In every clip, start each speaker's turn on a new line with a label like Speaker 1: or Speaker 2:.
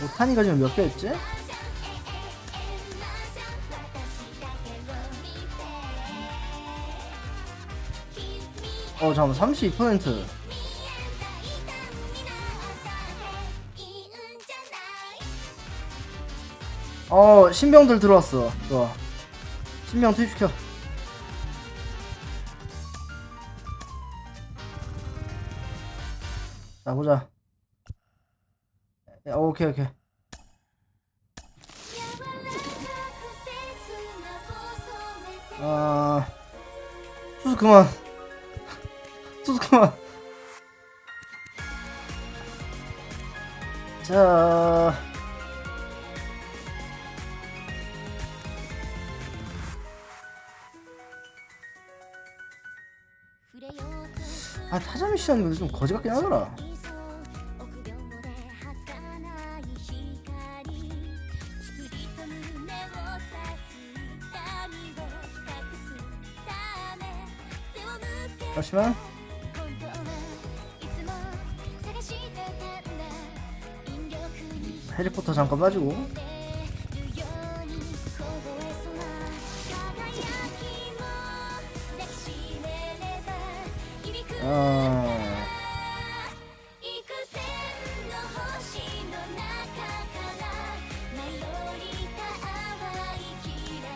Speaker 1: 오타니가 지금 몇 개였지? 잠깐만 32%. 신병들 들어왔어. 좋아. 신병 투입시켜. 자 보자. 야, 오케이. 수수 그만. 수수 그만. 자. 타자 미션이 근데 좀 거지 같긴 하더라. 잠시만. 해리포터 잠깐 빠지고.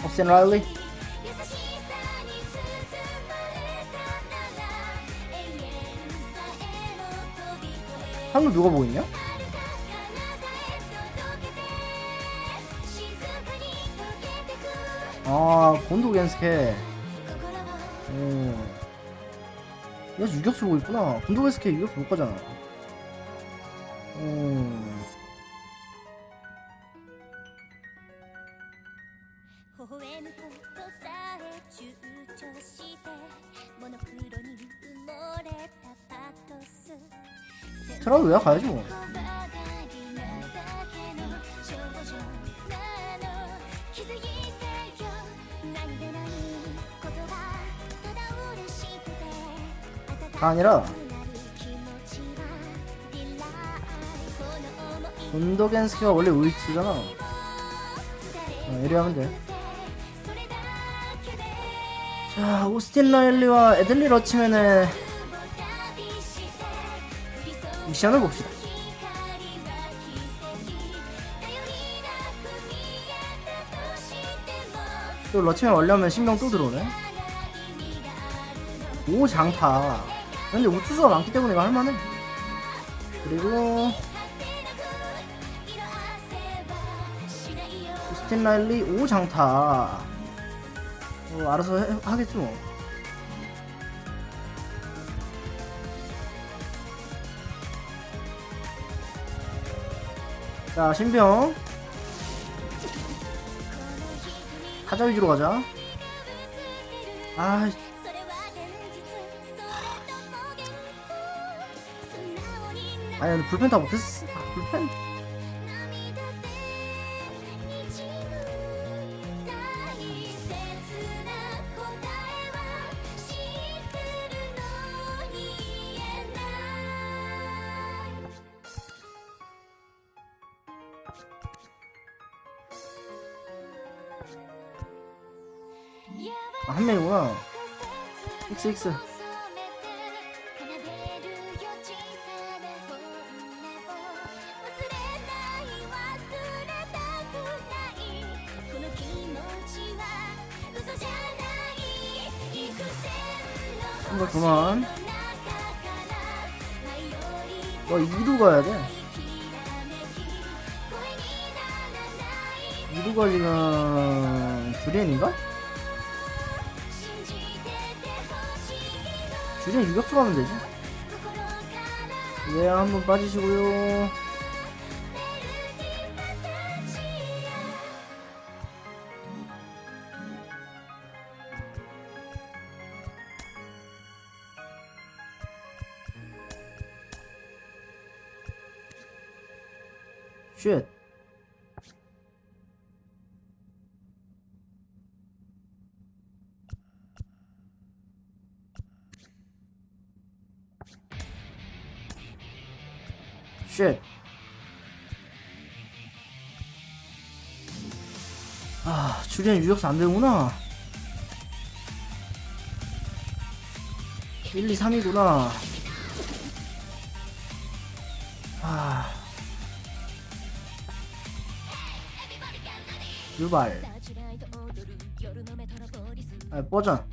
Speaker 1: 옵센 라일리. 한국 누가 보고 있냐? 곤도 겐스케. 얘 유격수 보고 있구나. 곤도 겐스케 유격수 못 가잖아. 저라도 내가 가야지 뭐. 다 아니라 본도겐스키가 원래 우익수잖아. 이리 하면 돼. 자, 오스틴 라일리와 애들리 러치맨의 미션을 봅시다. 또 러치맨 원래하면 신경 또 들어오네. 오 장타. 근데 우투수가 많기 때문에 이거 할만해. 그리고 오스틴 라일리 오 장타. 알아서 하겠지 뭐. 자 신병 타자 위주로 가자. 아니 근데 불펜 다 못했어. 불펜? 한 명이구나. X. 한번 그만. 2루 가야 돼. 2루가 지금 주리엔인가? 주리엔 유격수 가면 되지. 예, 한번 빠지시고요. 쉣. 쉣. 아, 주리안 유격수 안 되는구나. 1, 2, 3이구나. 아. 유발. 아, 버전.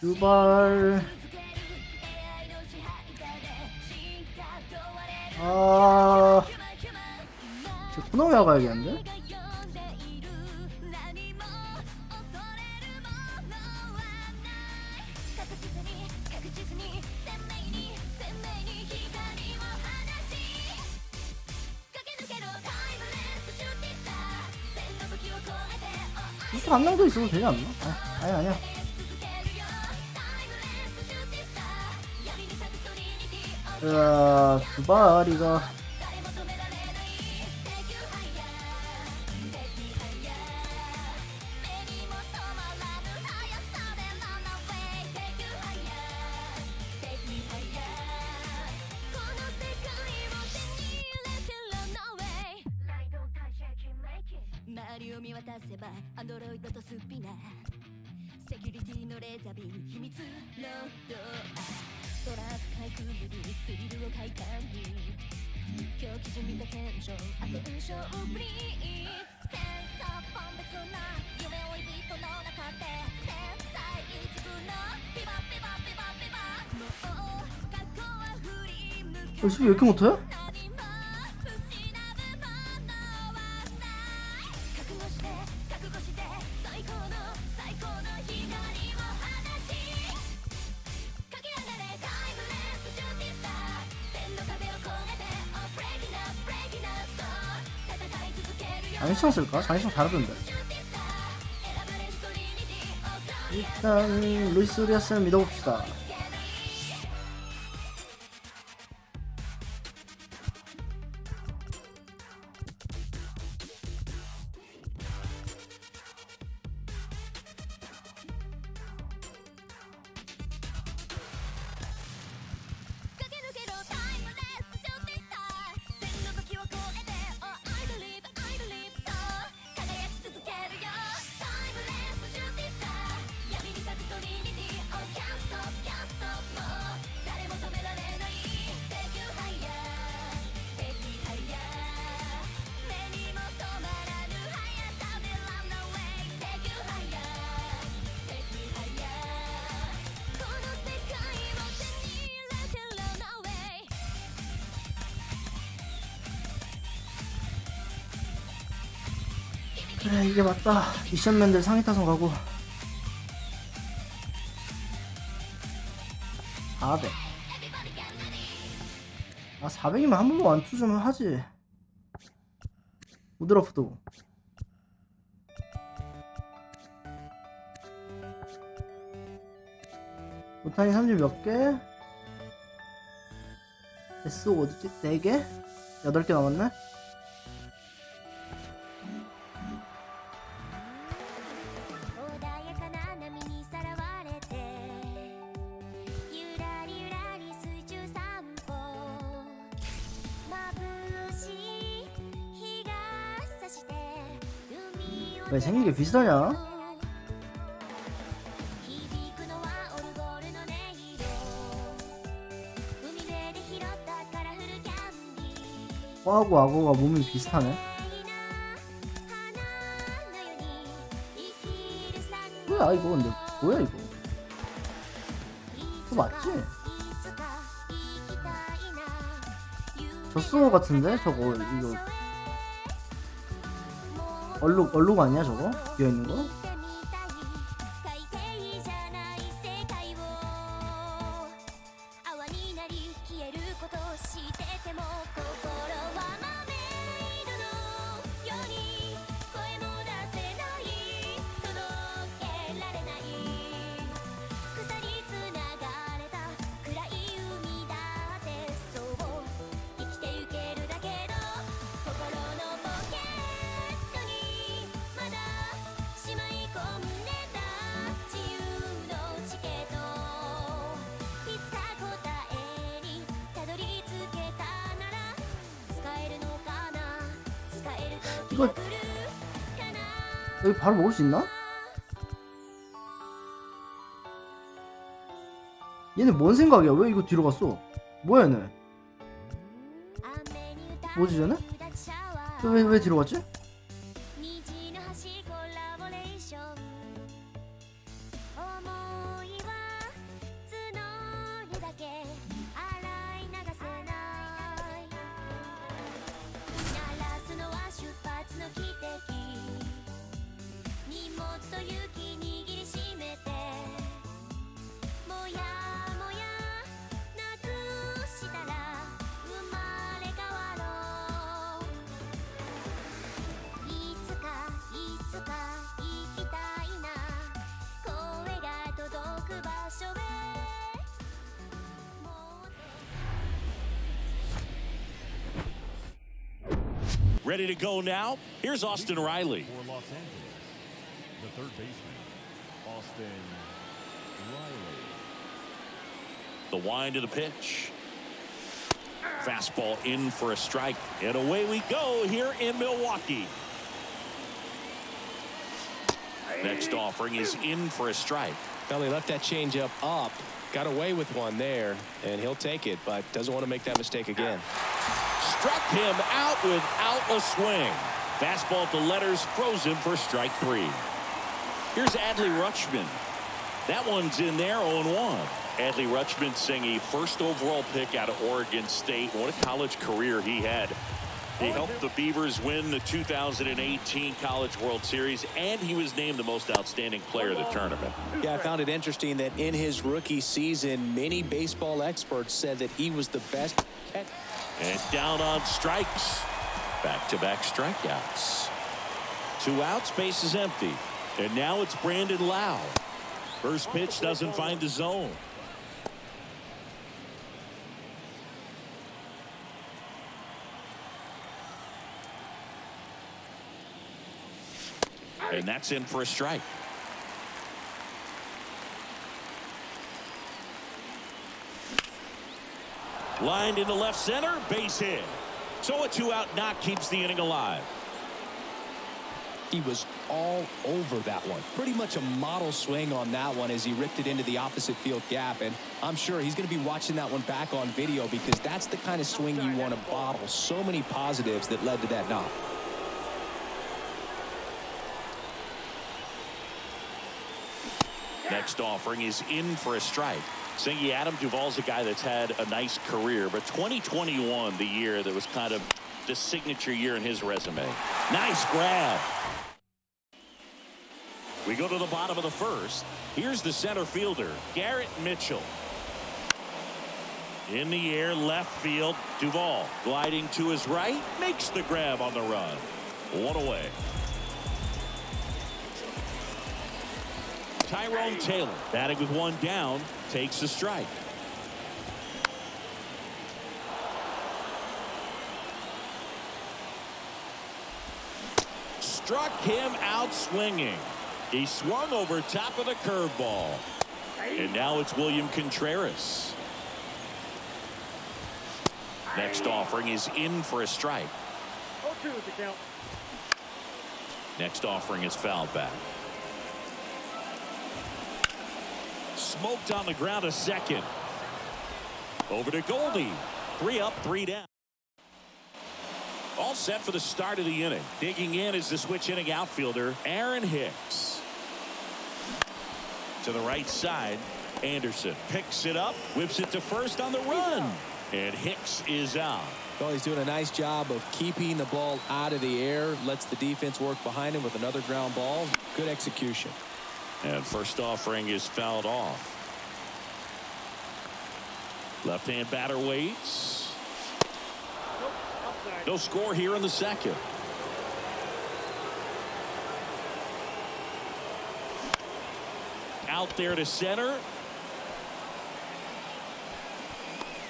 Speaker 1: 유발. 아, 저 코너에 가야겠는데? 무슨 한 명도 있어도 되지 않나? 아니야. 두바리가 왜 이렇게 못해? 장시청 쓸까? 장시청 다르던데. 일단 루이스 리아스를 믿어봅시다. 그래, 이게 맞다. 미션맨들 상위타선 가고 400. 400이면 한 번만 완투 좀 하지. 우드러프도 오타니 30 몇 개? SO 어디지? 4개? 8개 남았네? 왜 생긴 게 비슷하냐? 과하고 악어가 몸이 비슷하네. 뭐야 이거? 근데 뭐야 이거? 그거 맞지? 저스노 같은데? 저거 이거 얼룩 아니야 저거? 비어있는 거? 이거 여기 바로 먹을 수 있나? 얘네 뭔 생각이야? 왜 이거 뒤로 갔어? 뭐야 얘네? 뭐지 쟤네? 왜 뒤로 갔지?
Speaker 2: Ready to go now. Here's Austin Riley.
Speaker 3: For Los Angeles, the third baseman, Austin Riley.
Speaker 2: The wind of the pitch. Fastball in for a strike. And away we go here in Milwaukee. Next offering is in for a strike.
Speaker 4: Well, he left that changeup up, got away with one there, and he'll take it, but doesn't want to make that mistake again.
Speaker 2: Struck him out without a swing. Fastball to letters, throws him for strike 3. Here's Adley Rutschman. That one's in there, 0-1. Adley Rutschman seeing a first overall pick out of Oregon State. What a college career he had. He helped the Beavers win the 2018 College World Series, and he was named the most outstanding player of the tournament.
Speaker 4: Yeah, I found it interesting that in his rookie season, many baseball experts said that he was the best.
Speaker 2: And down on strikes. Back-to-back strikeouts. 2 outs, base is empty. And now it's Brandon Lau. First pitch doesn't find the zone. And that's in for a strike. Lined into left center, base hit. So a 2-out knock keeps the inning alive.
Speaker 4: He was all over that one. Pretty much a model swing on that one as he ripped it into the opposite field gap. And I'm sure he's going to be watching that one back on video because that's the kind of swing you want to bottle. So many positives that led to that knock.
Speaker 2: Next offering is in for a strike. Singy Adam Duvall's a guy that's had a nice career, but 2021, the year that was kind of the signature year in his resume. Nice grab. We go to the bottom of the first. Here's the center fielder, Garrett Mitchell. In the air, left field, Duvall gliding to his right, makes the grab on the run. 1 away. Tyrone Taylor batting with 1 down, takes a strike. Struck him out swinging. He swung over top of the curveball. And now it's William Contreras. Next offering is in for a strike.
Speaker 5: 0-2 with the count.
Speaker 2: Next offering is fouled back. Smoked on the ground a second. Over to Goldie. 3 up, 3 down. All set for the start of the inning. Digging in is the switch inning outfielder, Aaron Hicks. To the right side, Anderson picks it up, whips it to first on the run. And Hicks is out.
Speaker 4: Well, he's doing a nice job of keeping the ball out of the air. Lets the defense work behind him with another ground ball. Good execution.
Speaker 2: And first offering is fouled off. Left-hand batter waits. No score here in the second. Out there to center.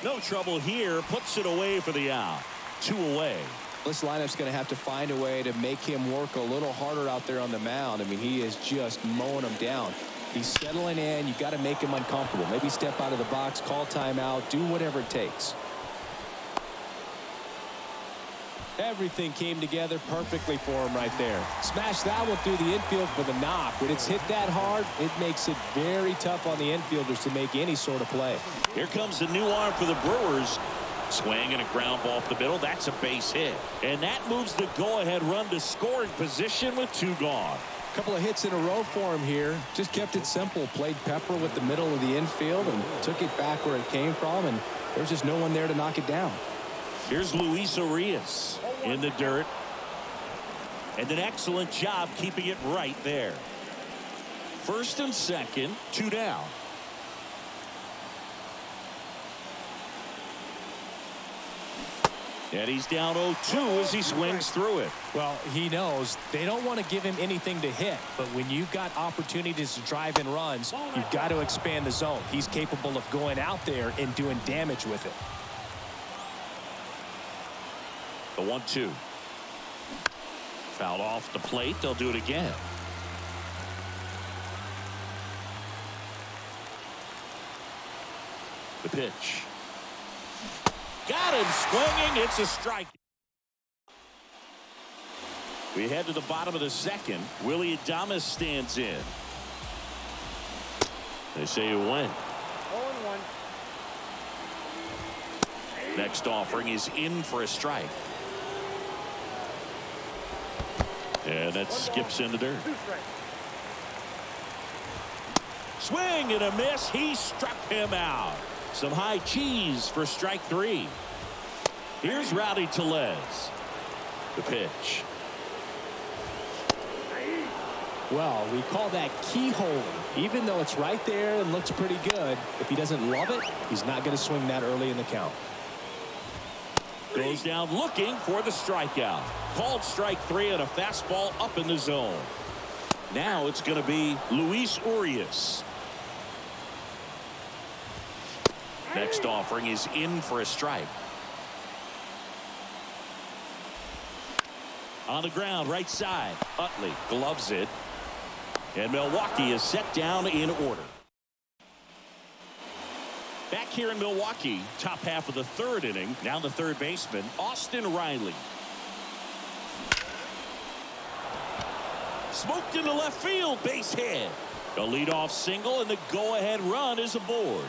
Speaker 2: No trouble here. Puts it away for the out. 2 away.
Speaker 4: This lineup's going to have to find a way to make him work a little harder out there on the mound. I mean, he is just mowing them down. He's settling in. You got to make him uncomfortable. Maybe step out of the box, call timeout, do whatever it takes. Everything came together perfectly for him right there. Smashed that one through the infield for the knock. When it's hit that hard, it makes it very tough on the infielders to make any sort of play.
Speaker 2: Here comes the new arm for the Brewers. Swing and a ground ball up the middle. That's a base hit. And that moves the go-ahead run to scoring position with 2 gone.
Speaker 4: A couple of hits in a row for him here. Just kept it simple. Played pepper with the middle of the infield and took it back where it came from. And there's just no one there to knock it down.
Speaker 2: Here's Luis Urias in the dirt. And an excellent job keeping it right there. First and second, 2 down. And he's down 0-2 as he swings through it.
Speaker 4: Well, he knows they don't want to give him anything to hit, but when you've got opportunities to drive in runs, you've got to expand the zone. He's capable of going out there and doing damage with it.
Speaker 2: The 1-2. Fouled off the plate. They'll do it again. The pitch. Got him swinging. It's a strike. We head to the bottom of the second. Willie Adames stands in. They say you win.
Speaker 5: 0-1.
Speaker 2: Next offering is in for a strike. And that skips in the dirt.
Speaker 5: 2 strikes.
Speaker 2: Swing and a miss. He struck him out. Some high cheese for strike 3. Here's Rowdy Tellez. The pitch.
Speaker 4: Well, we call that keyhole. Even though it's right there and looks pretty good, if he doesn't love it, he's not going to swing that early in the count.
Speaker 2: Goes down looking for the strikeout. Called strike 3 and a fastball up in the zone. Now it's going to be Luis Urias. Next offering is in for a strike. On the ground, right side. Utley gloves it. And Milwaukee is set down in order. Back here in Milwaukee, top half of the 3rd inning. Now the third baseman, Austin Riley. Smoked into left field, base hit. A leadoff single, and the go-ahead run is aboard.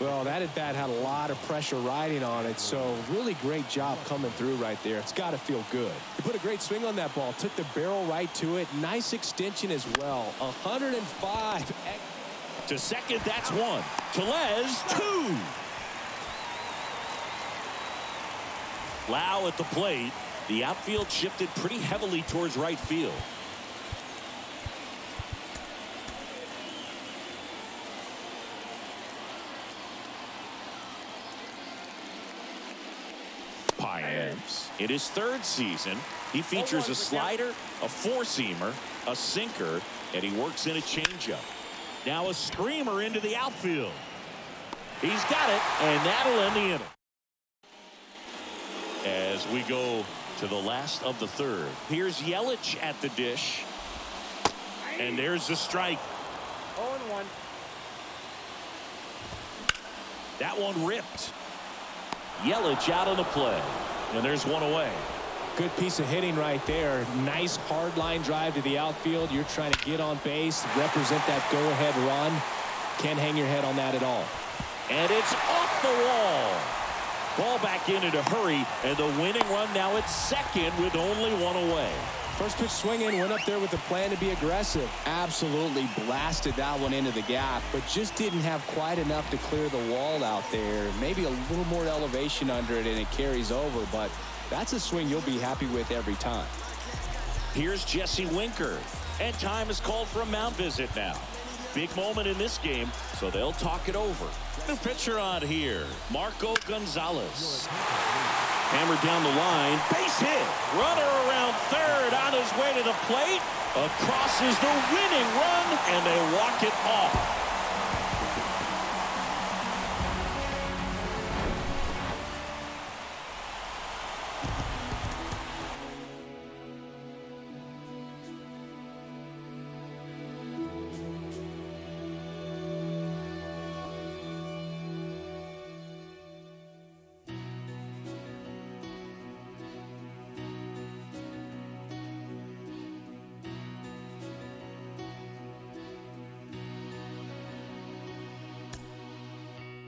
Speaker 4: Well, that at-bat had a lot of pressure riding on it, so really great job coming through right there. It's got to feel good. He put a great swing on that ball, took the barrel right to it. Nice extension as well. 105.
Speaker 2: To second, that's 1. Tellez, 2. Lau at the plate. The outfield shifted pretty heavily towards right field. Paez. In his 3rd season, he features a slider, a 4-seamer, a sinker, and he works in a changeup. Now a screamer into the outfield. He's got it, and that'll end the inning. As we go to the last of the 3rd. Here's Yelich at the dish. And there's the strike.
Speaker 5: 0-1.
Speaker 2: That one ripped. Yelich out on the play. And there's one away.
Speaker 4: Good piece of hitting right there. Nice hard line drive to the outfield. You're trying to get on base, represent that go-ahead run. Can't hang your head on that at all.
Speaker 2: And it's off the wall. Ball back in a hurry, and the winning run now at second with only one away.
Speaker 4: First pitch swinging, went up there with a plan to be aggressive. Absolutely blasted that one into the gap, but just didn't have quite enough to clear the wall out there. Maybe a little more elevation under it, and it carries over, but that's a swing you'll be happy with every time.
Speaker 2: Here's Jesse Winker, and time is called for a mound visit now. Big moment in this game, so they'll talk it over. New pitcher on here, Marco Gonzalez. Hammered down the line, base hit. Runner around 3rd on his way to the plate. Across is the winning run, and they walk it off.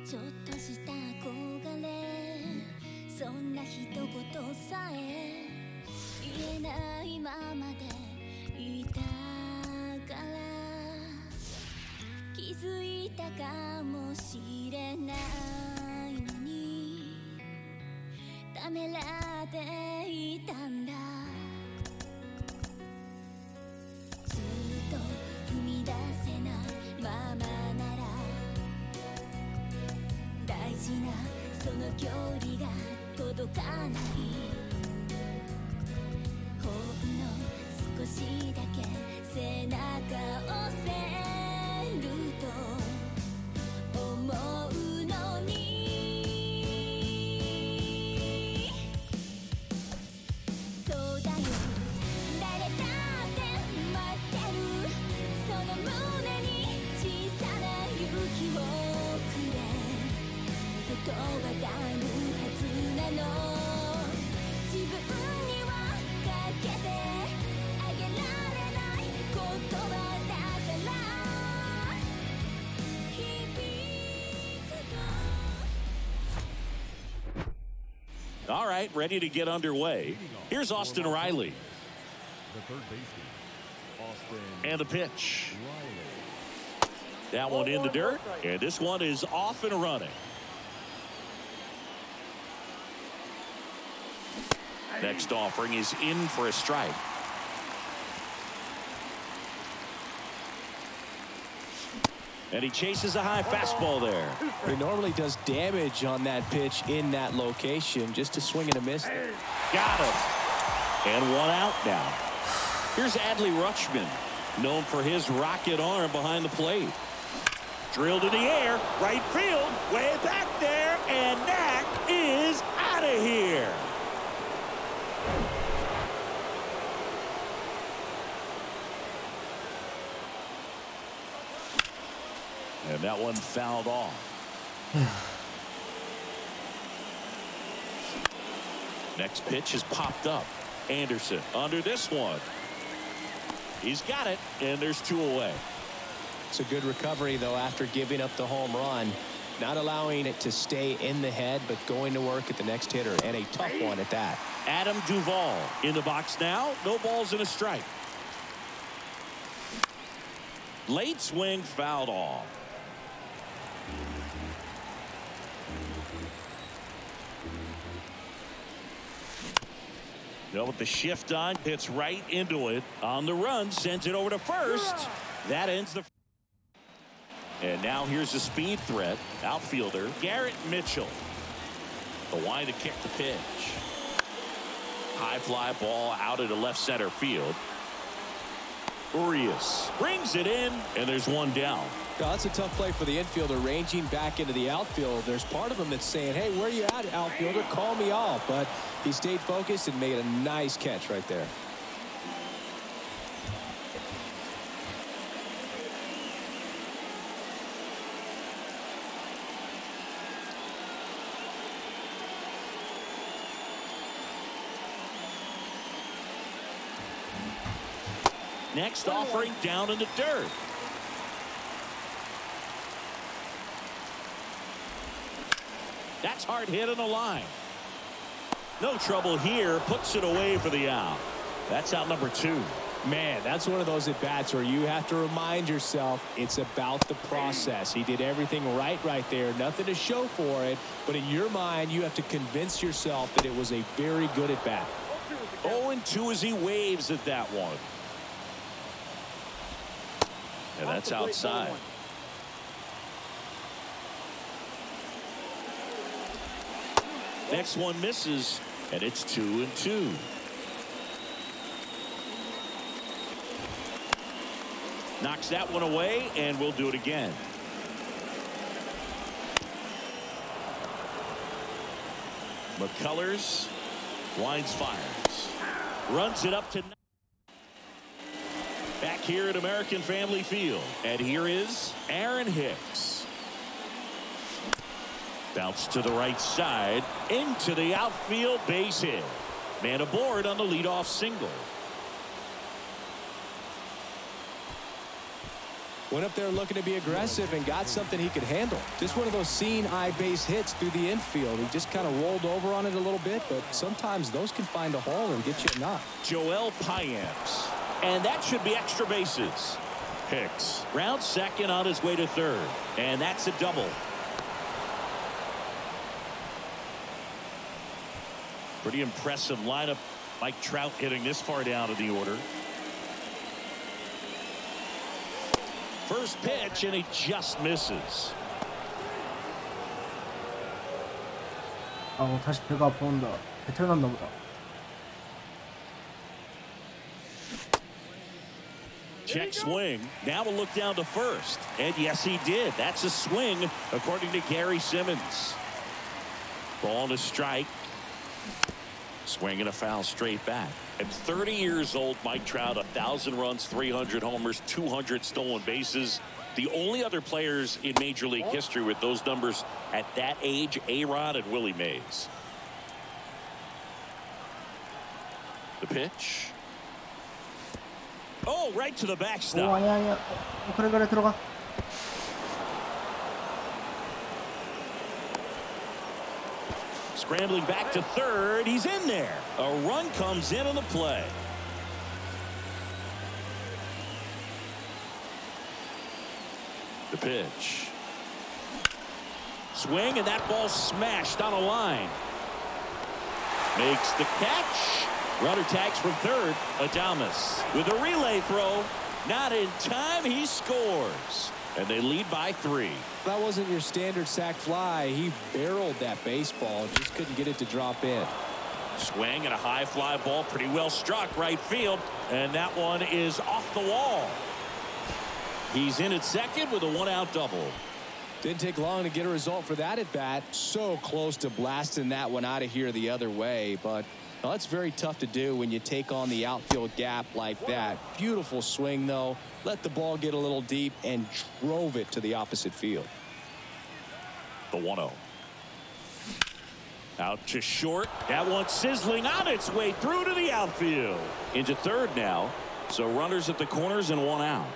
Speaker 6: ちょっとした憧れそんな一言さえ言えないままでいたから気づいたかもしれないのにためらっていたんだずっと踏み出せないままなら大事なその距離が届かないほんの少しだけ背中を押せると思うのにそうだよ誰だって待ってるその胸に小さな勇気をくれ言葉がむはずなの自分にはかけてあげられない言葉だから響くと
Speaker 2: All right, ready to get underway. Here's Austin Riley.
Speaker 3: The third baseman, Austin
Speaker 2: And the pitch.
Speaker 3: Riley.
Speaker 2: That one in the dirt. And this one is off and running. Next offering is in for a strike. And he chases a high fastball there.
Speaker 4: He normally does damage on that pitch in that location. Just a swing and a miss.
Speaker 2: Got him. And one out now. Here's Adley Rutschman, known for his rocket arm behind the plate. Drilled in the air, right field, way back there, and that is out of here. And that one fouled off. Next pitch is popped up. Anderson under this one. He's got it, and there's two away.
Speaker 4: It's a good recovery, though, after giving up the home run. Not allowing it to stay in the head, but going to work at the next hitter, and a tough one at that.
Speaker 2: Adam Duvall in the box now. No balls and a strike. Late swing fouled off. Now with the shift on, hits right into it. On the run, sends it over to first. That ends the... And now here's a speed threat. Outfielder Garrett Mitchell. The line to kick the pitch. High fly ball out into left center field. Urias brings it in, and there's one down.
Speaker 4: No, that's a tough play for the infielder, ranging back into the outfield. There's part of him that's saying, hey, where you at, outfielder? Call me off. But he stayed focused and made a nice catch right there.
Speaker 2: Next offering down in the dirt. That's hard hit on the line. No trouble here. Puts it away for the out. That's out number two.
Speaker 4: Man, that's one of those at-bats where you have to remind yourself it's about the process. He did everything right there. Nothing to show for it. But in your mind, you have to convince yourself that it was a very good at-bat.
Speaker 2: 0-2 as he waves at that one. And that's outside. Next one misses, and it's 2-2. Knocks that one away, and we'll do it again. McCullers winds, fires, runs it up to. Back here at American Family Field, and here is Aaron Hicks. Bounce to the right side, into the outfield, base hit. Man aboard on the leadoff single.
Speaker 4: Went up there looking to be aggressive and got something he could handle. Just one of those seeing eye base hits through the infield. He just kind of rolled over on it a little bit, but sometimes those can find a hole and get you a knock.
Speaker 2: Joel Payamps. And that should be extra bases. Hicks round second on his way to third. And that's a double. Pretty impressive lineup. Mike Trout hitting this far down in the order. First pitch, and he just misses.
Speaker 1: 다시 배가 아파온다. 배탈 났나 보다.
Speaker 2: Check swing. Now we'll look down to first. And yes, he did. That's a swing, according to Gary Simmons. Ball to strike. Swing and a foul straight back. At 30 years old, Mike Trout, 1,000 runs, 300 homers, 200 stolen bases. The only other players in Major League history with those numbers at that age, A-Rod and Willie Mays. The pitch. Oh, right to the backstop.
Speaker 1: 아니야. 그래 들어가.
Speaker 2: Scrambling back to third. He's in there. A run comes in on the play. The pitch. Swing, and that ball smashed on a line. Makes the catch. Runner tags from third. Adames with a relay throw. Not in time. He scores. And they lead by 3.
Speaker 4: That wasn't your standard sac fly. He barreled that baseball. Just couldn't get it to drop in.
Speaker 2: Swing and a high fly ball. Pretty well struck right field. And that one is off the wall. He's in at second with a 1-out double.
Speaker 4: Didn't take long to get a result for that at bat. So close to blasting that one out of here the other way. But well, that's very tough to do when you take on the outfield gap like that. Beautiful swing, though. Let the ball get a little deep and drove it to the opposite field.
Speaker 2: The 1-0. Out to short. That one sizzling on its way through to the outfield. Into third now. So runners at the corners and 1 out.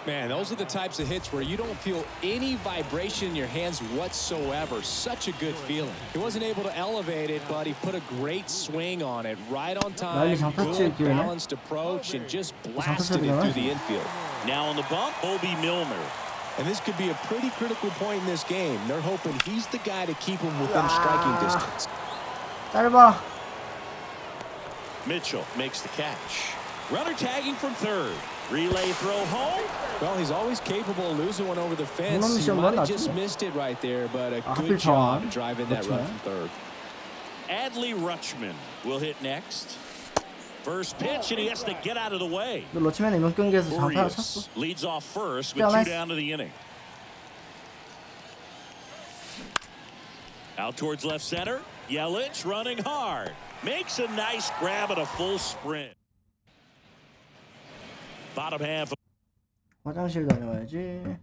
Speaker 4: Man, those are the types of hits where you don't feel any vibration in your hands whatsoever. Such a good feeling. He wasn't able to elevate it, but he put a great swing on it. Right on time. Good balanced approach and just blasted it through the infield.
Speaker 2: Now on the bump, Bobby Milner.
Speaker 4: And this could be a pretty critical point in this game. They're hoping he's the guy to keep him within striking distance.
Speaker 1: 짧아.
Speaker 2: Mitchell makes the catch. Runner tagging from third. Relay throw home.
Speaker 4: Well, he's always capable of losing one over the fence. He might have just missed it right there, but a good job driving that run from third.
Speaker 2: Adley Rutschman will hit next. First pitch, and he has to get out of the way.
Speaker 1: 러치맨 이번 경기에서 장타를 쳤어.
Speaker 2: Urias leads off first with 2 down to the inning. Out towards left center. Yelich running hard. Makes a nice grab at a full sprint. Bottom half.
Speaker 1: 화장실 다녀와야지.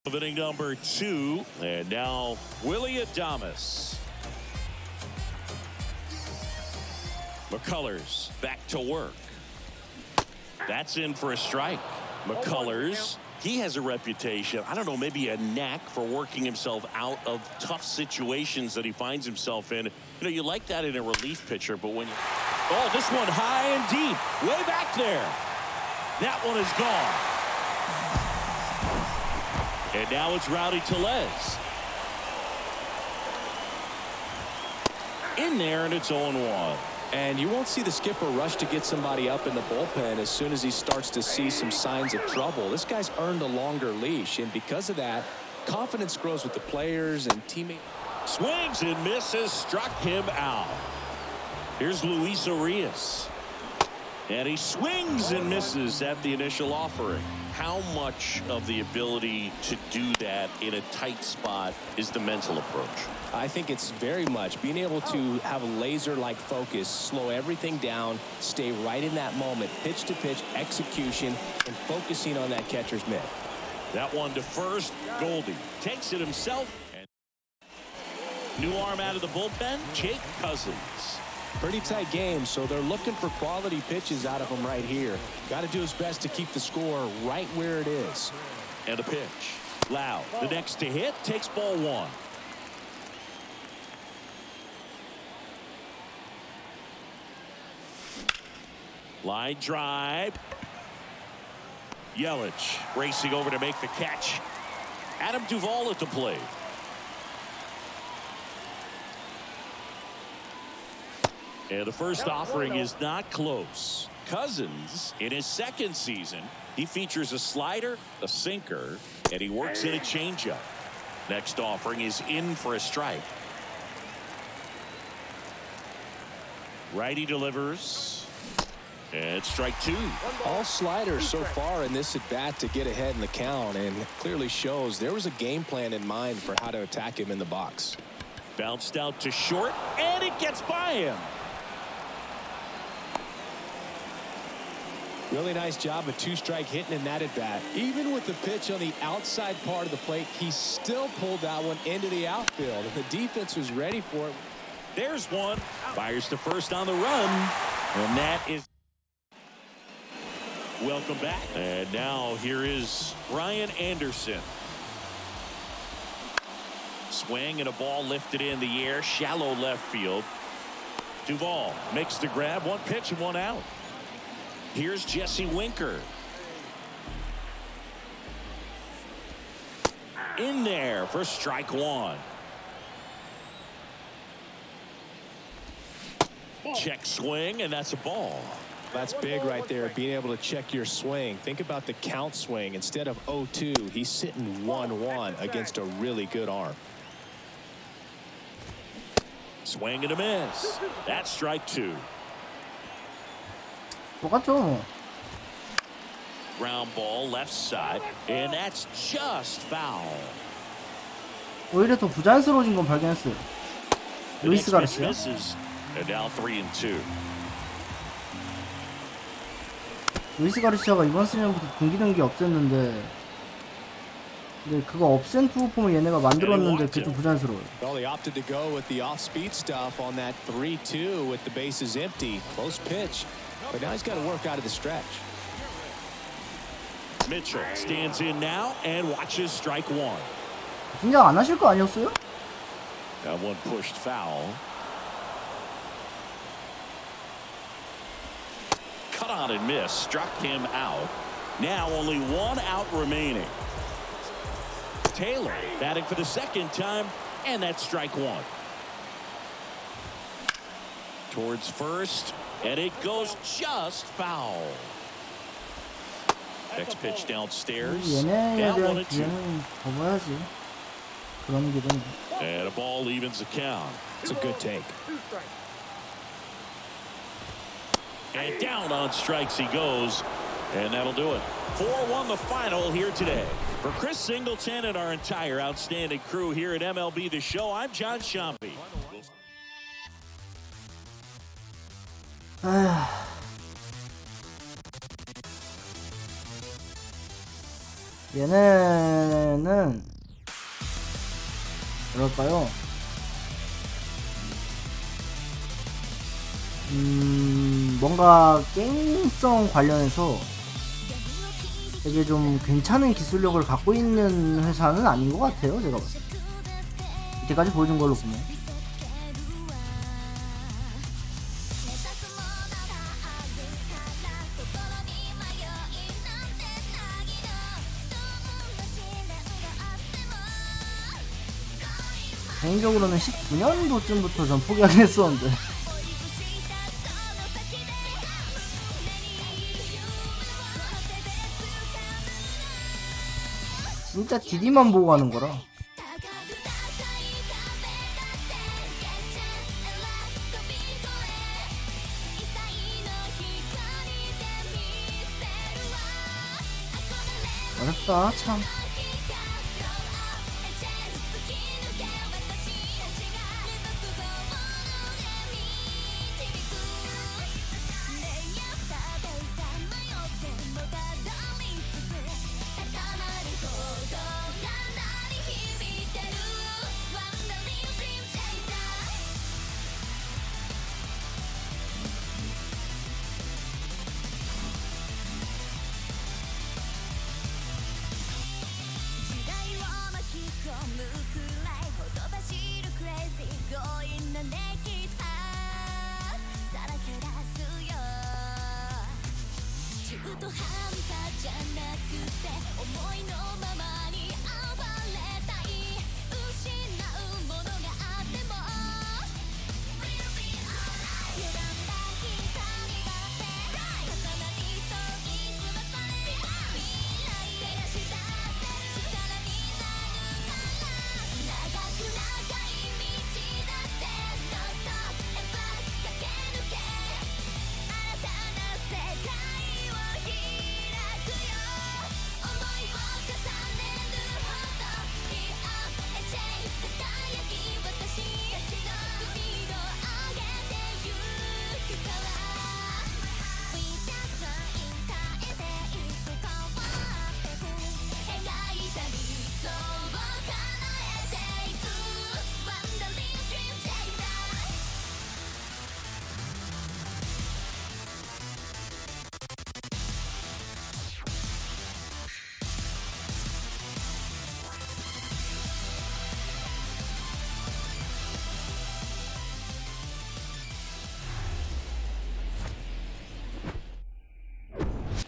Speaker 2: Of inning number 2, and now Willie Adames. McCullers back to work. That's in for a strike. McCullers, he has a reputation, I don't know, maybe a knack for working himself out of tough situations that he finds himself in. You know, you like that in a relief pitcher, but when you... Oh, this one high and deep, way back there. That one is gone. And now it's Rowdy Tellez. In there, and it's 0-1.
Speaker 4: And you won't see the skipper rush to get somebody up in the bullpen as soon as he starts to see some signs of trouble. This guy's earned a longer leash, and because of that, confidence grows with the players and teammates.
Speaker 2: Swings and misses, struck him out. Here's Luis Arias. And he swings and misses at the initial offering. How much of the ability to do that in a tight spot is the mental approach?
Speaker 4: I think it's very much being able to have a laser-like focus, slow everything down, stay right in that moment, pitch to pitch execution, and focusing on that catcher's mitt.
Speaker 2: That one to first. Goldie takes it himself. And new arm out of the bullpen, Jake Cousins.
Speaker 4: Pretty tight game, so they're looking for quality pitches out of him right here. Got to do his best to keep the score right where it is.
Speaker 2: And a pitch. Loud, the next to hit, takes ball 1. Line drive. Yelich racing over to make the catch. Adam Duvall at the plate. And the first offering is not close. Cousins, in his second season, he features a slider, a sinker, and he works in a changeup. Next offering is in for a strike. Righty delivers. And strike 2.
Speaker 4: All sliders so far in this at bat to get ahead in the count, and it clearly shows there was a game plan in mind for how to attack him in the box.
Speaker 2: Bounced out to short, and it gets by him.
Speaker 4: Really nice job of 2-strike hitting in that at bat. Even with the pitch on the outside part of the plate, he still pulled that one into the outfield, and the defense was ready for it.
Speaker 2: There's one. Fires to first on the run, and that is. Welcome back. And now here is Ryan Anderson. Swing and a ball lifted in the air, shallow left field. Duvall makes the grab, 1 pitch and 1 out. Here's Jesse Winker. In there for strike 1. Check swing, and that's a ball.
Speaker 4: That's big right there, being able to check your swing. Think about the count swing. Instead of 0-2, he's sitting 1-1 against a really good arm.
Speaker 2: Swing and a miss. That's strike 2.
Speaker 1: 똑같죠.
Speaker 2: Ground ball left side, and that's just foul.
Speaker 1: 오히려 더 부자연스러워진 건 발견했어요.
Speaker 2: The
Speaker 1: 루이스
Speaker 2: next pitch
Speaker 1: 가르시아.
Speaker 2: misses, and now 3-2.
Speaker 1: 루이스 가르시아가 이번 시즌부터 분기 등기 없앴는데, 근데 그거 없앤 투구폼을 얘네가 만들었는데 그게 좀 부자연스러워요.
Speaker 4: Well, they opted to go with the off-speed stuff on that 3-2 with the bases empty. Close pitch, but now he's got to work out of the stretch.
Speaker 2: Mitchell stands in now and watches strike 1.
Speaker 1: 긴장 안 하실 거 아니었어요?
Speaker 2: That one pushed foul. Cut on and miss, struck him out. Now only 1 out remaining. Taylor batting for the second time, and that's strike 1. Towards first, and it goes just foul. Next pitch downstairs.
Speaker 1: 얘네에
Speaker 2: Down
Speaker 1: 대한
Speaker 2: 1-2.
Speaker 1: 기회는 접어야지. 그런 게 좀.
Speaker 2: And a ball evens the count.
Speaker 4: It's a good take.
Speaker 2: And down on strikes he goes, and that'll do it. 4-1 the final here today. For Chris Singleton and our entire outstanding crew here at MLB The Show, I'm John Shampi.
Speaker 1: 얘네는 뭐랄까요? 뭔가 게임성 관련해서 되게 좀 괜찮은 기술력을 갖고 있는 회사는 아닌 것 같아요. 제가 봤을 때 이때까지 보여준 걸로 보면. 개인적으로는 19년도쯤부터 전 포기하긴 했었는데 진짜 DD만 보고 가는 거라. 어렵다 참.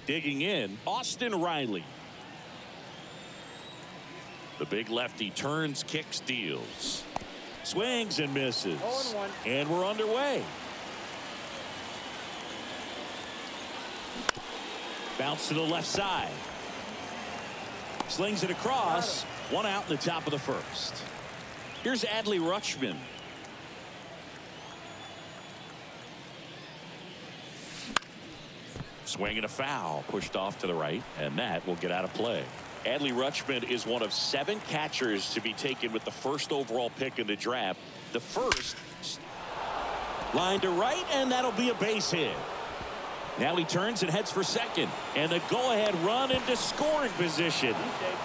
Speaker 2: Digging in, Austin Riley. The big lefty turns, kicks, deals. Swings and misses.
Speaker 5: 0-1.
Speaker 2: And we're underway. Bounce to the left side. Slings it across. One out in the top of the first. Here's Adley Rutschman. Swing and a foul, pushed off to the right, and that will get out of play. Adley Rutschman is one of 7 catchers to be taken with the first overall pick in the draft. The first line to right, and that'll be a base hit. Now he turns and heads for second, and the go-ahead run into scoring position.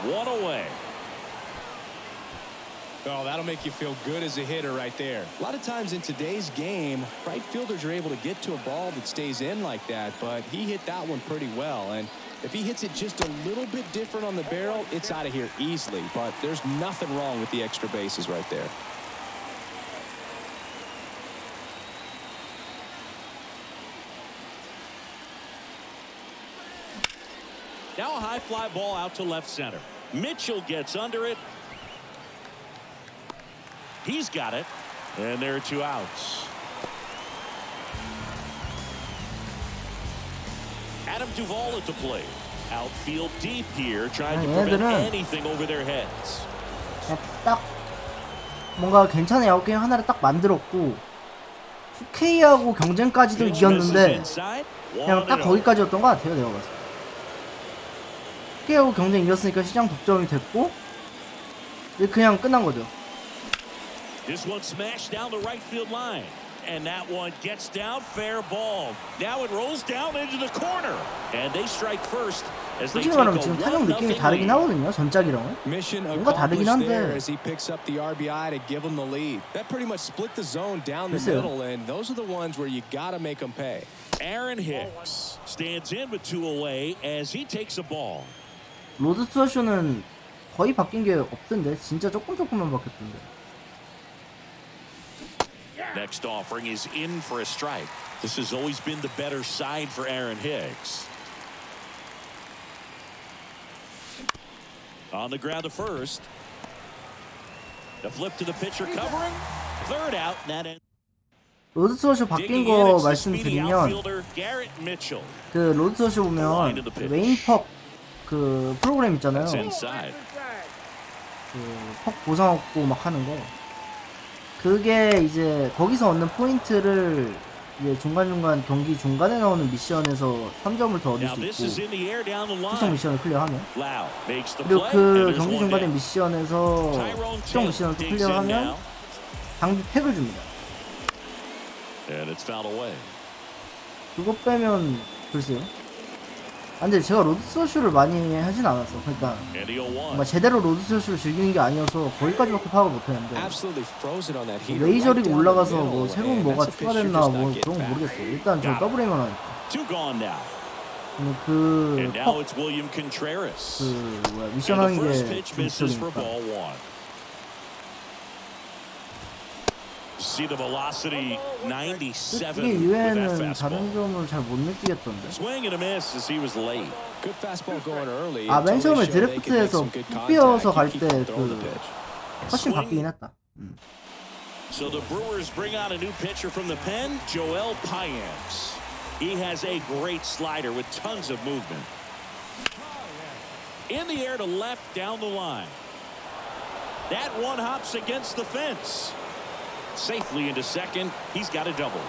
Speaker 2: One away.
Speaker 4: Oh, that'll make you feel good as a hitter right there. A lot of times in today's game, right fielders are able to get to a ball that stays in like that, but he hit that one pretty well. And if he hits it just a little bit different on the barrel, it's out of here easily. But there's nothing wrong with the extra bases right there.
Speaker 2: Now a high fly ball out to left center. Mitchell gets under it. He's got it, and there are 2 outs. Adam Duvall at the plate. Outfield deep here, trying to prevent anything over their heads.
Speaker 1: 딱 뭔가 괜찮은 아웃게임 하나를 딱 만들었고 2K하고 경쟁까지도 이겼는데 그냥 딱 거기까지였던 것 같아요. 내가 봤을 때 2K하고 경쟁 이겼으니까 시장 독점이 됐고 그냥 끝난 거죠.
Speaker 2: This one smashed down the right field line. And that one gets down, fair ball. Now it rolls down into the corner. And they strike first. as they
Speaker 1: 솔직히
Speaker 2: take
Speaker 1: 말하면
Speaker 2: a
Speaker 1: 지금 타격 느낌이
Speaker 2: 1-0
Speaker 1: 다르긴
Speaker 2: lead.
Speaker 1: 하거든요. 전작이랑은.
Speaker 4: Mission
Speaker 1: 뭔가 다르긴
Speaker 4: accomplished
Speaker 1: 한데.
Speaker 4: there as he picks up the RBI to give him the lead. That pretty much split the zone down the
Speaker 1: 글쎄요.
Speaker 4: middle, and those are the ones where you got to make them pay.
Speaker 2: Aaron Hicks stands in with 2 away as he takes a ball.
Speaker 1: 로드 투어쇼는 거의 바뀐 게 없던데. 진짜 조금만 바뀌었던데.
Speaker 2: Next offering is in for a strike. This has always been the better side for Aaron Hicks. On the ground to first. The flip to the pitcher covering. Third out. That ends.
Speaker 1: 로드 투어쇼 바뀐 거 말씀드리면 그 로드 투어쇼 보면 웨인퍽 그 프로그램 있잖아요. 그 퍽 보상 얻고 막 하는 거. 그게 이제 거기서 얻는 포인트를 이제 중간중간 경기 중간에 나오는 미션에서 3점을 더 얻을 수 있고 특정 미션을 클리어하면 그리고 그 경기 중간에 미션에서 특정 미션을 또 클리어하면 장비 팩을 줍니다. 그거 빼면 글쎄요. 아, 근데 제가 로드스쇼를 많이 하진 않았어. 그러니까 뭔가 제대로 로드스쇼를 즐기는 게 아니어서 거기까지밖에 파악을 못했는데 메이저리그 올라가서 뭐 새로운 뭐가 추가됐나 뭐 그런 거 모르겠어요. 일단 저 더블에만 하니까 그 뭐야 미션 하는 게 좀 있으니까.
Speaker 2: See the velocity 97.
Speaker 1: 특히 유엔은 다른 점을 잘 못 느끼겠던데.
Speaker 2: Swing and a miss as he was late.
Speaker 4: Good fastball going early.
Speaker 1: 아, 맨 처음에 드래프트에서 삐어서 갈 때 그 훨씬 바뀌긴 했다.
Speaker 2: So the Brewers bring out a new pitcher from the pen, Joel Payamps. He has a great slider with tons of movement. In the air to left down the line. That one hops against the fence. Safely into second. He's got a double.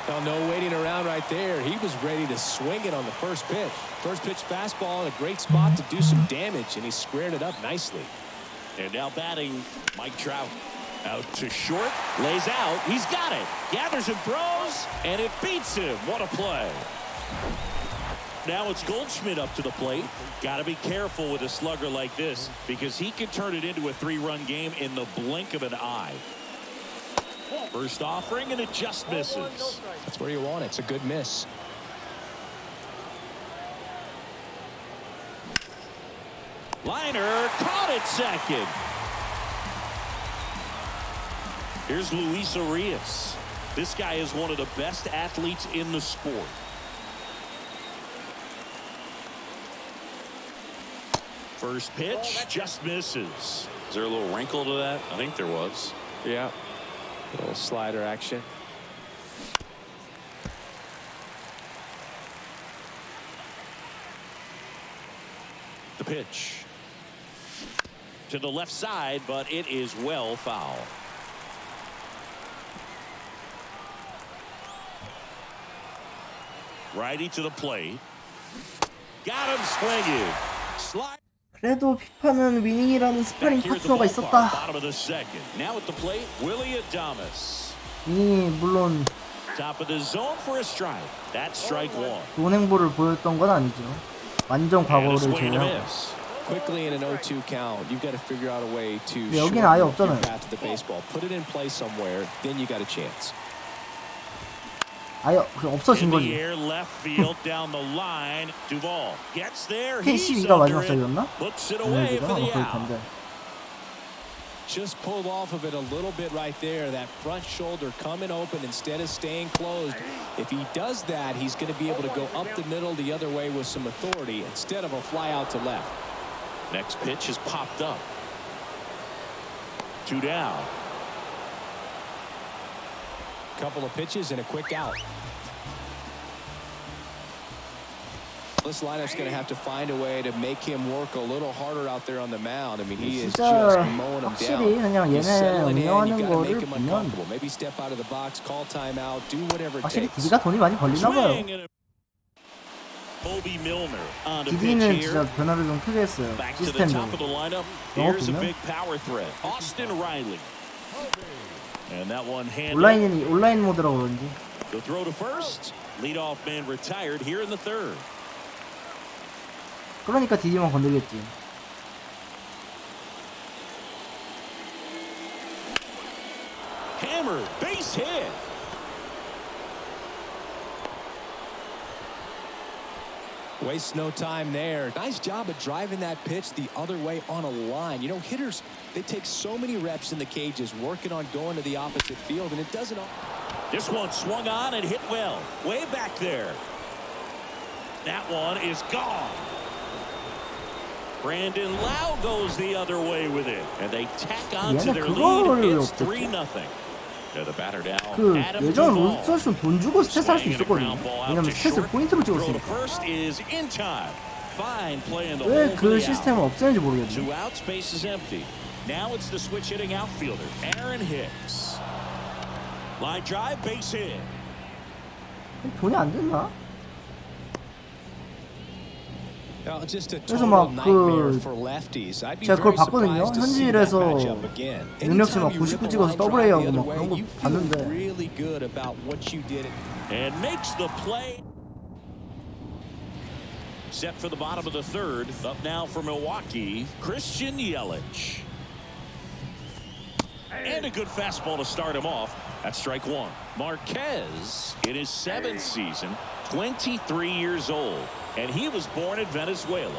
Speaker 4: Now, no waiting around right there. He was ready to swing it on the first pitch. First pitch fastball in a great spot to do some damage, and he squared it up nicely.
Speaker 2: And now batting, Mike Trout. Out to short, lays out. He's got it. Gathers and throws, and it beats him. What a play. Now it's Goldschmidt up to the plate. Got to be careful with a slugger like this because he can turn it into a 3-run game in the blink of an eye. First offering, and it just misses.
Speaker 4: That's where you want it. It's a good miss.
Speaker 2: Liner caught it second. Here's Luis Arias. This guy is one of the best athletes in the sport. First pitch just misses. Is there a little wrinkle to that? I think there was.
Speaker 4: Yeah. A little slider action.
Speaker 2: The pitch. To the left side, but it is well foul. Righty to the plate. Got him swinging. Slide.
Speaker 1: 그래도 피파는 위닝이라는 스파링 파트너가 있었다.
Speaker 2: Bottom of the second. Now at the plate, Willie Adames.
Speaker 1: 위닝이 물론
Speaker 2: Top of the zone for a strike. That's strike one.
Speaker 1: 좋은 행보를 보였던 건 아니죠. 완전
Speaker 2: And a
Speaker 1: 과거를
Speaker 2: swing and a
Speaker 1: 제외하고.
Speaker 2: miss.
Speaker 4: Quickly in an 0-2 count, you've got to figure out a way to
Speaker 1: 근데 여긴
Speaker 4: shorten
Speaker 1: 아예
Speaker 4: your
Speaker 1: 없잖아요.
Speaker 4: path to the baseball. Put it in play somewhere, then you got a chance.
Speaker 1: 아예 없어진
Speaker 2: In
Speaker 1: 거지.
Speaker 2: the air, left field down the line. Duvall gets there.
Speaker 1: K12가 마지막 자리였나?
Speaker 2: Puts it away
Speaker 1: 그가
Speaker 2: for
Speaker 1: 아마
Speaker 2: the
Speaker 1: 그럴
Speaker 2: out.
Speaker 1: 텐데.
Speaker 4: Just pulled off of it a little bit right there. That front shoulder coming open instead of staying closed. If he does that, he's going to be able to go up the middle the other way with some authority instead of a fly out to left.
Speaker 2: Next pitch is popped up. 2 down.
Speaker 4: Couple of pitches and a quick out. This lineup's going to have to find a way to make him work a little harder out there on the mound. I mean, he is just
Speaker 1: 진짜
Speaker 4: mowing him
Speaker 1: 확실히
Speaker 4: down.
Speaker 1: 그냥
Speaker 4: He's
Speaker 1: 얘네
Speaker 4: settling in. You
Speaker 1: 운영하는
Speaker 4: got to make
Speaker 1: 거를
Speaker 4: him
Speaker 1: 보면
Speaker 4: uncomfortable. Maybe step out of the box, call timeout, do whatever it
Speaker 1: 확실히
Speaker 4: takes.
Speaker 1: 디디가 돈이 많이 벌리나 봐요.
Speaker 2: Swing and a Bobby Milner on the pitch
Speaker 1: 디디는
Speaker 2: here.
Speaker 1: 진짜 변화를 좀 크게 했어요.
Speaker 2: Back to the top of
Speaker 1: 시스템적으로.
Speaker 2: the lineup.
Speaker 1: 영어
Speaker 2: Here's a
Speaker 1: 보면
Speaker 2: big power threat. Austin Riley. And that one handled.
Speaker 1: 온라인 모드라고 그런지.
Speaker 2: The throw to first. Leadoff man retired here in the third.
Speaker 1: 그러니까 디디만 건들겠지.
Speaker 2: Hammer, base hit.
Speaker 4: Waste no time there. Nice job of driving that pitch the other way on a line. You know, hitters, they take so many reps in the cages working on going to the opposite field, and it doesn't.
Speaker 2: This one swung on and hit well. Way back there. That one is gone. Brandon Lau goes the other way with it. And they tack on to their lead. It's 3-0. The batter now.
Speaker 1: 그
Speaker 2: Adam
Speaker 1: 예전
Speaker 2: Duvall.
Speaker 1: 로스터는 돈 주고 스탯 할 수 있었거든요. 왜냐면 스탯을 포인트로
Speaker 2: Throw to
Speaker 1: 찍었으니까.
Speaker 2: first is in time. Fine play in the
Speaker 1: 왜
Speaker 2: hole for
Speaker 1: 그
Speaker 2: the out.
Speaker 1: 시스템을 없애는지 모르겠네.
Speaker 2: Two outs, base is empty. Now it's the switch hitting outfielder, Aaron Hicks. Line drive, base hit.
Speaker 1: 돈이 안 됐나?
Speaker 4: Just a
Speaker 1: 그래서
Speaker 4: total
Speaker 1: 막
Speaker 4: nightmare
Speaker 1: 그
Speaker 4: for lefties. I'd be
Speaker 1: 제가 그걸
Speaker 4: very
Speaker 1: 봤거든요.
Speaker 4: surprised to see that
Speaker 1: 현지일에서
Speaker 4: matchup again.
Speaker 1: 능력치 막
Speaker 4: Anytime you
Speaker 1: 99
Speaker 4: rip a
Speaker 1: 찍어서
Speaker 4: line
Speaker 1: 더블
Speaker 4: drive
Speaker 1: A하고
Speaker 4: the
Speaker 1: 막
Speaker 4: other way,
Speaker 1: 그런 거
Speaker 4: you feel
Speaker 1: 봤는데
Speaker 4: really good about what you did.
Speaker 2: And makes the play. Set for the bottom of the third. Up now for Milwaukee, Christian Yelich. And a good fastball to start him off. That's strike one. Marquez in his 7th season, 23 years old. And he was born in Venezuela.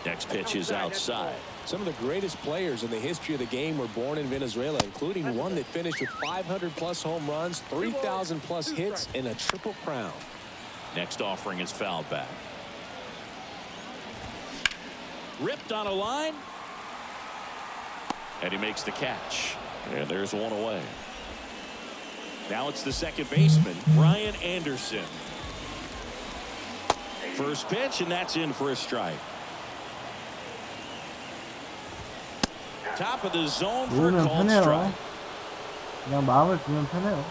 Speaker 2: Next pitch is outside.
Speaker 4: Some of the greatest players in the history of the game were born in Venezuela, including one that finished with 500+ home runs, 3,000+ hits, and a triple crown.
Speaker 2: Next offering is fouled back. Ripped on a line. And he makes the catch. And there's one away. Now it's the second baseman, Brian Anderson. First pitch, and that's in for a strike. Top of the zone for a
Speaker 1: 놓으면
Speaker 2: called
Speaker 1: 편해요.
Speaker 2: strike.
Speaker 1: 그냥 마음을 두면 편해요.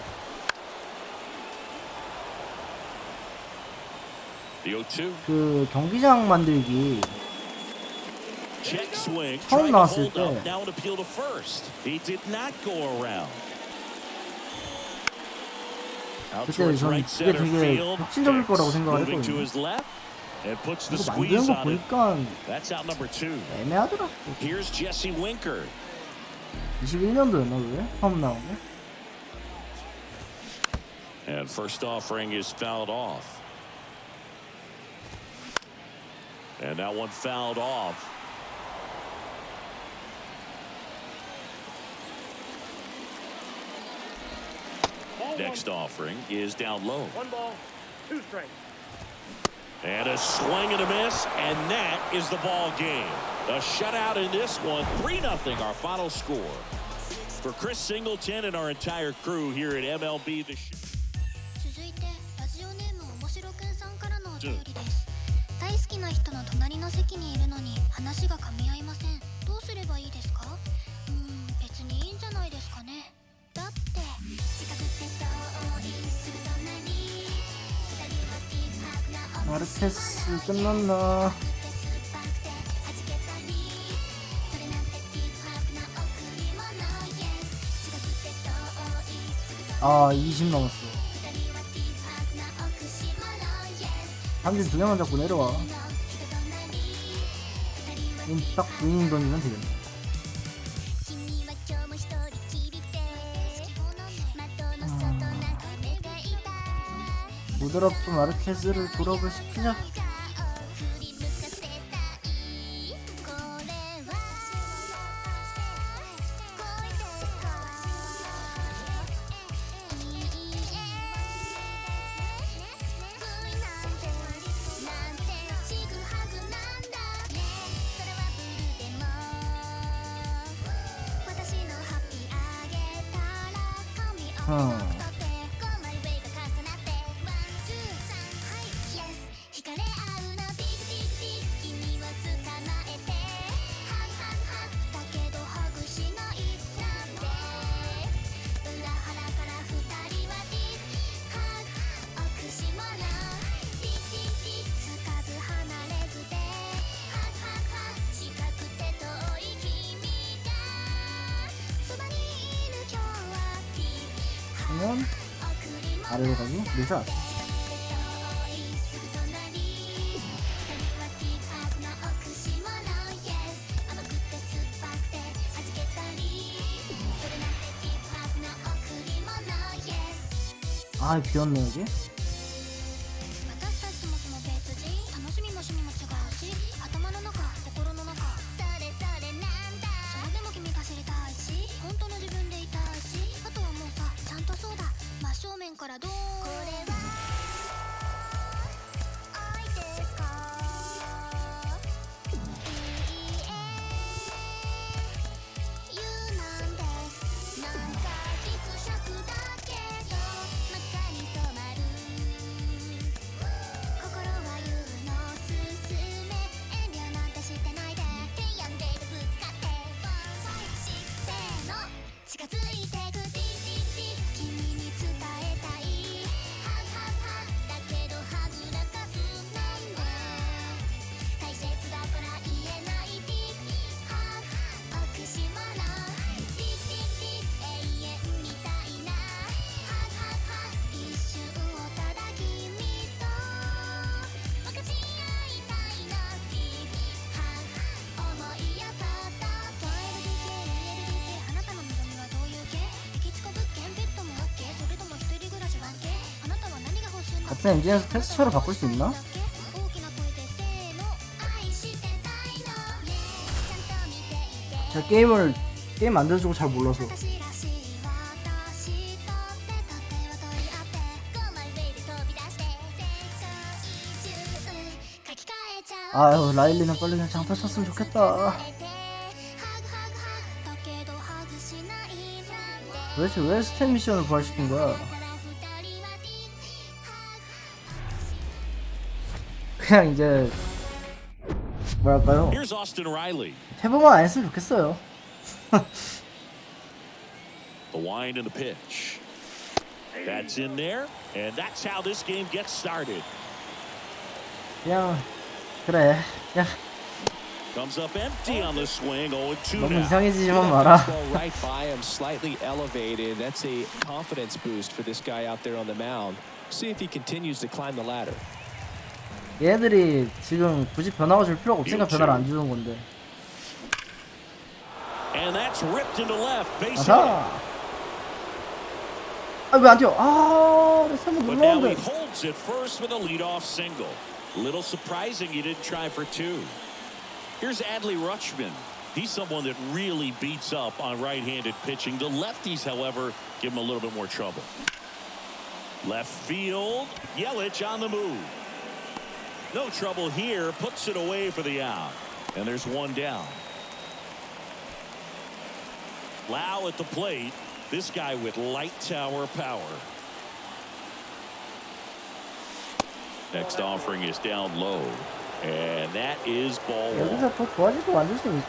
Speaker 2: The 0-2.
Speaker 1: 그 경기장 만들기
Speaker 2: Check swing.
Speaker 1: 처음
Speaker 2: Trying to
Speaker 1: 나왔을
Speaker 2: hold up.
Speaker 1: 때
Speaker 2: Now an appeal to first. He did not go around. Out
Speaker 1: 그때
Speaker 2: towards
Speaker 1: 전
Speaker 2: right
Speaker 1: 그게
Speaker 2: center
Speaker 1: 되게
Speaker 2: field.
Speaker 1: 혁신적일 거라고 생각을
Speaker 2: Moving to
Speaker 1: 했거든요.
Speaker 2: his left and puts the
Speaker 1: 이거
Speaker 2: squeeze
Speaker 1: 만드는 거
Speaker 2: on it.
Speaker 1: 보니까
Speaker 2: That's out number 2.
Speaker 1: 애매하더라.
Speaker 2: Here's Jesse Winker.
Speaker 1: 21년도였나 그게? 처음 나온 게?
Speaker 2: And first offering is fouled off. And that one fouled off. Next offering is down low.
Speaker 5: 1 ball, 2 strikes.
Speaker 2: And a swing and a miss, and that is the ball game. A shutout in this one, 3-0 our final score. For Chris Singleton and our entire crew here at MLB The Show.
Speaker 6: 続いてラジオネームおもしろくんさんからのお便りです。大好きな人の隣の席にいるのに話が噛み合いません。どうすればいいですか？別にいいんじゃないですかね。だって近くて遠いすぐ隣二人はティーパークな
Speaker 1: 마르케스 끝났나? 아 20 남았어. 한진 2개만 잡고 내려와. 딱 윙 던지면 되겠네. 무드럽도 마르케스를 졸업을 시키자. 그러면 아래로 가기 밀자. 아 비었네 여기.
Speaker 6: 私たちそもそも別人楽しみも趣味も違うし頭の中心の中それぞれなんだそれでも君が知りたいし本当の自分でいたいしあとはもうさちゃんとそうだ真正面からどうこれは愛ですかいいえ言うなんですなんかギクシャクだけど真っ赤に染まる心は言うのすすめ遠慮なんてしてないで手やんでるぶつかってせーの近づいてくディディディ君に伝えたいハグハグハグだけどはぐらかすなんで大切だから言えないディハグオキシモロンディディディ永遠みたいなハグハグハグ一瞬をただ君と分かち合いたいのディハグ思い当たった LDK あなたの望みはどういう系駅近物件ベッドも OK それとも一人暮らし 1K あなたは何が欲しいの
Speaker 1: 같은 엔진에서 텍스처를 바꿀 수 있나?
Speaker 6: 大きな声でせーの愛してたいのねちゃんと見ていて
Speaker 1: 제가 게임 만들어주고 잘 몰라서.
Speaker 6: 私らしい私と手と手を取り合ってゴーマルベイで飛び出して世界中書き換えちゃう
Speaker 1: 아유 라일리는 빨리 그냥 장타 쳤으면 좋겠다.
Speaker 6: ハグハグハグだけどハグしないんで
Speaker 1: 도대체 왜 스탠 미션을 부활시킨 거야?
Speaker 6: だから二人はディハグ
Speaker 1: 그냥 이제 뭐랄까요?
Speaker 2: Here's Austin Riley.
Speaker 1: 태보만 안 했으면 좋겠어요.
Speaker 2: The wind and the pitch. That's in there, and that's how this game gets started.
Speaker 1: 그냥 그래. 그냥
Speaker 2: Comes up empty on the swing. 0-2
Speaker 1: 너무
Speaker 2: now.
Speaker 1: 이상해지지만 마라.
Speaker 4: Ball right by him, slightly elevated. That's a confidence boost for this guy out there on the mound. See if he continues to climb the ladder.
Speaker 1: 얘들이 지금 굳이 변화가 줄 필요가 없으니까 변화를 안 주는 건데.
Speaker 2: And that's ripped into left. Base hit.
Speaker 1: 아하. 아왜 안 뛰어? 아, 세번
Speaker 2: But now he
Speaker 1: 눌렀는데.
Speaker 2: holds it first with a leadoff single. A little surprising he didn't try for two. Here's Adley Rutschman. He's someone that really beats up on right-handed pitching. The lefties, however, give him a little bit more trouble. Left field. Yelich on the move. No trouble here. Puts it away for the out. And there's one down. Lau at the plate. This guy with light tower power. Next offering is down low. And that is ball one.
Speaker 1: 여기서 더 좋아지게 만들 수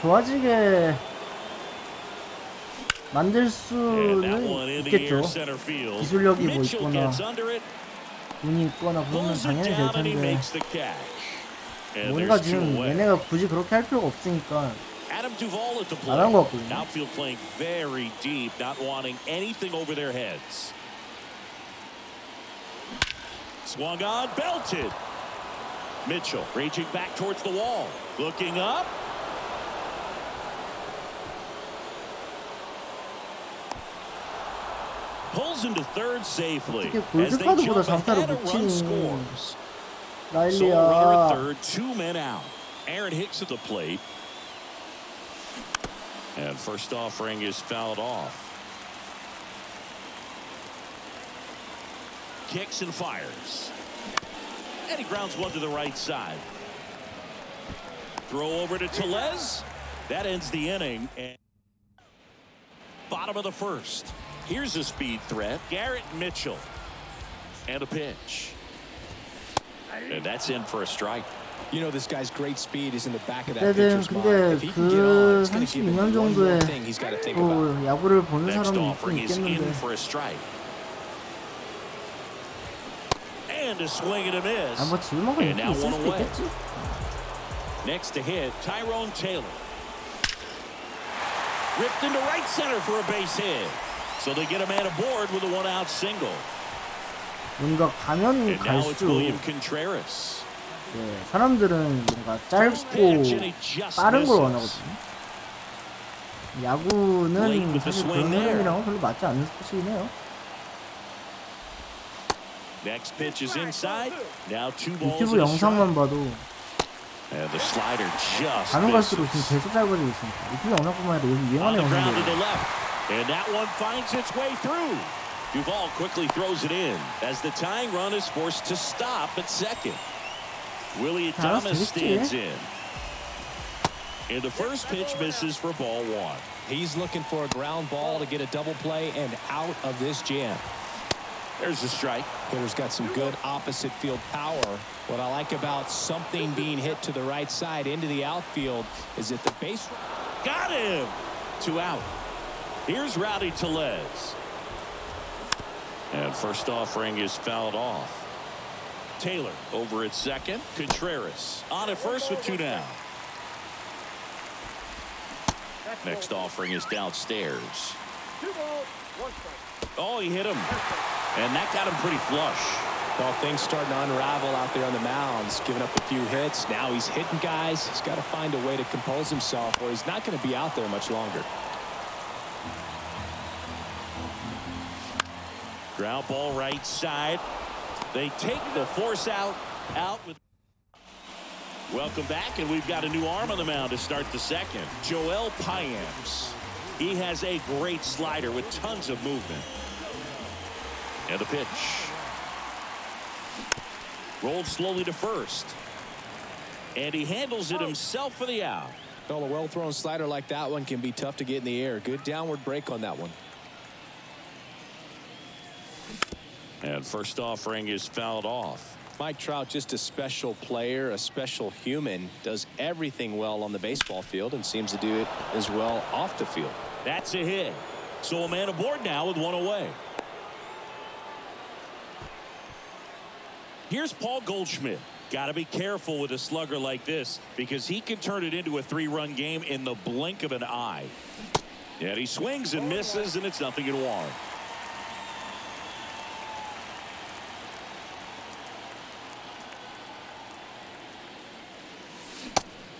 Speaker 1: 좋아지게 만들
Speaker 2: And that
Speaker 1: 수는
Speaker 2: one in the
Speaker 1: 있겠죠.
Speaker 2: air center field.
Speaker 1: 기술력이 뭐
Speaker 2: Mitchell
Speaker 1: 있거나
Speaker 2: gets under it.
Speaker 1: 운이 있거나 그러면
Speaker 2: Pulls it
Speaker 1: 당연히 될
Speaker 2: down and he
Speaker 1: 텐데
Speaker 2: makes the catch. And
Speaker 1: 뭔가
Speaker 2: there's two
Speaker 1: 지금
Speaker 2: away.
Speaker 1: 얘네가 굳이 그렇게 할 필요가 없으니까
Speaker 2: Adam Duvall at the
Speaker 1: 안 한 것
Speaker 2: plate.
Speaker 1: 같거든요.
Speaker 2: Outfield playing very deep, not wanting anything over their heads. Swung on, belted. Mitchell reaching back towards the wall. Looking up. Pulls into third safely.
Speaker 1: 어떻게
Speaker 2: As they
Speaker 1: 골드카드보다
Speaker 2: jump
Speaker 1: 장타를
Speaker 2: ahead, a
Speaker 1: 못
Speaker 2: run
Speaker 1: 치니.
Speaker 2: scores. So a runner
Speaker 1: 라일리야.
Speaker 2: at third, two men out. Aaron Hicks at the plate. And first offering is fouled off. Kicks and fires. And he grounds one to the right side. Throw over to Tellez. That ends the inning. And bottom of the first. Here's a speed threat. Garrett Mitchell. And a pitch. And that's in for a strike.
Speaker 4: You know this guy's great speed is in the back of that
Speaker 1: 그때는
Speaker 4: pitcher's mind.
Speaker 1: 근데
Speaker 4: If he can get on,
Speaker 1: 그
Speaker 4: it's going to give him
Speaker 1: 32년
Speaker 4: one more
Speaker 1: 정도에
Speaker 4: thing he's got to think about.
Speaker 1: 또 야구를 보는
Speaker 2: Next
Speaker 1: 사람이 있긴
Speaker 2: offering is in
Speaker 1: 있겠는데
Speaker 2: for a strike. And a swing and a miss.
Speaker 1: 뭐 지금하고
Speaker 2: And
Speaker 1: 인기
Speaker 2: now
Speaker 1: 있을
Speaker 2: one
Speaker 1: 수도
Speaker 2: away.
Speaker 1: 있겠지.
Speaker 2: Next to hit, Tyrone Taylor. Ripped into right center for a base hit. So they get a man aboard with a one-out single.
Speaker 1: 뭔가 가면
Speaker 2: And now it's
Speaker 1: 갈수록
Speaker 2: William Contreras.
Speaker 1: 네, 사람들은 뭔가
Speaker 2: First
Speaker 1: 짧고
Speaker 2: pitch and he just
Speaker 1: 빠른 걸
Speaker 2: misses.
Speaker 1: 원하거든요.
Speaker 2: Late
Speaker 1: 야구는
Speaker 2: with the
Speaker 1: 사실
Speaker 2: swing
Speaker 1: 그런
Speaker 2: there.
Speaker 1: 흐름이랑은 별로 맞지 않는 스포츠긴 해요.
Speaker 2: Next pitch is inside. Now 2 balls
Speaker 1: 유튜브
Speaker 2: and a strike.
Speaker 1: 영상만 봐도
Speaker 2: And the slider just
Speaker 1: 가면 갈수록 지금
Speaker 2: misses.
Speaker 1: 계속 짧아지고 있습니다. 유튜브 영상뿐만 아니라 요즘
Speaker 2: On
Speaker 1: 유행하는
Speaker 2: the ground to
Speaker 1: 영상들.
Speaker 2: the left. And that one finds its way through. Duvall quickly throws it in as the tying run is forced to stop at second. Willie Thomas stands in. And the first pitch misses for ball 1.
Speaker 4: He's looking for a ground ball to get a double play and out of this jam.
Speaker 2: There's a strike.
Speaker 4: Hitter's got some good opposite field power. What I like about something being hit to the right side into the outfield is that the base.
Speaker 2: Got him. 2 out. Here's Rowdy Tellez. And first offering is fouled off. Taylor over at second. Contreras on at first with 2 down. Next offering is downstairs.
Speaker 5: 2 balls, 1 strike.
Speaker 2: Oh, he hit him. And that got him pretty flush.
Speaker 4: Well, things starting to unravel out there on the mounds, giving up a few hits. Now he's hitting guys. He's got to find a way to compose himself, or he's not going to be out there much longer.
Speaker 2: Ground ball right side. They take the force out with. Welcome back, and we've got a new arm on the mound to start the second. Joel Payams. He has a great slider with tons of movement. And the pitch. Rolled slowly to first. And he handles it himself for the out.
Speaker 4: Well, a well-thrown slider like that one can be tough to get in the air. Good downward break on that one.
Speaker 2: And first offering is fouled off.
Speaker 4: Mike Trout, just a special player, a special human, does everything well on the baseball field and seems to do it as well off the field.
Speaker 2: That's a hit. So a man aboard now with 1 away. Here's Paul Goldschmidt. Got to be careful with a slugger like this because he can turn it into a 3-run game in the blink of an eye. And he swings and misses, and it's 0-1.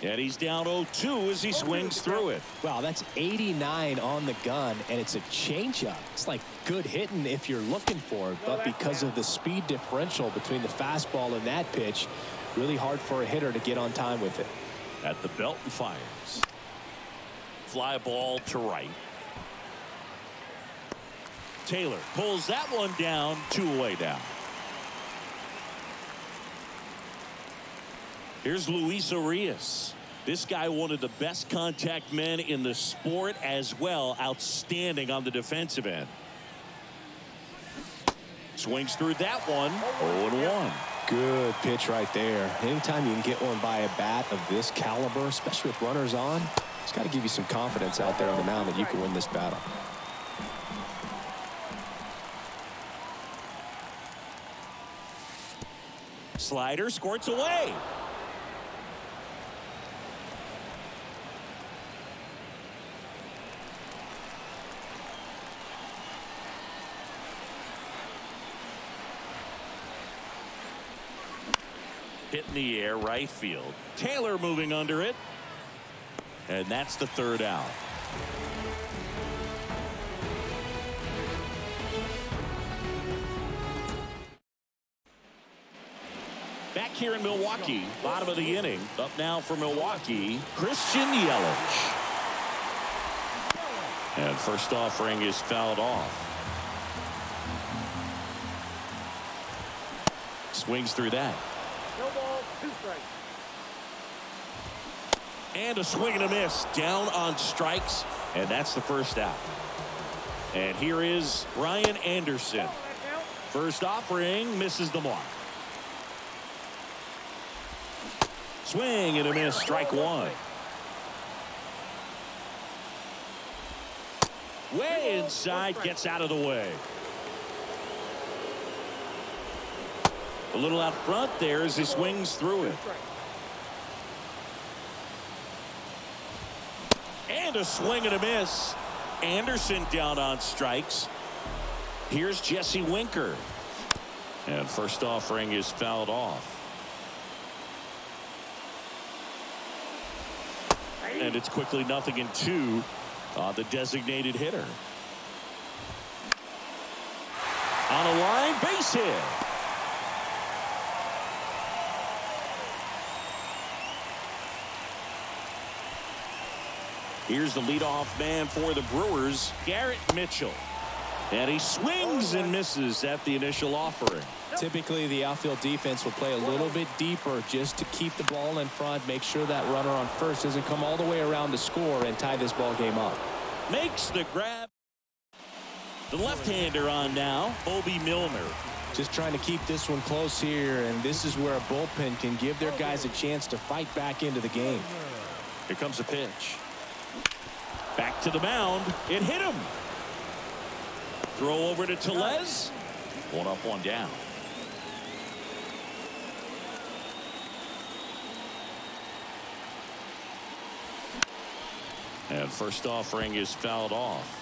Speaker 2: And he's down 0-2 as he swings through it.
Speaker 4: Wow, that's 89 on the gun, and it's a changeup. It's like good hitting if you're looking for it, but because of the speed differential between the fastball and that pitch, really hard for a hitter to get on time with it.
Speaker 2: At the belt and fires. Fly ball to right. Taylor pulls that one down, 2 away now. Here's Luis Arias. This guy, one of the best contact men in the sport as well. Outstanding on the defensive end. Swings through that one. 0-1.
Speaker 4: Good pitch right there. Anytime you can get one by a bat of this caliber, especially with runners on, it's got to give you some confidence out there on the mound that you can win this battle.
Speaker 2: Slider squirts away. Hit in the air, right field. Taylor moving under it. And that's the 3rd out. Back here in Milwaukee, bottom of the inning. Up now for Milwaukee, Christian Yelich. And first offering is fouled off. Swings through that.
Speaker 5: No ball, 2 strikes.
Speaker 2: And a swing and a miss. Down on strikes. And that's the first out. And here is Ryan Anderson. First offering misses the mark. Swing and a miss. Strike 1. Way inside. Gets out of the way. A little out front there as he swings through it. And a swing and a miss. Anderson down on strikes. Here's Jesse Winker. And first offering is fouled off. And it's quickly 0-2 on the designated hitter. On a line, base hit. Here's the leadoff man for the Brewers, Garrett Mitchell. And he swings and misses at the initial offering.
Speaker 4: Typically, the outfield defense will play a little bit deeper just to keep the ball in front, make sure that runner on first doesn't come all the way around to score and tie this ball game up.
Speaker 2: Makes the grab. The left-hander on now, Bobby Milner.
Speaker 4: Just trying to keep this one close here, and this is where a bullpen can give their guys a chance to fight back into the game.
Speaker 2: Here comes a pitch. Back to the mound. It hit him. Throw over to Tellez. One up, one down. And first offering is fouled off.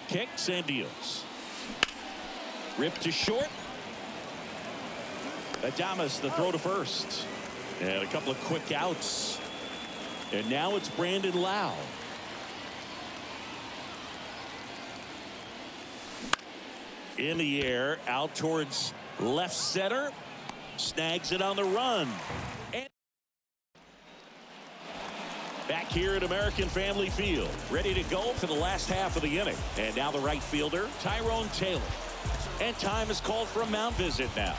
Speaker 2: Kicks and deals. Rip to short. Adames the throw to first. And a couple of quick outs. And now it's Brandon Lau. In the air, out towards left center. Snags it on the run. And back here at American Family Field, ready to go for the last half of the inning. And now the right fielder, Tyrone Taylor. And time is called for a mound visit now.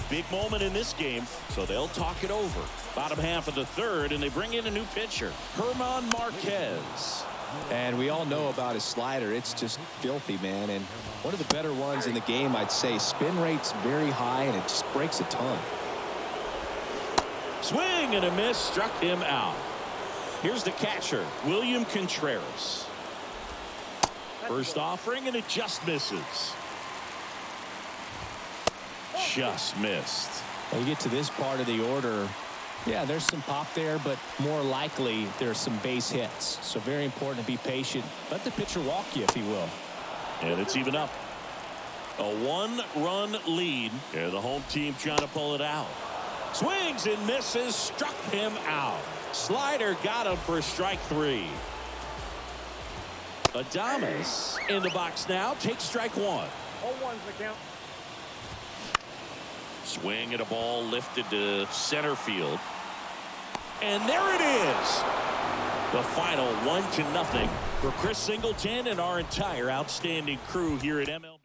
Speaker 2: Big moment in this game, so they'll talk it over. Bottom half of the third, and they bring in a new pitcher, Herman Marquez.
Speaker 4: And we all know about his slider. It's just filthy, man. And one of the better ones in the game, I'd say. Spin rate's very high, and it just breaks a ton.
Speaker 2: Swing and a miss, struck him out. Here's the catcher, William Contreras. First offering, and it just misses. Just missed.
Speaker 4: When you get to this part of the order, yeah, there's some pop there, but more likely there's some base hits. So very important to be patient. Let the pitcher walk you, if he will.
Speaker 2: And it's even up. A one-run lead. And the home team trying to pull it out. Swings and misses, struck him out. Slider got him for strike three. Adames in the box now. Takes strike one.
Speaker 5: 0-1's the count.
Speaker 2: Swing at a ball lifted to center field. And there it is. The final 1-0 for Chris Singleton and our entire outstanding crew here at MLB.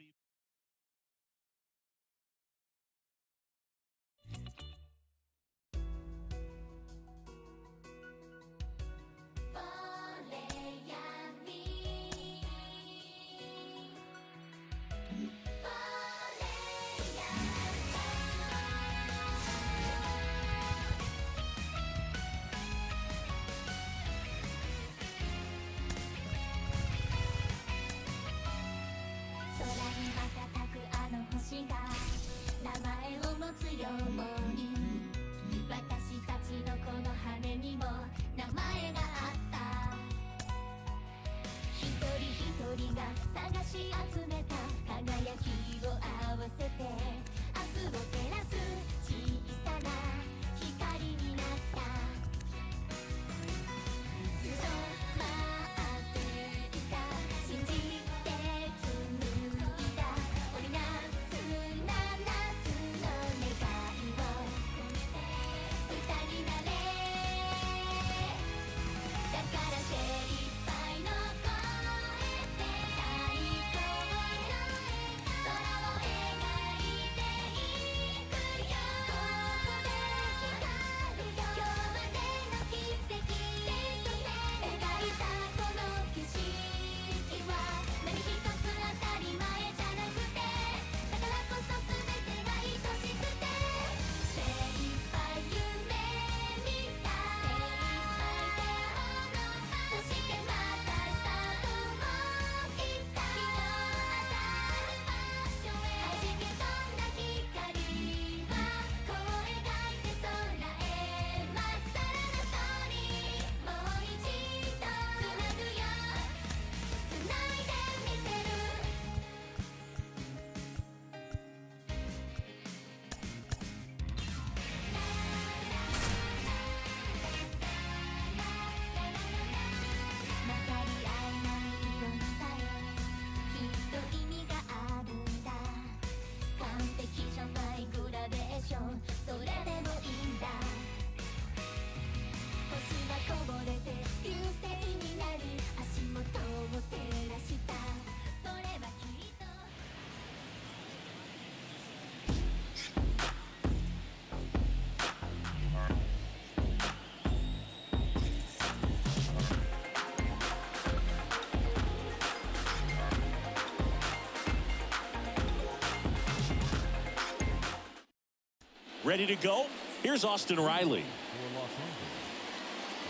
Speaker 2: ready to go. Here's Austin Riley.
Speaker 3: For Los Angeles,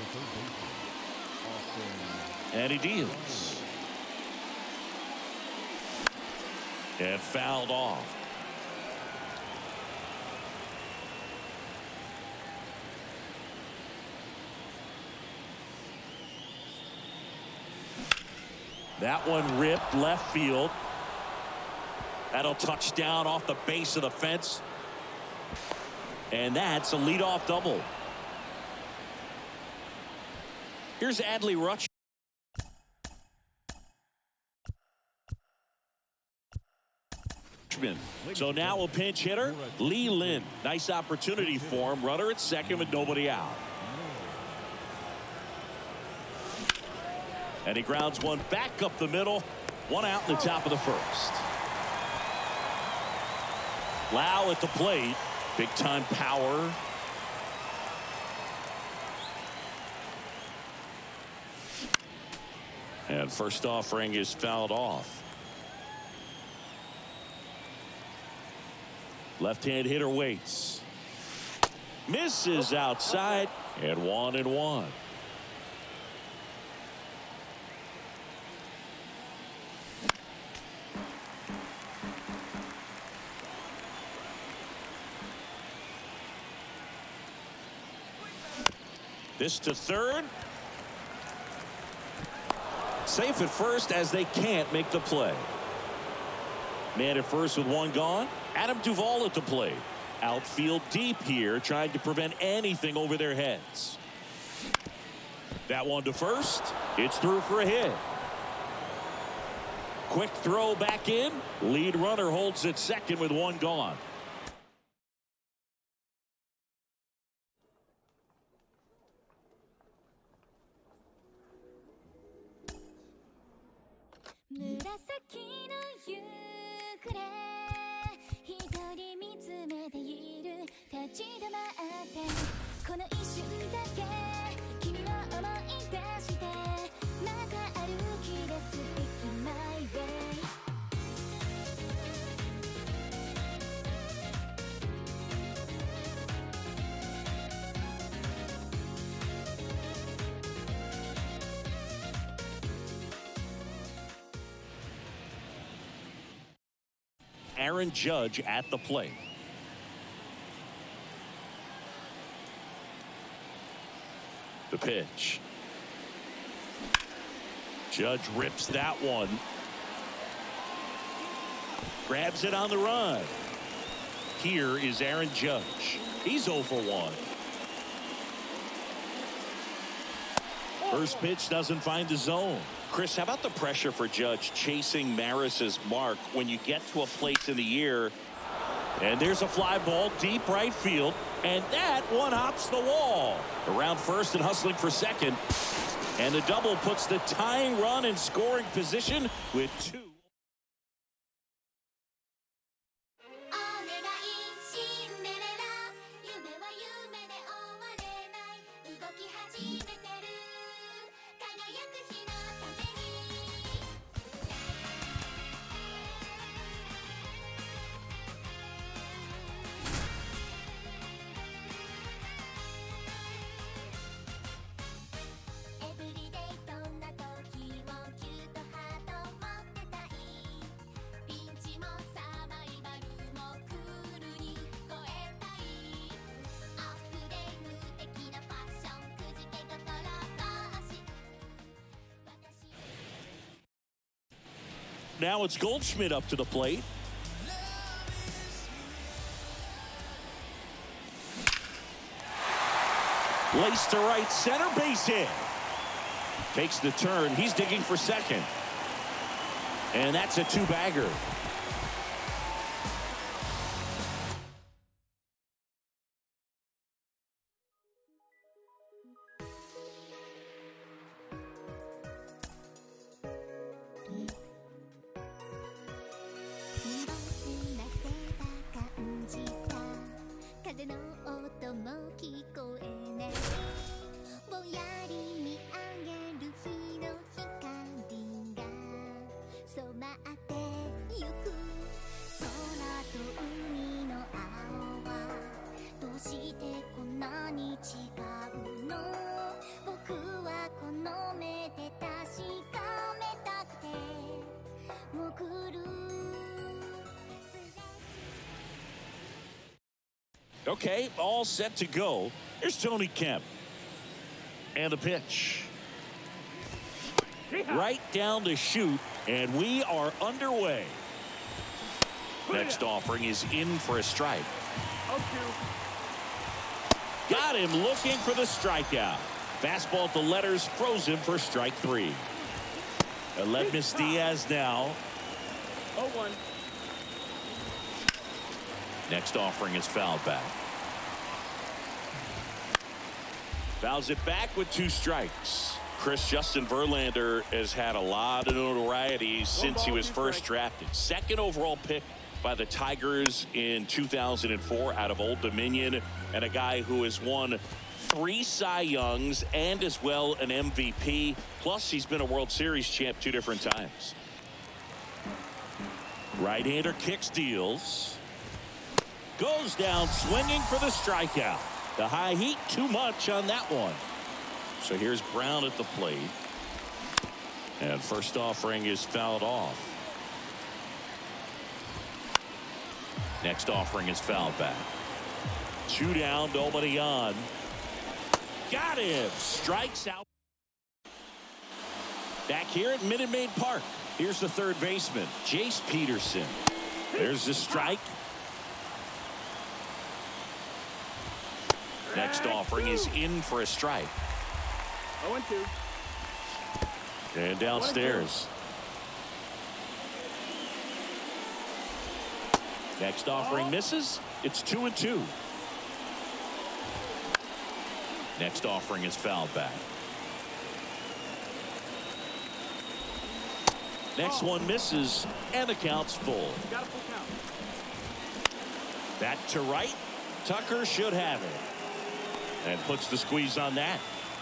Speaker 3: the third baseman, Austin.
Speaker 2: And he deals. And fouled off. That one ripped left field. That'll touch down off the base of the fence. And that's a leadoff double. Here's Adley Rutschman. So now a pinch hitter, Lee Lin. Nice opportunity for him. Runner at second with nobody out. And he grounds one back up the middle. One out in the top of the first. Lau at the plate. Big time power. And first offering is fouled off. Left-hand hitter waits. Misses outside. And 1-1. This to third. Safe at first as they can't make the play. Man at first with one gone. Adam Duvall at the plate. Outfield deep here, trying to prevent anything over their heads. That one to first. It's through for a hit. Quick throw back in. Lead runner holds at second with one gone. Aaron Judge at the plate. The pitch. Judge rips that one. Grabs it on the run. Here is Aaron Judge. He's 0 for 1. First pitch doesn't find the zone. Chris, how about the pressure for Judge chasing Maris's mark when you get to a place in the year? And there's a fly ball deep right field. And that one hops the wall. Around first and hustling for second. And the double puts the tying run in scoring position with 2. Now it's Goldschmidt up to the plate. Laced to right center, base hit. Takes the turn. He's digging for second. And that's a 2-bagger. Okay, all set to go. Here's Tony Kemp. And the pitch. Right down the chute, and we are underway. Next offering is in for a strike. Got him looking for the strikeout. Fastball at the letters, froze him for strike 3. Aledmys Diaz now.
Speaker 5: 0-1.
Speaker 2: Next offering is fouled back. Fouls it back with 2 strikes. Justin Verlander has had a lot of notoriety since he was first drafted. 2nd overall pick by the Tigers in 2004 out of Old Dominion, and a guy who has won 3 Cy Youngs and as well an MVP. Plus, he's been a World Series champ 2 different times. Right-hander kicks, deals. Goes down swinging for the strikeout. The high heat, too much on that one. So here's Brown at the plate. And first offering is fouled off. Next offering is fouled back. 2 down, nobody on. Got him. Strikes out. Back here at Minute Maid Park. Here's the third baseman, Jace Peterson. There's the strike. Next offering is in for a strike.
Speaker 5: 0-2.
Speaker 2: And downstairs. Next offering misses. It's 2-2. Next offering is fouled back. Next one misses, and the count's full.
Speaker 5: Got a full count.
Speaker 2: Back to right. Tucker should have it. And puts the squeeze on that.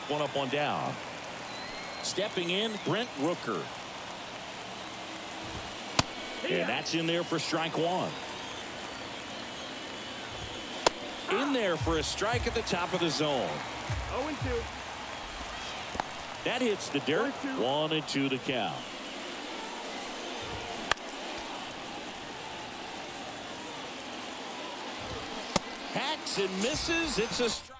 Speaker 2: 1 up, 1 down. Stepping in, Brent Rooker. And that's in there for strike 1. In there for a strike at the top of the zone.
Speaker 5: 0-2.
Speaker 2: That hits the dirt. 1-2 to count. Hacks and misses. It's a strike.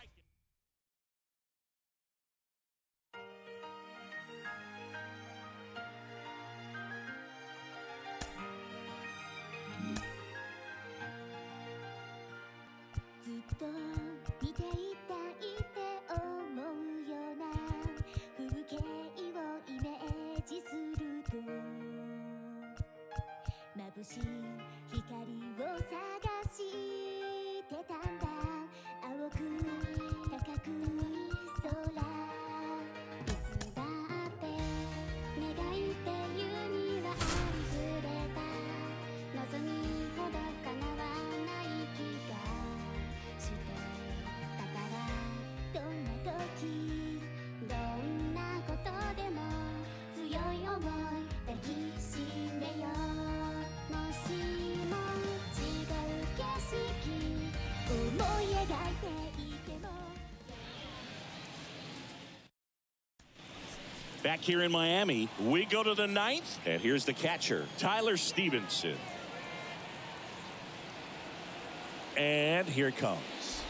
Speaker 2: Back here in Miami, we go to the 9th, and here's the catcher, Tyler Stevenson. And here it comes.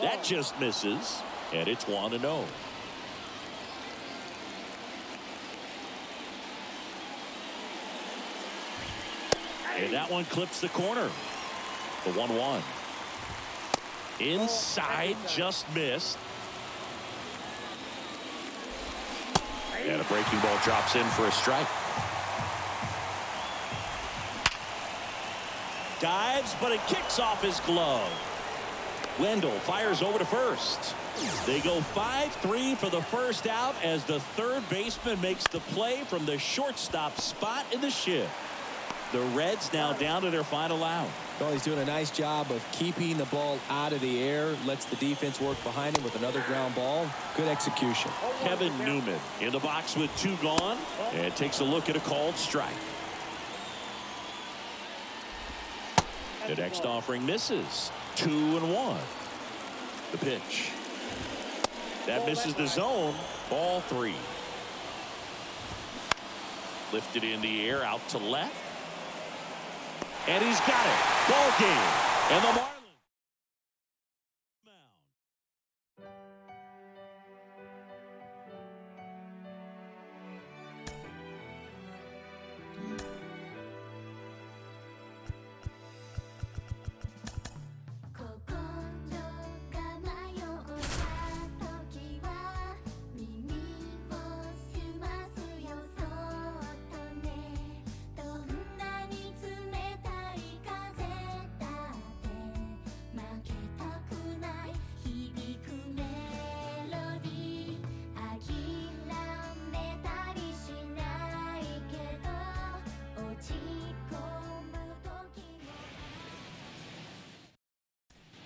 Speaker 2: That just misses, and it's 1-0. And that one clips the corner. The 1-1. Inside, just missed. And a breaking ball drops in for a strike. Dives, but it kicks off his glove. Wendell fires over to first. They go 5-3 for the first out as the third baseman makes the play from the shortstop spot in the shift. The Reds now down to their final out.
Speaker 4: Well, he's doing a nice job of keeping the ball out of the air. Lets the defense work behind him with another ground ball. Good execution.
Speaker 2: Kevin Newman in the box with 2 gone and takes a look at a called strike. The next offering misses. 2-1. The pitch. That misses the zone. Ball 3. Lifted in the air out to left. And he's got it. Ball game. And the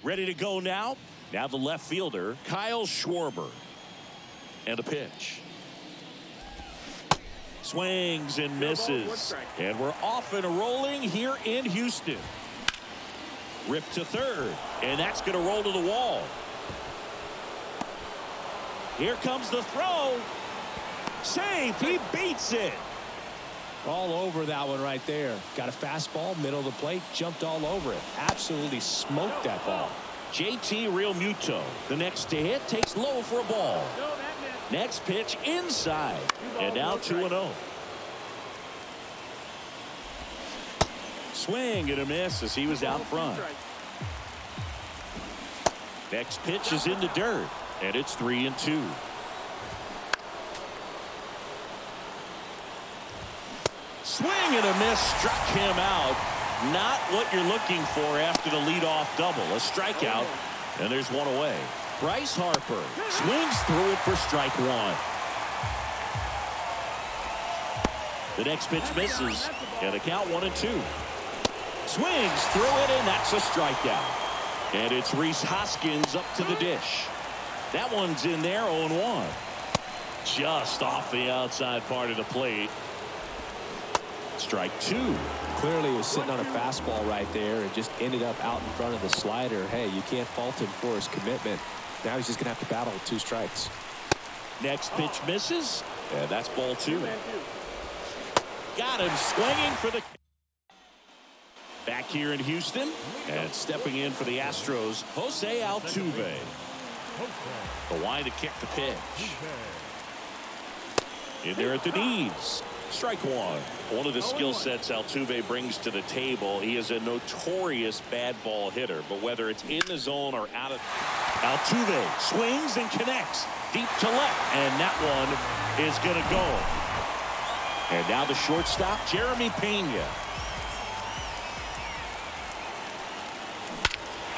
Speaker 2: Ready to go now. Now the left fielder, Kyle Schwarber. And a pitch. Swings and misses. And we're off and rolling here in Houston. Ripped to third. And that's going to roll to the wall. Here comes the throw. Safe. He beats it.
Speaker 4: All over that one right there. Got a fastball, middle of the plate, jumped all over it. Absolutely smoked that ball.
Speaker 2: JT Realmuto, the next to hit, takes low for a ball. Next pitch inside. And now 2-0. Swing and a miss as he was out front. Next pitch is in the dirt. And it's 3-2. Swing and a miss, struck him out. Not what you're looking for after the leadoff double. A strikeout, and there's one away. Bryce Harper swings through it for strike one. The next pitch misses, and a count 1-2. Swings through it, and that's a strikeout. And it's Rhys Hoskins up to the dish. That one's in there, 0-1. Just off the outside part of the plate. Strike two.
Speaker 4: Clearly was sitting on a fastball right there and just ended up out in front of the slider. Hey, you can't fault him for his commitment. Now he's just going to have to battle with 2 strikes.
Speaker 2: Next pitch misses, and that's ball 2. Got him swinging for the... Back here in Houston, and stepping in for the Astros, Jose Altuve. The line to kick the pitch. In there at the knees. Strike one. One of the skill sets Altuve brings to the table. He is a notorious bad ball hitter, but whether it's in the zone or out of... Altuve swings and connects deep to left, and that one is going to go. And now the shortstop, Jeremy Pena.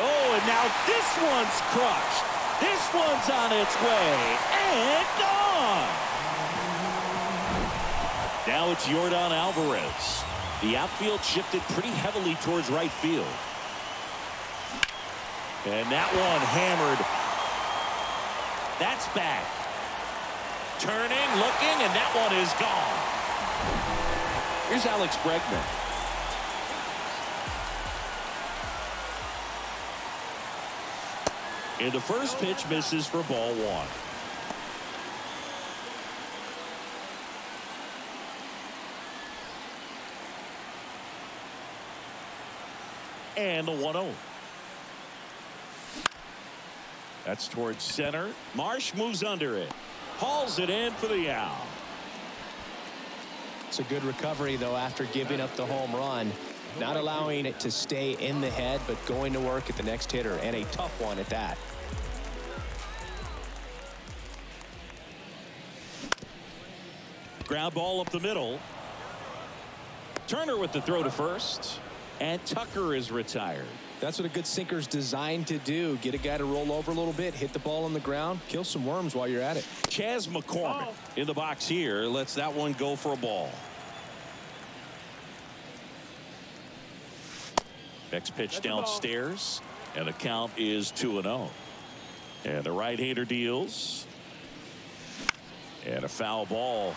Speaker 2: Oh, and now this one's crushed. This one's on its way and gone. Now it's Yordan Alvarez. The outfield shifted pretty heavily towards right field. And that one hammered. That's back. Turning, looking, and that one is gone. Here's Alex Bregman. And the first pitch misses for ball 1. And the 1-0. That's towards center. Marsh moves under it. Hauls it in for the out.
Speaker 4: It's a good recovery, though, after giving up the home run. Not allowing it to stay in the head, but going to work at the next hitter, and a tough one at that.
Speaker 2: Ground ball up the middle. Turner with the throw to first. And Tucker is retired.
Speaker 4: That's what a good sinker's designed to do. Get a guy to roll over a little bit, hit the ball on the ground, kill some worms while you're at it.
Speaker 2: Chas McCormick in the box here lets that one go for a ball. Next pitch downstairs, and the count is 2-0. And the right-hander deals. And a foul ball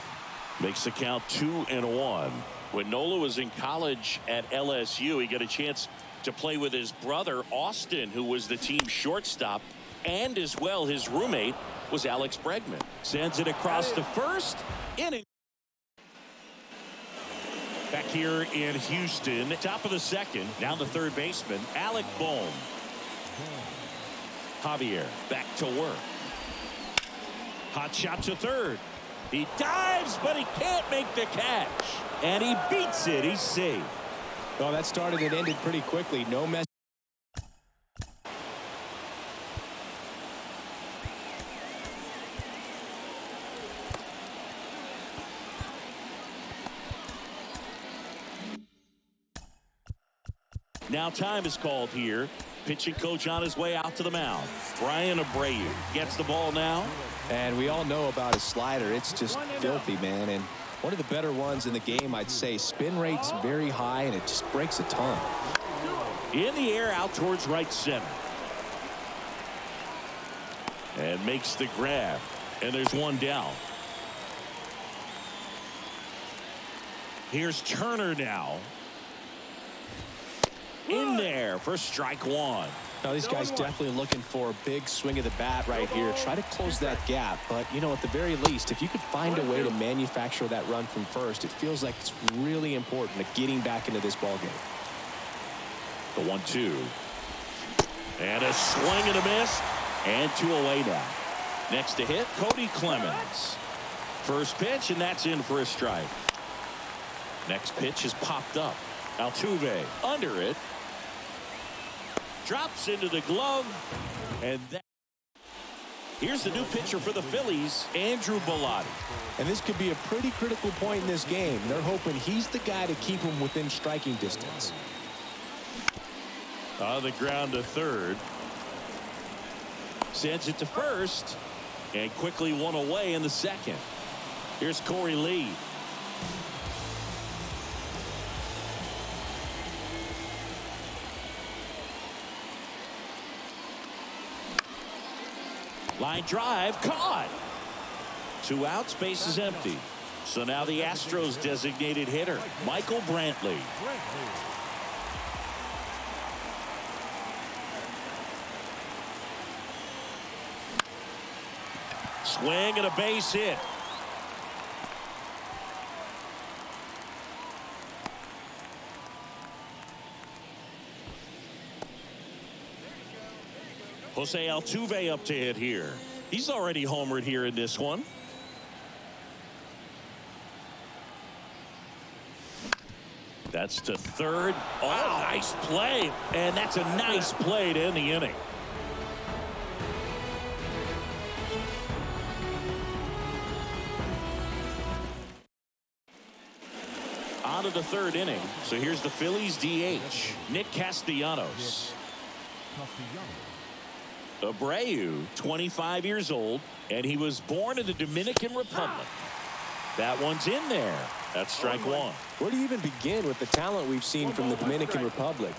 Speaker 2: makes the count 2-1. When Nola was in college at LSU, he got a chance to play with his brother, Austin, who was the team shortstop, and as well his roommate was Alex Bregman. Sends it across the first inning. Back here in Houston, top of the second, down the third baseman, Alec Bohm. Javier back to work. Hot shot to third. He dives, but he can't make the catch. And he beats it. He's safe.
Speaker 4: Well, that started and ended pretty quickly. No mess.
Speaker 2: Now time is called here. Pitching coach on his way out to the mound. Brian Abreu gets the ball now.
Speaker 4: And we all know about his slider. It's just filthy, man. And one of the better ones in the game, I'd say. Spin rate's very high, and it just breaks a ton.
Speaker 2: In the air out towards right center. And makes the grab. And there's one down. Here's Turner now. In there for strike one.
Speaker 4: Now, these guys definitely looking for a big swing of the bat right here. Try to close that gap. But, you know, at the very least, if you could find a way to manufacture that run from first, it feels like it's really important to getting back into this ball game.
Speaker 2: The 1-2. And a swing and a miss. And 2 away now. Next to hit, Cody Clemens. First pitch, and that's in for a strike. Next pitch is popped up. Altuve under it. Drops into the glove. And that. Here's the new pitcher for the Phillies, Andrew Bellotti.
Speaker 4: And this could be a pretty critical point in this game. They're hoping he's the guy to keep them within striking distance.
Speaker 2: On the ground to third. Sends it to first. And quickly one away in the second. Here's Corey Lee. Line drive caught. 2 outs, base is empty. So now the Astros designated hitter, Michael Brantley. Swing and a base hit. Jose Altuve up to hit here. He's already homered here in this one. That's to third. Oh, nice play. And that's a nice play to end the inning. On to the third inning. So here's the Phillies DH, Nick Castellanos. Abreu, 25 years old, and he was born in the Dominican Republic. That one's in there. That's strike one.
Speaker 4: Where do you even begin with the talent we've seen from the Dominican Republic?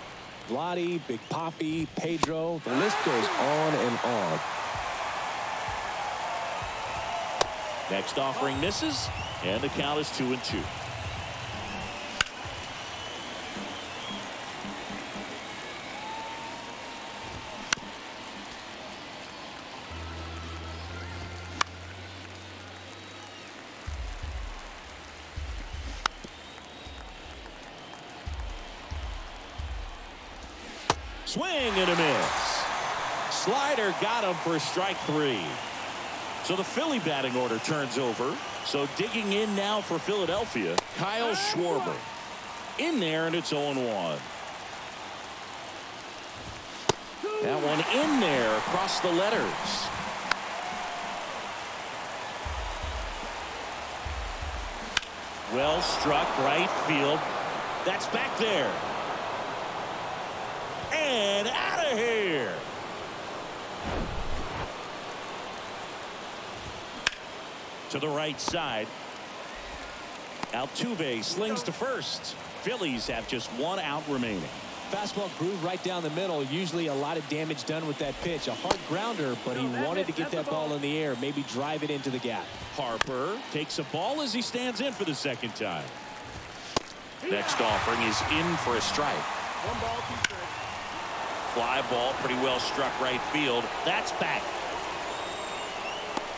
Speaker 4: Vladdy, Big Papi, Pedro, the list goes on and on.
Speaker 2: Next offering misses, and the count is 2-2. Swing and a miss. Slider got him for strike 3. So the Philly batting order turns over. So digging in now for Philadelphia, Kyle Schwarber. In there, and it's 0-1. That one in there across the letters. Well struck right field. That's back there. And out of here. To the right side. Altuve slings to first. Phillies have just 1 out remaining.
Speaker 4: Fastball groove right down the middle. Usually a lot of damage done with that pitch. A hard grounder, but he wanted to get that ball in the air, maybe drive it into the gap.
Speaker 2: Harper takes a ball as he stands in for the second time. Next offering is in for a strike.
Speaker 5: 1 ball, 2 strikes.
Speaker 2: Fly ball pretty well struck right field. That's back.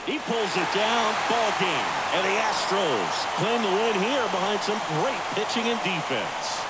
Speaker 2: He pulls it down. Ball game. And the Astros claim the win here behind some great pitching and defense.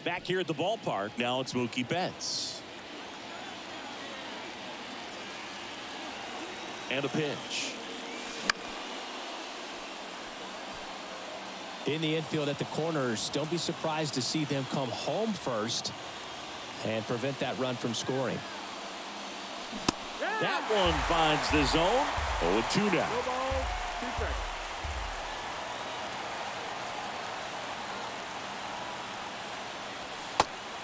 Speaker 2: Back here at the ballpark, now it's Mookie Betts. And a pitch.
Speaker 4: In the infield at the corners, don't be surprised to see them come home first and prevent that run from scoring.
Speaker 2: That one finds the zone. 0-2 now.
Speaker 5: No balls, 2 strikes.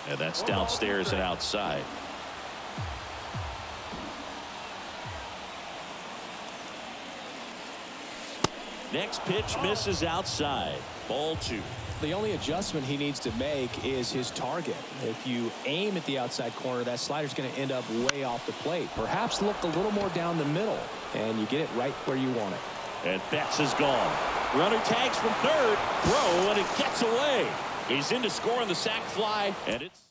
Speaker 2: And that's downstairs and outside. Next pitch misses outside. Ball 2.
Speaker 4: The only adjustment he needs to make is his target. If you aim at the outside corner, that slider's going to end up way off the plate. Perhaps look a little more down the middle, and you get it right where you want it.
Speaker 2: And Betts is gone. Runner tags from third. Throw, and it gets away. He's in to score on the sac fly, and it's...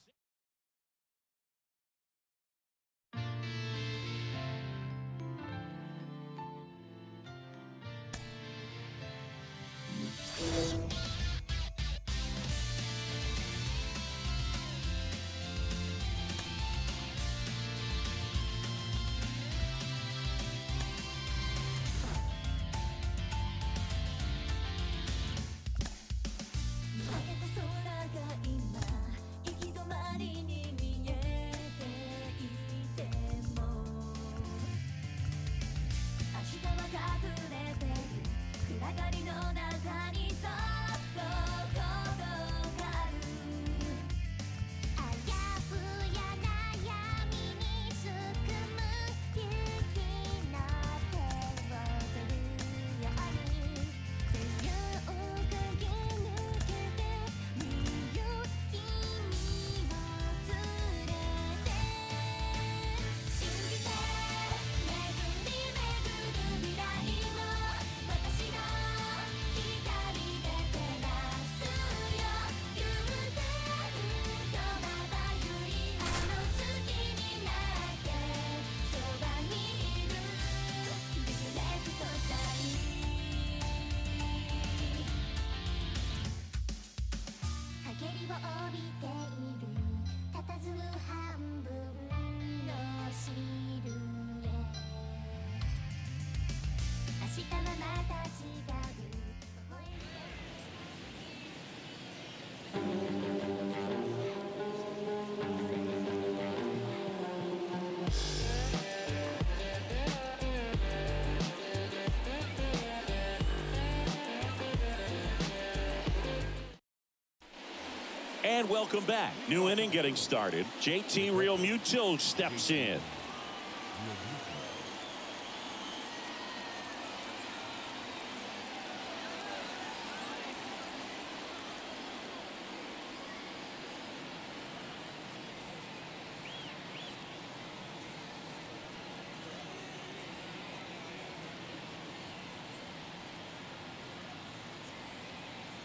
Speaker 2: And welcome back. New inning getting started. JT Realmuto steps in.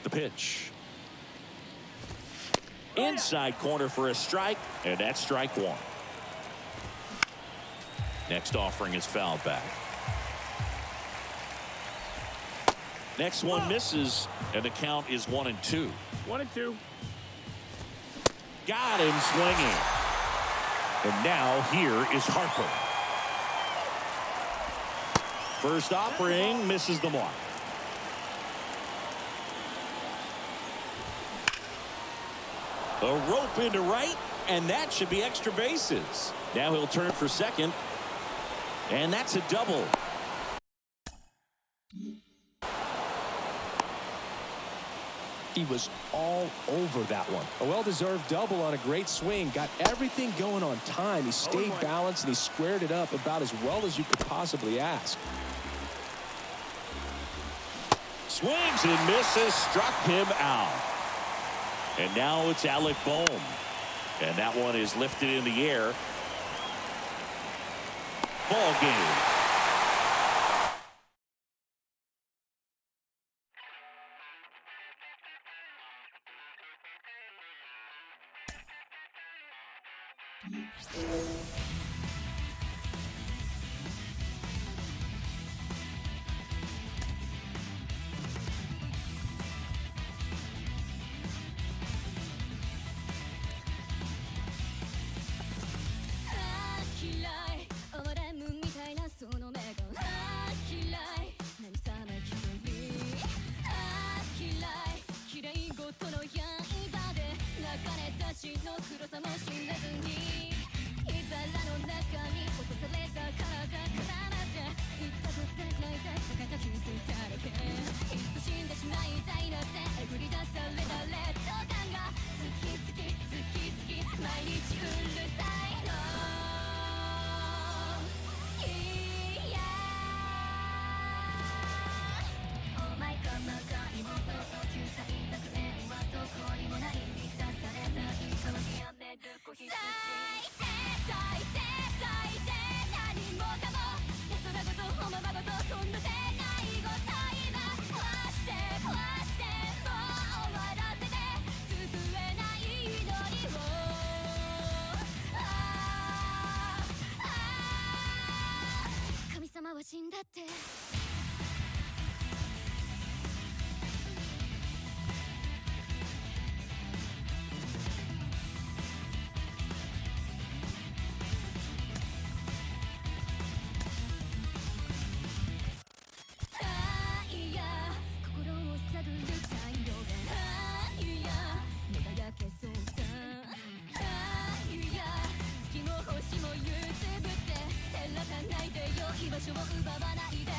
Speaker 2: The pitch. Inside corner for a strike, and that's strike 1. Next offering is fouled back. Next one misses, and the count is 1-2.
Speaker 5: 1-2.
Speaker 2: Got him swinging. And now here is Harper. First offering misses the mark. A rope into right, and that should be extra bases. Now he'll turn for second, and that's a double.
Speaker 4: He was all over that one. A well-deserved double on a great swing. Got everything going on time. He stayed balanced, and he squared it up about as well as you could possibly ask.
Speaker 2: Swings and misses, struck him out. And now it's Alec Bohm. And that one is lifted in the air. Ball game.
Speaker 6: 死なずに茨の中に落とされた体からまで言ったことないで坂が傷だらけいつ死んでしまいたいなんてえぐり出された劣等感が月々毎日うるさいのいやお前がまがいもの救済なく縁はどこにもない満たされない顔やめる子必死最低何もかもやつらごとおままごとそんな世界ごと今壊してもう終わらせて救えない祈りを神様は死んだって居場所を奪わないで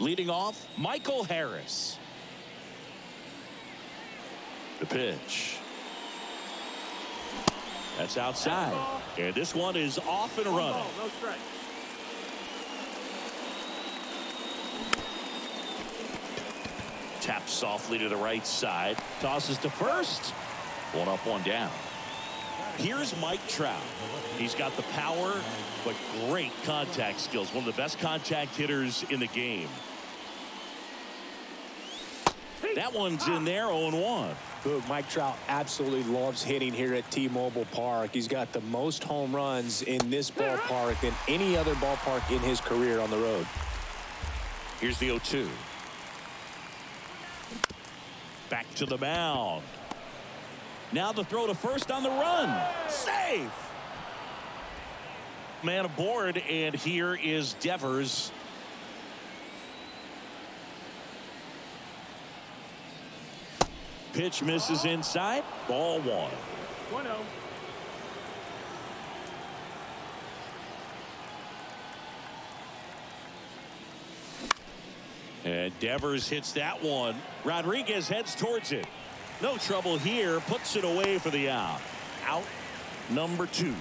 Speaker 2: Leading off, Michael Harris. The pitch. That's outside. And this one is off and running.
Speaker 5: No strike.
Speaker 2: Taps softly to the right side. Tosses to first. One up, one down. Here's Mike Trout. He's got the power, but great contact skills. One of the best contact hitters in the game. That one's in there, 0-1.
Speaker 4: Look, Mike Trout absolutely loves hitting here at T-Mobile Park. He's got the most home runs in this ballpark than any other ballpark in his career on the road.
Speaker 2: Here's the 0-2. Back to the mound. Now the throw to first on the run. Safe. Man aboard, and here is Devers. Pitch misses inside. Ball one.
Speaker 5: 1-0.
Speaker 2: And Devers hits that one. Rodriguez heads towards it. No trouble here. Puts it away for the out. Out number 2.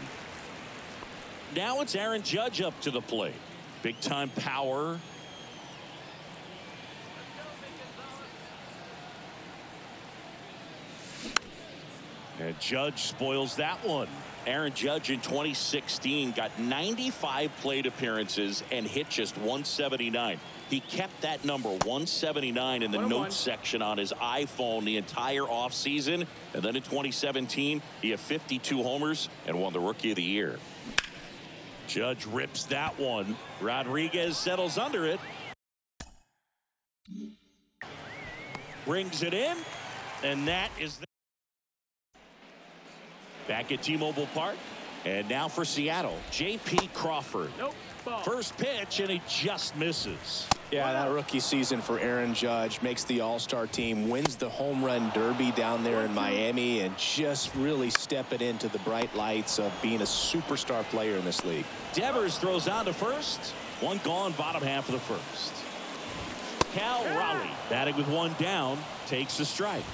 Speaker 2: Now it's Aaron Judge up to the plate. Big time power. And Judge spoils that one. Aaron Judge in 2016 got 95 plate appearances and hit just 179. He kept that number 179 in the
Speaker 5: 1-1.
Speaker 2: notes section on his iPhone the entire offseason. And then in 2017, he had 52 homers and won the Rookie of the Year. Judge rips that one. Rodriguez settles under it. Brings it in. And that is the back at T-Mobile Park. And now for Seattle, J.P. Crawford.
Speaker 5: Nope. Ball.
Speaker 2: First pitch, and he just misses.
Speaker 4: Yeah, that rookie season for Aaron Judge makes the All-Star team, wins the home run derby down there in Miami, and just really stepping into the bright lights of being a superstar player in this league.
Speaker 2: Devers throws on to first. One gone, bottom half of the first. Cal Raleigh batting with one down, takes a strike.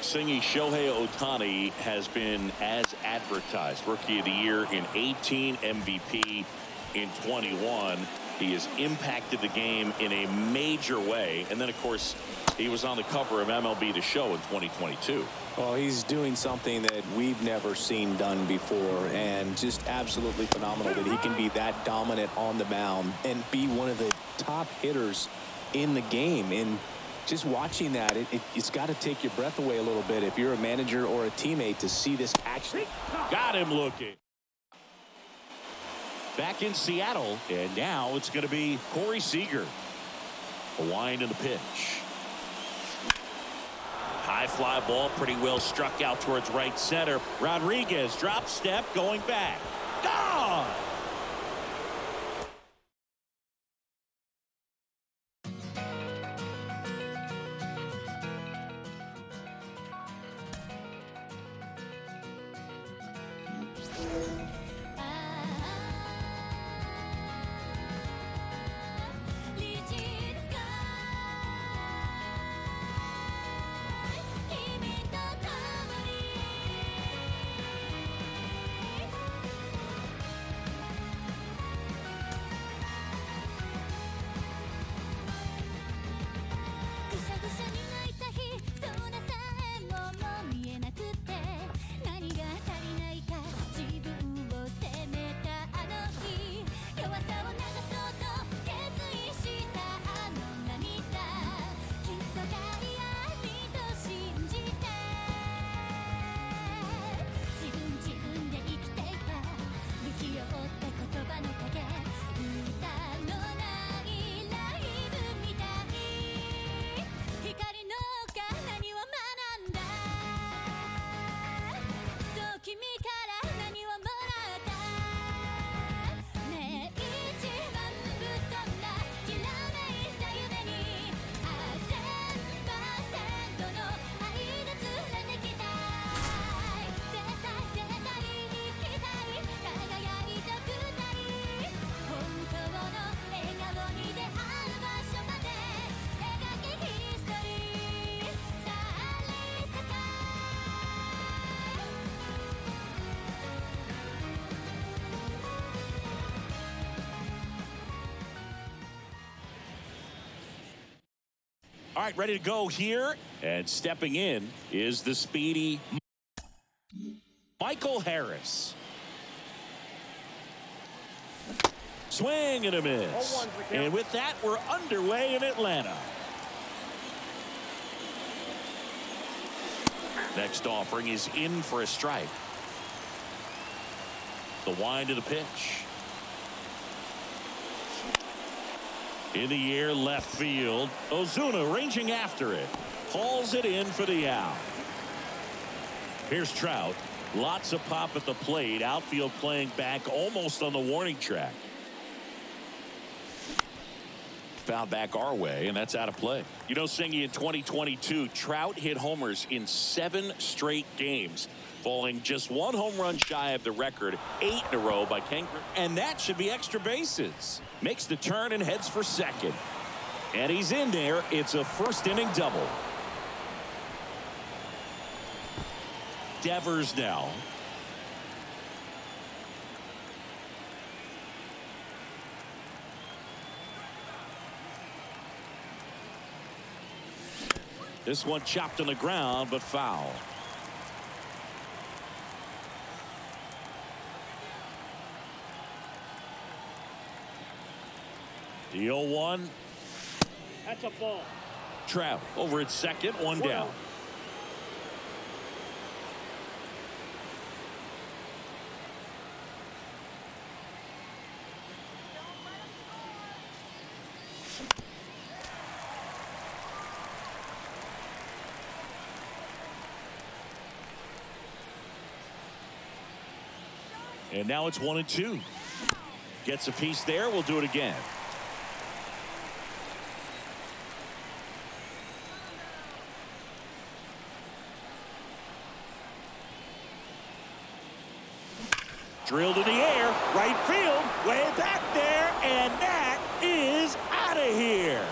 Speaker 2: Singing Shohei Ohtani has been as advertised. Rookie of the Year in 18, MVP in 21. He has impacted the game in a major way. And then, of course, he was on the cover of MLB The Show in 2022.
Speaker 4: Well, he's doing something that we've never seen done before, and just absolutely phenomenal that he can be that dominant on the mound and be one of the top hitters in the game. And just watching that, it's got to take your breath away a little bit if you're a manager or a teammate to see this action.
Speaker 2: Got him looking. Back in Seattle, and now it's going to be Corey Seager. A wind in the pitch. High fly ball, pretty well struck out towards right center. Rodriguez drop step, going back. Gone! All right, ready to go here. And stepping in is the speedy Michael Harris. Swing and a miss. And with that, we're underway in Atlanta. Next offering is in for a strike. The wind of the pitch. In the air, left field. Ozuna ranging after it. Hauls it in for the out. Here's Trout. Lots of pop at the plate. Outfield playing back almost on the warning track. Foul back our way, and that's out of play. You know, Singy, in 2022, Trout hit homers in 7 straight games, falling just 1 home run shy of the record 8 in a row by Ken. And that should be extra bases. Makes the turn and heads for second. And he's in there. It's a first inning double. Devers now. This one chopped on the ground, but foul. The 0-1.
Speaker 5: That's a ball.
Speaker 2: Trout over at second, 1 down. And now it's 1-2. Gets a piece there. We'll do it again. Drilled in the air, right field, way back there, and that is out of here.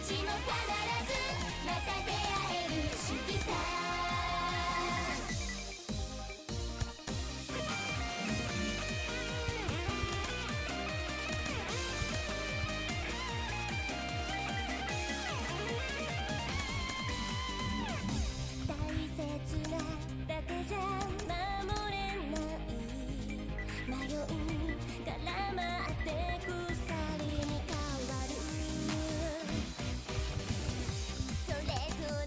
Speaker 6: 日も必ずまた出会える好きさ大切なだけじゃ守れない迷い絡まって鎖に変わるそれぞ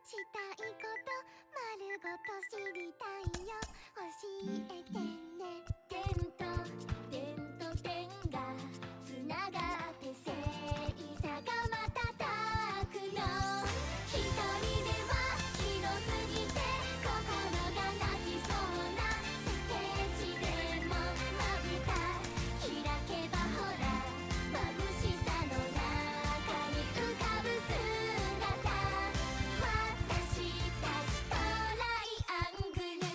Speaker 6: したいこと丸ごと知りたいよ教えてね点と点と点がつながって星座が瞬くの一人では広すぎて心が泣きそうなステージでもまぶた開けばほら眩しさの中に浮かぶ姿私たちトライアングル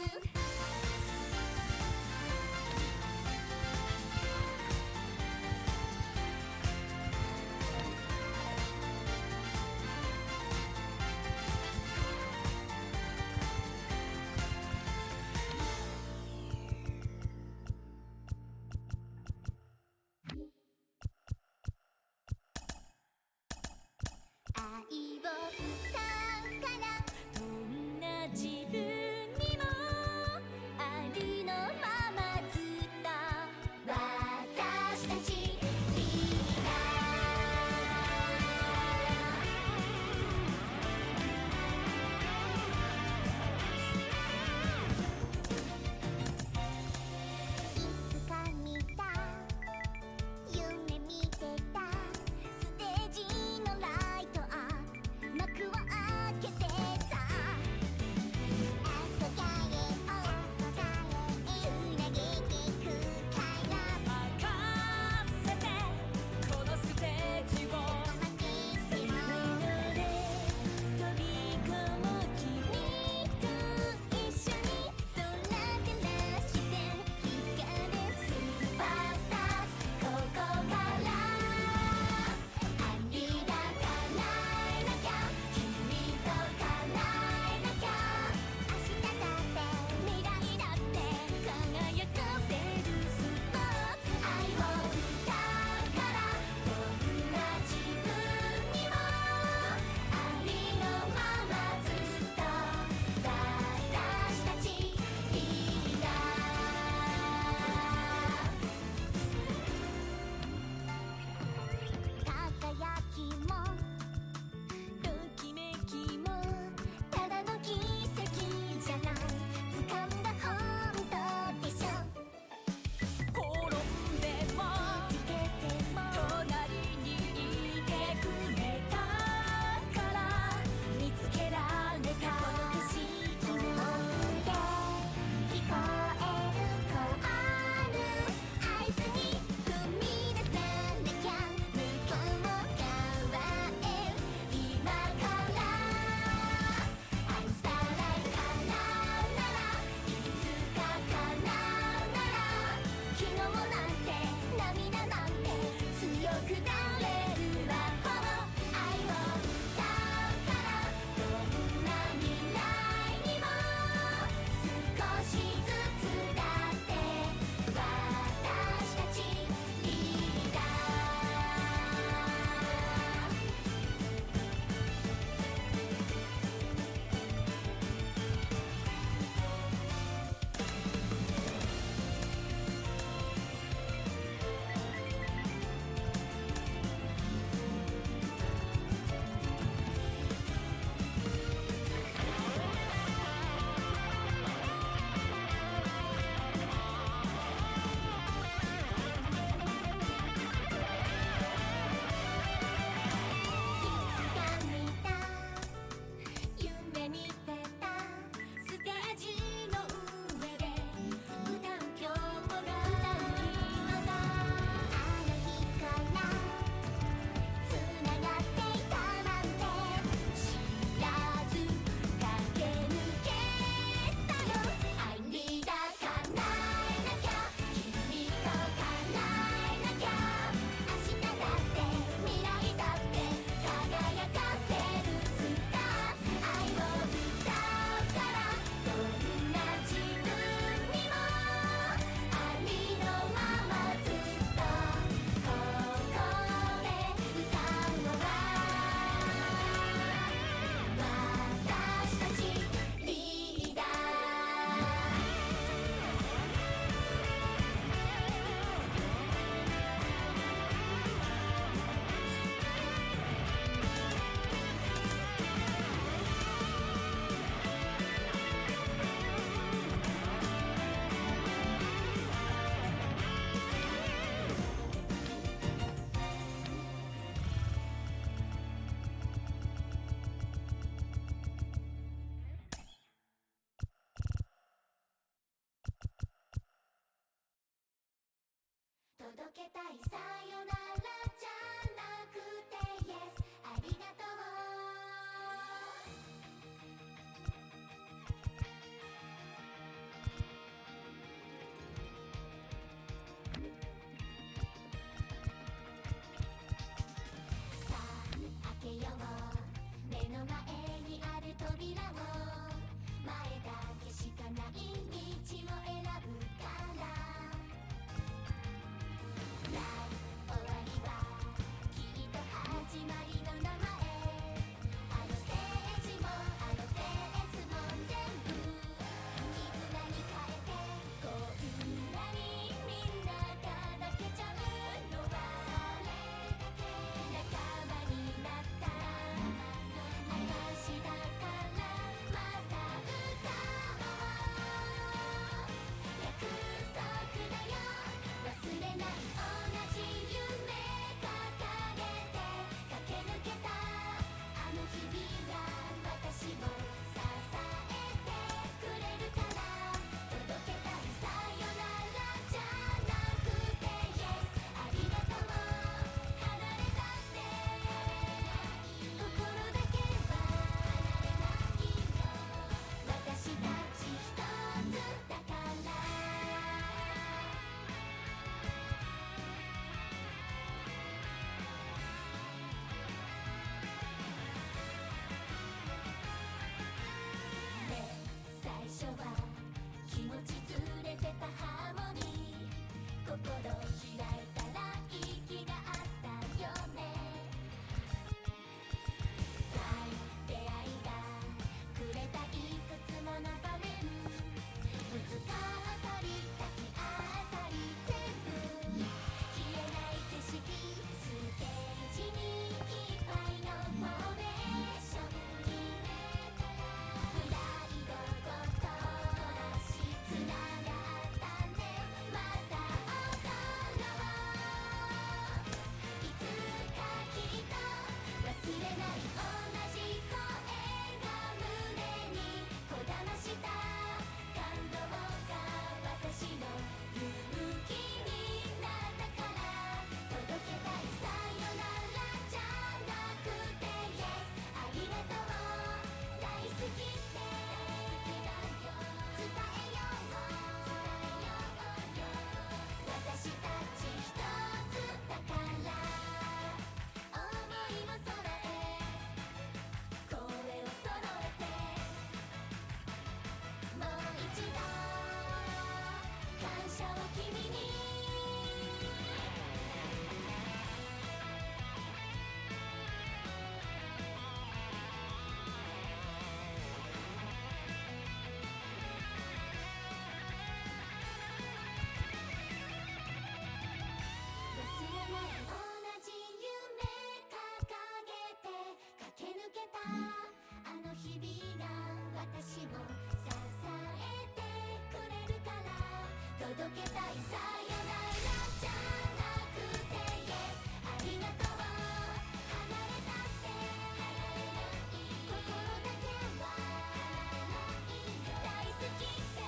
Speaker 6: 愛を歌うからどんな自分にもありのままずっと私たちリーダーいつか見た夢見てたステージのライトアップ幕をけたいさよならじゃなくて Yes ありがとう離れたって心だけは大好きって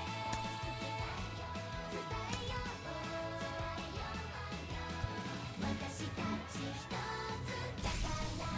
Speaker 6: 伝えよう私たち一つだから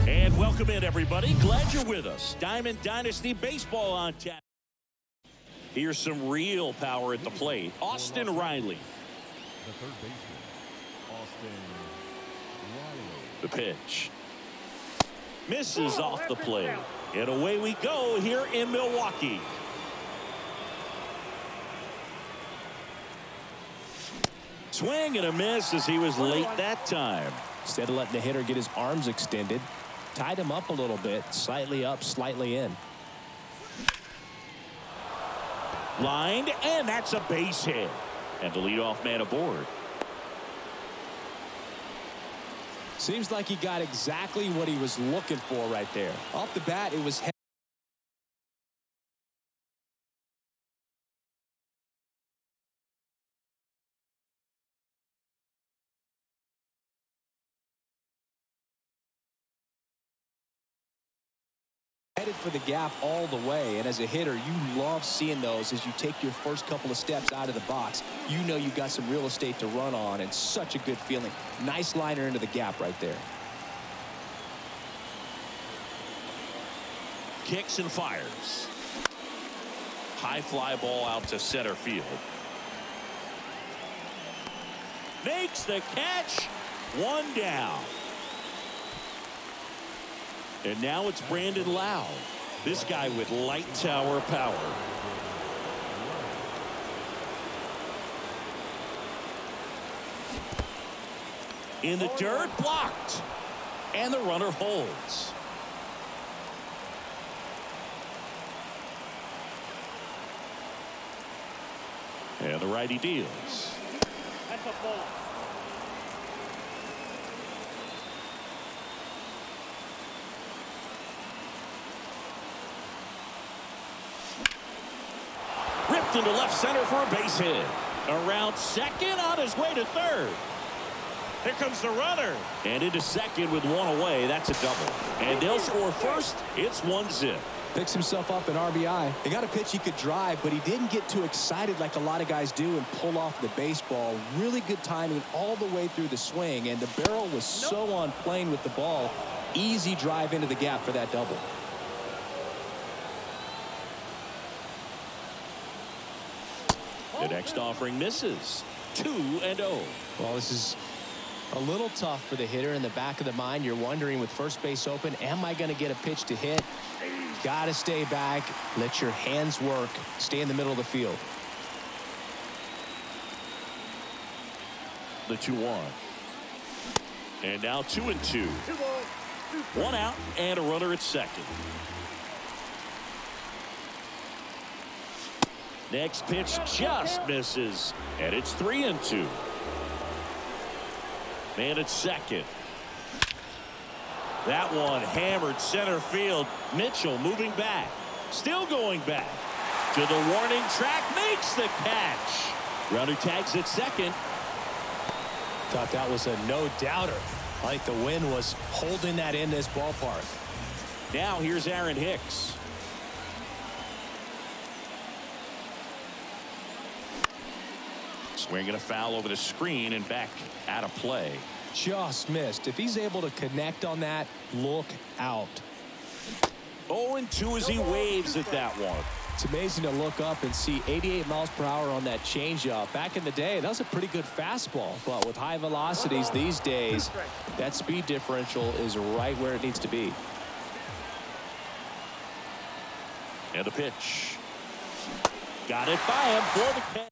Speaker 2: And welcome in, everybody. Glad you're with us. Diamond Dynasty Baseball on tap. Here's some real power at the plate. Austin Riley.
Speaker 3: The third baseman, Austin Riley.
Speaker 2: The pitch. Misses off the plate. And away we go here in Milwaukee. Swing and a miss as he was late that time.
Speaker 4: Instead of letting the hitter get his arms extended, tied him up a little bit, slightly up, slightly in.
Speaker 2: Lined, and that's a base hit. And the leadoff man aboard.
Speaker 4: Seems like he got exactly what he was looking for right there. Off the bat, it was headed for the gap all the way, and as a hitter you love seeing those as you take your first couple of steps out of the box. You know you got some real estate to run on, and such a good feeling. Nice liner into the gap right there.
Speaker 2: Kicks and fires. High fly ball out to center field. Makes the catch. One down. And now it's Brandon Lau. This guy with light tower power. In the dirt, blocked. And the runner holds. And the righty deals.
Speaker 5: That's a ball.
Speaker 2: Ripped into left center for a base hit. Around second, on his way to third. Here comes the runner. And into second with one away. That's a double. And they'll score first. It's 1-0.
Speaker 4: Picks himself up an RBI. He got a pitch he could drive, but he didn't get too excited like a lot of guys do and pull off the baseball. Really good timing all the way through the swing, and the barrel was so on plane with the ball. Easy drive into the gap for that double.
Speaker 2: The next offering misses. 2-0.
Speaker 4: Well, this is a little tough for the hitter. In the back of the mind, you're wondering with first base open, am I going to get a pitch to hit? Got to stay back. Let your hands work. Stay in the middle of the field.
Speaker 2: The 2-1. And now 2-2. One out and a runner at second. Next pitch just misses. And it's 3-2. Man at second. That one hammered center field. Mitchell moving back. Still going back. To the warning track. Makes the catch. Runner tags at second.
Speaker 4: Thought that was a no-doubter. Like the wind was holding that in this ballpark.
Speaker 2: Now here's Aaron Hicks. Swinging a foul over the screen and back out of play.
Speaker 4: Just missed. If he's able to connect on that, look out.
Speaker 2: 0-2 as he waves at that one.
Speaker 4: It's amazing to look up and see 88 miles per hour on that changeup. Back in the day, that was a pretty good fastball. But with high velocities these days, that speed differential is right where it needs to be.
Speaker 2: And a pitch. Got it by him for the catch.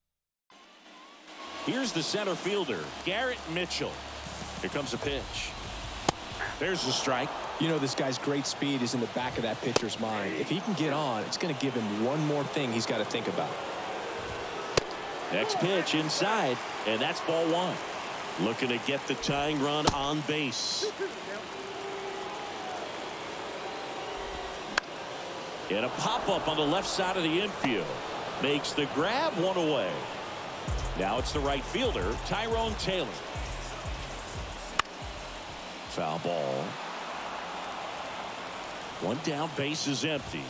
Speaker 2: Here's the center fielder, Garrett Mitchell. Here comes a pitch. There's the strike.
Speaker 4: You know, this guy's great speed is in the back of that pitcher's mind. If he can get on, it's going to give him one more thing he's got to think about.
Speaker 2: Next pitch inside, and that's ball one. Looking to get the tying run on base. And a pop-up on the left side of the infield. Makes the grab, one away. Now it's the right fielder, Tyrone Taylor. Foul ball. One down, base is empty.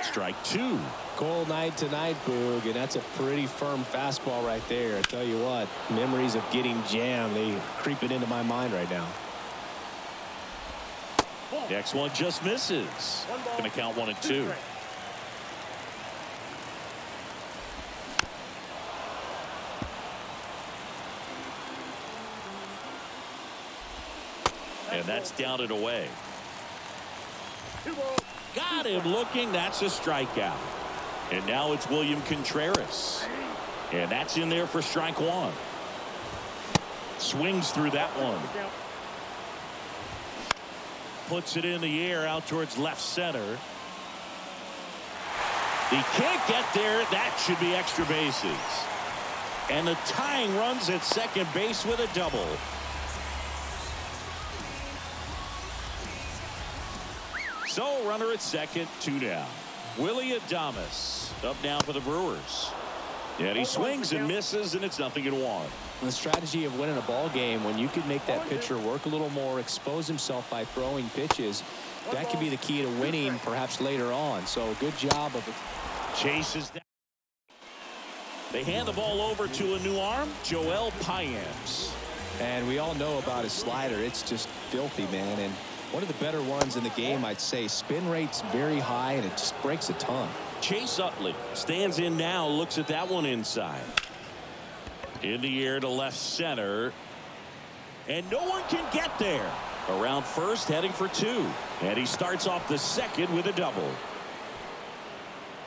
Speaker 2: Strike two.
Speaker 4: Cold night tonight, Boog, and that's a pretty firm fastball right there. I tell you what, memories of getting jammed, they creeping into my mind right now.
Speaker 2: Next one just misses. Going to count 1-2. And that's down and away. Got him looking. That's a strikeout. And now it's William Contreras. And that's in there for strike one. Swings through that one. Puts it in the air out towards left center. He can't get there. That should be extra bases. And the tying runs at second base with a double. So runner at second, 2 down. Willie Adames up now for the Brewers. And he swings and misses, and it's 0-1.
Speaker 4: The strategy of winning a ball game, when you can make that pitcher work a little more, expose himself by throwing pitches, that could be the key to winning perhaps later on. So good job of it.
Speaker 2: Chases down. They hand the ball over to a new arm, Joel Payamps.
Speaker 4: And we all know about his slider. It's just filthy, man. And one of the better ones in the game, I'd say. Spin rate's very high, and it just breaks a ton.
Speaker 2: Chase Utley stands in now, looks at that one inside. In the air to left center. And no one can get there. Around first, heading for 2. And he starts off the second with a double.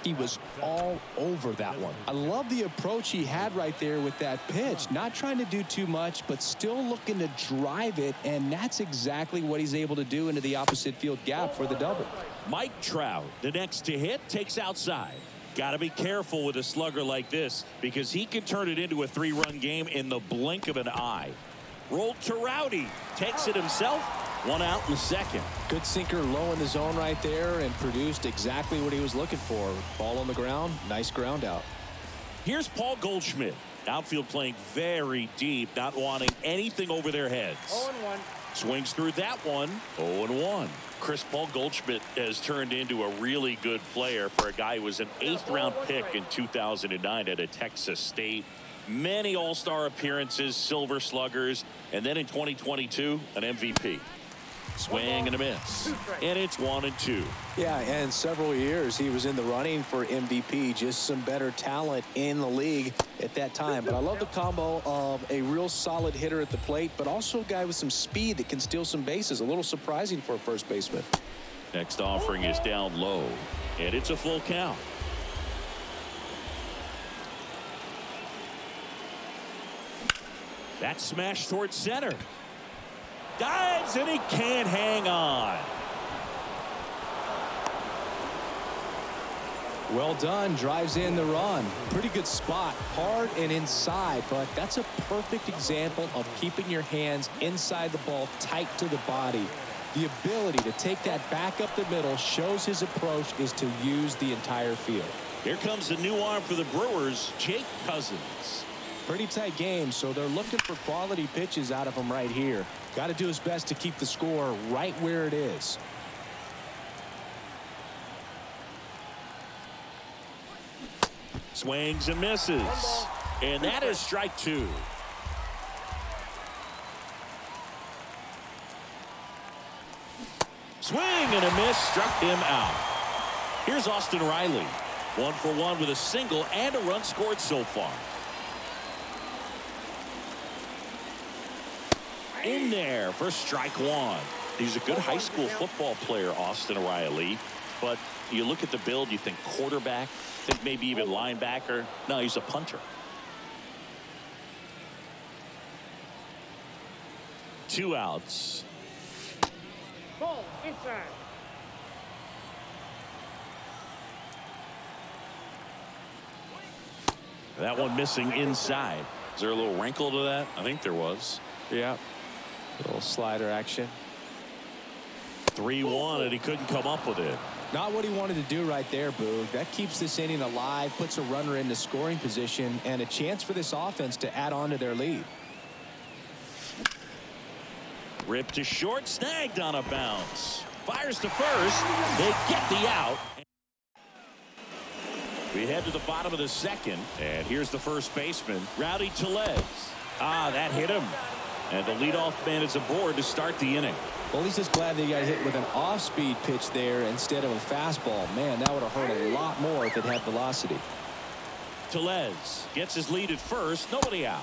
Speaker 4: He was all over that one. I love the approach he had right there with that pitch. Not trying to do too much, but still looking to drive it, and that's exactly what he's able to do into the opposite field gap for the double.
Speaker 2: Mike Trout, the next to hit, takes outside. Got to be careful with a slugger like this because he can turn it into a 3-run game in the blink of an eye. Rolled to Rowdy, takes it himself. 1 out in the second.
Speaker 4: Good sinker low in the zone right there and produced exactly what he was looking for. Ball on the ground, nice ground out.
Speaker 2: Here's Paul Goldschmidt. Outfield playing very deep, not wanting anything over their heads.
Speaker 5: 0-1.
Speaker 2: Swings through that one. 0-1. Paul Goldschmidt has turned into a really good player for a guy who was an 8th-round pick in 2009 at Texas State. Many all-star appearances, silver sluggers, and then in 2022, an MVP. Swing and a miss. And it's 1-2.
Speaker 4: Yeah, and several years he was in the running for MVP. Just some better talent in the league at that time. But I love the combo of a real solid hitter at the plate, but also a guy with some speed that can steal some bases. A little surprising for a first baseman.
Speaker 2: Next offering is down low. And it's a full count. That smash towards center. Dives and he can't hang on.
Speaker 4: Well done. Drives in the run. Pretty good spot. Hard and inside, but that's a perfect example of keeping your hands inside the ball, tight to the body. The ability to take that back up the middle shows his approach is to use the entire field.
Speaker 2: Here comes the new arm for the Brewers, Jake Cousins.
Speaker 4: Pretty tight game, so they're looking for quality pitches out of him right here. Got to do his best to keep the score right where it is.
Speaker 2: Swings and misses. And that is strike 2. Swing and a miss, struck him out. Here's Austin Riley. 1 for 1 with a single and a run scored so far. In there for strike one. He's a good high school football player, Austin Riley. But you look at the build, you think quarterback, think maybe even linebacker. No, he's a punter. 2 outs.
Speaker 5: Ball inside.
Speaker 2: That one missing inside. Is there a little wrinkle to that? I think there was.
Speaker 4: Yeah. A little slider action.
Speaker 2: 3-1, and he couldn't come up with it.
Speaker 4: Not what he wanted to do right there, Boog. That keeps this inning alive, puts a runner into scoring position, and a chance for this offense to add on to their lead.
Speaker 2: Ripped to short, snagged on a bounce. Fires to first. They get the out. We head to the bottom of the second, and here's the first baseman, Rowdy Tellez. That hit him. And the leadoff man is aboard to start the inning.
Speaker 4: Well, he's just glad they got hit with an off-speed pitch there instead of a fastball. Man, that would have hurt a lot more if it had velocity.
Speaker 2: Tellez gets his lead at first. Nobody out.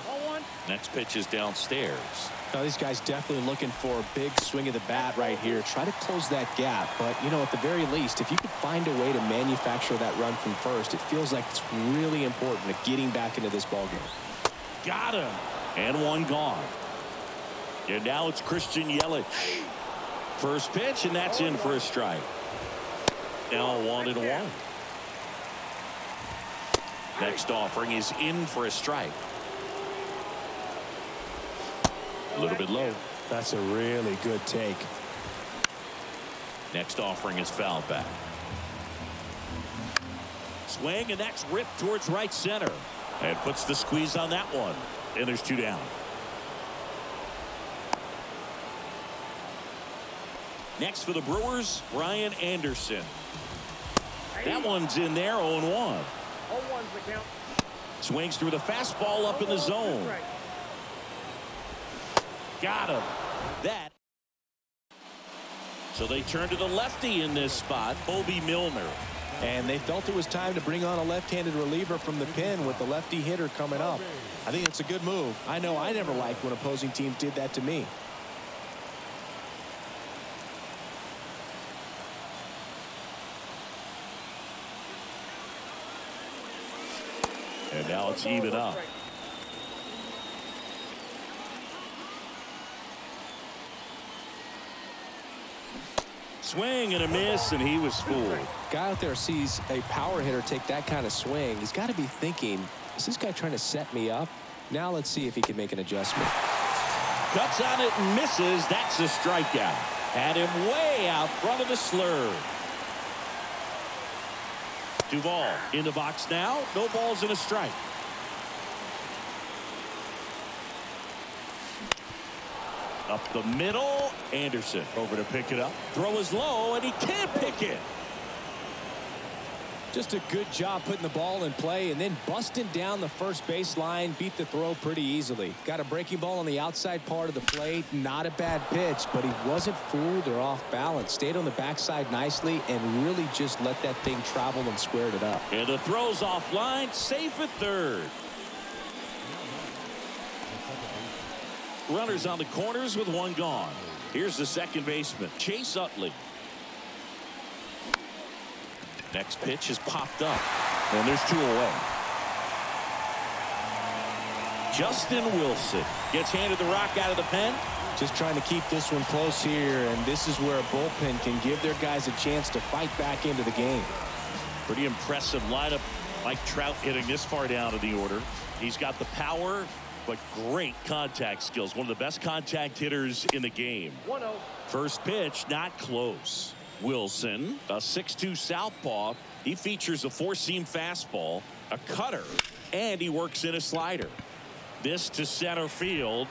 Speaker 2: Next pitch is downstairs.
Speaker 4: Now, these guys definitely looking for a big swing of the bat right here. Try to close that gap. But, you know, at the very least, if you could find a way to manufacture that run from first, it feels like it's really important to getting back into this ballgame.
Speaker 2: Got him. And one gone. And now it's Christian Yelich. First pitch, and that's in for a strike. Now 1-1. Next offering is in for a strike. A little bit low.
Speaker 4: That's a really good take.
Speaker 2: Next offering is fouled back. Swing, and that's ripped towards right center. And puts the squeeze on that one. And there's 2 down. Next for the Brewers, Brian Anderson. That one's in there, 0-1.
Speaker 5: 0-1's the count.
Speaker 2: Swings through the fastball up in the zone. Got him. That. So they turn to the lefty in this spot, Bobby Milner.
Speaker 4: And they felt it was time to bring on a left-handed reliever from the pen with the lefty hitter coming up. I think it's a good move. I know I never liked when opposing teams did that to me.
Speaker 2: And now it's even up. Swing and a miss, and he was fooled.
Speaker 4: Guy out there sees a power hitter take that kind of swing. He's got to be thinking, is this guy trying to set me up? Now let's see if he can make an adjustment.
Speaker 2: Cuts on it and misses. That's a strikeout. Had him way out front of the slur. Duvall in the box now. No balls and a strike. Up the middle. Anderson over to pick it up. Throw is low, and he can't pick it.
Speaker 4: Just a good job putting the ball in play and then busting down the first baseline. Beat the throw pretty easily. Got a breaking ball on the outside part of the plate. Not a bad pitch, but he wasn't fooled or off balance. Stayed on the backside nicely and really just let that thing travel and squared it up.
Speaker 2: And the throw's offline. Safe at third. Runners on the corners with one gone. Here's the second baseman, Chase Utley. Next pitch is popped up, and there's 2 away. Justin Wilson gets handed the rock out of the pen.
Speaker 4: Just trying to keep this one close here, and this is where a bullpen can give their guys a chance to fight back into the game.
Speaker 2: Pretty impressive lineup. Mike Trout hitting this far down in the order. He's got the power, but great contact skills. One of the best contact hitters in the game.
Speaker 5: 1-0.
Speaker 2: First pitch, not close. Wilson, a 6'2 southpaw. He features a 4-seam fastball, a cutter, and he works in a slider. This to center field.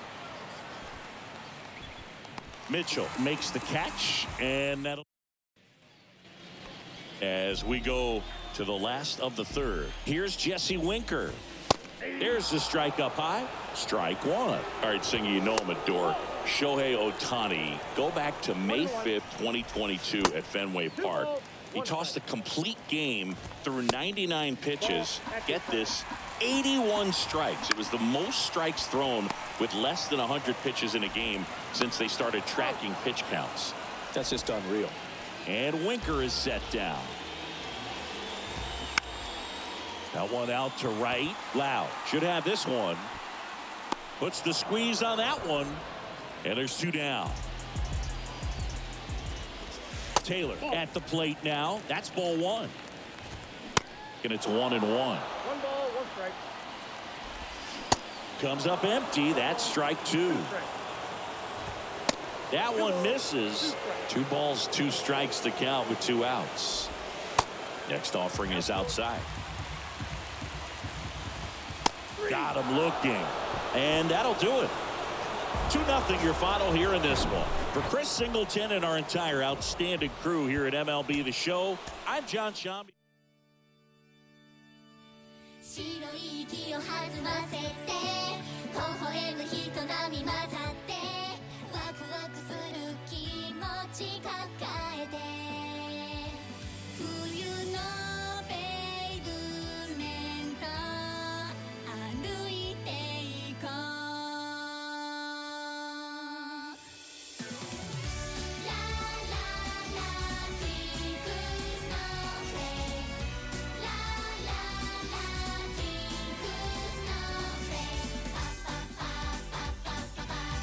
Speaker 2: Mitchell makes the catch, and that'll. As we go to the last of the third, here's Jesse Winker. There's the strike up high. Strike one. All right, Singer, you know I'm a dork. Shohei Ohtani, go back to May 5th, 2022 at Fenway Park. He tossed a complete game through 99 pitches. Get this, 81 strikes. It was the most strikes thrown with less than 100 pitches in a game since they started tracking pitch counts.
Speaker 4: That's just unreal.
Speaker 2: And Winker is set down. That one out to right. Lau should have this one. Puts the squeeze on that one. And there's 2 down. Taylor at the plate now. That's ball 1. And it's 1-1.
Speaker 5: 1 ball, 1 strike.
Speaker 2: Comes up empty. That's strike 2. That one misses. 2 balls, 2 strikes to count with 2 outs. Next offering is outside. Got him looking. And that'll do it. 2-0 your final here in this one. For Chris Singleton and our entire outstanding crew here at MLB The Show, I'm John Shambi.
Speaker 6: 白い息を弾ませて微笑む人波混ざってワクワクする気持ち抱えて冬のペイブメント歩いていこうラララジンクスのフェイスラララジンクスのフェイスパパパパパパパ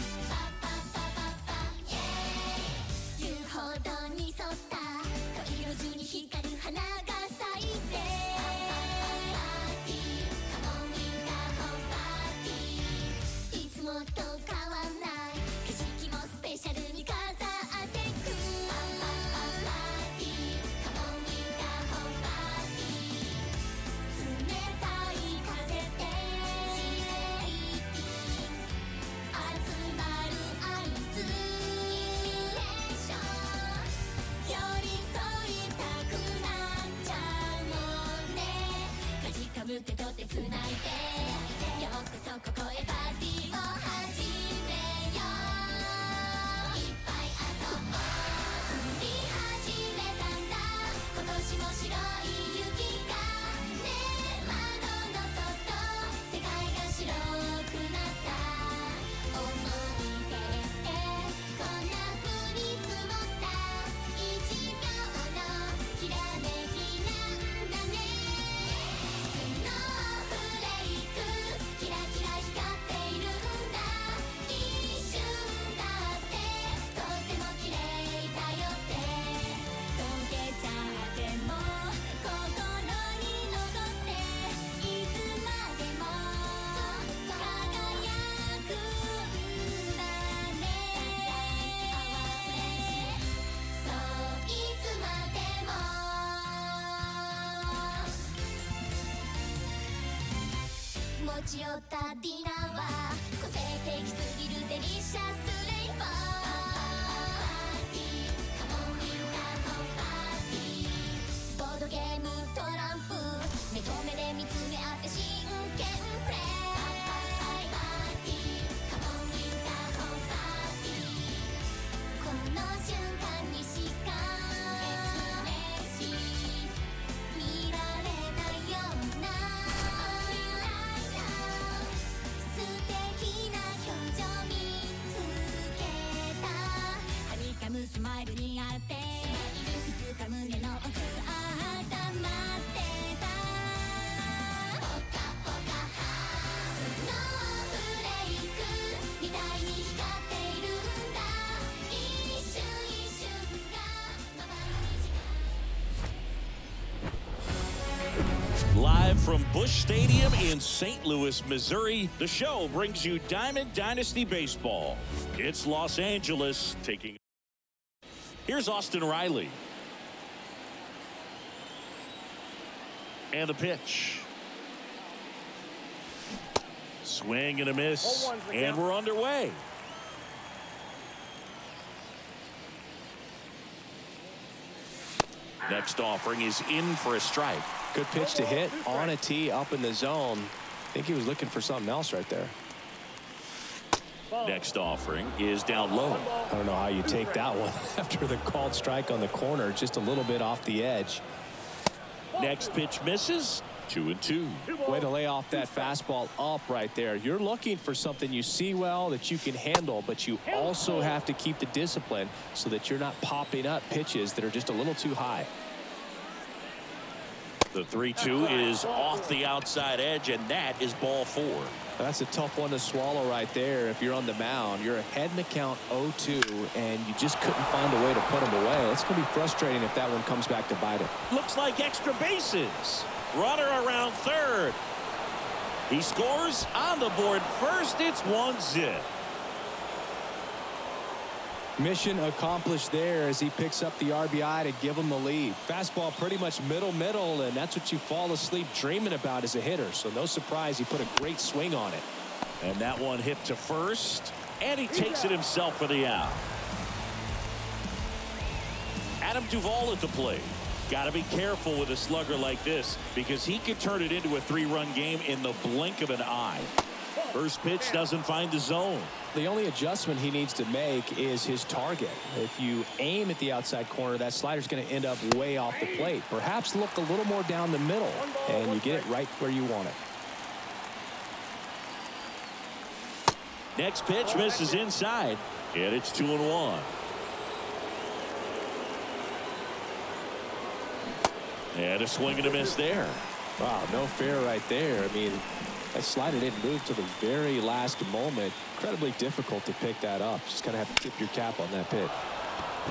Speaker 6: パパパパイェーイ言うほどに沿った恋色中に光る花が咲いてパーティーカモンウィンターホーパーティーいつもと変わんない景色もスペシャルに飾ってくパーティーカモンウィンターホーパーティー冷たい風でシーリティ集まる合図インレーション寄り添いたくなっちゃうもんねかじかむ手と手つないでようこそここへパーティーを始めよういっぱい遊ぼう降り始めたんだ今年も白い雪がね窓の外世界が白くなった思い出ってこんな風に積もった1秒のきらめきなんだねスノーフレークキラキラ光っているんだ一瞬だってとっても綺麗だよって溶けちゃっても心に残っていつまでも輝くんだねそういつまでも持ち寄ったディナーは個性的すぎるデリシャスレインボーパーティーカモンウィンターホーパーティーボードゲームトランプ目と目で見つめ合って真剣プレイパーティーカモンウィンターホーパーティーこの瞬間にしか見られないような素敵な表情見つけたはにかむスマイルにあっていつか胸の奥温まってたポカポカスノーフレークみたいに光っているんだ一瞬一瞬がまばゆい時間
Speaker 2: Live from Busch Stadium in St. Louis, Missouri, the show brings you Diamond Dynasty Baseball. It's Los Angeles taking. Here's Austin Riley. And the pitch. Swing and a miss. And we're underway. Next offering is in for a strike.
Speaker 4: Good pitch to hit on a tee up in the zone. I think he was looking for something else right there.
Speaker 2: Next offering is down low.
Speaker 4: I don't know how you take that one after the called strike on the corner, just a little bit off the edge.
Speaker 2: Next pitch misses. 2-2.
Speaker 4: Way to lay off that fastball up right there. You're looking for something you see well that you can handle, but you also have to keep the discipline so that you're not popping up pitches that are just a little too high.
Speaker 2: The 3-2 is off the outside edge, and that is ball 4.
Speaker 4: That's a tough one to swallow right there. If you're on the mound, you're ahead in the count 0-2, and you just couldn't find a way to put them away. It's going to be frustrating if that one comes back to bite him.
Speaker 2: Looks like extra bases. Runner around third. He scores on the board first. It's 1-0.
Speaker 4: Mission accomplished there as he picks up the RBI to give him the lead. Fastball pretty much middle, and that's what you fall asleep dreaming about as a hitter. So no surprise he put a great swing on it.
Speaker 2: And that one hit to first, and he takes it himself for the out. Adam Duvall at the plate. Got to be careful with a slugger like this because he could turn it into a 3-run game in the blink of an eye. First pitch doesn't find the zone.
Speaker 4: The only adjustment he needs to make is his target. If you aim at the outside corner, that slider's going to end up way off the plate. Perhaps look a little more down the middle, and you get it right where you want it.
Speaker 2: Next pitch misses inside, and it's 2-1. And a swing and a miss there.
Speaker 4: Wow, no fair right there. I mean, that slider didn't move to the very last moment. Incredibly difficult to pick that up. Just kind of have to tip your cap on that pitch.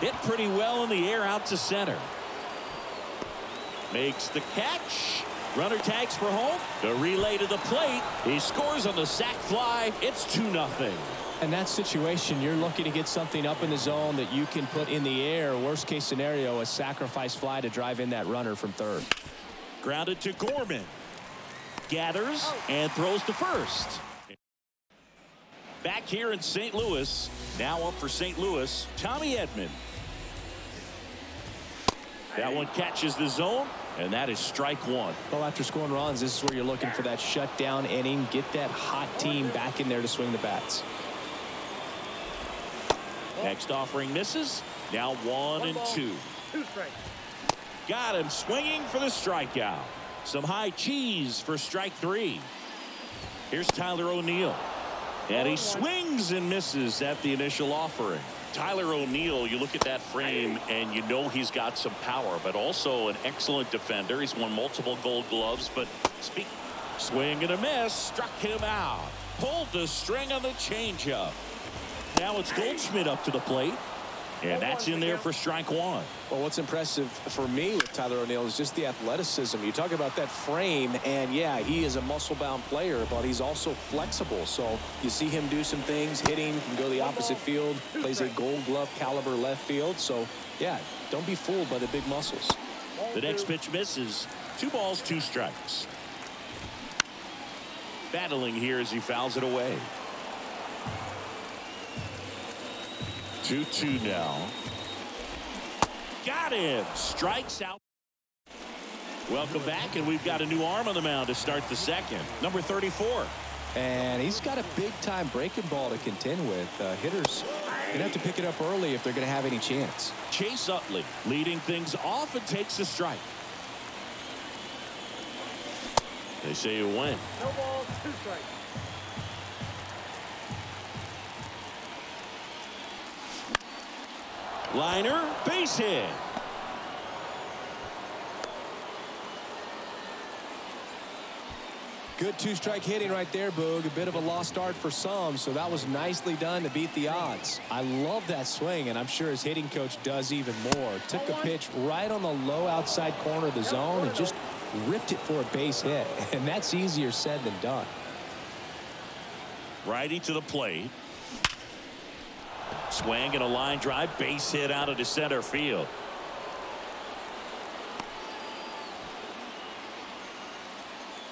Speaker 2: Hit pretty well in the air out to center. Makes the catch. Runner tags for home. The relay to the plate. He scores on the sac fly. It's 2-0.
Speaker 4: In that situation, you're looking to get something up in the zone that you can put in the air. Worst case scenario, a sacrifice fly to drive in that runner from third.
Speaker 2: Grounded to Gorman. Gathers and throws to first. Back here in St. Louis. Now up for St. Louis, Tommy Edman. That one catches the zone, and that is strike 1.
Speaker 4: Well, after scoring runs, this is where you're looking for that shutdown inning. Get that hot team back in there to swing the bats.
Speaker 2: Next offering misses. Now 1-2. Got him swinging for the strikeout. Some high cheese for strike 3. Here's Tyler O'Neill. And he swings and misses at the initial offering. Tyler O'Neill, you look at that frame and you know he's got some power, but also an excellent defender. He's won multiple Gold Gloves, but swing and a miss, struck him out. Pulled the string on the changeup. Now it's Goldschmidt up to the plate. And that's in there for strike 1.
Speaker 4: Well, what's impressive for me with Tyler O'Neill is just the athleticism. You talk about that frame, and yeah, he is a muscle-bound player, but he's also flexible. So you see him do some things, hitting, can go the opposite field, plays a Gold Glove caliber left field. So, yeah, don't be fooled by the big muscles.
Speaker 2: The next pitch misses. 2 balls, 2 strikes. Battling here as he fouls it away. 2-2 now. Got him. Strikes out. Welcome back, and we've got a new arm on the mound to start the second. Number 34.
Speaker 4: And he's got a big-time breaking ball to contend with. Hitters going to have to pick it up early if they're going to have any chance.
Speaker 2: Chase Utley leading things off and takes a strike. They say you win.
Speaker 5: No balls, 2 strikes.
Speaker 2: Liner, base hit.
Speaker 4: Good 2-strike hitting right there, Boog. A bit of a lost start for some, so that was nicely done to beat the odds. I love that swing, and I'm sure his hitting coach does even more. Took a pitch right on the low outside corner of the zone and just ripped it for a base hit, and that's easier said than done.
Speaker 2: Righty to the plate. Swing and a line drive, base hit out into center field.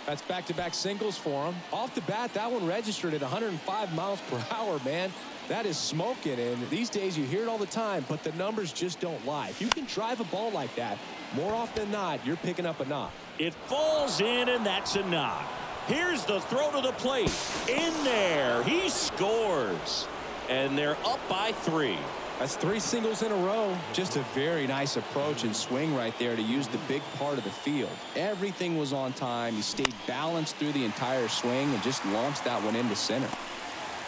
Speaker 4: That's back-to-back singles for him. Off the bat, that one registered at 105 miles per hour, man. That is smoking, and these days you hear it all the time, but the numbers just don't lie. If you can drive a ball like that, more often than not, you're picking up a knock.
Speaker 2: It falls in, and that's a knock. Here's the throw to the plate. In there. He scores. And they're up by 3.
Speaker 4: That's 3 singles in a row. Just a very nice approach and swing right there to use the big part of the field. Everything was on time. He stayed balanced through the entire swing and just launched that one into center.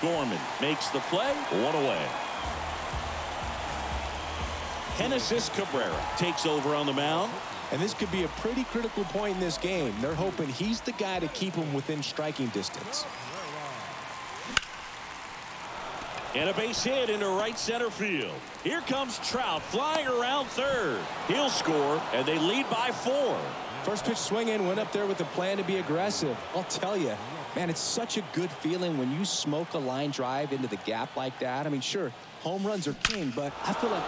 Speaker 2: Gorman makes the play. 1 away. Genesis Cabrera takes over on the mound.
Speaker 4: And this could be a pretty critical point in this game. They're hoping he's the guy to keep him within striking distance.
Speaker 2: And a base hit into right center field. Here comes Trout flying around third. He'll score, and they lead by 4.
Speaker 4: First pitch swing in, went up there with a plan to be aggressive. I'll tell you, man, it's such a good feeling when you smoke a line drive into the gap like that. I mean, sure, home runs are king, but I feel like...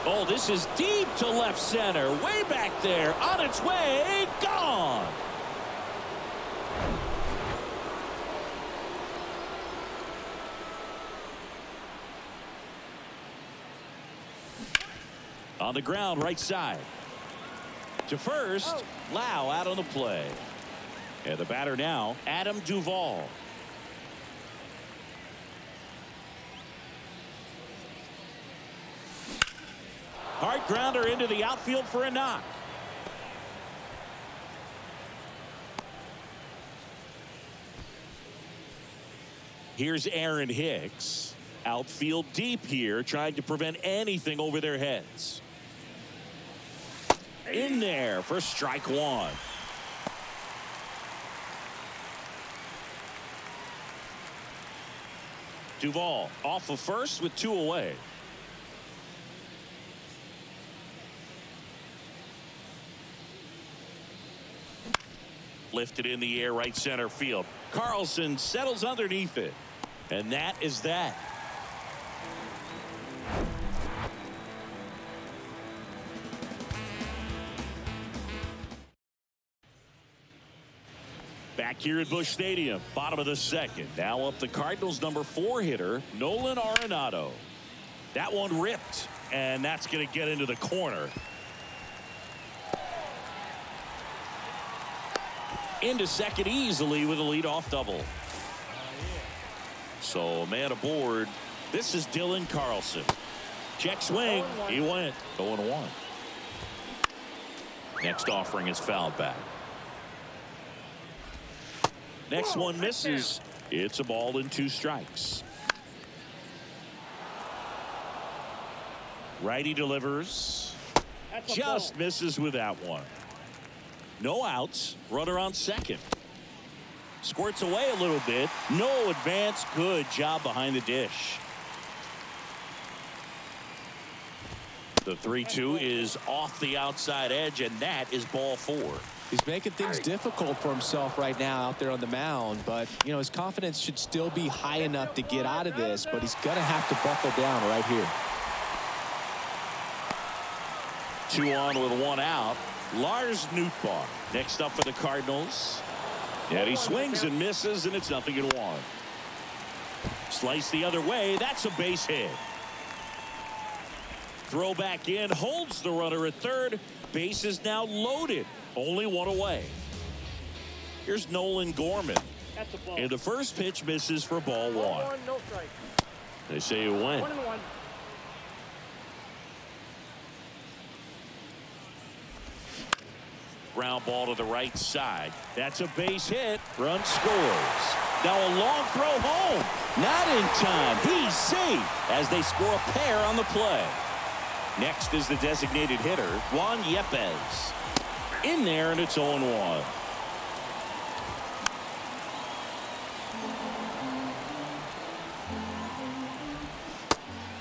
Speaker 2: Oh, this is deep to left center. Way back there. On its way. Gone. On the ground, right side. To first. Lau out on the play. And the batter now, Adam Duvall. Hard grounder into the outfield for a knock. Here's Aaron Hicks. Outfield deep here, trying to prevent anything over their heads. In there for strike 1. Duvall off of first with 2 away. Lifted in the air, right center field. Carlson settles underneath it. And that is that. Back here at Busch Stadium, bottom of the second. Now up the Cardinals' number 4 hitter, Nolan Arenado. That one ripped, and that's going to get into the corner. Into second easily with a leadoff double. So man aboard. This is Dylan Carlson. Check swing. He went 0-1. Next offering is fouled back. Next one misses. It's a ball and 2 strikes. Righty delivers. Just misses with that one. No outs. Runner on second. Squirts away a little bit. No advance. Good job behind the dish. The 3-2 is off the outside edge, and that is ball 4.
Speaker 4: He's making things difficult for himself right now out there on the mound, but you know his confidence should still be high enough to get out of this, but he's gonna have to buckle down right here.
Speaker 2: 2 on with 1 out. Lars Nootbaar next up for the Cardinals. And he swings and misses, and it's 0-1. Slice the other way. That's a base hit. Throw back in, holds the runner at third. Base is now loaded. Only 1 away. Here's Nolan Gorman. And the first pitch misses for ball 1.
Speaker 5: No strike.
Speaker 2: They say you win.
Speaker 5: 1-1.
Speaker 2: Ground ball to the right side. That's a base hit. Run scores. Now a long throw home. Not in time. He's safe as they score a pair on the play. Next is the designated hitter, Juan Yepez. In there, and it's 0-1.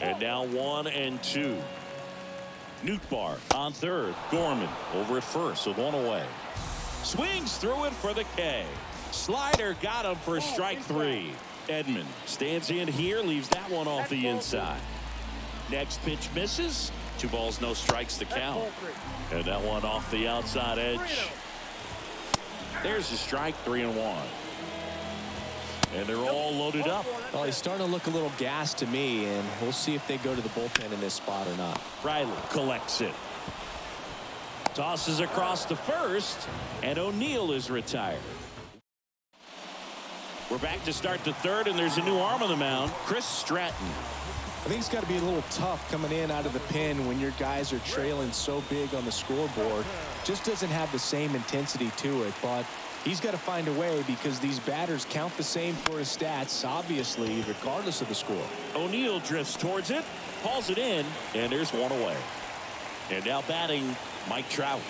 Speaker 2: And now 1-2. Nootbaar on third. Gorman over at first with 1 away. Swings through it for the K. Slider got him for strike 3. Edman stands in here, leaves that one off the inside. Next pitch misses. 2 balls, no strikes to count. And that one off the outside edge. There's a strike, 3-1. And they're all loaded up.
Speaker 4: Well, he's starting to look a little gassed to me, and we'll see if they go to the bullpen in this spot or not.
Speaker 2: Riley collects it. Tosses across to first, and O'Neill is retired. We're back to start the third, and there's a new arm on the mound, Chris Stratton.
Speaker 4: I think it's got to be a little tough coming in out of the pen when your guys are trailing so big on the scoreboard. Just doesn't have the same intensity to it, but he's got to find a way because these batters count the same for his stats, obviously, regardless of the score.
Speaker 2: O'Neill drifts towards it, hauls it in, and there's one away. And now batting, Mike Trout.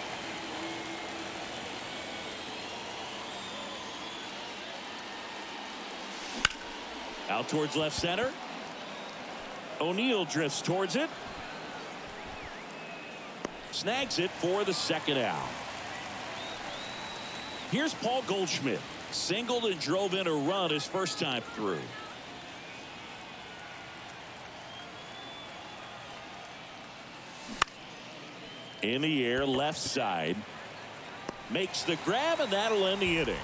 Speaker 2: Out towards left center. O'Neill drifts towards it. Snags it for the second out. Here's Paul Goldschmidt. Singled and drove in a run his first time through. In the air, left side. Makes the grab, and that'll end the inning.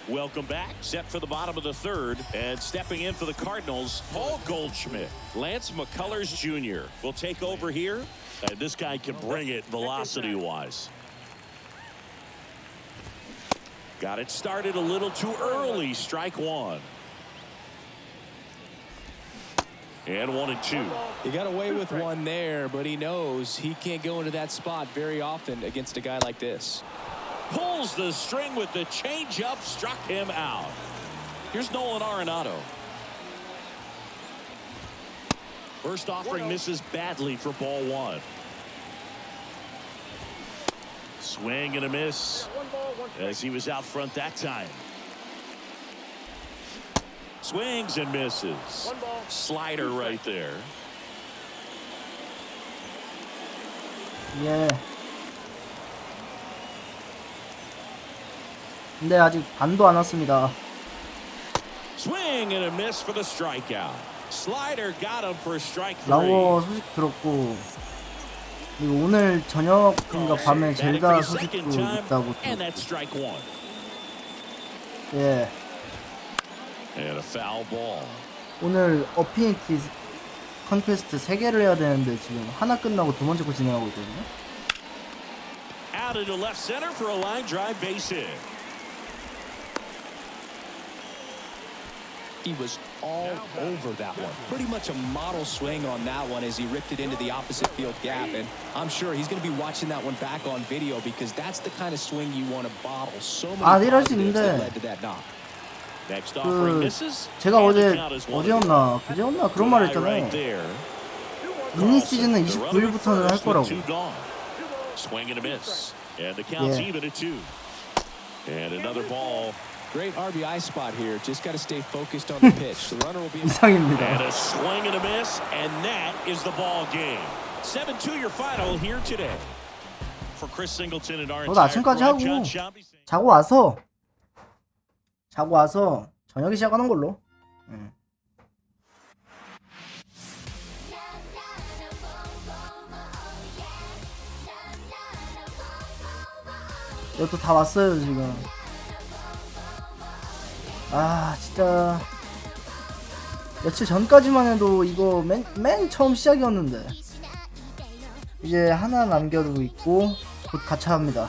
Speaker 2: Welcome back. Set for the bottom of the third. And stepping in for the Cardinals, Paul Goldschmidt. Lance McCullers Jr. will take over here. And this guy can bring it velocity-wise. Got it started a little too early. Strike one. And 1-2.
Speaker 4: He got away with one there, but he knows he can't go into that spot very often against a guy like this.
Speaker 2: Pulls the string with the changeup, struck him out. Here's Nolan Arenado. First offering misses badly for ball one. Swing and a miss as he was out front that time. Swings and misses. Slider right there.
Speaker 1: 예. 근데 아직 반도 안 왔습니다.
Speaker 2: Swing and a miss for the strikeout. Slider got him for strike three.
Speaker 1: 라고 소식 들었고 그리고 오늘 저녁인가 밤에 젤다 소식도 있다고 들었고. 예.
Speaker 2: And a foul ball.
Speaker 1: 오늘 어피니티 컨테스트 3개를 해야 되는데 지금 하나 끝나고 두 번째 거 진행하고 있거든요.
Speaker 2: Out into left center for a line drive base hit.
Speaker 4: He was all over that one. Pretty much a model swing on that one as he ripped it into the opposite field gap. And I'm sure he's going to be watching that one back on video because that's the kind of swing you want to bottle. So many positives that led to that knock.
Speaker 1: 그 제가 어제였나 그제였나 그런 말 했잖아요. 미니 시즌은 29일부터는 할 거라고.
Speaker 2: Swing and a miss. And the count's even at 2. And another ball.
Speaker 4: Great RBI spot here. Just got to stay focused on the pitch. The runner will be
Speaker 1: 이상입니다.
Speaker 2: And a swing and a miss, and that is the ball game. 7-2 your final here today. For Chris Singleton and our
Speaker 1: 저도 아침까지 하고 자고 와서 저녁에 시작하는 걸로. 이것도 다 왔어요 지금. 아 진짜 며칠 전까지만 해도 이거 맨 처음 시작이었는데 이제 하나 남겨두고 있고 곧 가차합니다.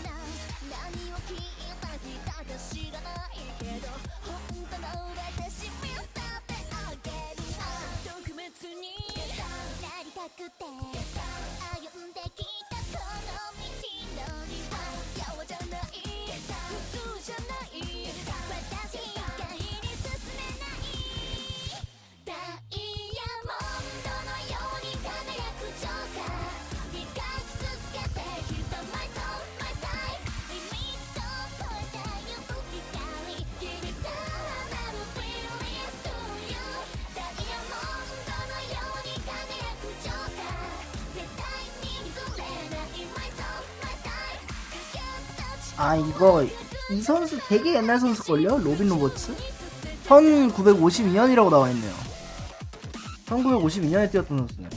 Speaker 1: 아 이거 이 선수 되게 옛날 선수걸요? 로빈 로버츠? 1952년이라고 나와있네요. 1952년에 뛰었던 선수네.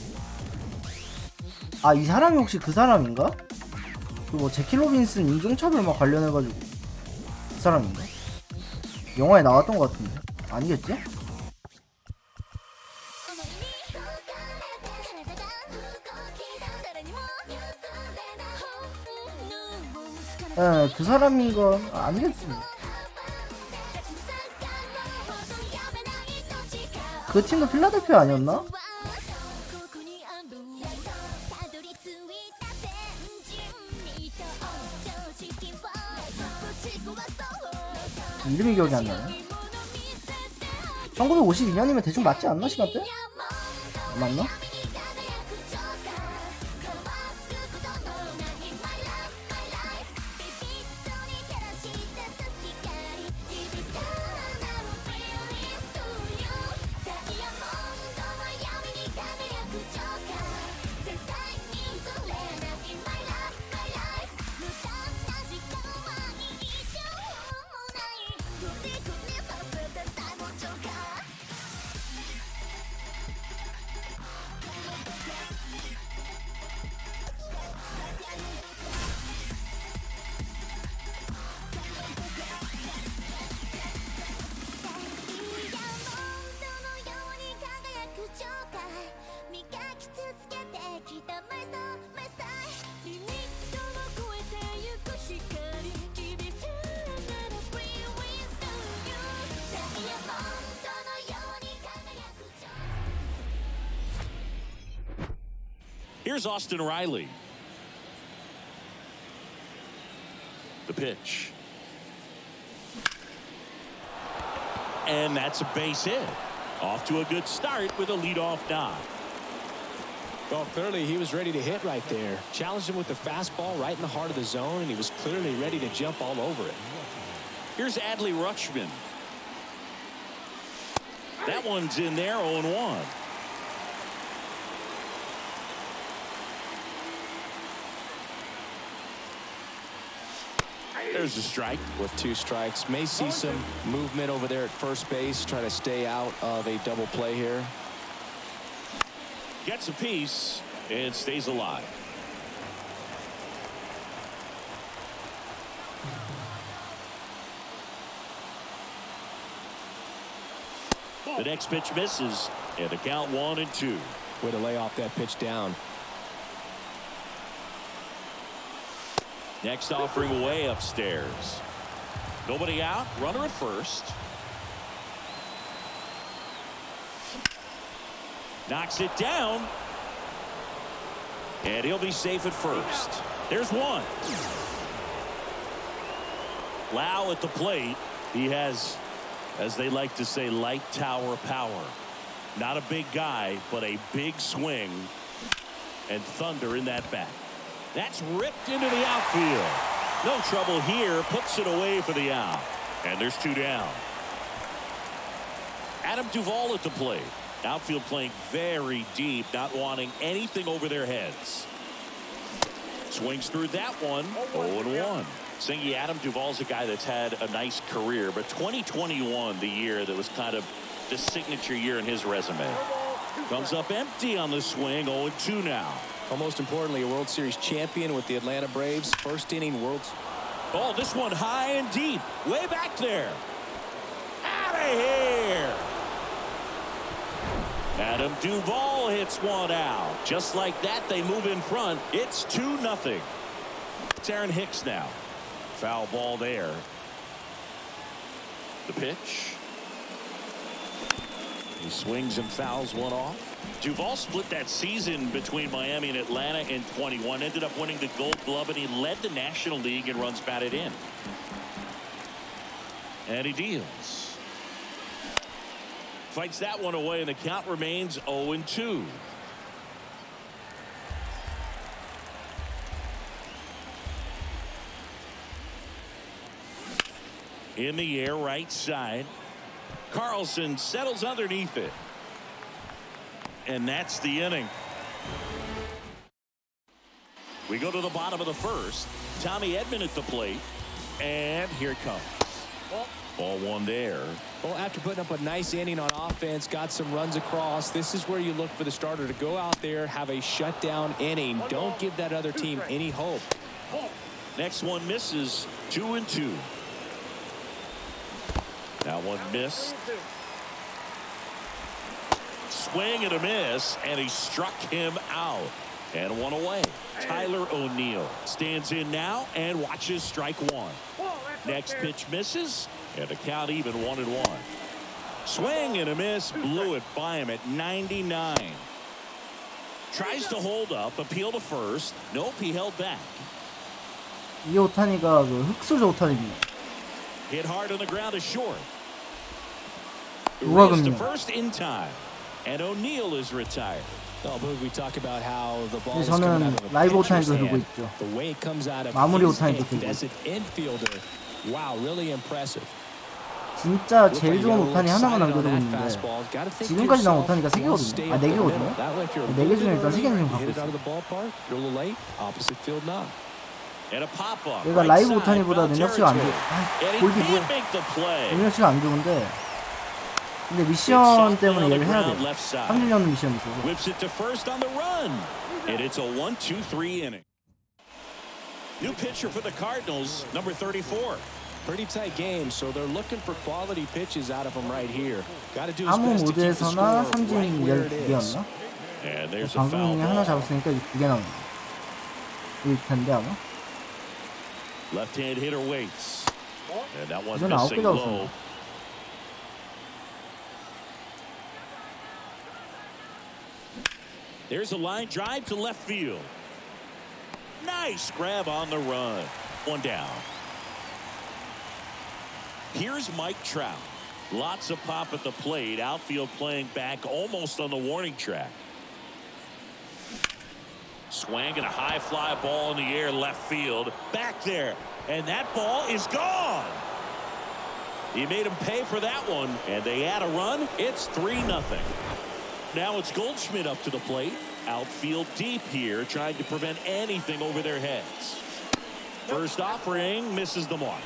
Speaker 1: 아 이 사람이 혹시 그 사람인가? 그 뭐 제키 로빈슨 인종차별 막 관련해가지고 그 사람인가? 영화에 나왔던 것 같은데 아니겠지? 예, 그 사람인 건 아니겠지. 그 팀도 필라델피아 아니었나? 이름이 기억이 안 나네. 1952년이면 대충 맞지 않나, 시간대? 맞나?
Speaker 2: Here's Austin Riley. The pitch. And that's a base hit. Off to a good start with a leadoff knock.
Speaker 4: Well, clearly he was ready to hit right there. Challenged him with the fastball right in the heart of the zone, and he was clearly ready to jump all over it.
Speaker 2: Here's Adley Rutschman. That one's in there, 0-1. There's a strike.
Speaker 4: With 2 strikes, may see some movement over there at first base, try to stay out of a double play here.
Speaker 2: Gets a piece and stays alive. The next pitch misses, and the count 1-2.
Speaker 4: Way to lay off that pitch down.
Speaker 2: Next offering way upstairs. Nobody out. Runner at first. Knocks it down. And he'll be safe at first. There's one. Lau at the plate. He has, as they like to say, light tower power. Not a big guy, but a big swing. And thunder in that bat. That's ripped into the outfield. No trouble here. Puts it away for the out. And there's 2 down. Adam Duvall at the plate. Outfield playing very deep, not wanting anything over their heads. Swings through that one. 0-1. Singy, Adam Duvall's a guy that's had a nice career, but 2021, the year that was kind of the signature year in his resume. Comes up empty on the swing. 0-2 now.
Speaker 4: Well, most importantly, a World Series champion with the Atlanta Braves. First inning World.
Speaker 2: Oh, this one high and deep. Way back there. Out of here. Adam Duvall hits one out. Just like that, they move in front. It's 2-0. It's Aaron Hicks now. Foul ball there. The pitch. He swings and fouls one off. Duvall split that season between Miami and Atlanta in 21. Ended up winning the Gold Glove, and he led the National League in runs batted in. And he deals. Fights that one away, and the count remains 0-2. In the air, right side. Carlson settles underneath it. And that's the inning. We go to the bottom of the first. Tommy Edman at the plate. And here it comes. Ball one there.
Speaker 4: Well, after putting up a nice inning on offense, got some runs across, this is where you look for the starter to go out there, have a shutdown inning. Don't give that other team any hope.
Speaker 2: Next one misses. 2-2. That one missed. Swing and a miss, and he struck him out. And one away. Tyler O'Neill stands in now and watches strike one. Next pitch misses, and the count even 1-1. Swing and a miss. Blew it by him at 99. Tries to hold up. Appeal to first. Nope, he held back.
Speaker 1: 이 오타니가 그 흑수저 오타니입니다.
Speaker 2: Hit hard on the ground is short.
Speaker 1: 누가
Speaker 2: Raised to
Speaker 1: 금요?
Speaker 2: first in time. And O'Neill is retired.
Speaker 4: Oh, but we talk about how the ball
Speaker 1: 근데
Speaker 4: is coming out
Speaker 1: 저는
Speaker 4: of a
Speaker 1: 라이브
Speaker 4: pitcher's
Speaker 1: 오타니도 들고
Speaker 4: hand.
Speaker 1: 있죠.
Speaker 4: The way it comes out of
Speaker 1: 마무리
Speaker 4: his
Speaker 1: 오타니도
Speaker 4: hand
Speaker 1: 들고
Speaker 4: as an infielder. Wow, really impressive.
Speaker 1: 진짜 제일 좋은 오타니 하나만 남겨두고 있는데 지금까지 나온 오타니가 3개거든요. 아 4개거든요. 4개 중에 일단 3개는 지금 갖고 있어요.
Speaker 2: And a pop-up.
Speaker 1: 얘가
Speaker 2: right
Speaker 1: 라이브
Speaker 2: side,
Speaker 1: 오타니보다
Speaker 2: foul
Speaker 1: 능력치가 안 좋아.
Speaker 2: territory. And he
Speaker 1: 골
Speaker 2: can't
Speaker 1: 기부해.
Speaker 2: make the play.
Speaker 1: 능력치가 안 좋은데 근데
Speaker 2: It's
Speaker 1: 미션
Speaker 2: softly
Speaker 1: 때문에
Speaker 2: on the
Speaker 1: 얘를 해야
Speaker 2: ground,
Speaker 1: 돼요.
Speaker 2: left side.
Speaker 1: 3주년 미션이 있어서.
Speaker 2: Whips it to first on the run. And it's a 1-2-3 inning. New pitcher for the Cardinals, number 34.
Speaker 4: Pretty tight game, so they're looking for quality pitches out of him right here. Got to do his
Speaker 1: 아무
Speaker 4: best to keep the
Speaker 1: 모드에서나
Speaker 4: score
Speaker 1: 삼진
Speaker 4: right where it is.
Speaker 1: 2개였나?
Speaker 2: And there's a
Speaker 1: 방금
Speaker 2: foul
Speaker 1: 중에 하나
Speaker 2: ball.
Speaker 1: 잡았으니까 2개 나옵니다. 일 텐데 아마.
Speaker 2: Left-hand hitter waits. And that one
Speaker 1: 이건 9개
Speaker 2: missing low.
Speaker 1: 잡았습니다.
Speaker 2: There's a line drive to left field. Nice grab on the run. One down. Here's Mike Trout. Lots of pop at the plate. Outfield playing back almost on the warning track. Swing and a high fly ball in the air left field. Back there. And that ball is gone. He made him pay for that one. And they add a run. It's 3-0. Now it's Goldschmidt up to the plate. Outfield deep here, trying to prevent anything over their heads. First offering misses the mark.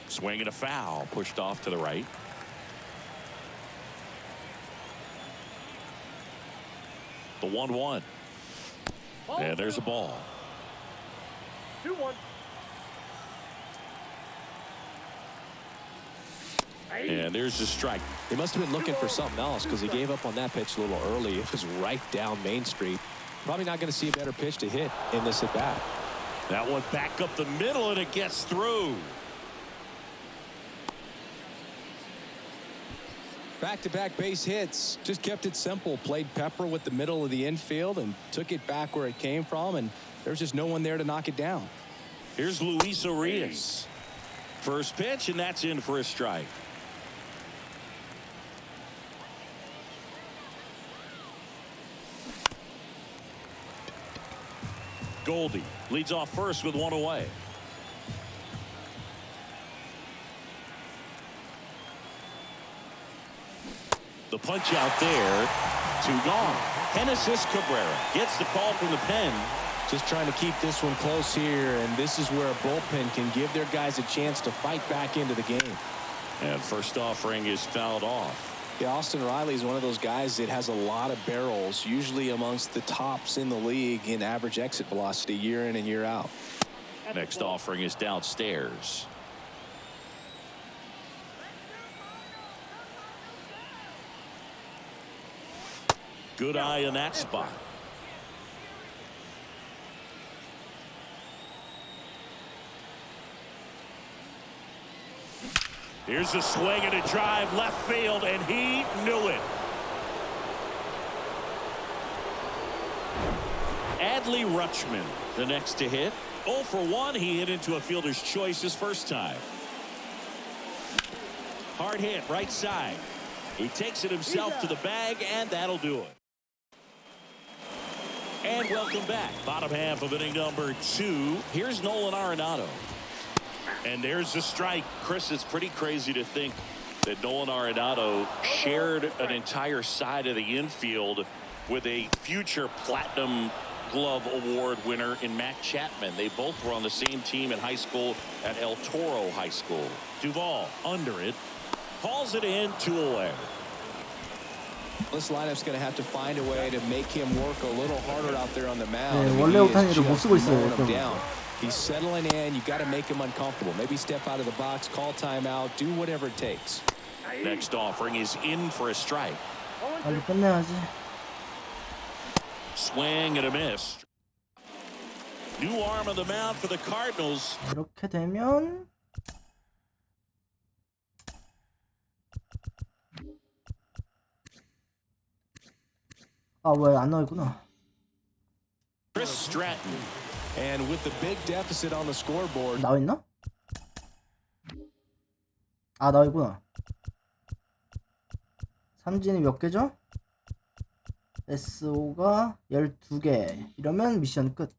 Speaker 2: Swing and a foul, pushed off to the right. The 1-1. And there's a ball.
Speaker 5: 2-1.
Speaker 2: And there's the strike.
Speaker 4: He must have been looking for something else because he gave up on that pitch a little early. It was right down Main Street. Probably not going to see a better pitch to hit in this at bat.
Speaker 2: That one back up the middle and it gets through.
Speaker 4: Back-to-back base hits. Just kept it simple. Played pepper with the middle of the infield and took it back where it came from. And there's just no one there to knock it down.
Speaker 2: Here's Luis Arias. First pitch, and that's in for a strike. Goldie leads off first with one away. The punch out there, 2 gone. Genesis Cabrera gets the call from the pen.
Speaker 4: Just trying to keep this one close here, and this is where a bullpen can give their guys a chance to fight back into the game.
Speaker 2: And first offering is fouled off.
Speaker 4: Yeah, Austin Riley is one of those guys that has a lot of barrels, usually amongst the tops in the league in average exit velocity year in and year out.
Speaker 2: Next offering is downstairs. Good eye in that spot. Here's a swing and a drive left field, and he knew it. Adley Rutschman, the next to hit. 0 for 1. He hit into a fielder's choice his first time. Hard hit, right side. He takes it himself to the bag, and that'll do it. And welcome back. Bottom half of inning number 2. Here's Nolan Arenado. And there's the strike. Chris, it's pretty crazy to think that Nolan Arenado shared an entire side of the infield with a future Platinum Glove Award winner in Matt Chapman. They both were on the same team in high school at El Toro High School. Duvall under it. Hauls it in, 2 away.
Speaker 4: This lineup's going to have to find a way to make him work a little harder out there on the mound.
Speaker 1: 네, 원래 오타니를 못 쓰고 있어요.
Speaker 4: Mowing him
Speaker 1: 좀.
Speaker 4: down. He's settling in. You got to make him uncomfortable. Maybe step out of the box, call timeout, do whatever it takes.
Speaker 2: Next offering is in for a strike.
Speaker 1: 빨리 끝내야지.
Speaker 2: Swing and a miss. New arm on the mound for the Cardinals.
Speaker 1: 이렇게 되면 아 왜 안 나와있구나.
Speaker 2: Chris Stratton.
Speaker 4: And with the big deficit on the scoreboard,
Speaker 1: 나와있나? 아 나와있구나. 삼진이 몇 개죠? SO가 12개. 이러면 미션 끝.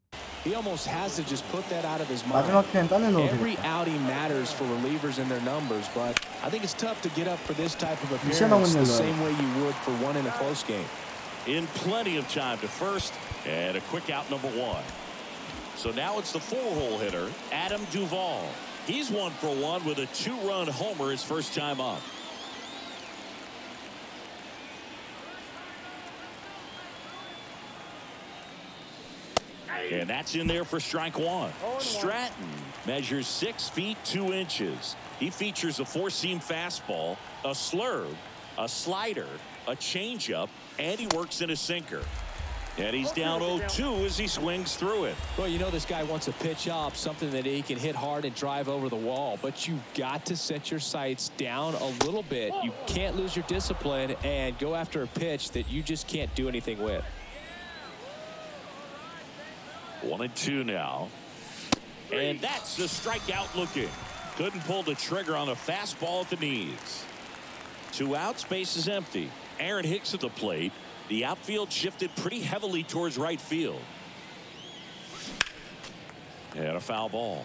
Speaker 4: he almost has to just put that out of his mind.
Speaker 1: 마지막 회는 딴에 넣어도
Speaker 4: Every
Speaker 1: 되겠다.
Speaker 4: outing matters for relievers and their numbers, but I think it's tough to get up for this type of
Speaker 1: 미션
Speaker 4: appearance
Speaker 1: 하고
Speaker 4: the
Speaker 1: 있는
Speaker 4: same way you would for one in a close game.
Speaker 2: In plenty of time to first, and a quick out number one. So now it's the four-hole hitter, Adam Duvall. He's 1 for 1 with a 2-run homer his first time up. And that's in there for strike one. Stratton measures 6 feet 2 inches. He features a four-seam fastball, a slurve, a slider, a changeup, and he works in a sinker. And he's down 0-2 as he swings through it.
Speaker 4: Well, you know this guy wants a pitch up, something that he can hit hard and drive over the wall. But you've got to set your sights down a little bit. You can't lose your discipline and go after a pitch that you just can't do anything with.
Speaker 2: 1-2 now. And that's the strikeout looking. Couldn't pull the trigger on a fastball at the knees. 2 outs, base is empty. Aaron Hicks at the plate. The outfield shifted pretty heavily towards right field. And a foul ball.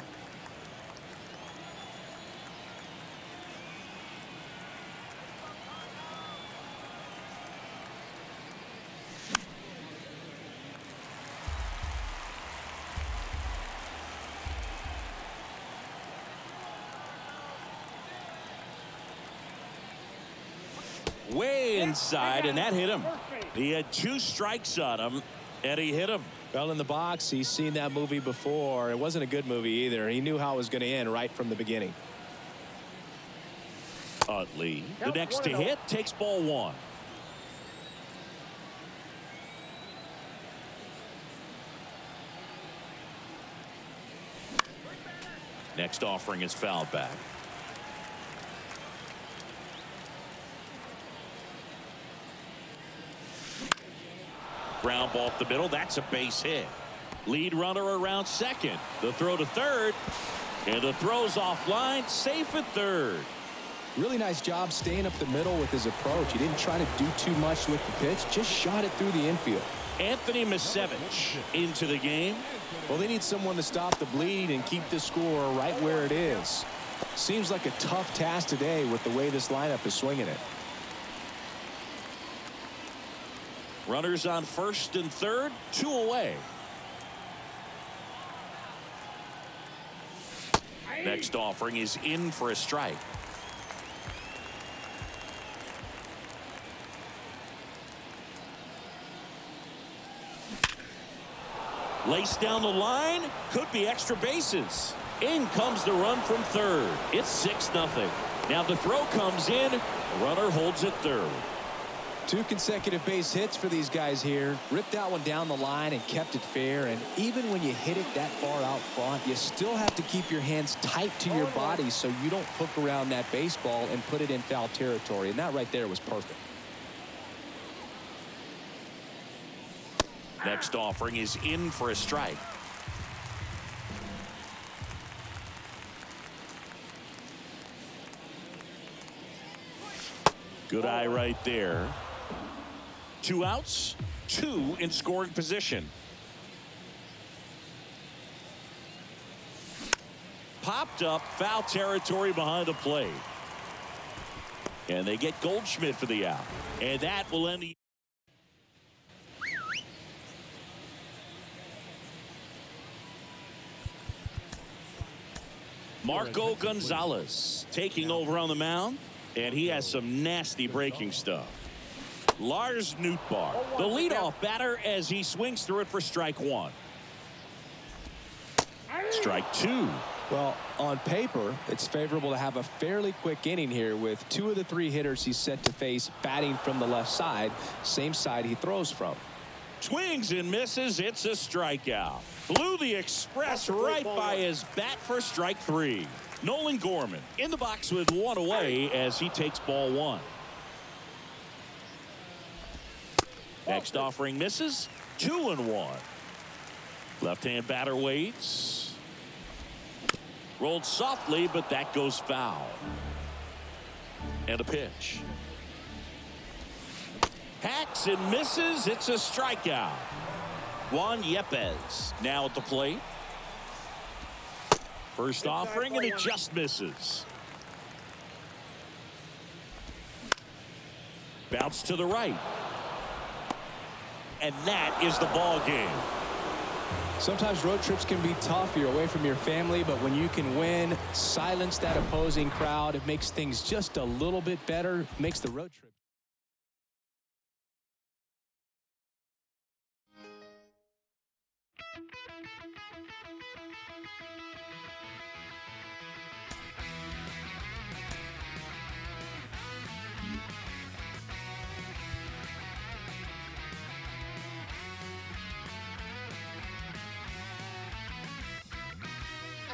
Speaker 2: Way inside, and that hit him. He had 2 strikes on him, and he hit him.
Speaker 4: Well, in the box, he's seen that movie before. It wasn't a good movie either. He knew how it was going to end right from the beginning.
Speaker 2: Utley, the next to hit, takes ball 1. Next offering is fouled back. Ground ball up the middle. That's a base hit. Lead runner around second. The throw to third. And the throw's offline. Safe at third.
Speaker 4: Really nice job staying up the middle with his approach. He didn't try to do too much with the pitch. Just shot it through the infield.
Speaker 2: Anthony Misevich into the game.
Speaker 4: Well, they need someone to stop the bleed and keep the score right where it is. Seems like a tough task today with the way this lineup is swinging it.
Speaker 2: Runners on first and third, 2 away. Next offering is in for a strike. Laced down the line, could be extra bases. In comes the run from third. It's 6-0. Now the throw comes in. Runner holds at third.
Speaker 4: 2 consecutive base hits for these guys here. Ripped that one down the line and kept it fair. And even when you hit it that far out front, you still have to keep your hands tight to your body so you don't hook around that baseball and put it in foul territory. And that right there was perfect.
Speaker 2: Next offering is in for a strike. Good eye right there. 2 outs, 2 in scoring position. Popped up, foul territory behind the plate. And they get Goldschmidt for the out. And that will end the Marco Gonzalez taking over on the mound, and he has some nasty breaking stuff. Lars Nootbaar, the leadoff batter, as he swings through it for strike 1. Strike 2.
Speaker 4: Well, on paper, it's favorable to have a fairly quick inning here with 2 of the 3 hitters he's set to face batting from the left side, same side he throws from.
Speaker 2: Swings and misses. It's a strikeout. Blew the express right by his bat for strike 3. Nolan Gorman in the box with 1 away as he takes ball 1. Next offering misses. 2-1. Left-hand batter waits. Rolled softly, but that goes foul. And a pitch. Hacks and misses. It's a strikeout. Juan Yepes now at the plate. First offering, and it just misses. Bounce to the right. And that is the ball game.
Speaker 4: Sometimes road trips can be tough. You're away from your family, but when you can win, silence that opposing crowd, it makes things just a little bit better, makes the road trip.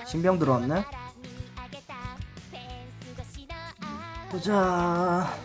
Speaker 1: 신병 들어왔네. 보자.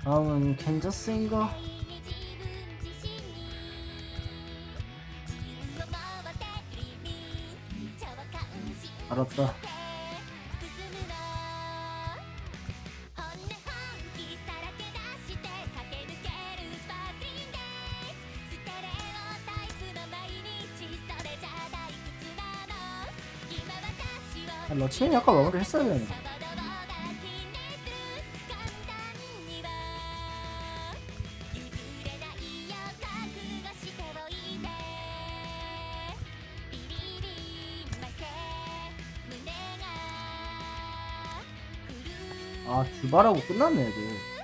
Speaker 1: 다음은 캔자스인가? 알았다. 러치맨이 아까 마무리 했어야 되는데. 아, 듀바라고 끝났네, 애들.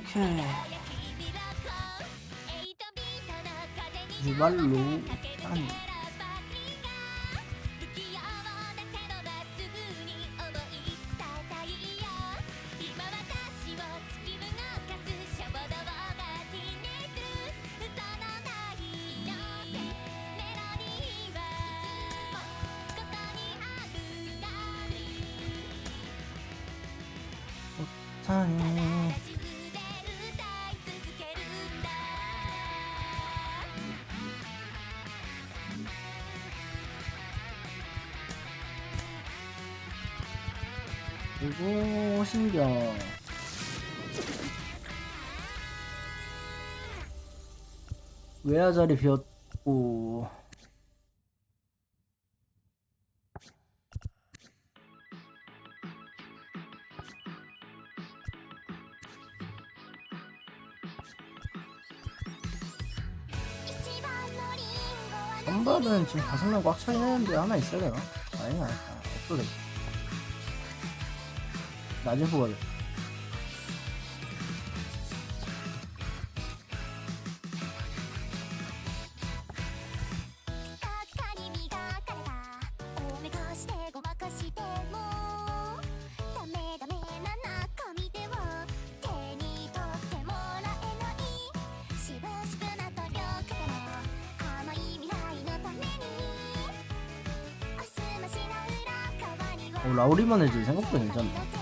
Speaker 1: 오케이. 유발로 아니. 아니. 그리고 신경 외야 자리 비었고 선발은 지금 5명 꽉 차긴 했는데 하나 있어야 되나? 아니야, 없어도 돼. 낮은 후가 돼. 라우리만 해지 생각보다 괜찮네.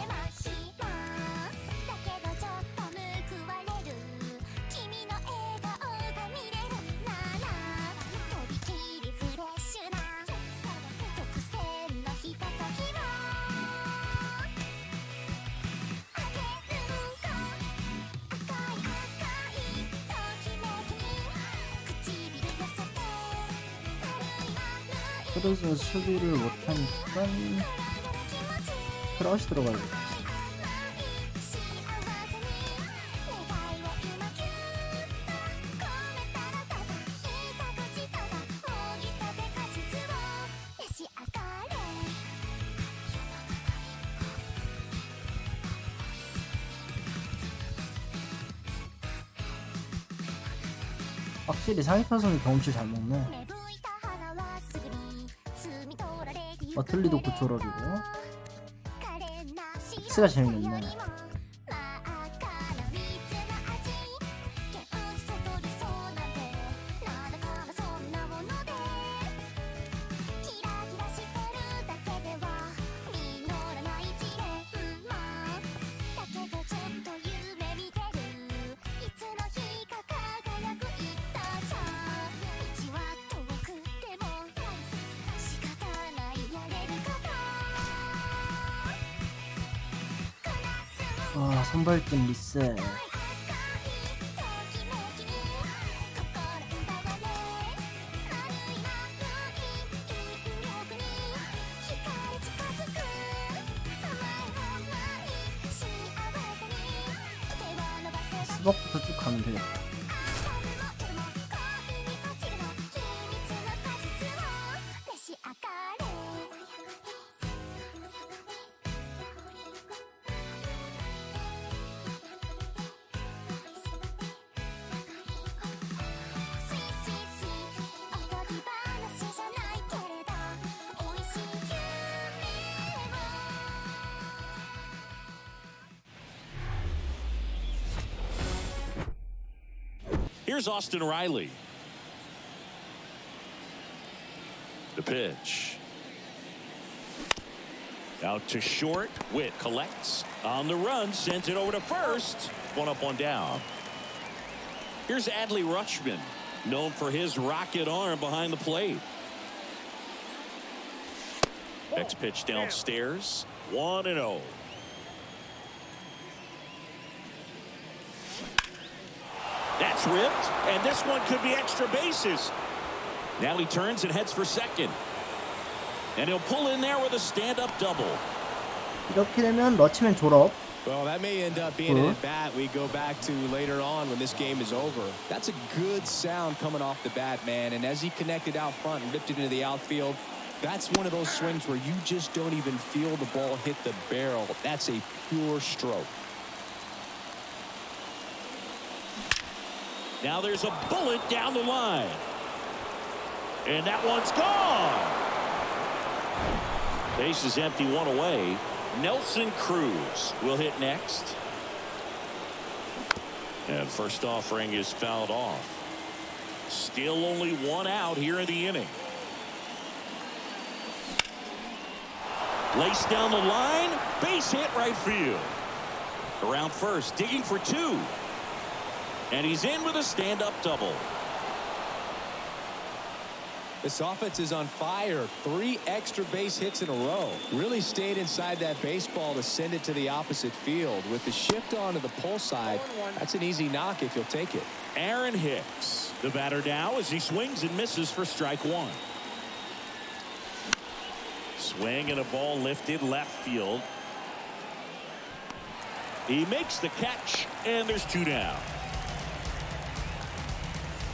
Speaker 1: 그래서 수비를 못하니까 크러쉬 들어가야지. 확실히 상위편선이 경험치 잘 먹네. 버틀리도 9초럴이고 X가 재밌네. 와, 선발팀 리셋. 스벅부터 쭉 가면 되겠다.
Speaker 2: Here's Austin Riley. The pitch. Out to short. Witt collects. On the run. Sends it over to first. One up, one down. Here's Adley Rutschman. Known for his rocket arm behind the plate. Next pitch downstairs. 1-0. That's ripped, and this one could be extra bases. Now he turns and heads for second. And he'll pull in there with a stand-up double.
Speaker 1: 이렇게 되면 러치맨 졸업.
Speaker 4: Well, that may end up being an at-bat we go back to later on when this game is over. That's a good sound coming off the bat, man. And as he connected out front and ripped it into the outfield, that's one of those swings where you just don't even feel the ball hit the barrel. That's a pure stroke.
Speaker 2: Now there's a bullet down the line. And that one's gone. Base is empty, one away. Nelson Cruz will hit next. And first offering is fouled off. Still only one out here in the inning. Laced down the line. Base hit right field. Around first, digging for two. And he's in with a stand-up double.
Speaker 4: This offense is on fire. 3 extra base hits in a row. Really stayed inside that baseball to send it to the opposite field. With the shift onto the pull side, that's an easy knock if you'll take it.
Speaker 2: Aaron Hicks, the batter now as he swings and misses for strike one. Swing and a ball lifted left field. He makes the catch, and there's 2 down.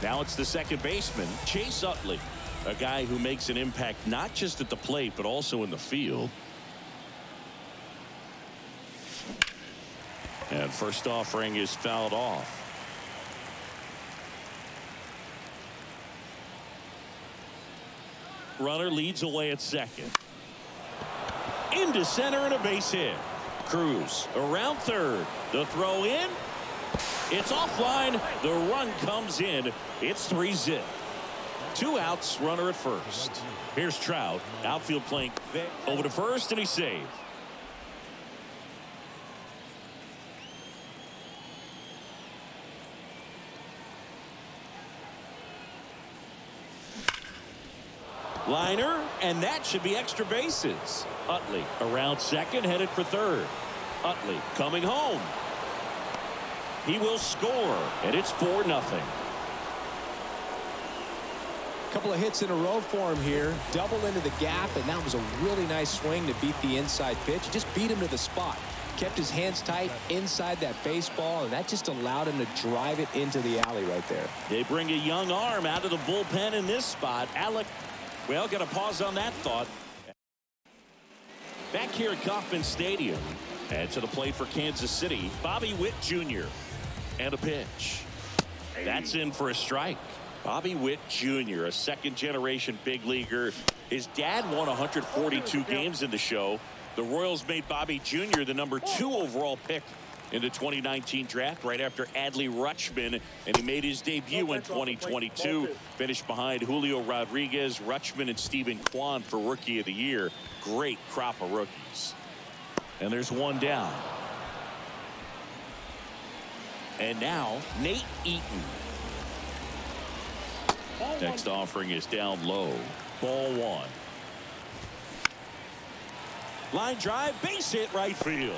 Speaker 2: Now it's the second baseman, Chase Utley, a guy who makes an impact not just at the plate but also in the field. And first offering is fouled off. Runner leads away at second. Into center and a base hit. Cruz around third. The throw in. It's offline. The run comes in. It's 3-0. 2 outs, runner at first. Here's Trout. Outfield playing over to first, and he's saved. Liner, and that should be extra bases. Utley around second, headed for third. Utley coming home. He will score, and it's 4-0.
Speaker 4: Couple of hits in a row for him here. Double into the gap, and that was a really nice swing to beat the inside pitch. Just beat him to the spot. Kept his hands tight inside that baseball, and that just allowed him to drive it into the alley right there.
Speaker 2: They bring a young arm out of the bullpen in this spot. Alec, well, got to pause on that thought. Back here at Kauffman Stadium, and to the plate for Kansas City, Bobby Witt Jr. And a pitch. That's in for a strike. Bobby Witt Jr., a second-generation big leaguer. His dad won 142 games in the show. The Royals made Bobby Jr. the number 2 overall pick in the 2019 draft right after Adley Rutschman, and he made his debut in 2022. Finished behind Julio Rodriguez, Rutschman, and Stephen Kwan for Rookie of the Year. Great crop of rookies. And there's 1 down. And now Nate Eaton. Next offering is down low. Ball 1. Line drive, base hit, right field.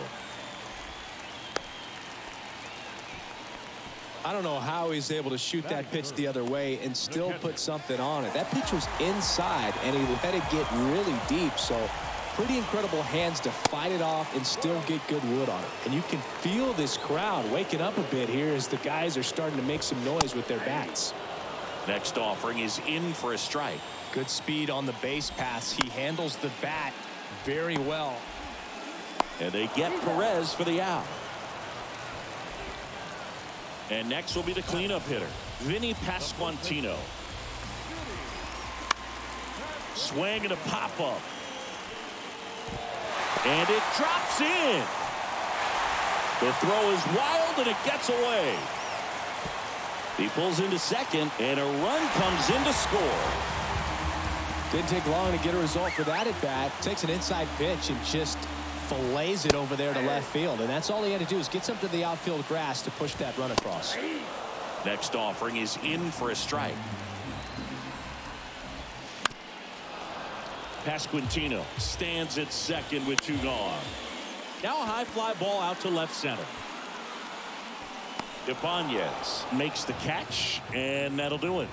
Speaker 4: I don't know how he's able to shoot that pitch the other way and still put something on it. That pitch was inside, and he let it get really deep. So pretty incredible hands to fight it off and still get good wood on it. And you can feel this crowd waking up a bit here as the guys are starting to make some noise with their bats.
Speaker 2: Next offering is in for a strike.
Speaker 4: Good speed on the base pass. He handles the bat very well.
Speaker 2: And they get Perez for the out. And next will be the cleanup hitter, Vinny Pasquantino. Swing and a pop-up. And it drops in. The throw is wild, and it gets away. He pulls into second, and a run comes in to score.
Speaker 4: Didn't take long to get a result for that at bat. Takes an inside pitch and just fillets it over there to left field. And that's all he had to do is get something to the outfield grass to push that run across.
Speaker 2: Next offering is in for a strike. Pasquantino stands at second with 2 gone. Now a high fly ball out to left center. Ibanez makes the catch, and that'll do it.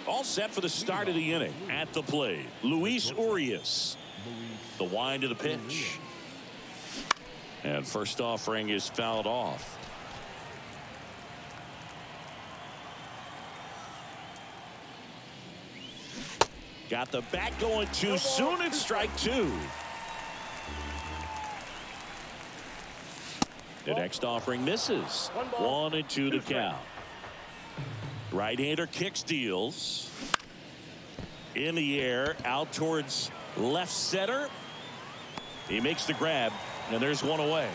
Speaker 2: All set for the start of the inning. At the plate, Luis Urias. The wind of the pitch. And first offering is fouled off. Got the bat going too soon. It's strike 2. The next offering misses. 1-2 the count. Right-hander kicks, deals. In the air, out towards left center. He makes the grab, and there's 1 away.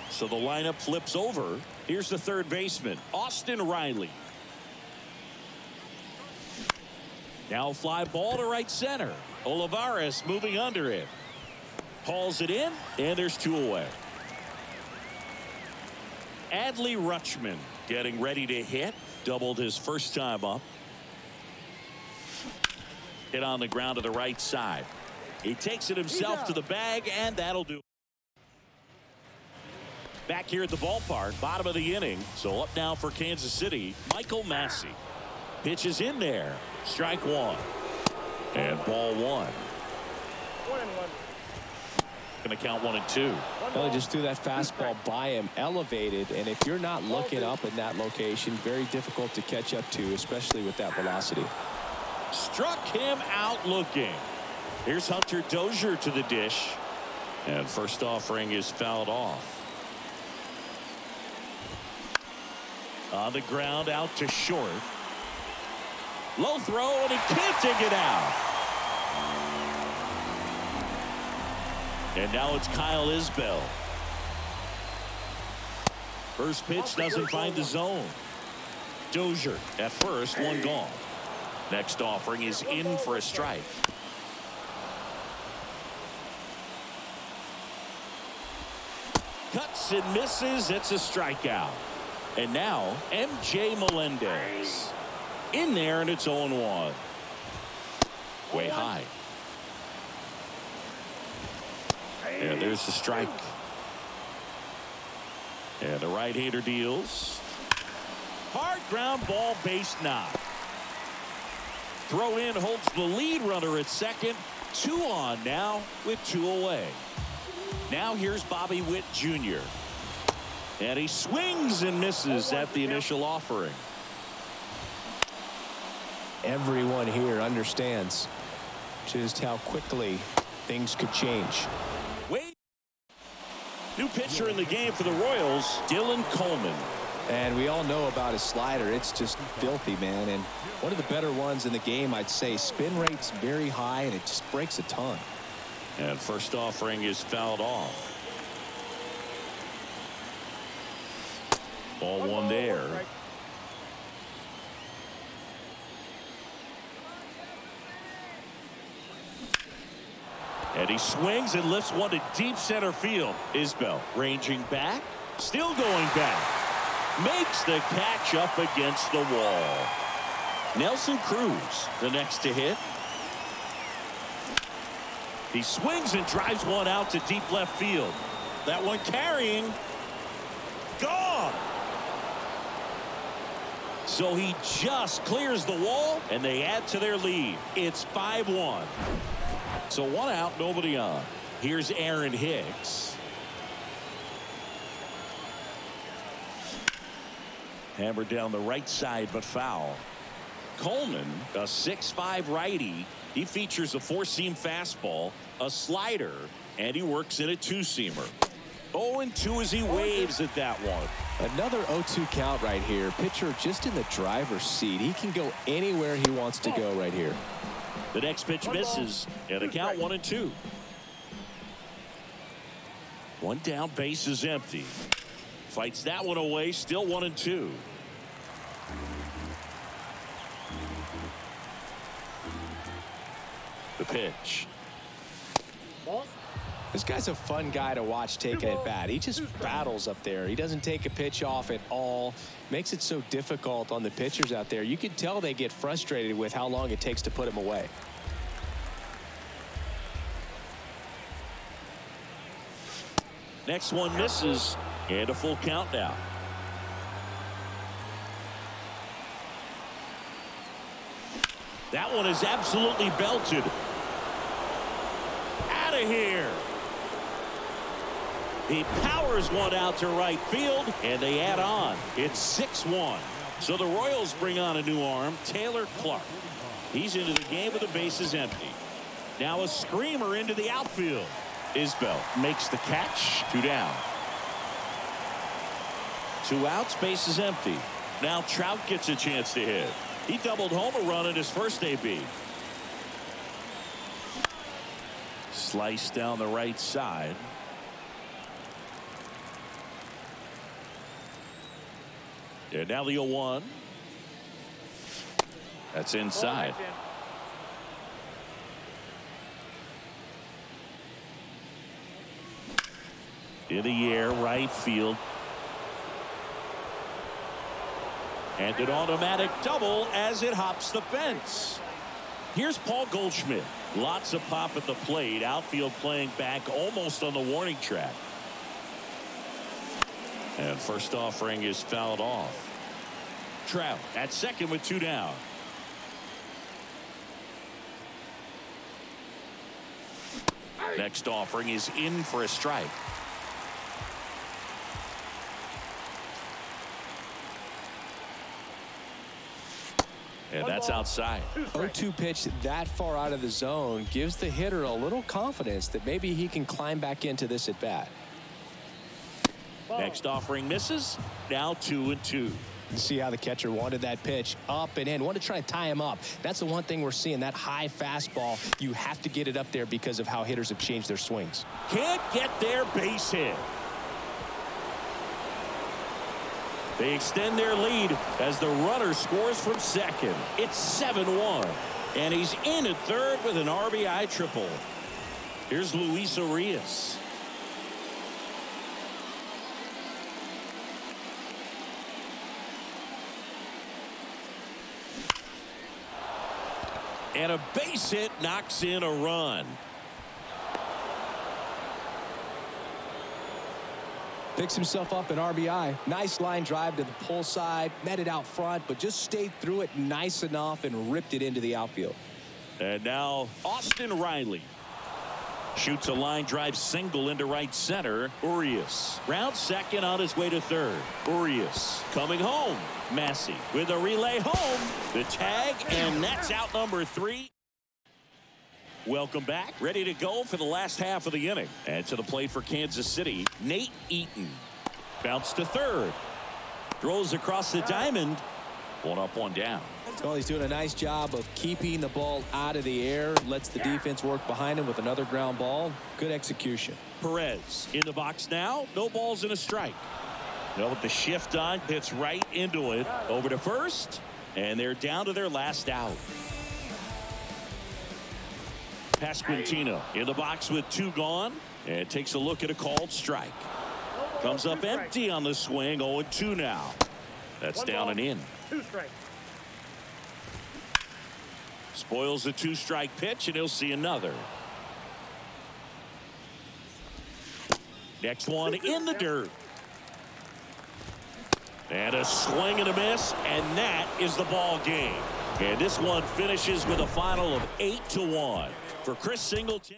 Speaker 2: So the lineup flips over. Here's the third baseman, Austin Riley. Now a fly ball to right center. Olivares moving under it. Hauls it in, and there's 2 away. Adley Rutschman getting ready to hit. Doubled his first time up. Hit on the ground to the right side. He takes it himself to the bag, and that'll do. Back here at the ballpark, bottom of the inning. So up now for Kansas City, Michael Massey. Pitches in there. Strike 1. And ball 1.
Speaker 5: 1-1.
Speaker 2: Going to count 1 and 2.
Speaker 4: Well, he just threw that fastball by him, elevated, and if you're not looking up in that location, very difficult to catch up to, especially with that velocity.
Speaker 2: Struck him out looking. Here's Hunter Dozier to the dish. And first offering is fouled off. On the ground out to short. Low throw, and he can't dig it out. And now it's Kyle Isbell. First pitch doesn't find the zone. Dozier at first, 1 gone. Next offering is in for a strike. Cuts and misses. It's a strikeout. And now MJ Melendez in there, and it's 0-1. Way high. And there's the strike. And the right-hander deals. Hard ground ball, base knock. Throw in holds the lead runner at second. 2 on now with 2 away. Now here's Bobby Witt Jr. And he swings and misses at the initial offering.
Speaker 4: Everyone here understands just how quickly things could change.
Speaker 2: Wait. New pitcher in the game for the Royals, Dylan Coleman.
Speaker 4: And we all know about his slider. It's just filthy, man. And one of the better ones in the game, I'd say. Spin rate's very high, and it just breaks a ton.
Speaker 2: And first offering is fouled off. Ball 1 there. And he swings and lifts one to deep center field. Isbell ranging back, still going back. Makes the catch up against the wall. Nelson Cruz, the next to hit. He swings and drives one out to deep left field. That one carrying. Gone. So he just clears the wall, and they add to their lead. It's 5-1. So 1 out, nobody on. Here's Aaron Hicks. Hammered down the right side, but foul. Coleman, a 6'5" righty. He features a 4-seam fastball, a slider, and he works in a 2-seamer. 0-2 as he waves at that one.
Speaker 4: Another 0-2 count right here. Pitcher just in the driver's seat. He can go anywhere he wants to go right here.
Speaker 2: The next pitch misses, and a count 1-2. 1 down, base is empty. Fights that one away, still 1-2. The pitch.
Speaker 4: This guy's a fun guy to watch taking at bat. He just battles up there. He doesn't take a pitch off at all. Makes it so difficult on the pitchers out there. You can tell they get frustrated with how long it takes to put him away.
Speaker 2: Next one misses, and a full count now. That one is absolutely belted. Out of here. He powers one out to right field, and they add on. It's 6-1. So the Royals bring on a new arm, Taylor Clark. He's into the game with the bases empty. Now a screamer into the outfield. Isbell makes the catch. 2 down. 2 outs, base is empty. Now Trout gets a chance to hit. He doubled home a run in his first AB. Slice down the right side. And now the 0-1. That's inside. In the air, right field. And an automatic double as it hops the fence. Here's Paul Goldschmidt. Lots of pop at the plate. Outfield playing back almost on the warning track. And first offering is fouled off. Trout at second with 2 down. Next offering is in for a strike. And that's outside.
Speaker 4: 0-2 pitch that far out of the zone gives the hitter a little confidence that maybe he can climb back into this at bat.
Speaker 2: Next offering misses. Now 2-2.
Speaker 4: You see how the catcher wanted that pitch up and in. Wanted to try to tie him up. That's the one thing we're seeing. That high fastball, you have to get it up there because of how hitters have changed their swings.
Speaker 2: Can't get their base hit. They extend their lead as the runner scores from second. It's 7-1. And he's in at third with an RBI triple. Here's Luis Urias. And a base hit knocks in a run.
Speaker 4: Picks himself up an RBI. Nice line drive to the pull side. Met it out front, but just stayed through it nice enough and ripped it into the outfield.
Speaker 2: And now Austin Riley shoots a line drive single into right center. Urias round second on his way to third. Urias coming home. Massey with a relay home. The tag, and that's out number 3. Welcome back. Ready to go for the last half of the inning. And to the plate for Kansas City, Nate Eaton. Bounce to third. Throws across the diamond. 1 up, 1 down.
Speaker 4: Well, he's doing a nice job of keeping the ball out of the air. Lets the defense work behind him with another ground ball. Good execution.
Speaker 2: Perez in the box now. No balls and a strike. Well, with the shift on, hits right into it. Over to first. And they're down to their last out. Pasquantino in the box with 2 gone, and takes a look at a called strike. Comes up empty on the swing. 0-2 now. That's down and in.
Speaker 5: 2 strikes.
Speaker 2: Spoils the 2-strike pitch, and he'll see another. Next one in the dirt. And a swing and a miss, and that is the ball game. And this one finishes with a final of 8-1 for Chris Singleton.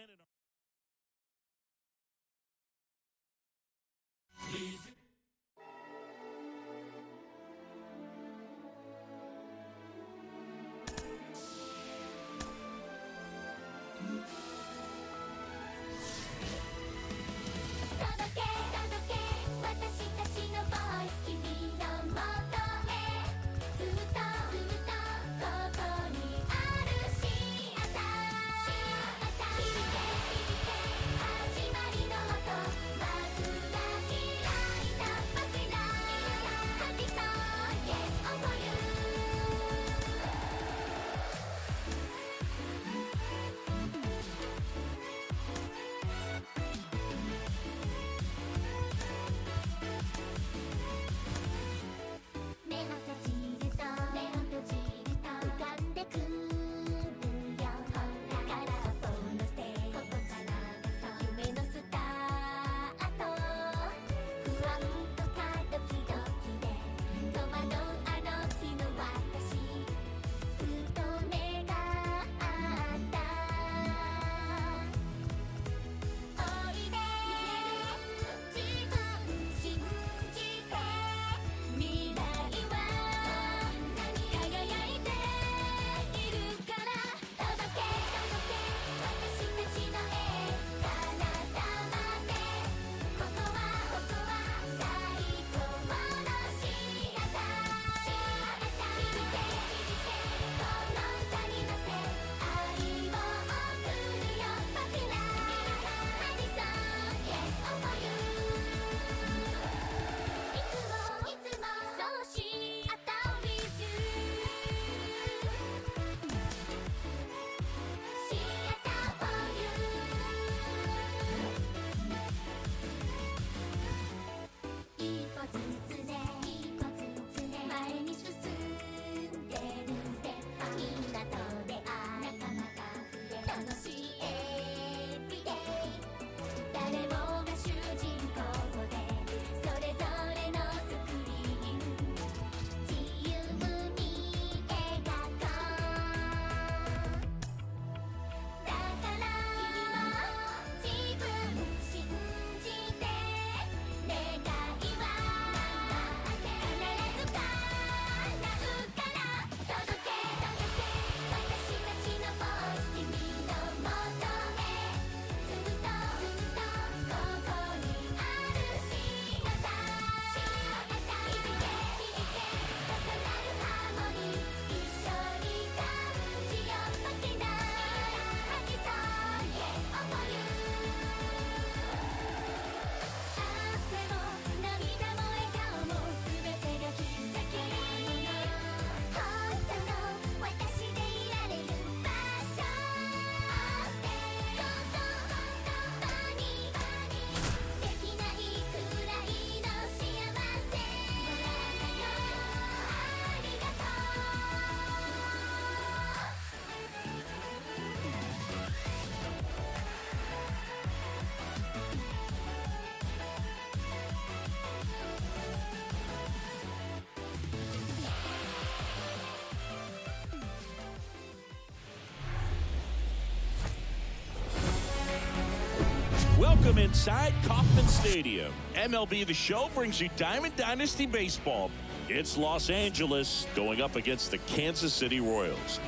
Speaker 2: Welcome inside Kauffman Stadium. MLB The Show brings you Diamond Dynasty Baseball. It's Los Angeles going up against the Kansas City Royals.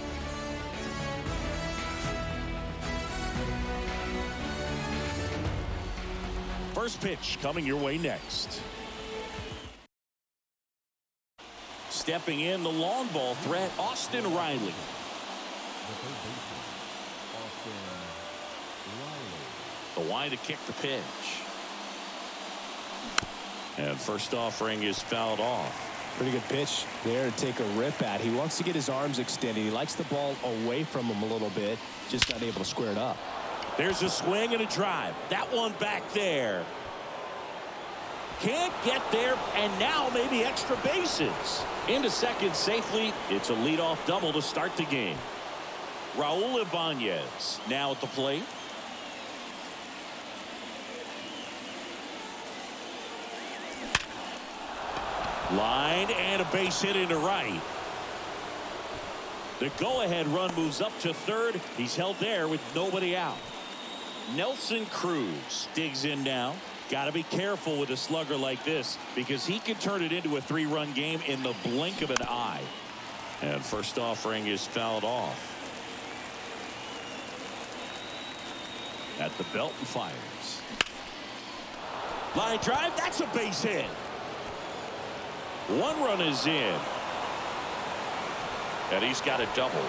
Speaker 2: First pitch coming your way next. Stepping in, the long ball threat, Austin Riley.
Speaker 3: The third baseman, Austin Riley.
Speaker 2: The wide to kick the pitch. And first offering is fouled off.
Speaker 4: Pretty good pitch there to take a rip at. He wants to get his arms extended. He likes the ball away from him a little bit. Just not able to square it up.
Speaker 2: There's a swing and a drive. That one back there. Can't get there, and now maybe extra bases. Into second safely. It's a leadoff double to start the game. Raul Ibanez now at the plate. Line and a base hit into right. The go-ahead run moves up to third. He's held there with nobody out. Nelson Cruz digs in now. Got to be careful with a slugger like this because he can turn it into a 3-run game in the blink of an eye. And first offering is fouled off. At the belt and fires. Line drive. That's a base hit. 1 run is in. And he's got a double.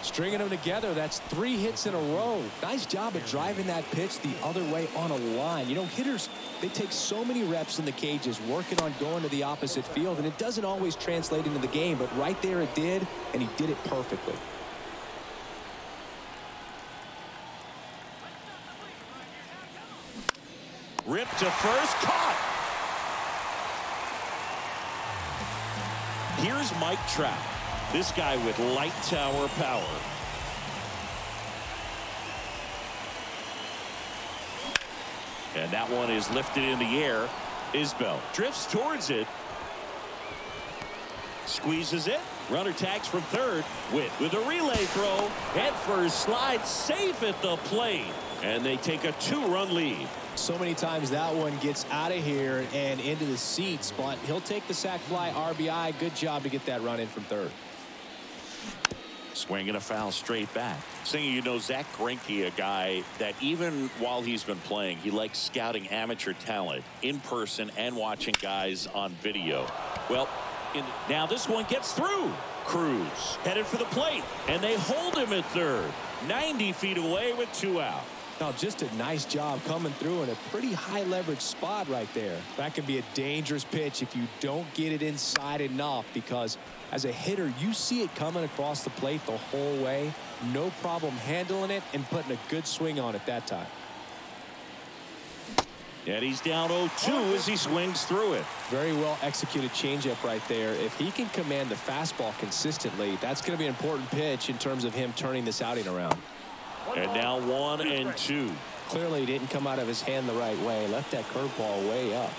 Speaker 4: Stringing them together, that's 3 hits in a row. Nice job of driving that pitch the other way on a line. You know, hitters, they take so many reps in the cages working on going to the opposite field, and it doesn't always translate into the game, but right there it did, and he did it perfectly.
Speaker 2: Rip to first, caught. Here's Mike Trout. This guy with light tower power. And that one is lifted in the air. Isbell drifts towards it. Squeezes it. Runner tags from third. Witt with a relay throw. Head first, slides safe at the plate. And they take a 2-run lead.
Speaker 4: So many times that one gets out of here and into the seats, but he'll take the sac fly RBI. Good job to get that run in from third.
Speaker 2: Swing and a foul straight back. Saying, you know, Zach Greinke, a guy that even while he's been playing, he likes scouting amateur talent in person and watching guys on video. Well, now this one gets through. Cruz headed for the plate, and they hold him at third. 90 feet away with 2 out.
Speaker 4: Now, just a nice job coming through in a pretty high leverage spot right there. That can be a dangerous pitch if you don't get it inside enough, because as a hitter, you see it coming across the plate the whole way. No problem handling it and putting a good swing on it that time.
Speaker 2: And he's down 0-2 as he swings through it.
Speaker 4: Very well executed changeup right there. If he can command the fastball consistently, that's going to be an important pitch in terms of him turning this outing around.
Speaker 2: And now 1-2.
Speaker 4: Clearly didn't come out of his hand the right way. Left that curveball way up.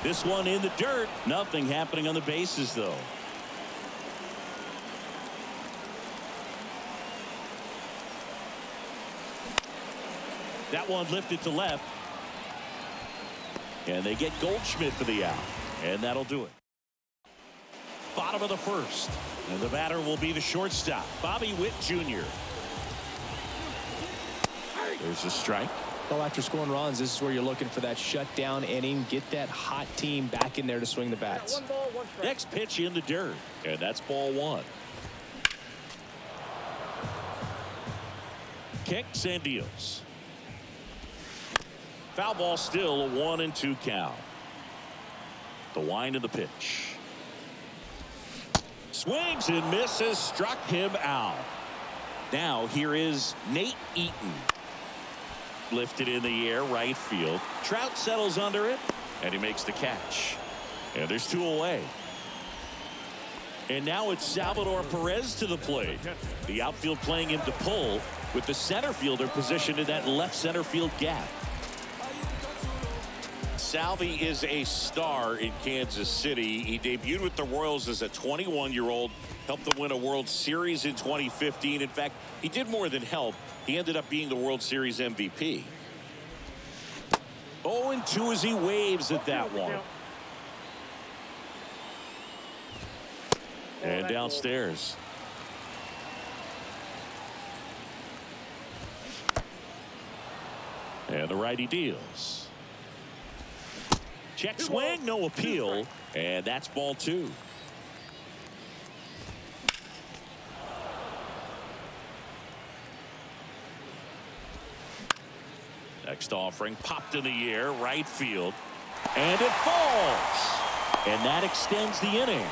Speaker 2: This one in the dirt. Nothing happening on the bases, though. That one lifted to left. And they get Goldschmidt for the out. And that'll do it. Bottom of the first. And the batter will be the shortstop, Bobby Witt Jr. There's a strike.
Speaker 4: Well, after scoring runs, this is where you're looking for that shutdown inning. Get that hot team back in there to swing the bats.
Speaker 5: 1 ball, 1 strike.
Speaker 2: Next pitch in the dirt. And that's ball 1. Kicks and deals. Foul ball, still a 1-2 count. The wind of the pitch. Swings and misses, struck him out. Now here is Nate Eaton. Lifted in the air, right field. Trout settles under it, and he makes the catch. And there's 2 away. And now it's Salvador Perez to the plate. The outfield playing him to pull, with the center fielder positioned in that left center field gap. Salvi is a star in Kansas City. He debuted with the Royals as a 21-year-old, helped them win a World Series in 2015. In fact, he did more than help. He ended up being the World Series MVP. 0-2 as he waves at that one. And downstairs. And the righty deals. Check swing, no appeal, and that's ball 2. Next offering popped in the air, right field, and it falls. And that extends the inning.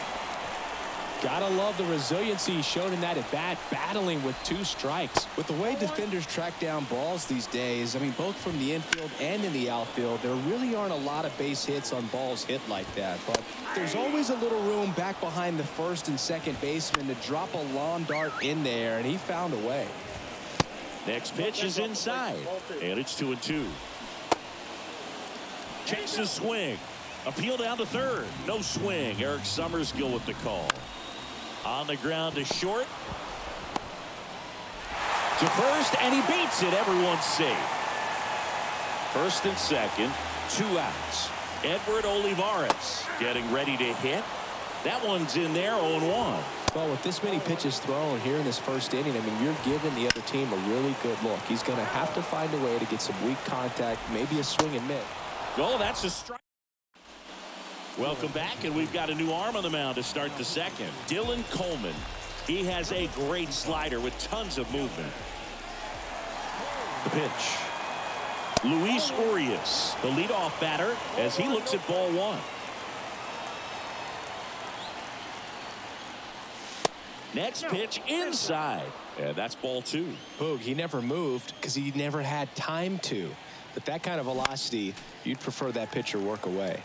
Speaker 4: Gotta love the resiliency he showed in that at bat, battling with 2 strikes. With the way defenders track down balls these days, I mean, both from the infield and in the outfield, there really aren't a lot of base hits on balls hit like that. But there's always a little room back behind the first and second baseman to drop a lawn dart in there, and he found a way.
Speaker 2: Next pitch is inside, and it's 2-2. Checks his swing. Appeal down to third. No swing. Eric Summerskill with the call. On the ground to short. To first, and he beats it. Everyone's safe. First and second, 2 outs. Edward Olivares getting ready to hit. That one's in there, 0-1.
Speaker 4: Well, with this many pitches thrown here in this first inning, I mean, you're giving the other team a really good look. He's going to have to find a way to get some weak contact, maybe a swing and miss.
Speaker 2: Oh, that's a strike. Welcome back, and we've got a new arm on the mound to start the second. Dylan Coleman. He has a great slider with tons of movement. The pitch. Luis Urias, the leadoff batter, as he looks at ball 1. Next pitch inside, and that's ball 2.
Speaker 4: Boog, he never moved because he never had time to. But that kind of velocity, you'd prefer that pitcher work away.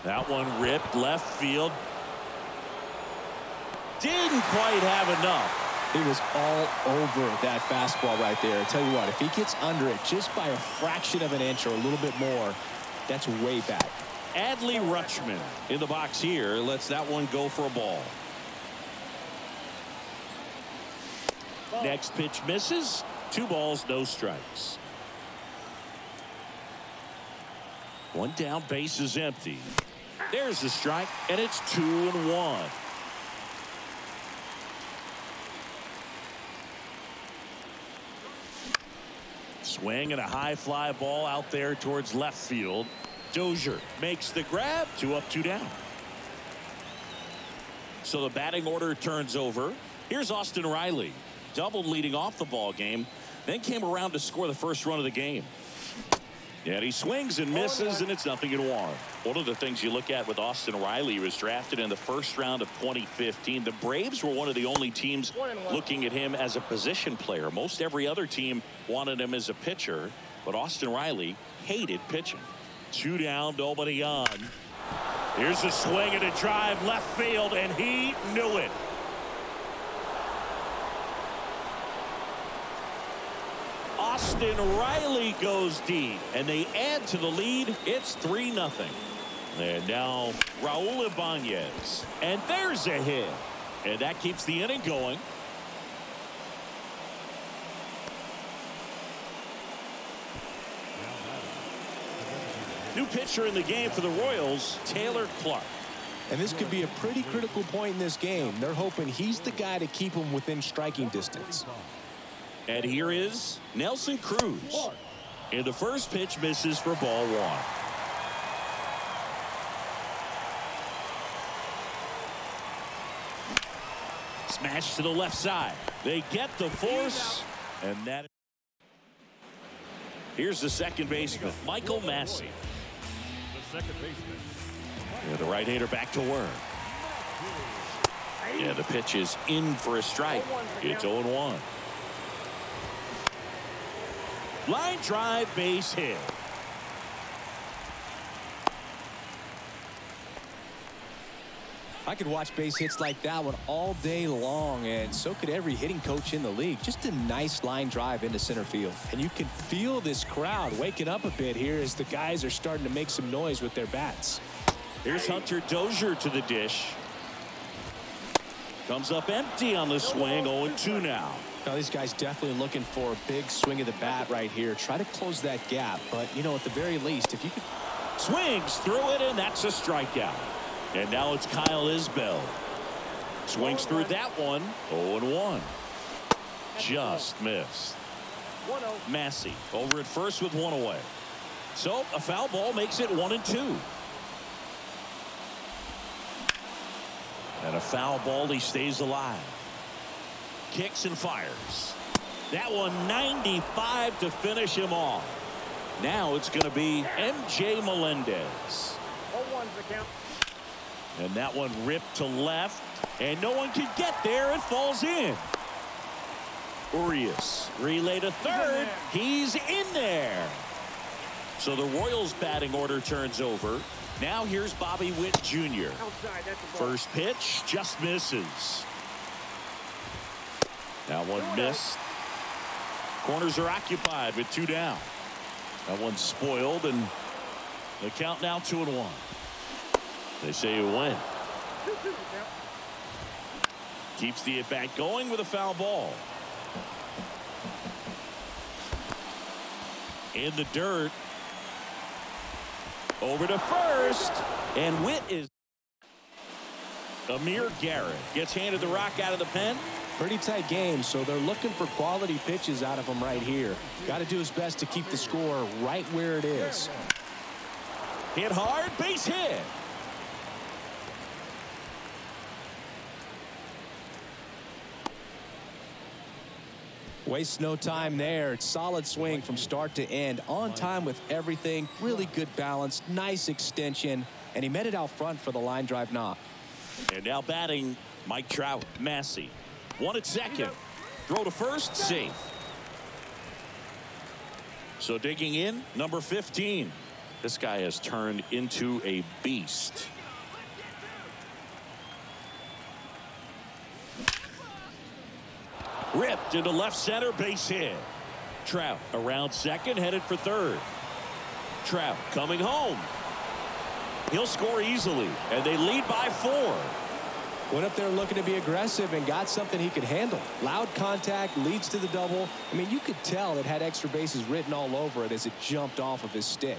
Speaker 2: That one ripped left field. Didn't quite have enough.
Speaker 4: He was all over that fastball right there. I tell you what, if he gets under it just by a fraction of an inch or a little bit more, that's way back.
Speaker 2: Adley Rutschman in the box here lets that one go for a ball. Next pitch misses. 2 balls, no strikes. One down, base is empty. There's the strike, and it's 2-1. Swing and a high fly ball out there towards left field. Dozier makes the grab. 2 up, 2 down. So the batting order turns over. Here's Austin Riley. Doubled leading off the ball game. Then came around to score the first run of the game. And he swings and misses, and it's 0-1. One of the things you look at with Austin Riley, he was drafted in the first round of 2015. The Braves were one of the only teams looking at him as a position player. Most every other team wanted him as a pitcher, but Austin Riley hated pitching. 2 down, nobody on. Here's a swing and a drive left field, and he knew it. Austin Riley goes deep, and they add to the lead. It's 3-0. And now Raul Ibanez, and there's a hit, and that keeps the inning going. New pitcher in the game for the Royals, Taylor Clark.
Speaker 4: And this could be a pretty critical point in this game. They're hoping he's the guy to keep them within striking distance.
Speaker 2: And here is Nelson Cruz. And the first pitch misses for ball 1. Smash to the left side. They get the force, and that. Here's the second baseman, Michael Massey.
Speaker 3: The second baseman.
Speaker 2: And the right-hander back to work. Yeah, the pitch is in for a strike. It's 0-1. Line drive, base hit.
Speaker 4: I could watch base hits like that one all day long, and so could every hitting coach in the league. Just a nice line drive into center field. And you can feel this crowd waking up a bit here as the guys are starting to make some noise with their bats.
Speaker 2: Here's Hunter Dozier to the dish. Comes up empty on the swing. 0-2 now.
Speaker 4: Now these guys definitely looking for a big swing of the bat right here. Try to close that gap, but you know, at the very least, if you could.
Speaker 2: Swings through it, and that's a strikeout. And now it's Kyle Isbell. Swings through that one. 0-1. Just missed.
Speaker 5: 1-0.
Speaker 2: Massey over at first with one away. So a foul ball makes it 1-2. And a foul ball, he stays alive. Kicks and fires. That one 95 to finish him off. Now it's going to be MJ Melendez.
Speaker 5: 0-1's the count.
Speaker 2: And that one ripped to left. And no one can get there. It falls in. Urias relay to third. He's in there. So the Royals batting order turns over. Now here's Bobby Witt Jr.
Speaker 5: Outside, that's the ball.
Speaker 2: First pitch just misses. That one missed. Corners are occupied with 2 down. That one's spoiled, and the count now 2-1. They say you win.
Speaker 5: 2-2 the count.
Speaker 2: Keeps the at-bat going with a foul ball. In the dirt. Over to first, and Witt is. Amir Garrett gets handed the rock out of the pen.
Speaker 4: Pretty tight game, so they're looking for quality pitches out of him right here. Got to do his best to keep the score right where it is.
Speaker 2: Hit hard, base hit.
Speaker 4: Waste no time there. Solid swing from start to end. On time with everything. Really good balance. Nice extension. And he met it out front for the line drive knock.
Speaker 2: And now batting Mike Trout. Massey. One at second. Throw to first. Safe. So digging in, number 15. This guy has turned into a beast. Ripped into left center, base hit. Trout around second, headed for third. Trout coming home. He'll score easily, and they lead by 4.
Speaker 4: Went up there looking to be aggressive and got something he could handle. Loud contact leads to the double. I mean, you could tell it had extra bases written all over it as it jumped off of his stick.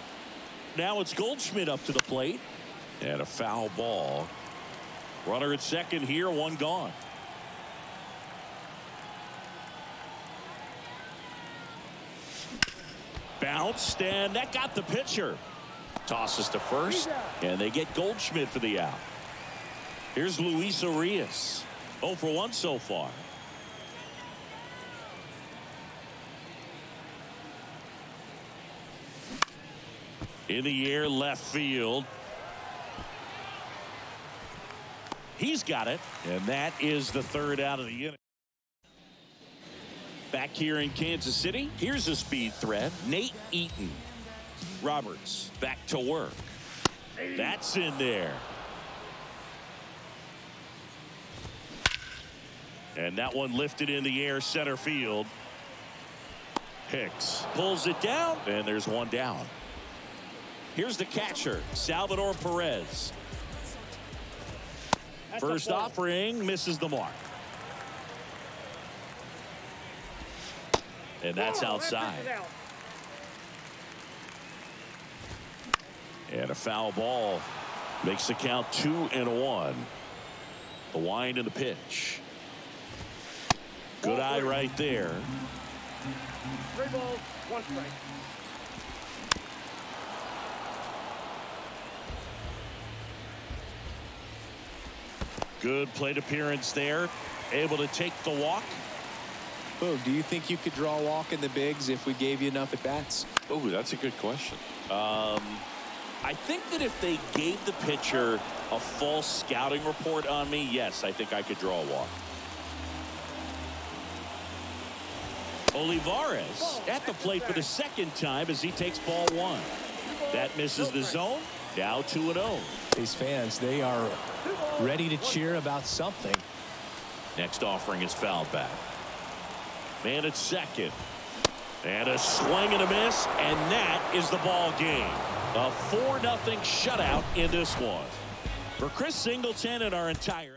Speaker 2: Now it's Goldschmidt up to the plate. And a foul ball. Runner at second here, one gone. Bounced, and that got the pitcher. Tosses to first, and they get Goldschmidt for the out. Here's Luis Urias. 0 for 1 so far. In the air, left field. He's got it, and that is the third out of the inning. Back here in Kansas City, here's a speed threat. Nate Eaton. Roberts back to work. That's in there. And that one lifted in the air, center field. Hicks pulls it down, and there's one down. Here's the catcher, Salvador Perez. First offering misses the mark. And that's outside. And a foul ball makes the count 2-1. The wind and the pitch. Good eye right there.
Speaker 5: 3 balls, 1 strike.
Speaker 2: Good plate appearance there. Able to take the walk.
Speaker 4: Boog, do you think you could draw a walk in the bigs if we gave you enough at bats?
Speaker 2: Oh, that's a good question. I think that if they gave the pitcher a false scouting report on me, yes, I think I could draw a walk. Olivares at the plate for the second time as he takes ball 1. That misses the zone. Now 2-0.
Speaker 4: These fans, they are ready to cheer about something.
Speaker 2: Next offering is fouled back. Man at second. And a swing and a miss, and that is the ball game. A 4-0 shutout in this one. For Chris Singleton and our entire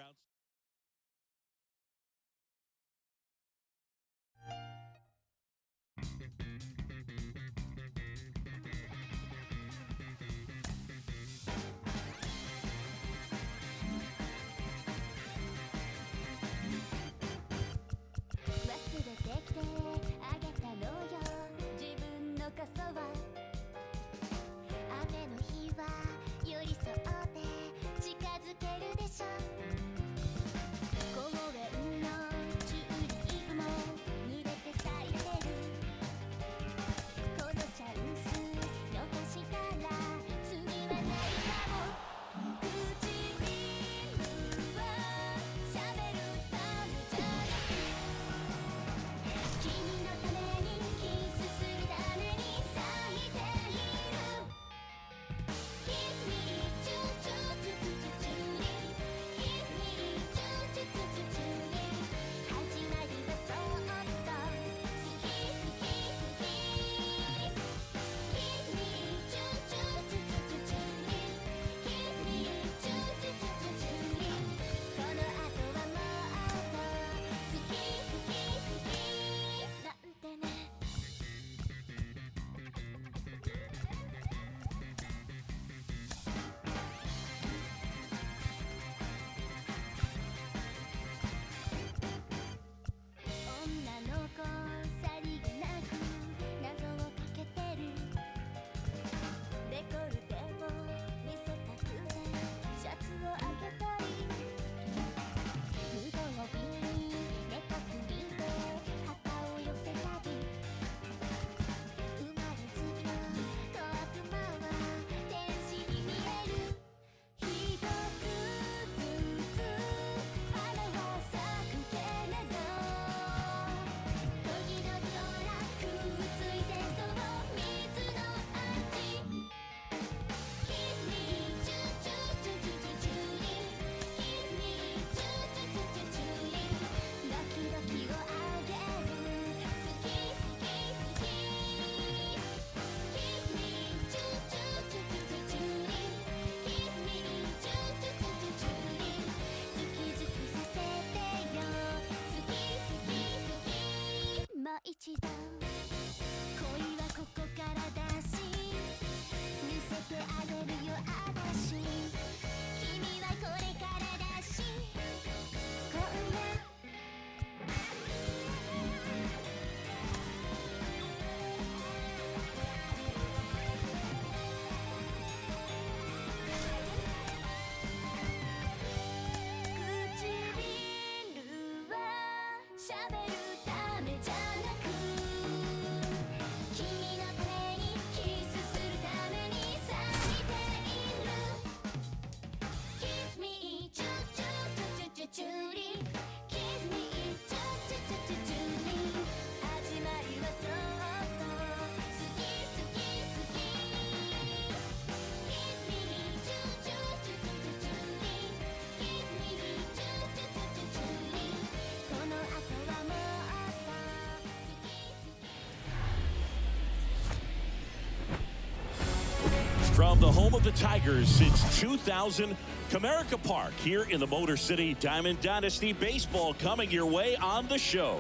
Speaker 2: from the home of the Tigers since 2000, Comerica Park here in the Motor City. Diamond Dynasty Baseball coming your way on the show.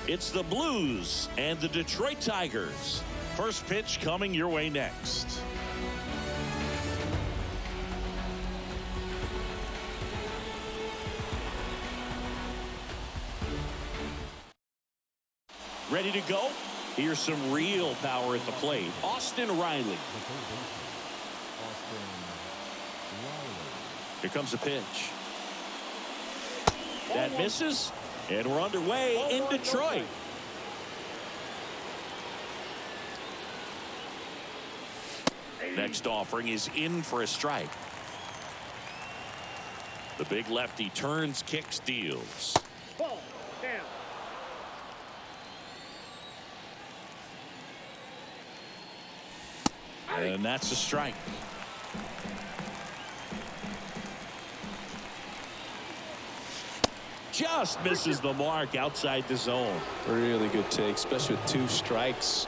Speaker 2: It's the Blues and the Detroit Tigers. First pitch coming your way next. Ready to go? Here's some real power at the plate. Austin Riley. Here comes a pitch. That misses, and we're underway in Detroit. Next offering is in for a strike. The big lefty turns, kicks, deals.
Speaker 5: Ball down.
Speaker 2: And that's a strike. just misses the mark outside the zone.
Speaker 4: Really good take, especially with 2 strikes.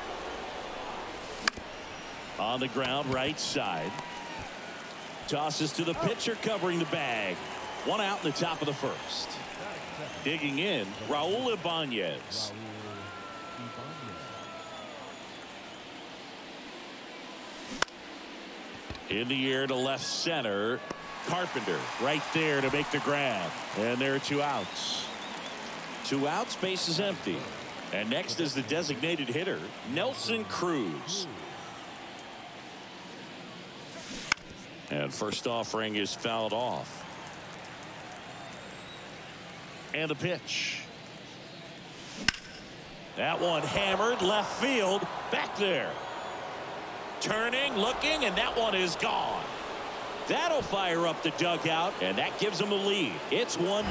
Speaker 2: On the ground, right side. Tosses to the pitcher covering the bag. 1 out in the top of the first. Digging in, Raul Ibanez. In the air to left center. Carpenter right there to make the grab. And there are 2 outs. 2 outs, base is empty. And next is the designated hitter, Nelson Cruz. And first offering is fouled off. And the pitch. That one hammered left field. Back there. Turning, looking, and that one is gone. That'll fire up the dugout, and that gives them a lead. It's 1-0.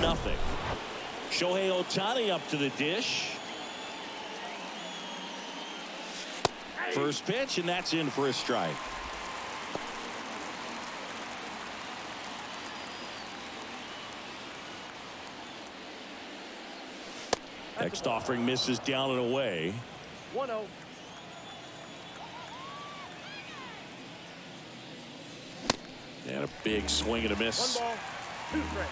Speaker 2: Shohei Ohtani up to the dish. First pitch, and that's in for a strike. Next offering misses down and away.
Speaker 5: 1-0.
Speaker 2: And a big swing and a miss.
Speaker 5: 1 ball, 2 strikes.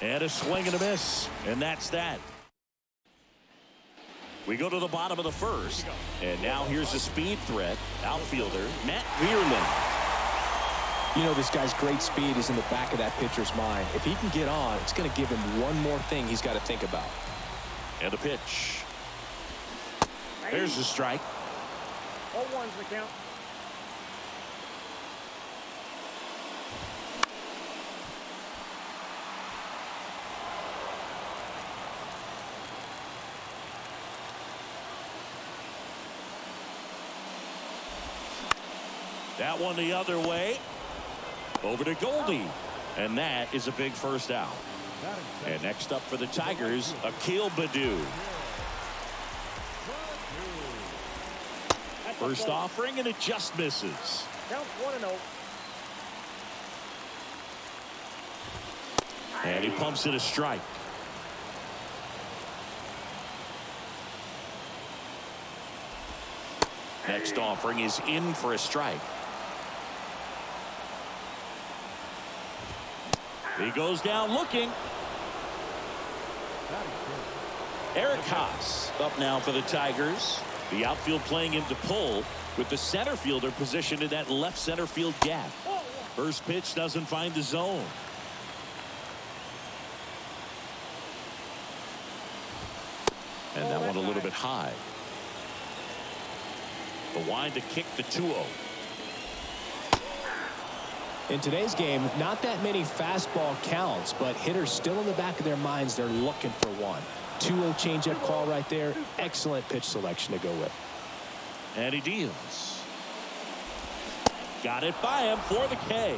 Speaker 2: And a swing and a miss. And that's that. We go to the bottom of the first. And now here's a speed threat. Outfielder Matt Vierman.
Speaker 4: You know, this guy's great speed is in the back of that pitcher's mind. If he can get on, it's going to give him one more thing he's got to think about.
Speaker 2: And a pitch. There's a strike.
Speaker 5: 0-1's the count.
Speaker 2: That one the other way. Over to Goldie. And that is a big first out. And next up for the Tigers, Akil Baddoo. First offering, and it just misses.
Speaker 5: Counts 1-0.
Speaker 2: And he pumps it a strike. Next offering is in for a strike. He goes down looking. Eric Haas up now for the Tigers. The outfield playing into pull with the center fielder positioned in that left center field gap. First pitch doesn't find the zone. And that one a little bit high. The wind to kick the 2-0.
Speaker 4: In today's game, not that many fastball counts, but hitters still in the back of their minds, they're looking for one. 2-0 changeup call right there. Excellent pitch selection to go with.
Speaker 2: And he deals. Got it by him for the K.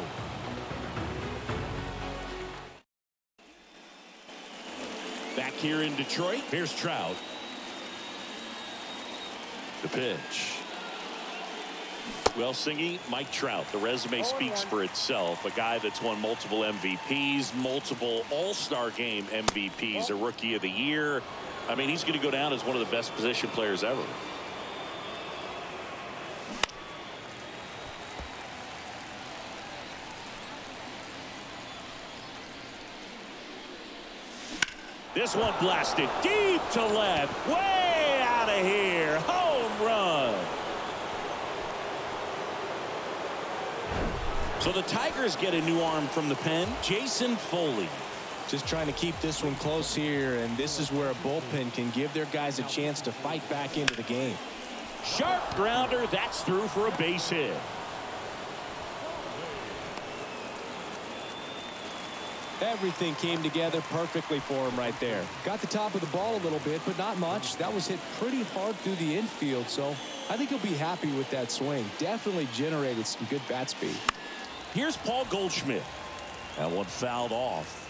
Speaker 2: Back here in Detroit, here's Trout. The pitch. Well, Singy, Mike Trout, the resume speaks for itself. A guy that's won multiple MVPs, multiple All-Star Game MVPs, a Rookie of the Year. I mean, he's going to go down as one of the best position players ever. This one blasted deep to left, way out of here. Home run. So the Tigers get a new arm from the pen, Jason Foley.
Speaker 4: Just trying to keep this one close here, and this is where a bullpen can give their guys a chance to fight back into the game.
Speaker 2: Sharp grounder, that's through for a base hit.
Speaker 4: Everything came together perfectly for him right there. Got the top of the ball a little bit, but not much. That was hit pretty hard through the infield, so I think he'll be happy with that swing. Definitely generated some good bat speed.
Speaker 2: Here's Paul Goldschmidt. That one fouled off.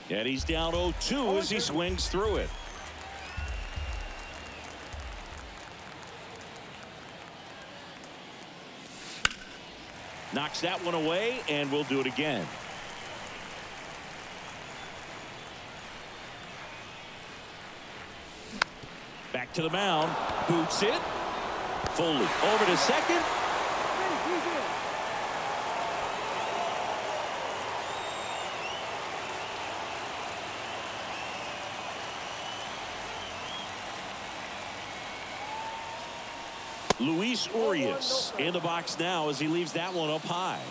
Speaker 2: And he's down 0-2 as he swings through it. Knocks that one away, and we'll do it again. Back to the mound. Boots it. Foley over to second. Luis Urias in the box now as he leaves that one up high.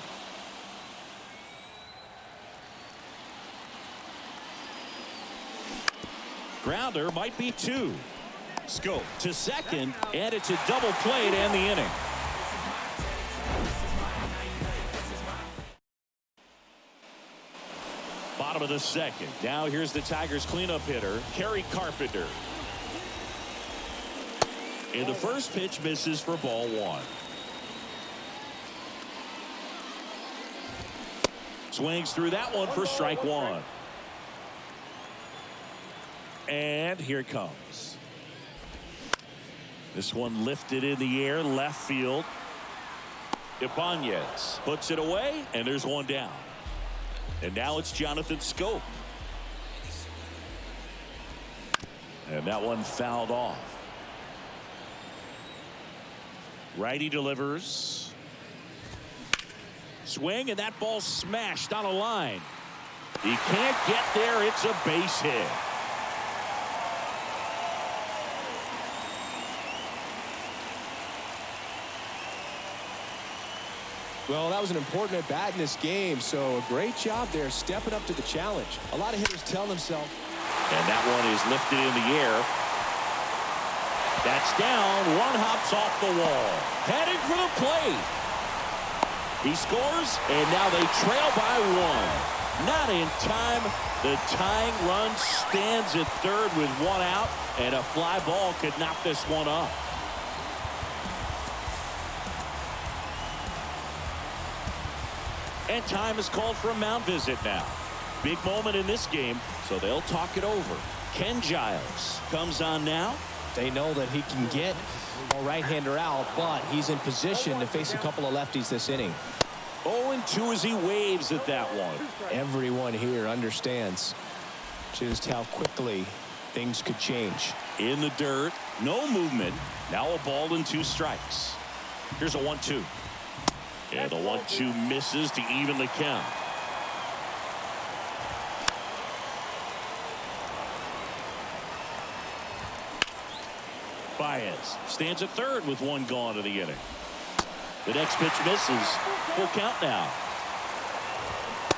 Speaker 2: Grounder might be two. Scope to second, and it's a double play to end the inning. Bottom of the second. Now here's the Tigers cleanup hitter, Kerry Carpenter. And the first pitch misses for ball one. Swings through that one for strike one. And here it comes. This one lifted in the air, left field. Ibanez puts it away, and there's one down. And now it's Jonathan Scope. And that one fouled off. Righty delivers. Swing, and that ball smashed on a line. He can't get there. It's a base hit.
Speaker 4: Well, that was an important at bat in this game, so a great job there stepping up to the challenge. A lot of hitters tell themselves.
Speaker 2: And that one is lifted in the air. That's down. One hops off the wall. Heading for the plate. He scores, and now they trail by one. Not in time. The tying run stands at third with one out, and a fly ball could knock this one up. And time is called for a mound visit now. Big moment in this game, so they'll talk it over. Ken Giles comes on now.
Speaker 4: They know that he can get a right-hander out, but he's in position to face a couple of lefties this inning.
Speaker 2: 0-2 as he waves at that one.
Speaker 4: Everyone here understands just how quickly things could change.
Speaker 2: In the dirt, no movement. Now a ball and 2 strikes. Here's a 1-2. And the 1-2 misses to even the count. Baez stands at third with one gone to the inning. The next pitch misses. Full count now.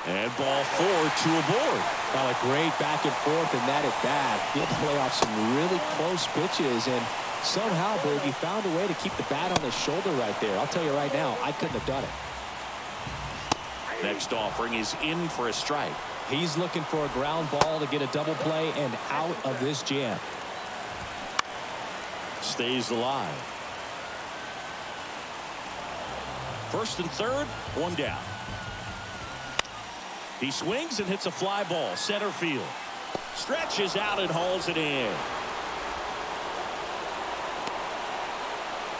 Speaker 2: And ball 4, 2 aboard.
Speaker 4: Well, a great back and forth in that at bat. He had to play off some really close pitches, and somehow, Bergie found a way to keep the bat on his shoulder right there. I'll tell you right now, I couldn't have done it.
Speaker 2: Next offering is in for a strike.
Speaker 4: He's looking for a ground ball to get a double play and out of this jam.
Speaker 2: Stays alive. First and third, one down. He swings and hits a fly ball, center field. Stretches out and hauls it in.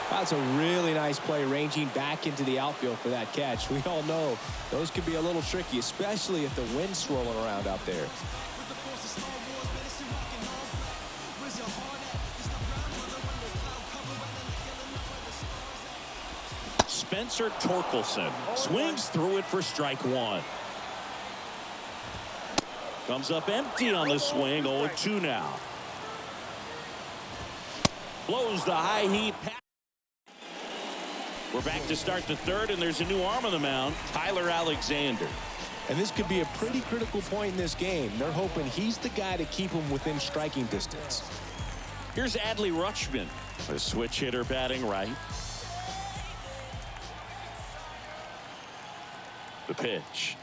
Speaker 4: That's a really nice play, ranging back into the outfield for that catch. We all know those can be a little tricky, especially if the wind's swirling around out there.
Speaker 2: Spencer Torkelson swings through it for strike one. Comes up empty on the swing. 0-2 now. Blows the high heat pass. We're back to start the third, and there's a new arm on the mound, Tyler Alexander.
Speaker 4: And this could be a pretty critical point in this game. They're hoping he's the guy to keep him within striking distance.
Speaker 2: Here's Adley Rutschman, a switch hitter batting right. The pitch.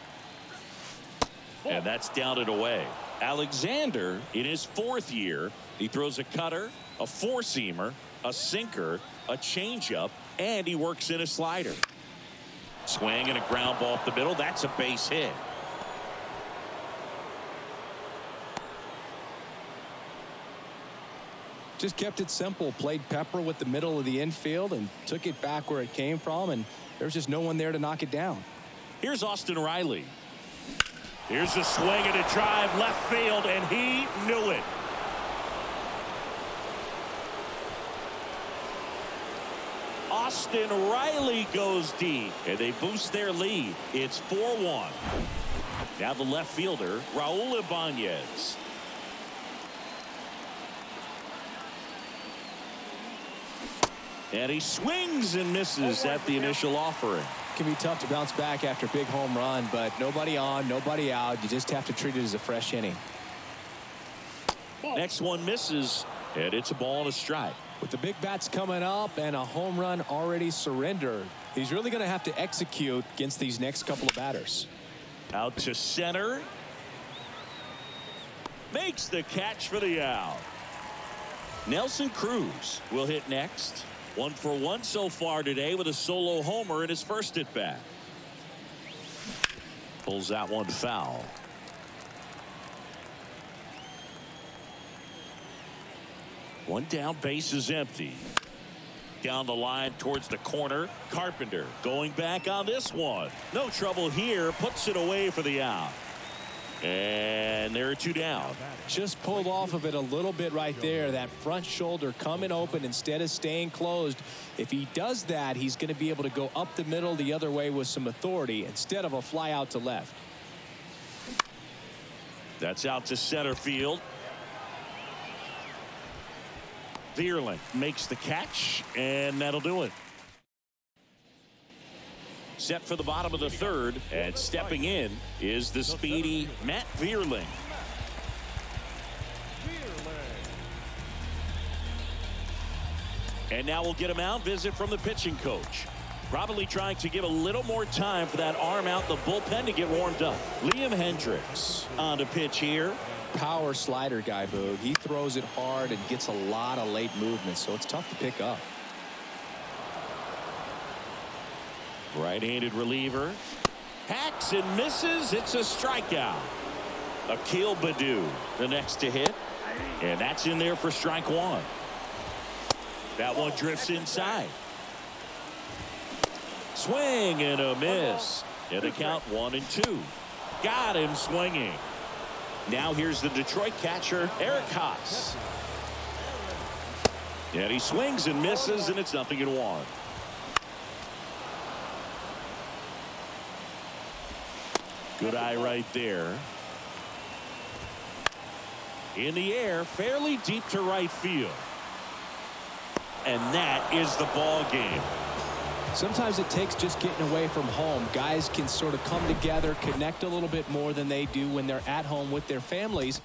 Speaker 2: And that's down and away. Alexander, in his 4th year, he throws a cutter, a 4-seamer, a sinker, a changeup, and he works in a slider. Swing and a ground ball up the middle. That's a base hit.
Speaker 4: Just kept it simple, played pepper with the middle of the infield and took it back where it came from, and there's just no one there to knock it down.
Speaker 2: Here's Austin Riley. Here's a swing and a drive left field, and he knew it. Austin Riley goes deep, and they boost their lead. It's 4-1. Now the left fielder, Raul Ibanez. And he swings and misses at the initial offering.
Speaker 4: It can be tough to bounce back after a big home run, but nobody on, nobody out. You just have to treat it as a fresh inning.
Speaker 2: Next one misses, and it's a ball and a strike.
Speaker 4: With the big bats coming up and a home run already surrendered, he's really going to have to execute against these next couple of batters.
Speaker 2: Out to center. Makes the catch for the out. Nelson Cruz will hit next. 1 for 1 so far today with a solo homer in his first at bat. Pulls that one foul. One down, base is empty. Down the line towards the corner. Carpenter going back on this one. No trouble here. Puts it away for the out. And there are 2 down.
Speaker 4: Just pulled off of it a little bit right there. That front shoulder coming open instead of staying closed. If he does that, he's going to be able to go up the middle the other way with some authority instead of a fly out to left.
Speaker 2: That's out to center field. Vierling makes the catch, and that'll do it. Set for the bottom of the third, and stepping in is the speedy Matt Vierling. And now we'll get him out. Visit from the pitching coach. Probably trying to give a little more time for that arm out the bullpen to get warmed up. Liam Hendricks on to pitch here.
Speaker 4: Power slider guy, Boog. He throws it hard and gets a lot of late movement, so it's tough to pick up.
Speaker 2: Right-handed reliever. Hacks and misses. It's a strikeout. Akil Baddoo, the next to hit. And that's in there for strike 1. That one drifts inside. Swing and a miss. And the count 1-2. Got him swinging. Now here's the Detroit catcher, Eric Haas. And he swings and misses, and it's 0-1. Good eye right there. In the air, fairly deep to right field. And that is the ball game.
Speaker 4: Sometimes it takes just getting away from home. Guys can sort of come together, connect a little bit more than they do when they're at home with their families.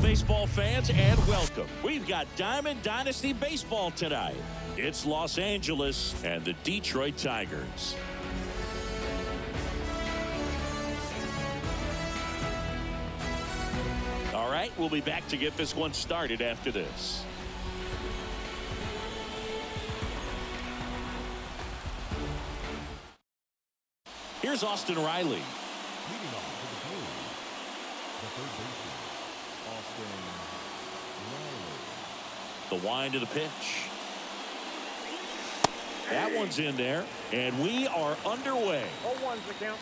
Speaker 2: baseball fans, and welcome. We've got Diamond Dynasty Baseball tonight. It's Los Angeles and the Detroit Tigers. All right, we'll be back to get this one started after this. Here's Austin Riley.
Speaker 3: Leading off for the Blues, the third baseman, Austin Riley.
Speaker 2: The wind of the pitch. That one's in there, and we are underway.
Speaker 5: 0-1's the count.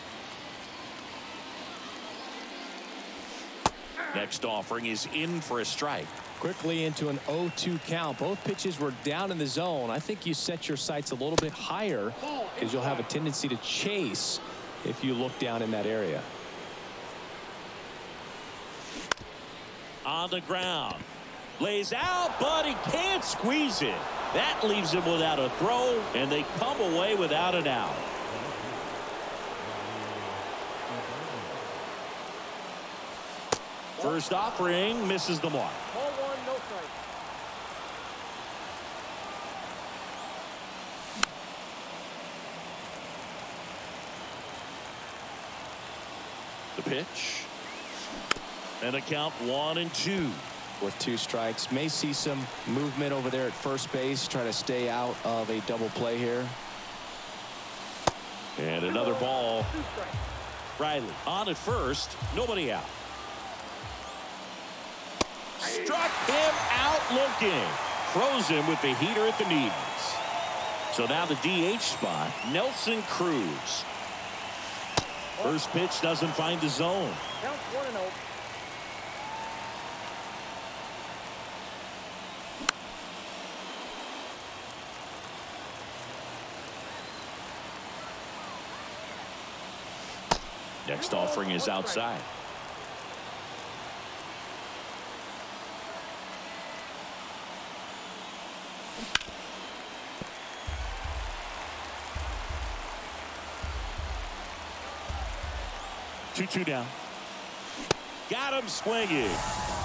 Speaker 2: Next offering is in for a strike.
Speaker 4: Quickly into an 0-2 count. Both pitches were down in the zone. I think you set your sights a little bit higher because you'll have a tendency to chase if you look down in that area.
Speaker 2: On the ground. Lays out, but he can't squeeze it. That leaves him without a throw, and they come away without an out. First offering misses the mark.
Speaker 5: 0-1, no strike.
Speaker 2: The pitch. And a count 1-2.
Speaker 4: With 2 strikes, may see some movement over there at first base, try to stay out of a double play here.
Speaker 2: And another ball.
Speaker 5: 2 strikes.
Speaker 2: Riley on at first, nobody out. Struck him out looking. Froze him with the heater at the knees. So now the DH spot, Nelson Cruz. First pitch doesn't find the zone.
Speaker 5: Counts 1-0.
Speaker 2: Next offering is outside. Two down. Got him swinging.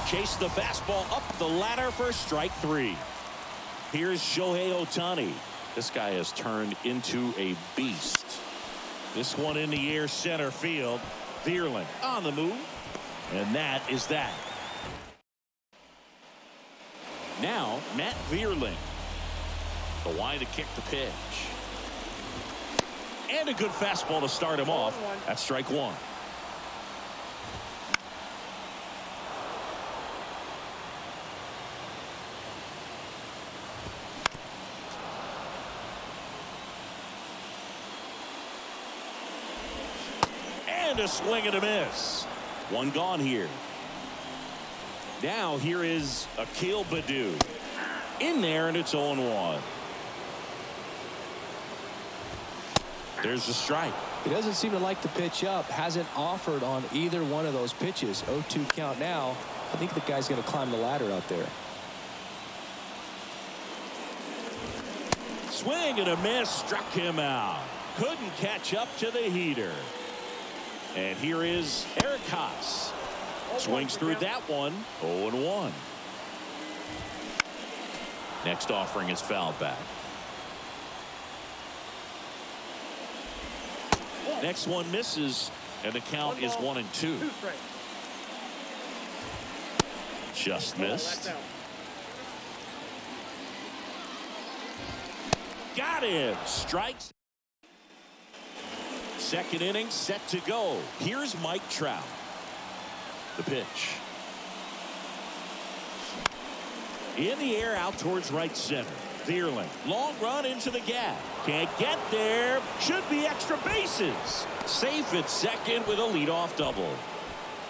Speaker 2: Chased the fastball up the ladder for strike 3. Here's Shohei Ohtani. This guy has turned into a beast. This one in the air, center field. Vierling on the move. And that is that. Now, Matt Vierling. The wind to kick the pitch. And a good fastball to start him off. That's strike 1. And a swing and a miss. One gone here. Now here is Akil Baddoo. In there, and it's 0-1. There's the strike.
Speaker 4: He doesn't seem to like the pitch up. Hasn't offered on either one of those pitches. 0-2 count now. I think the guy's going to climb the ladder out there.
Speaker 2: Swing and a miss. Struck him out. Couldn't catch up to the heater. And here is Eric Haas. Swings through that one. 0-1. Next offering is fouled back. Next one misses, and the count is 1-2.
Speaker 5: 2 strikes.
Speaker 2: Just
Speaker 5: That's
Speaker 2: missed.
Speaker 5: out.
Speaker 2: Got him. Strikes. Second inning set to go. Here's Mike Trout. The pitch. In the air out towards right center. Vierling. Long run into the gap. Can't get there. Should be extra bases. Safe at second with a leadoff double.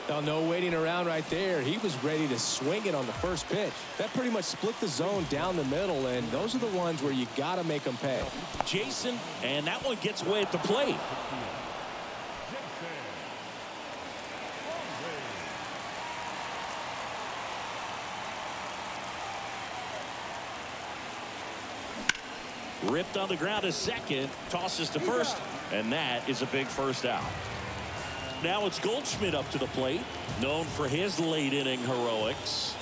Speaker 4: Now, no waiting around right there. He was ready to swing it on the first pitch. That pretty much split the zone down the middle, and those are the ones where you got to make them pay.
Speaker 2: Jason, and that one gets away at the plate. Ripped on the ground to second, tosses to first, and that is a big first out. Now it's Goldschmidt up to the plate, known for his late inning heroics.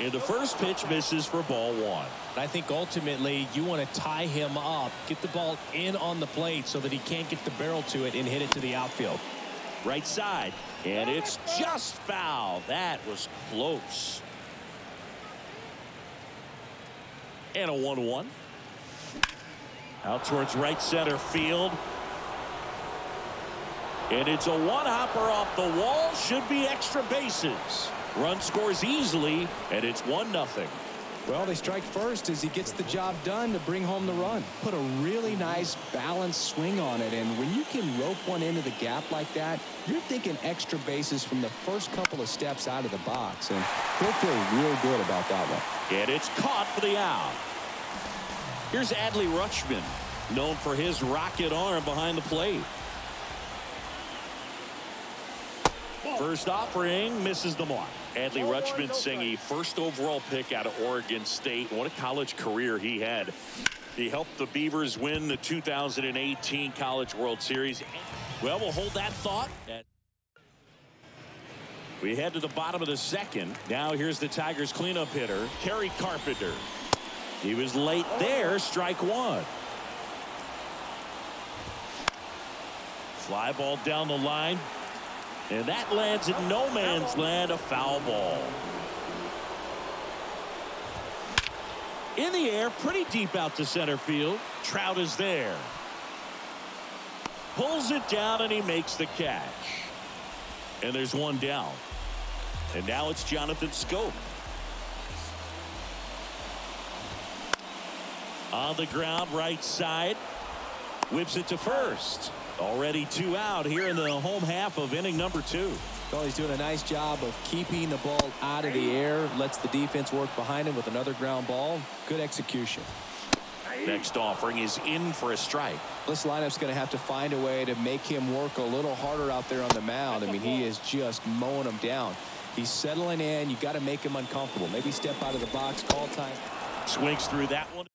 Speaker 2: And the first pitch misses for ball one.
Speaker 4: I think ultimately you want to tie him up, get the ball in on the plate so that he can't get the barrel to it and hit it to the outfield.
Speaker 2: Right side, and it's just foul. That was close. And a 1-1. Out towards right center field. And it's a one-hopper off the wall. Should be extra bases. Run scores easily, and it's 1-0.
Speaker 4: Well, they strike first as he gets the job done to bring home the run. Put a really nice balanced swing on it, and when you can rope one into the gap like that, you're thinking extra bases from the first couple of steps out of the box, and he'll feel real good about that one.
Speaker 2: And it's caught for the out. Here's Adley Rutschman, known for his rocket arm behind the plate. First offering misses the mark. Adley Rutschman seeing a first overall pick out of Oregon State. What a college career he had. He helped the Beavers win the 2018 College World Series. Well, we'll hold that thought. We head to the bottom of the second. Now here's the Tigers cleanup hitter, Kerry Carpenter. He was late there, strike one. Fly ball down the line. And that lands in no man's land, a foul ball. In the air, pretty deep out to center field. Trout is there. Pulls it down and he makes the catch. And there's one down. And now it's Jonathan Scope. On the ground, right side. Whips it to first. Already 2 out here in the home half of inning number 2.
Speaker 4: Well, he's doing a nice job of keeping the ball out of the air. Lets the defense work behind him with another ground ball. Good execution.
Speaker 2: Next offering is in for a strike.
Speaker 4: This lineup's going to have to find a way to make him work a little harder out there on the mound. I mean, he is just mowing them down. He's settling in. You got to make him uncomfortable. Maybe step out of the box, call time.
Speaker 2: Swings through that one.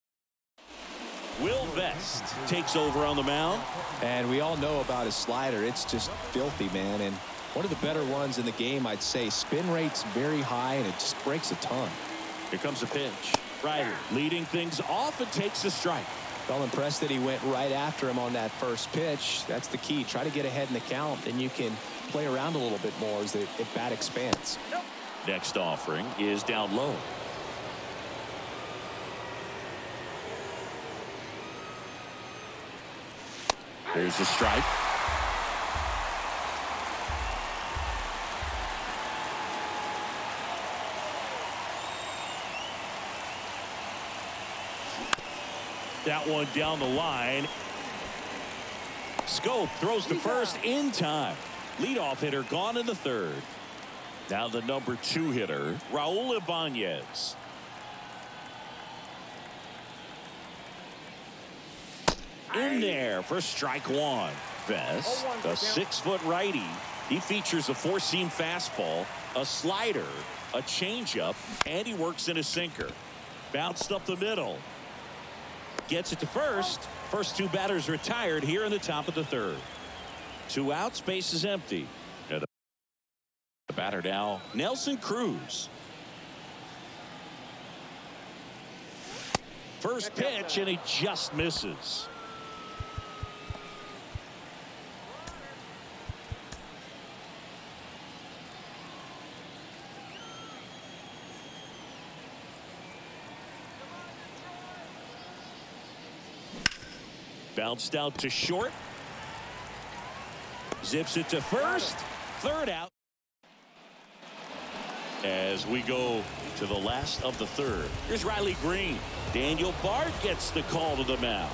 Speaker 2: Will Vest takes over on the mound.
Speaker 4: And we all know about his slider. It's just filthy, man. And one of the better ones in the game, I'd say. Spin rate's very high, and it just breaks a ton.
Speaker 2: Here comes a pitch. Ryder leading things off and takes a strike.
Speaker 4: Well, impressed that he went right after him on that first pitch. That's the key. Try to get ahead in the count, and you can play around a little bit more as the bat expands.
Speaker 2: Next offering is down low. There's a strike. That one down the line. Scope throws to first in time. Leadoff hitter gone in the third. Now the number 2 hitter, Raul Ibanez. In there for strike one. Vest, a 6-foot righty. He features a 4-seam fastball, a slider, a changeup, and he works in a sinker. Bounced up the middle. Gets it to first. First 2 batters retired here in the top of the third. 2 outs, base is empty. And the batter now, Nelson Cruz. First pitch, and he just misses. Bounced out to short. Zips it to first. Third out. As we go to the last of the third. Here's Riley Green. Daniel Bard gets the call to the mound.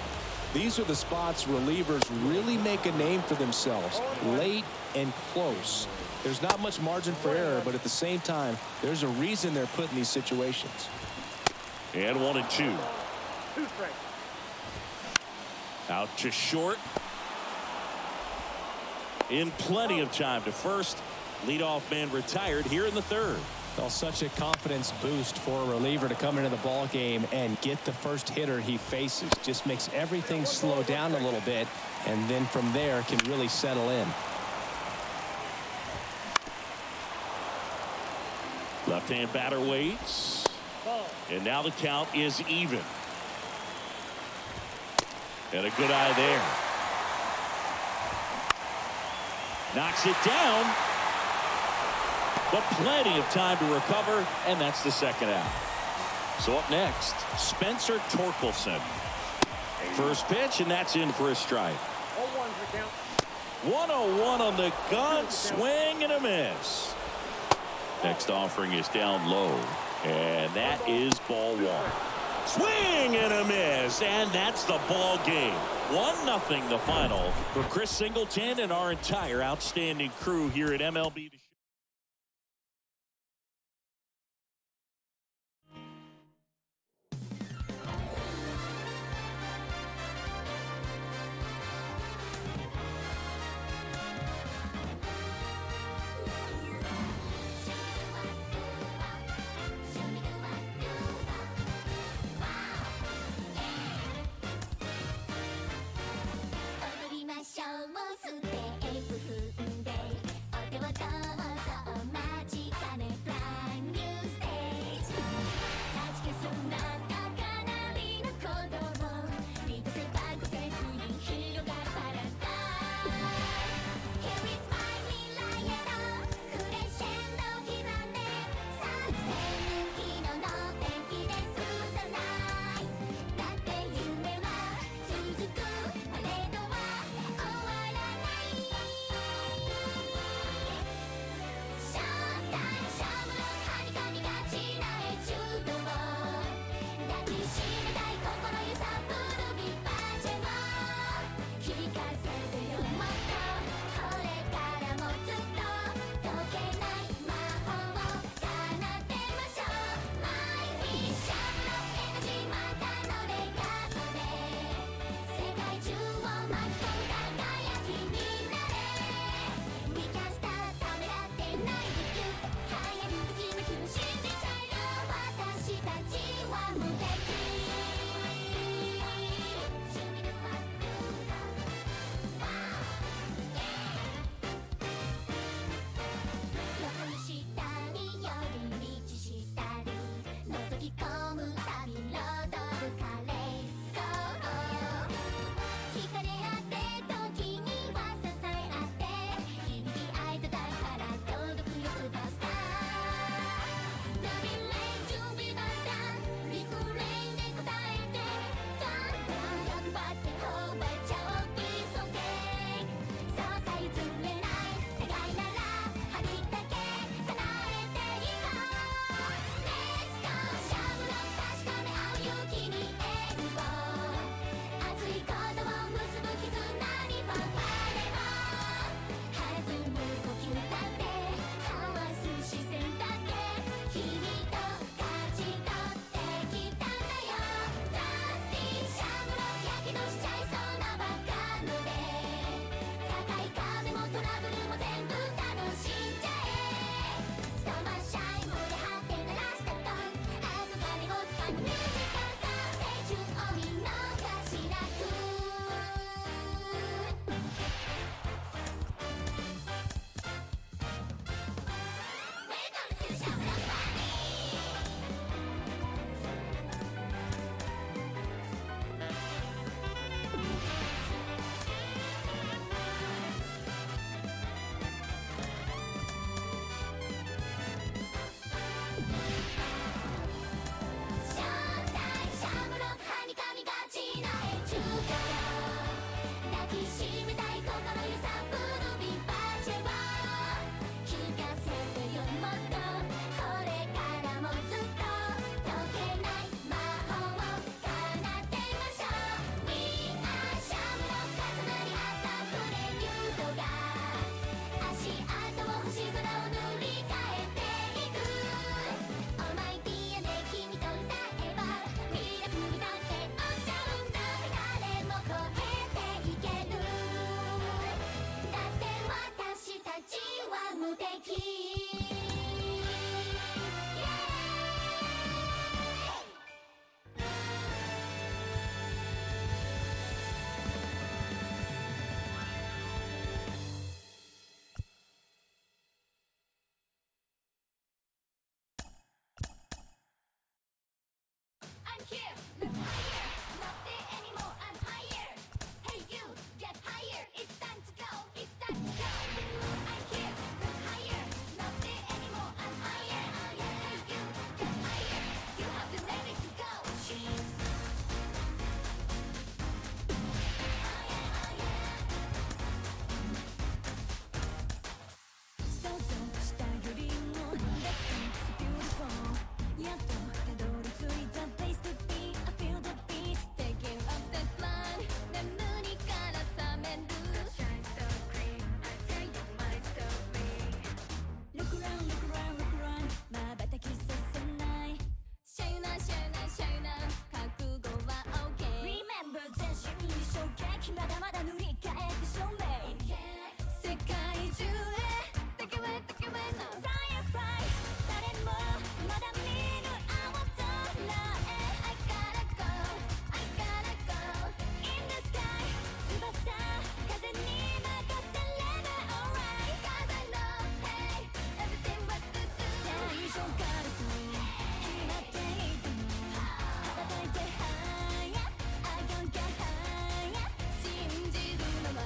Speaker 4: These are the spots relievers really make a name for themselves. Late and close. There's not much margin for error, but at the same time, there's a reason they're put in these situations.
Speaker 2: And 1-2.
Speaker 5: 2 strikes.
Speaker 2: Out to short. In plenty of time to first. Leadoff man retired here in the third.
Speaker 4: Well, such a confidence boost for a reliever to come into the ball game and get the first hitter he faces. Just makes everything slow down a little bit, and then from there can really settle in.
Speaker 2: Left-hand batter waits. And now the count is even. And a good eye there. Knocks it down. But plenty of time to recover, and that's the second out. So up next, Spencer Torkelson. First pitch, and that's in for a strike.
Speaker 5: 0-1's the count.
Speaker 2: 101 on the gun, swing and a miss. Next offering is down low, and that is ball one. Swing and a miss, and that's the ball game. 1-0 the final for Chris Singleton and our entire outstanding crew here at MLB The Show.
Speaker 6: 「踊りましょうステップ踏んでお手をどうぞ」here, look higher. Not there anymore, I'm higher. Hey you, get higher. It's time to go, it's time to go. I'm here, look higher. Not there anymore, I'm higher. Hey you, get higher. You have to let it to go. Cheese.想像したよりも That sounds beautiful やっとたどり着いた place to be I feel the beat Taking off the blind 眠りから覚める Shine so green I say you might stop me Look around, look around, look around 瞬きさせないシャイナシャイナシャイナ覚悟は OK Remember 全身に衝撃まだまだ塗り替えて証明世界中へTake away, take away now. Firefly, 誰もまだ見ぬ青空へ I gotta go, I gotta go. In the sky, 翼、風に任せれば alright. Cause I know, hey, everything what to do. 最初からそう決まっていたの。羽ばたいて higher, I don't get higher. 信じるのは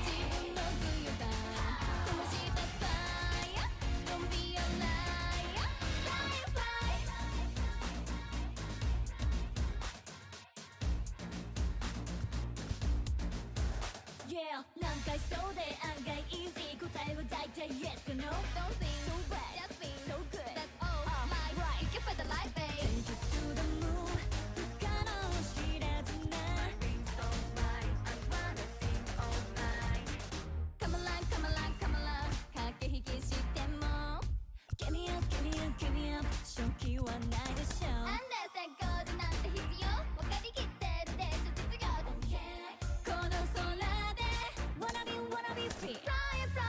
Speaker 6: 自分の強さ。灯した fire, don't be a liar. Firefly. Yeah, 何回そうで案外 easy 答えは大体 yes or no. Don't think so bad, just think so good. That's all my right. You can find the light, babe. Take it to the moon. 不可能知らずな so right, I wanna sing all night. Come along, come along, come along. 駆け引きしても Get me up, get me up, get me up. 正気はないでしょ Understand コードなんて必要分かりきってるでしょ実業この空で Wanna be, wanna be free. Fly, fly.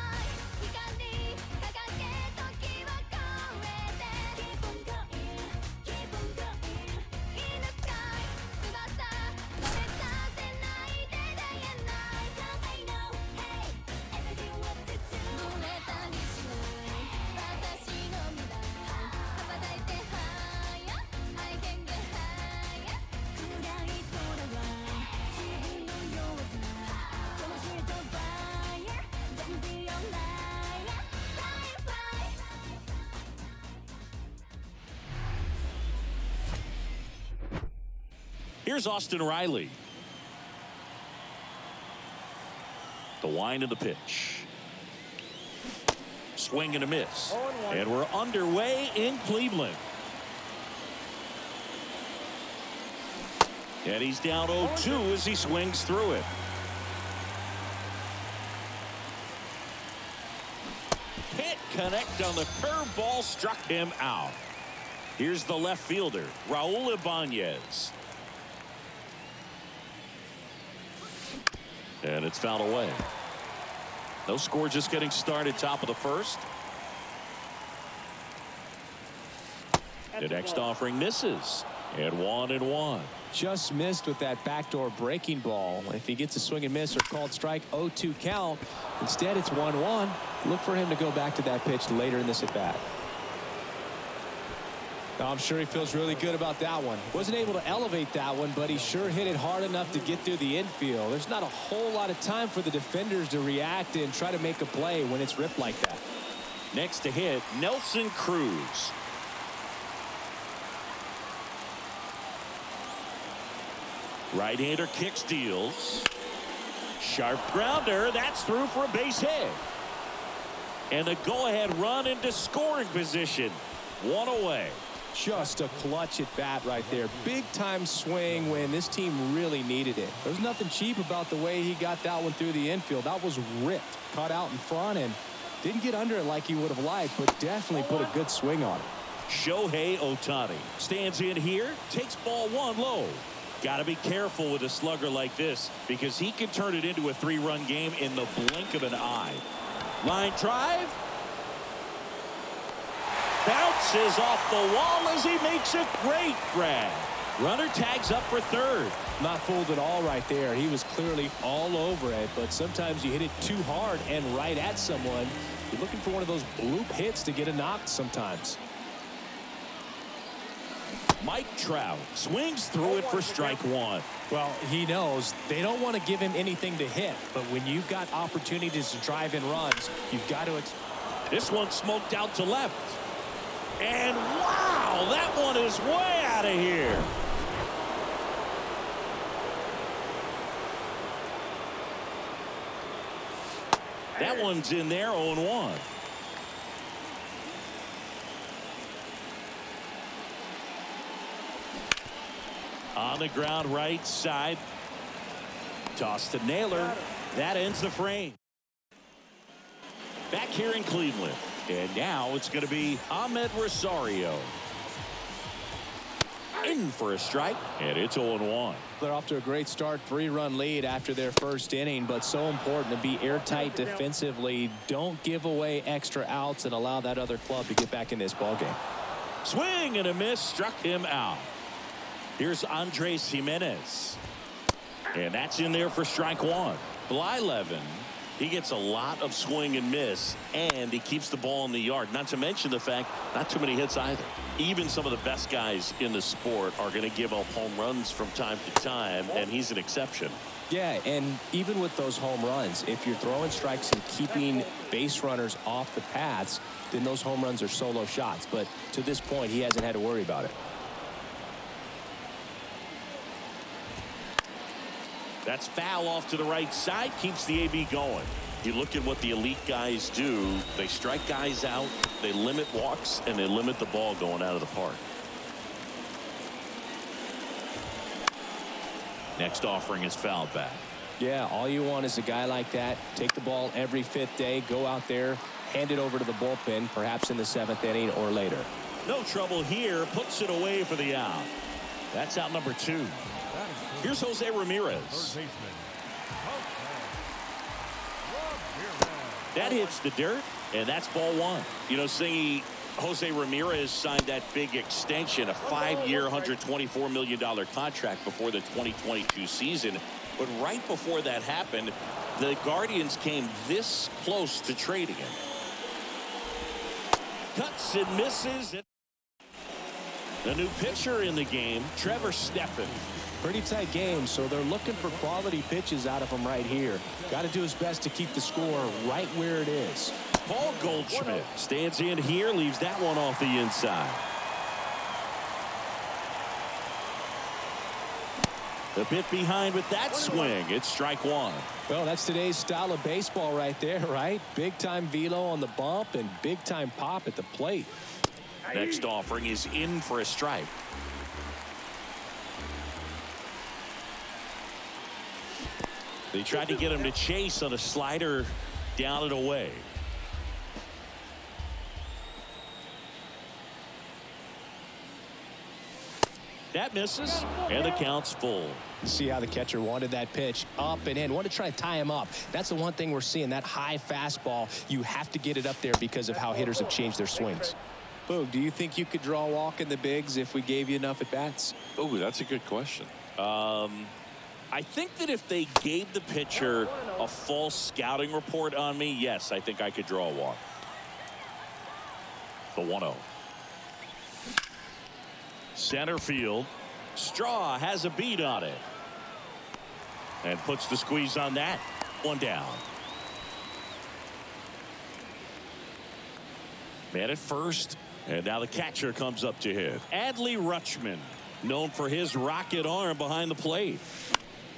Speaker 6: 光掲げ時を超えて Keep on going, keep on going. In the sky. 翼乗れさせないで day and night. Cause I know, hey, everything what to do. ブレたりしない私の未来羽ばたいて higher, I can get higher. 暗い空は自分の弱さ灯した fire, don't be a liar. Firefly.
Speaker 2: Here's Austin Riley. The wind of the pitch. Swing and a miss. And we're underway in Cleveland. And he's down 0-2 as he swings through it. Can't connect on the curveball, struck him out. Here's the left fielder, Raul Ibanez. And it's fouled away. No score, just getting started, top of the first. The next offering misses. And 1-1.
Speaker 4: Just missed with that backdoor breaking ball. If he gets a swing and miss or called strike, 0-2 count. Instead, it's 1-1. Look for him to go back to that pitch later in this at bat. I'm sure he feels really good about that one. Wasn't able to elevate that one, but he sure hit it hard enough to get through the infield. There's not a whole lot of time for the defenders to react and try to make a play when it's ripped like that.
Speaker 2: Next to hit, Nelson Cruz. Right-hander kicks, deals. Sharp grounder. That's through for a base hit. And a go-ahead run into scoring position. One away.
Speaker 4: Just a clutch at bat right there. Big time swing when this team really needed it. There's nothing cheap about the way he got that one through the infield. That was ripped. Caught out in front and didn't get under it like he would have liked, but definitely put a good swing on it.
Speaker 2: Shohei Ohtani stands in here, takes ball one low. Got to be careful with a slugger like this because he can turn it into a 3-run game in the blink of an eye. Line drive. Bounces off the wall as he makes a great grab. Runner tags up for third.
Speaker 4: Not fooled at all right there. He was clearly all over it, but sometimes you hit it too hard and right at someone. You're looking for one of those bloop hits to get a knock sometimes.
Speaker 2: Mike Trout swings through it for strike one.
Speaker 4: Well, he knows they don't want to give him anything to hit, but when you've got opportunities to drive in runs, you've got to.
Speaker 2: This one smoked out to left. And wow, that one is way out of here. That one's in there, 0-1. On the ground, right side. Toss to Naylor. That ends the frame. Back here in Cleveland. And now it's going to be Ahmed Rosario. In for a strike, and it's 0-1.
Speaker 4: They're off to a great start, 3-run lead after their first inning, but so important to be airtight defensively. Don't give away extra outs and allow that other club to get back in this ballgame.
Speaker 2: Swing and a miss, struck him out. Here's Andres Jimenez. And that's in there for strike one. Blyleven, he gets a lot of swing and miss, and he keeps the ball in the yard. Not to mention the fact, not too many hits either. Even some of the best guys in the sport are going to give up home runs from time to time, and he's an exception.
Speaker 4: Yeah, and even with those home runs, if you're throwing strikes and keeping base runners off the paths, then those home runs are solo shots. But to this point, he hasn't had to worry about it.
Speaker 2: That's foul off to the right side, keeps the AB going. You look at what the elite guys do. They strike guys out, they limit walks, and they limit the ball going out of the park. Next offering is fouled back.
Speaker 4: Yeah, all you want is a guy like that. Take the ball every fifth day, go out there, hand it over to the bullpen, perhaps in the 7th inning or later.
Speaker 2: No trouble here, puts it away for the out. That's out number 2. Here's Jose Ramirez. That hits the dirt, and that's ball one. You know, seeing Jose Ramirez signed that big extension, a 5-year, $124 million contract before the 2022 season. But right before that happened, the Guardians came this close to trading him. Cuts and misses. The new pitcher in the game, Trevor Steffen.
Speaker 4: Pretty tight game, so they're looking for quality pitches out of him right here. Got to do his best to keep the score right where it is.
Speaker 2: Paul Goldschmidt stands in here, leaves that one off the inside. A bit behind with that swing. It's strike one.
Speaker 4: Well, that's today's style of baseball right there, right? Big time velo on the bump and big time pop at the plate.
Speaker 2: Next offering is in for a strike. They tried to get him to chase on a slider down and away. That misses, and the count's full.
Speaker 4: See how the catcher wanted that pitch up and in. Want to try to tie him up. That's the one thing we're seeing, that high fastball. You have to get it up there because of how hitters have changed their swings. Boog, do you think you could draw a walk in the bigs if we gave you enough at bats?
Speaker 2: Oh, that's a good question. I think that if they gave the pitcher a false scouting report on me, yes, I think I could draw a walk. The 1-0. Center field. Straw has a beat on it. And puts the squeeze on that. One down. Man at first. And now the catcher comes up to hit. Adley Rutschman, known for his rocket arm behind the plate.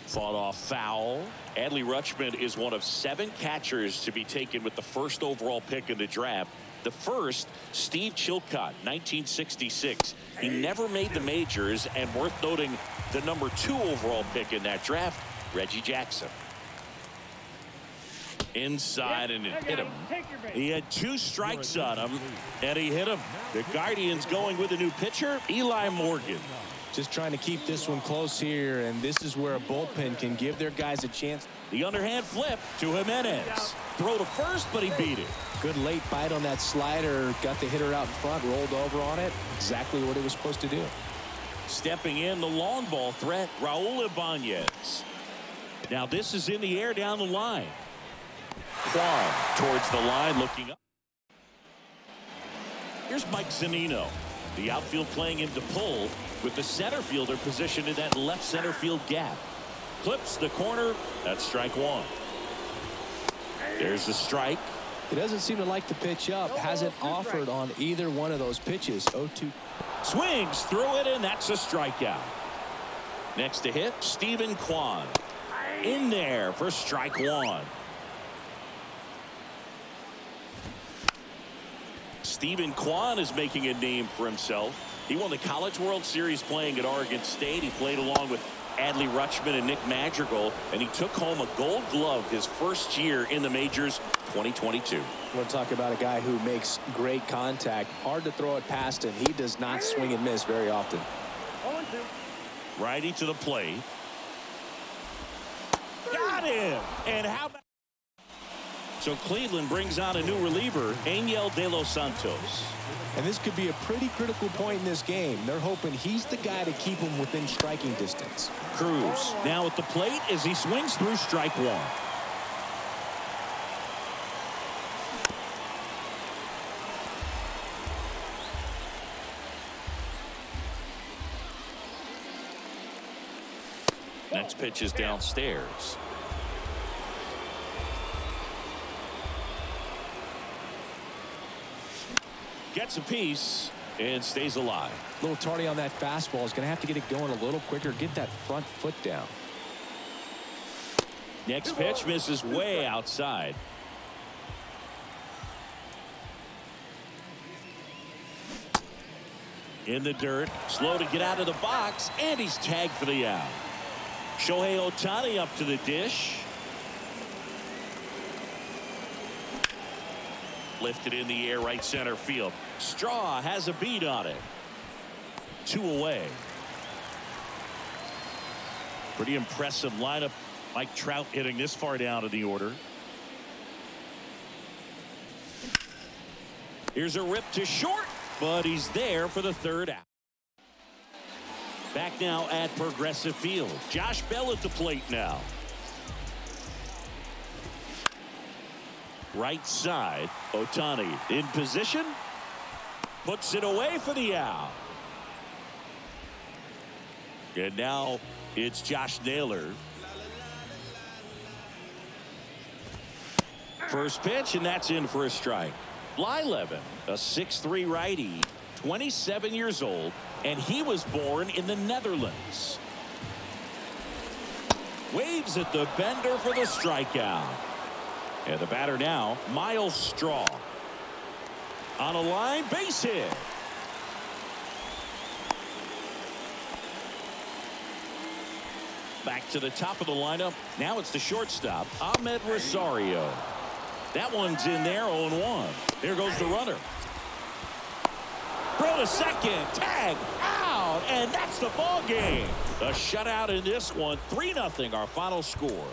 Speaker 2: Fought off foul. Adley Rutschman is one of 7 catchers to be taken with the first overall pick in the draft. The first, Steve Chilcott, 1966. He never made the majors, and worth noting, the number 2 overall pick in that draft, Reggie Jackson. Inside, and it hit him. He had 2 strikes on him, and he hit him. The Guardians going with a new pitcher, Eli Morgan.
Speaker 4: Just trying to keep this one close here, and this is where a bullpen can give their guys a chance.
Speaker 2: The underhand flip to Jimenez. Throw to first, but he beat it.
Speaker 4: Good late bite on that slider. Got the hitter out in front, rolled over on it. Exactly what he was supposed to do.
Speaker 2: Stepping in, the long ball threat, Raul Ibanez. Now this is in the air down the line. Kwan towards the line, looking up. Here's Mike Zunino. The outfield playing him to pull with the center fielder positioned in that left center field gap. Clips the corner. That's strike one. There's the strike.
Speaker 4: He doesn't seem to like the pitch up. Hasn't offered on either one of those pitches. 0-2.
Speaker 2: Swings through it, and that's a strikeout. Next to hit, Stephen Kwan. In there for strike one. Stephen Kwan is making a name for himself. He won the College World Series playing at Oregon State. He played along with Adley Rutschman and Nick Madrigal, and he took home a Gold Glove his first year in the majors, 2022.
Speaker 4: We're talking about a guy who makes great contact. Hard to throw it past him. He does not swing and miss very often.
Speaker 5: 0-2.
Speaker 2: Righty to the plate. Got him! And how about... So Cleveland brings out a new reliever, Angel De Los Santos.
Speaker 4: And this could be a pretty critical point in this game. They're hoping he's the guy to keep him within striking distance.
Speaker 2: Cruz now at the plate as he swings through strike one. Next pitch is downstairs. Gets a piece and stays alive.
Speaker 4: A little tardy on that fastball. Is going to have to get it going a little quicker. Get that front foot down.
Speaker 2: Next pitch misses way outside. In the dirt, slow to get out of the box, and he's tagged for the out. Shohei Ohtani up to the dish. Lifted in the air, right center field. Straw has a beat on it. 2 away. Pretty impressive lineup. Mike Trout hitting this far down in the order. Here's a rip to short, but he's there for the third out. Back now at Progressive Field. Josh Bell at the plate now. Right side, Ohtani in position, puts it away for the out. And now it's Josh Naylor. First pitch, and that's in for a strike. Blyleven, a 6'3" righty, 27 years old, and he was born in the Netherlands. Waves at the bender for the strikeout. And the batter now, Miles Straw. On a line, base hit. Back to the top of the lineup. Now it's the shortstop, Ahmed Rosario. That one's in there, 0-1. There goes the runner. Throw to second, tag, out, and that's the ball game. A shutout in this one, 3-0 our final score.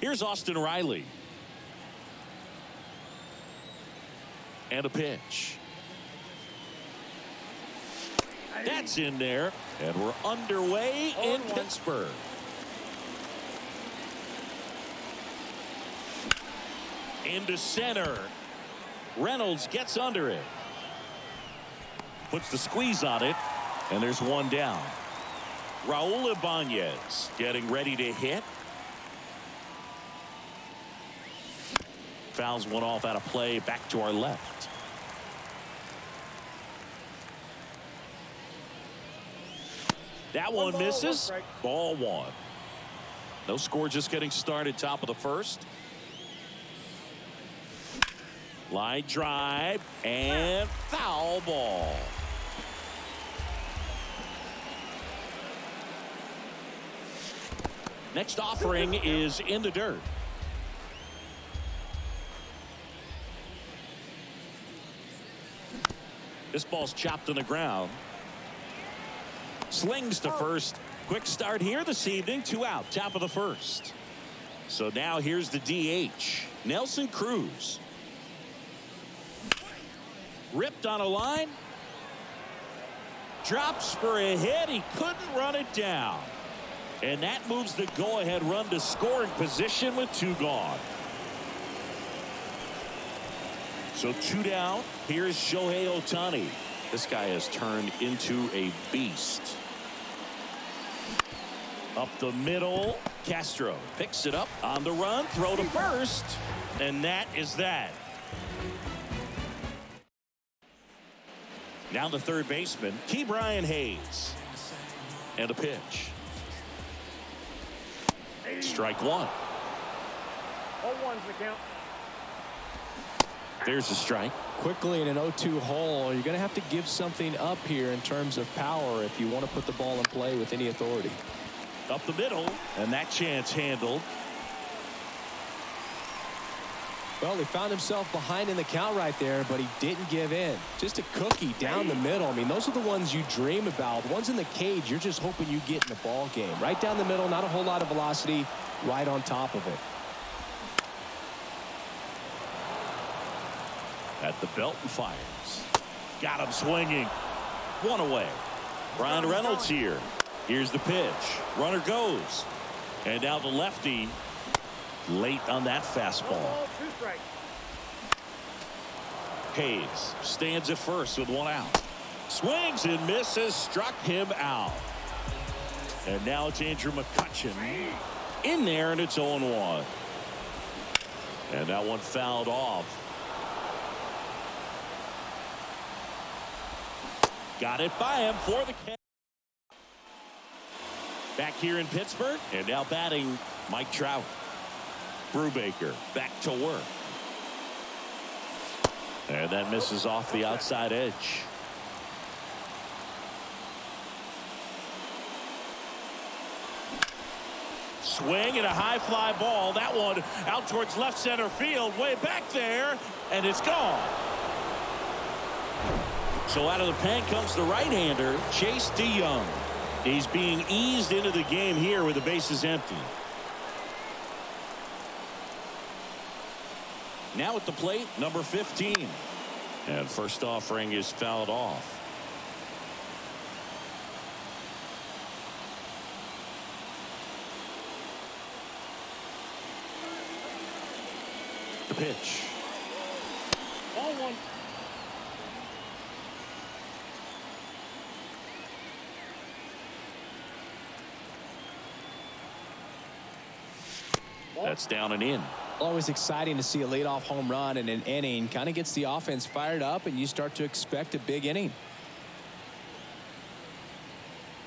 Speaker 2: Here's Austin Riley. And a pitch. That's in there, and we're underway in Pittsburgh. Into center. Reynolds gets under it. Puts the squeeze on it, and there's one down. Raul Ibanez getting ready to hit. Fouls one off out of play, back to our left. That one misses. Ball one. No score, just getting started, top of the first. Line drive and foul ball. Next offering is in the dirt. This ball's chopped on the ground. Slings to first. Quick start here this evening. 2 out, top of the first. So now here's the DH, Nelson Cruz. Ripped on a line. Drops for a hit. He couldn't run it down. And that moves the go-ahead run to scoring position with 2 gone. So 2 down. Here's Shohei Ohtani. This guy has turned into a beast. Up the middle. Castro picks it up on the run. Throw to first. And that is that. Now the third baseman, Ke'Bryan Hayes. And a pitch. Strike one.
Speaker 5: 0-1's the count.
Speaker 2: There's a strike.
Speaker 4: Quickly in an 0-2 hole, you're going to have to give something up here in terms of power if you want to put the ball in play with any authority.
Speaker 2: Up the middle, and that chance handled.
Speaker 4: Well, he found himself behind in the count right there, but he didn't give in. Just a cookie down the middle. I mean, those are the ones you dream about. The ones in the cage, you're just hoping you get in the ball game. Right down the middle, not a whole lot of velocity, right on top of it.
Speaker 2: At the belt and fires. Got him swinging. One away. Brian Reynolds here. Here's the pitch. Runner goes. And now the lefty late on that fastball.
Speaker 5: 2 strikes.
Speaker 2: Hayes stands at first with 1 out. Swings and misses. Struck him out. And now it's Andrew McCutchen in there, and it's 0-1. And that one fouled off. Got it by him for the catch. Back here in Pittsburgh, and now batting Mike Trout. Brubaker back to work. And that misses off the outside edge. Swing and a high fly ball. That one out towards left center field, way back there, and it's gone. So out of the pen comes the right-hander, Chase DeYoung. He's being eased into the game here with the bases empty. Now at the plate, number 15. And first offering is fouled off. The pitch.
Speaker 5: 0-1.
Speaker 2: That's down and in.
Speaker 4: Always exciting to see a leadoff home run in an inning. Kind of gets the offense fired up, and you start to expect a big inning.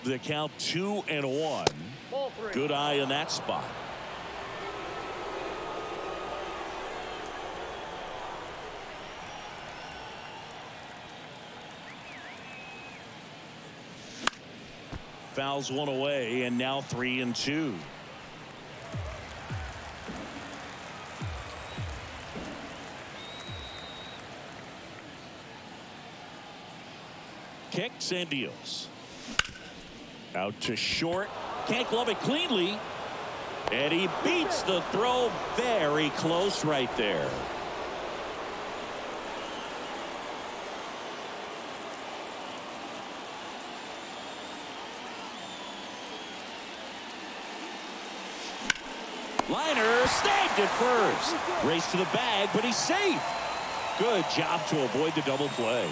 Speaker 2: The count 2-1.
Speaker 5: Ball 3.
Speaker 2: Good eye in that spot. Fouls one away, and now 3-2. Kicks and deals. Out to short. Can't glove it cleanly. And he beats the throw very close right there. Liner snagged at first. Race to the bag, but he's safe. Good job to avoid the double play.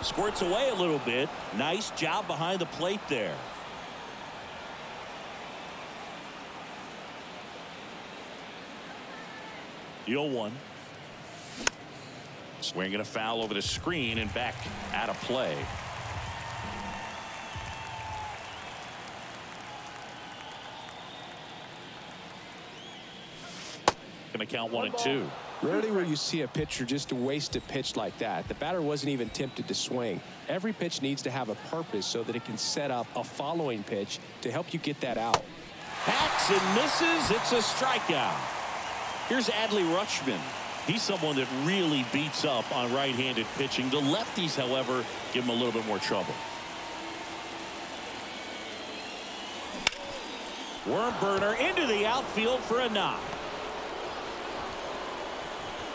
Speaker 2: Squirts away a little bit. Nice job behind the plate there. The 0-1. Swinging a foul over the screen and back out of play. Going to count 1 and 2.
Speaker 4: Rarely will you see a pitcher just waste a pitch like that. The batter wasn't even tempted to swing. Every pitch needs to have a purpose so that it can set up a following pitch to help you get that out.
Speaker 2: Hacks and misses. It's a strikeout. Here's Adley Rutschman. He's someone that really beats up on right-handed pitching. The lefties, however, give him a little bit more trouble. Worm burner into the outfield for a knock.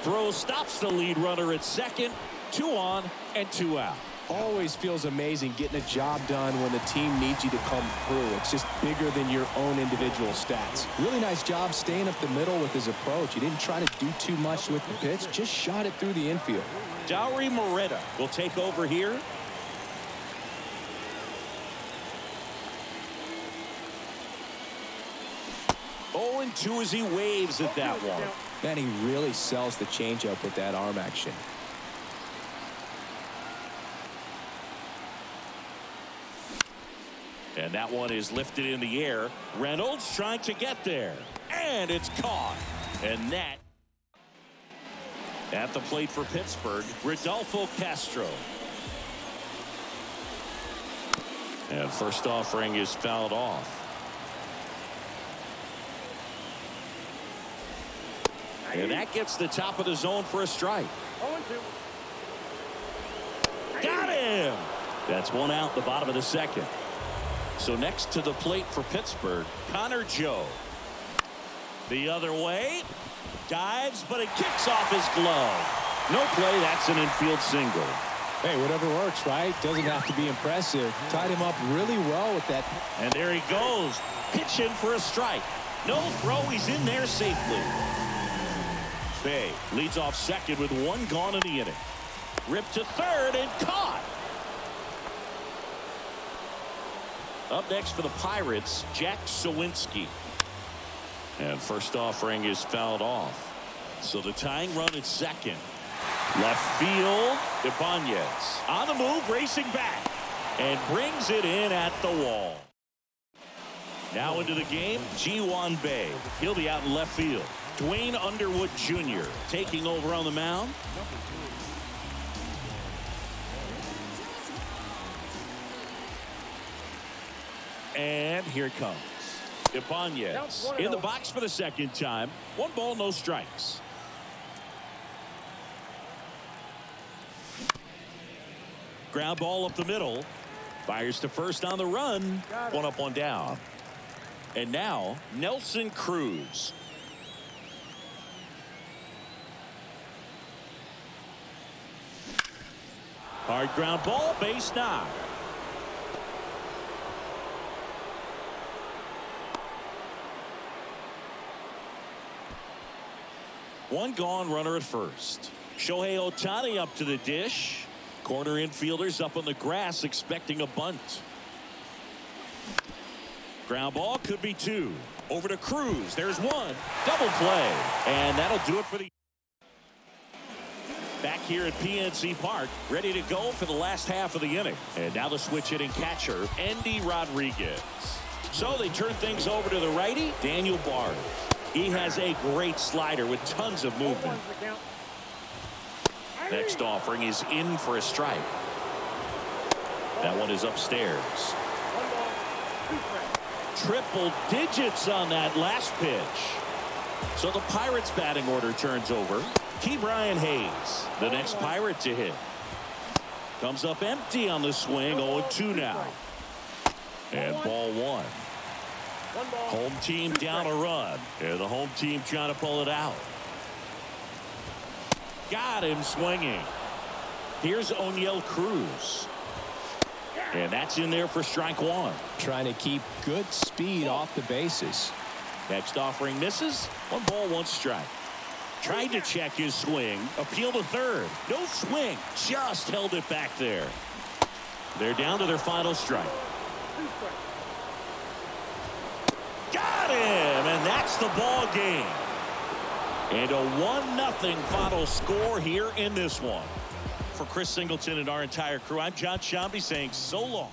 Speaker 2: Throw stops the lead runner at second. 2 on and 2 out.
Speaker 4: Always feels amazing getting a job done when the team needs you to come through. It's just bigger than your own individual stats. Really nice job staying up the middle with his approach. He didn't try to do too much with the pitch, just shot it through the infield.
Speaker 2: Dauri Moreta will take over here. Oh, and 2 as he waves at that one.
Speaker 4: Man, he really sells the changeup with that arm action.
Speaker 2: And that one is lifted in the air. Reynolds trying to get there. And it's caught. And that at the plate for Pittsburgh, Rodolfo Castro. And first offering is fouled off. And that gets the top of the zone for a strike.
Speaker 5: 0-2.
Speaker 2: Got him. That's 1 out, the bottom of the second. So next to the plate for Pittsburgh, Connor Joe. The other way. Dives, but it kicks off his glove. No play. That's an infield single.
Speaker 4: Hey, whatever works, right? Doesn't have to be impressive. Tied him up really well with that.
Speaker 2: And there he goes. Pitching for a strike. No throw. He's in there safely. Bay leads off second with 1 gone in the inning. Ripped to third and caught. Up next for the Pirates, Jack Sawinski. And first offering is fouled off. So the tying run at second. Left field, Ibanez on the move, racing back. And brings it in at the wall. Now into the game, Ji-Hwan Bae. He'll be out in left field. Dwayne Underwood Jr. taking over on the mound. And here it comes. Ibanez in the box for the second time. 1 ball, no strikes. Ground ball up the middle. Fires to first on the run. 1 up, 1 down. And now Nelson Cruz. Hard ground ball, base knock. One gone, runner at first. Shohei Ohtani up to the dish. Corner infielders up on the grass expecting a bunt. Ground ball, could be 2. Over to Cruz. There's 1. Double play. And that'll do it for the back here at PNC Park, ready to go for the last half of the inning. And now the switch hitting catcher, Andy Rodriguez. So they turn things over to the righty, Daniel Bard. He has a great slider with tons of movement. Next offering is in for a strike. That one is upstairs.
Speaker 5: 1 ball, 2 strikes.
Speaker 2: Triple digits on that last pitch. So the Pirates batting order turns over. Ke'Bryan Hayes, the next Pirate to hit. Comes up empty on the swing. 0-2 now. And ball 1. Home team down a run. And the home team trying to pull it out. got him swinging. Here's O'Neill Cruz. And that's in there for strike one.
Speaker 4: Trying to keep good speed off the bases.
Speaker 2: Next offering misses. 1 ball, 1 strike. Tried to check his swing. Appeal to third. No swing. Just held it back there. They're down to their final strike. Got him! And that's the ball game. And a 1-0 final score here in this one. For Chris Singleton and our entire crew, I'm John Shambi saying so long.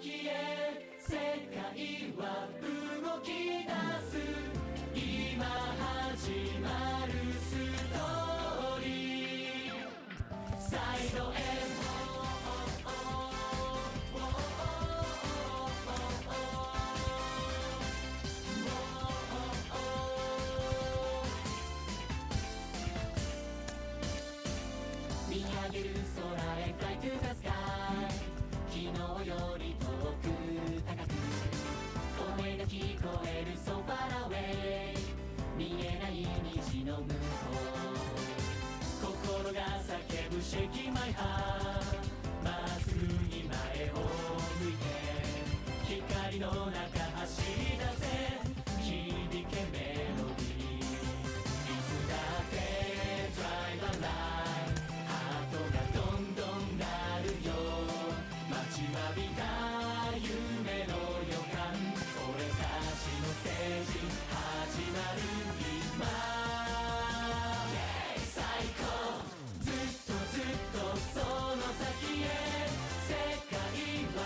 Speaker 7: 先へ世界は動き出す今始まるストーリーサイドへ見上げる空へ Fly to the sky 昨日より遠く高く声が聞こえる So far away 見えない虹の向こう心が叫ぶ Shaking my heart まっすぐに前を向いて光の中走り出せ響けメロディーいつだって Drive a line ハートがどんどん鳴るよ待ちわびた夢の予感俺たちのステージ始まる今最高ずっとずっとその先へ世界は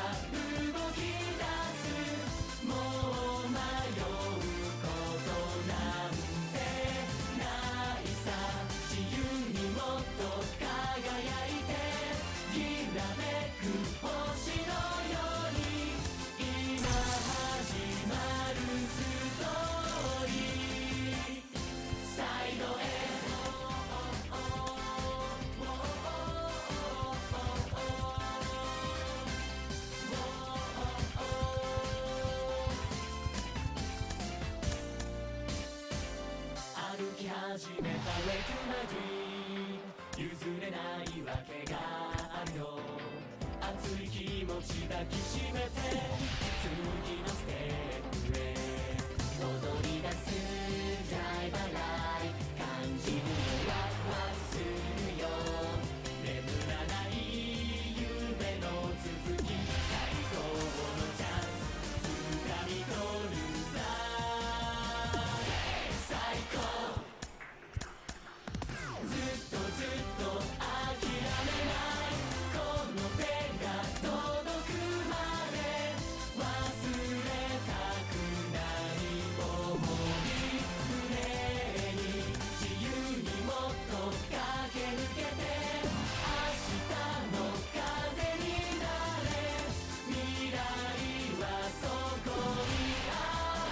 Speaker 7: 動き出すもう迷うことなんてないさ自由にもっと輝いてきらめく星のように今始まるストーリーサイドへ歩き始めた Way to my dream 譲れないわけがあるよ熱い気持ち抱きしめて次のステップへ踊り出す Drive a line 感じるよワクワクするよ眠らない夢の続き最高のチャンス掴み取るさ最高ずっとずっと諦めないこの手が届くまで忘れたくない想い胸に自由にもっと駆け抜けて明日の風になれ未来はそこにあ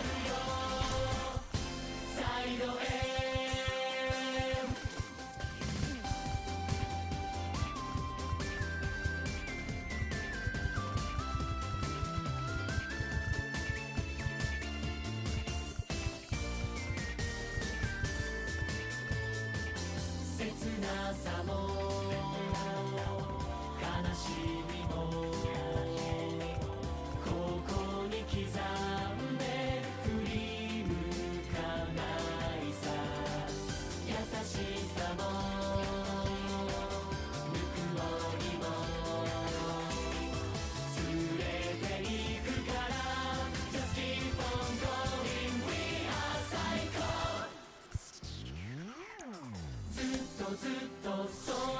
Speaker 7: るよサイドへ切なさも悲しみもここに刻んで振り向かないさ優しさもぬくもりも連れて行くから Just keep on going We are 最高ずっとずっとそう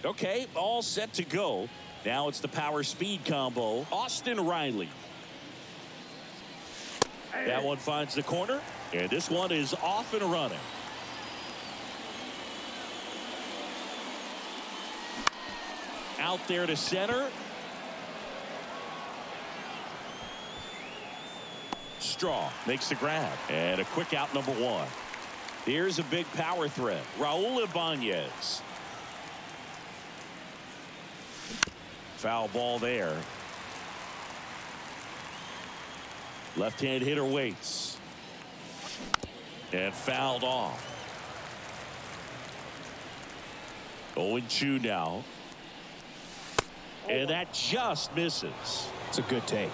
Speaker 2: Okay, all set to go. Now it's the power speed combo. Austin Riley. That one finds the corner, and this one is off and running. Out there to center. Straw makes the grab, and a quick out number one. Here's a big power threat. Raul Ibanez. Foul ball there. Left-hand hitter waits. And fouled off. 0-2 now. And that just misses.
Speaker 4: It's a good take.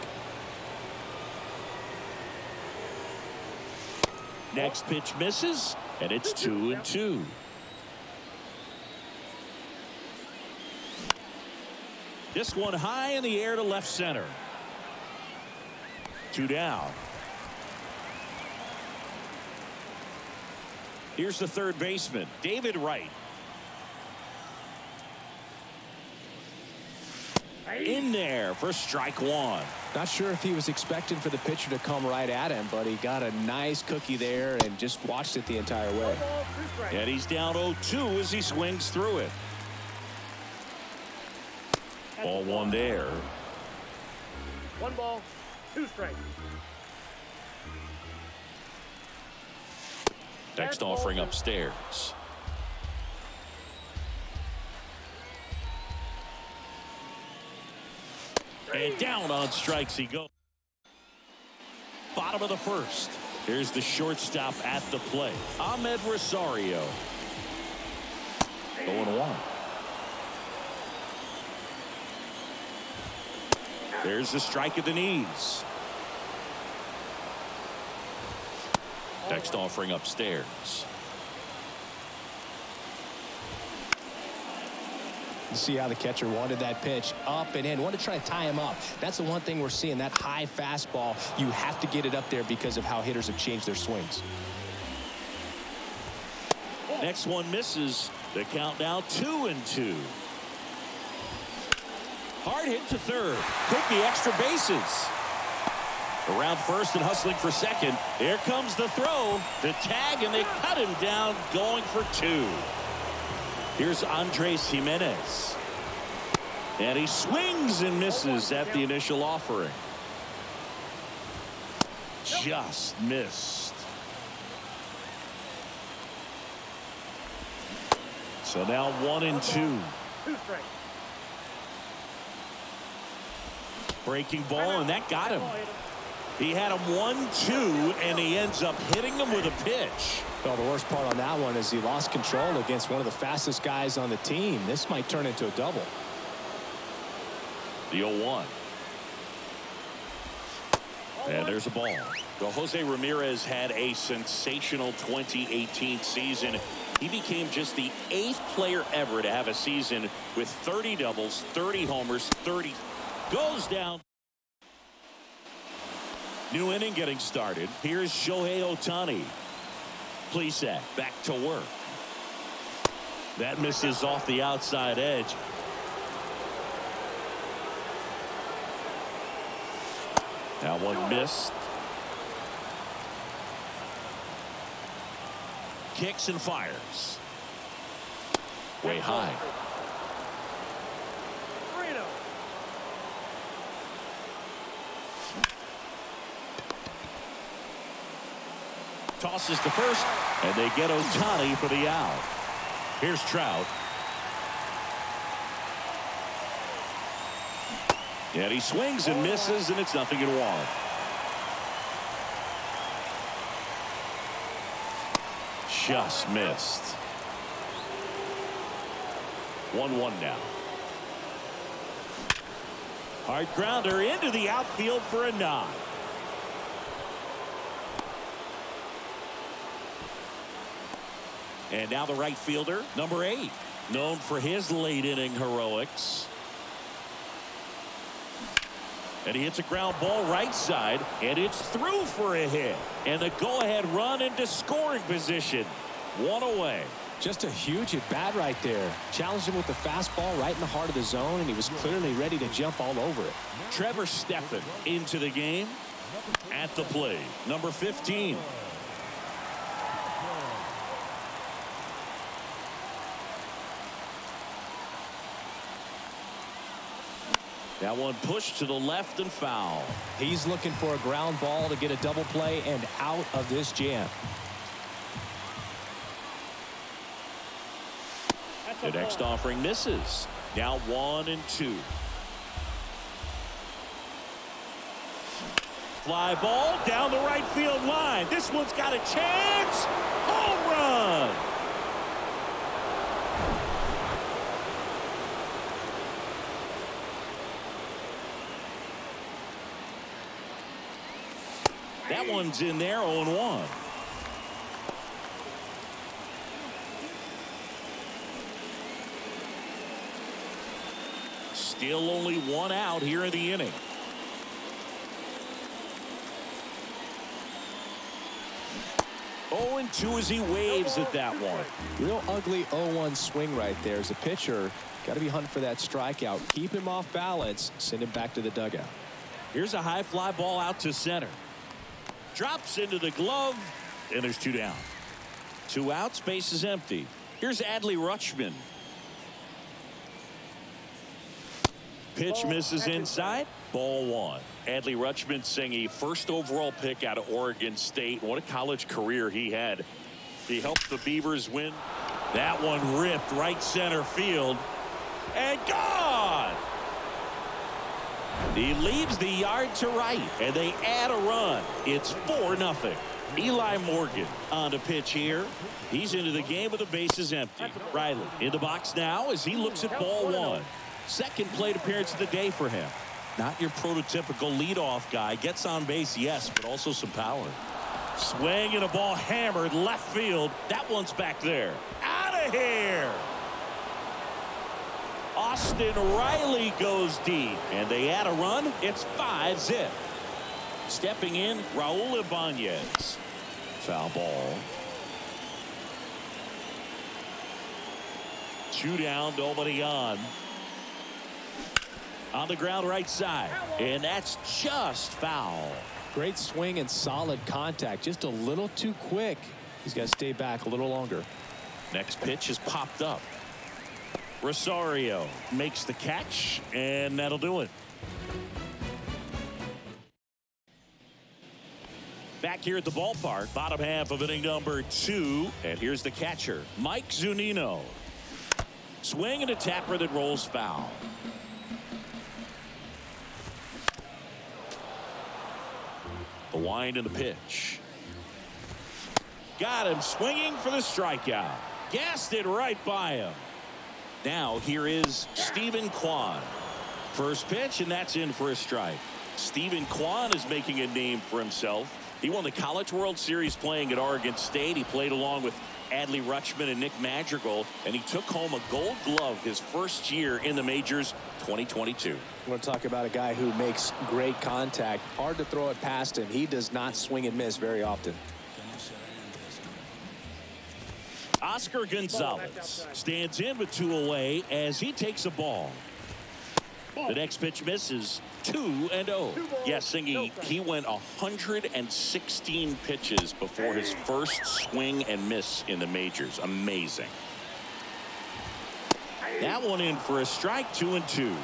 Speaker 2: Next pitch misses, and it's 2-2. This one high in the air to left center. 2 down. Here's the third baseman, David Wright. In there for strike one.
Speaker 4: Not sure if he was expecting for the pitcher to come right at him, but he got a nice cookie there and just watched it the entire way.
Speaker 2: And he's down 0-2 as he swings through it. Ball one there.
Speaker 5: 1 ball, 2 strikes.
Speaker 2: Next offering upstairs. And down on strikes he goes. Bottom of the first. Here's the shortstop at the plate, Ahmed Rosario. 0-1. There's the strike at the knees. Next offering upstairs.
Speaker 4: You see how the catcher wanted that pitch up and in. Wanted to try to tie him up. That's the one thing we're seeing, that high fastball. You have to get it up there because of how hitters have changed their swings.
Speaker 2: Next one misses. The count now 2-2. Hard hit to third. Take the extra bases. Around first and hustling for second. Here comes the throw. The tag, and they cut him down going for 2. Here's Andres Jimenez. And he swings and misses at the initial offering. Just missed. So now 1-2.
Speaker 5: 2 strikes.
Speaker 2: Breaking ball, and that got him. He had him 1-2, and he ends up hitting him with a pitch.
Speaker 4: Well, the worst part on that one is he lost control against one of the fastest guys on the team. This might turn into a double.
Speaker 2: The 0-1. And there's a ball. Well, Jose Ramirez had a sensational 2018 season. He became just the 8th player ever to have a season with 30 doubles, 30 homers, 30. Goes down. New inning getting started. Here's Shohei Ohtani. Plesac back to work. That misses off the outside edge. That one missed. Kicks and fires. Way high.
Speaker 5: 3-0.
Speaker 2: Tosses to first, and they get Ohtani for the out. Here's Trout. And he swings and misses, and it's 0-1. Just missed. 1-1 now. Hard grounder into the outfield for a nod. And now the right fielder, number 8, known for his late inning heroics. And he hits a ground ball right side, and it's through for a hit. And the go-ahead run into scoring position. 1 away.
Speaker 4: Just a huge at bat right there. Challenged him with the fastball right in the heart of the zone, and he was clearly ready to jump all over it.
Speaker 2: Trevor Stephan into the game at the plate. Number 15. That one pushed to the left and foul.
Speaker 4: He's looking for a ground ball to get a double play and out of this jam.
Speaker 2: The next offering misses. Now 1-2. Fly ball down the right field line. This one's got a chance. Home run. That one's in there, 0-1. Still only one out here in the inning. Oh, and 2 as he waves at that one.
Speaker 4: Real ugly 0-1 swing right there. As a pitcher, got to be hunting for that strikeout. Keep him off balance. Send him back to the dugout.
Speaker 2: Here's a high fly ball out to center. Drops into the glove, and there's 2 down. 2 outs, base is empty. Here's Adley Rutschman. Pitch misses inside. Ball 1. Adley Rutschman saying a first overall pick out of Oregon State. What a college career he had. He helped the Beavers win. That one ripped right center field. And gone! He leaves the yard to right, and they add a run. It's 4-0. Eli Morgan on the pitch here. He's into the game with the bases empty. Riley in the box now as he looks at ball 1. Second plate appearance of the day for him. Not your prototypical leadoff guy. Gets on base, yes, but also some power. Swing and a ball hammered left field. That one's back there. Out of here! Austin Riley goes deep, and they add a run. It's 5-zip. Stepping in, Raul Ibanez. Foul ball. 2 down, nobody on. On the ground right side, and that's just foul.
Speaker 4: Great swing and solid contact. Just a little too quick. He's got to stay back a little longer.
Speaker 2: Next pitch is popped up. Rosario makes the catch, and that'll do it. Back here at the ballpark, bottom half of inning number 2, and here's the catcher, Mike Zunino. Swing and a tapper that rolls foul. The wind and the pitch. Got him swinging for the strikeout. Gassed it right by him. Now here is Stephen Kwan. First pitch, and that's in for a strike. Stephen Kwan is making a name for himself. He won the College World Series playing at Oregon State. He played along with Adley Rutschman and Nick Madrigal, and he took home a Gold Glove his first year in the majors, 2022.
Speaker 4: I want to talk about a guy who makes great contact. Hard to throw it past him. He does not swing and miss very often.
Speaker 2: Oscar Gonzalez stands in with 2 away as he takes a ball. The next pitch misses. 2-0. Yes, Singy, he went 116 pitches before his first swing and miss in the majors. Amazing. That one in for a strike. 2-2.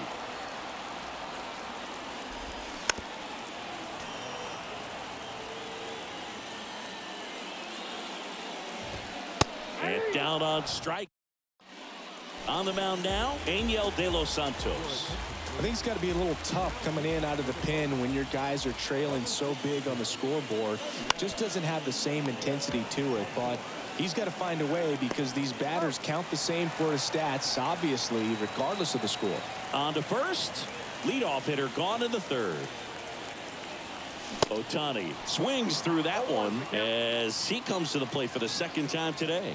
Speaker 2: And down on strike. On the mound now, Angel De Los Santos.
Speaker 4: I think it's got to be a little tough coming in out of the pen when your guys are trailing so big on the scoreboard. Just doesn't have the same intensity to it, but he's got to find a way because these batters count the same for his stats, obviously, regardless of the score.
Speaker 2: On to first. Leadoff hitter gone in the 3rd. Ohtani swings through that one as he comes to the plate for the 2nd time today.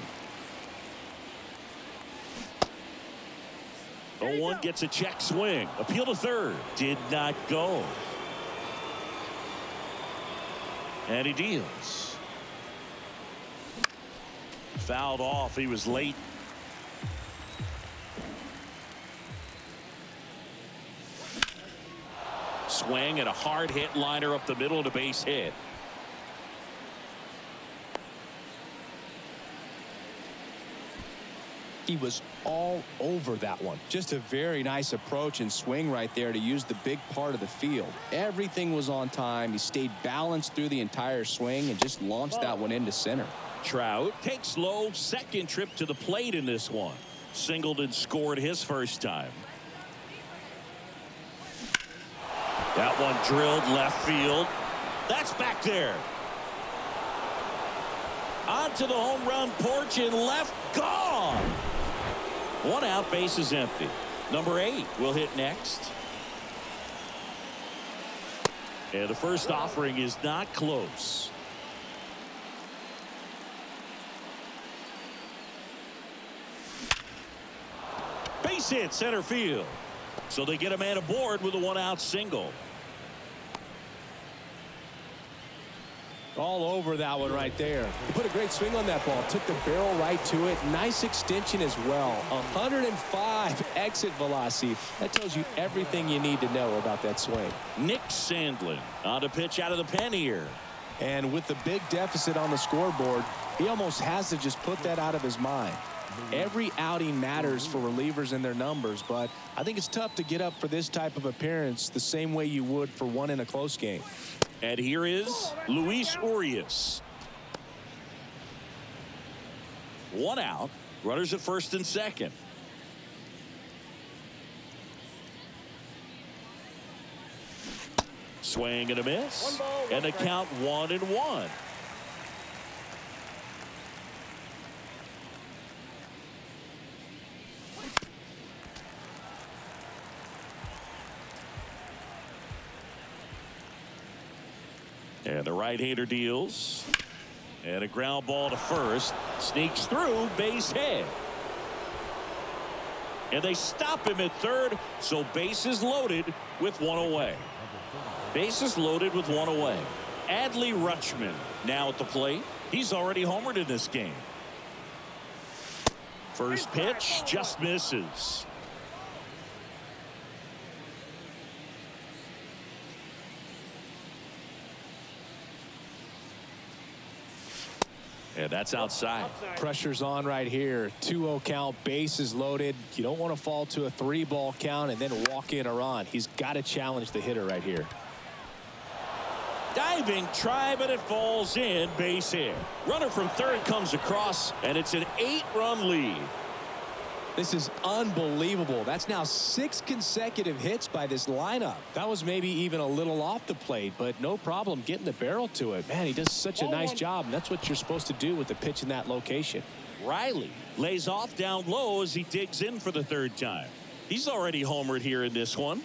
Speaker 2: 0-1 gets a check swing. Appeal to 3rd. Did not go. And he deals. Fouled off. He was late. Swing and a hard hit liner up the middle to base hit.
Speaker 4: He was all over that one. Just a very nice approach and swing right there to use the big part of the field. Everything was on time. He stayed balanced through the entire swing and just launched that one into center.
Speaker 2: Trout takes low, second trip to the plate in this one. Singled and scored his first time. That one drilled left field. That's back there. Onto the home run porch and left, gone. One out, base is empty. Number 8 will hit next. And the first offering is not close. Base hit center field. So they get a man aboard with a 1-out single.
Speaker 4: All over that one right there. He put a great swing on that ball. Took the barrel right to it. Nice extension as well. 105 exit velocity. That tells you everything you need to know about that swing.
Speaker 2: Nick Sandlin on to pitch out of the pen here.
Speaker 4: And with the big deficit on the scoreboard, he almost has to just put that out of his mind. Every outing matters for relievers and their numbers, but I think it's tough to get up for this type of appearance the same way you would for one in a close game.
Speaker 2: And here is Luis Urias. 1 out. Runners at first and second. Swing and a miss. And the count 1-1. And the right-hander deals. And a ground ball to first. Sneaks through, base hit. And they stop him at third, so bases loaded with 1 away. Bases loaded with 1 away. Adley Rutschman now at the plate. He's already homered in this game. First pitch just misses. And that's outside.
Speaker 4: Pressure's on right here. 2-0 count, bases loaded. You don't want to fall to a 3-ball count and then walk in a run. He's got to challenge the hitter right here.
Speaker 2: Diving try, but it falls in, base hit. Runner from third comes across, and it's an 8-run lead.
Speaker 4: This is unbelievable. That's now 6 consecutive hits by this lineup. That was maybe even a little off the plate, but no problem getting the barrel to it. Man, he does such a nice job, and that's what you're supposed to do with the pitch in that location.
Speaker 2: Riley lays off down low as he digs in for the third time. He's already homered here in this one.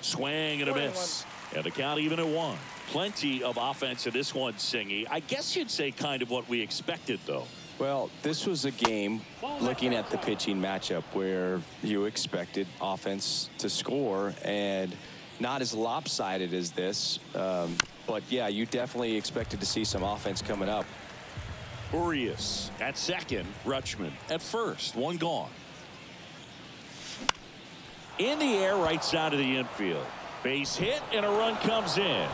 Speaker 2: Swing and a miss. And the count even at 1. Plenty of offense in this one, Singy. I guess you'd say kind of what we expected, though.
Speaker 4: Well, this was a game, looking at the pitching matchup, where you expected offense to score, and not as lopsided as this. But, yeah, you definitely expected to see some offense coming up.
Speaker 2: Urias at second. Rutschman at first. 1 gone. In the air, right side of the infield. Base hit, and a run comes in.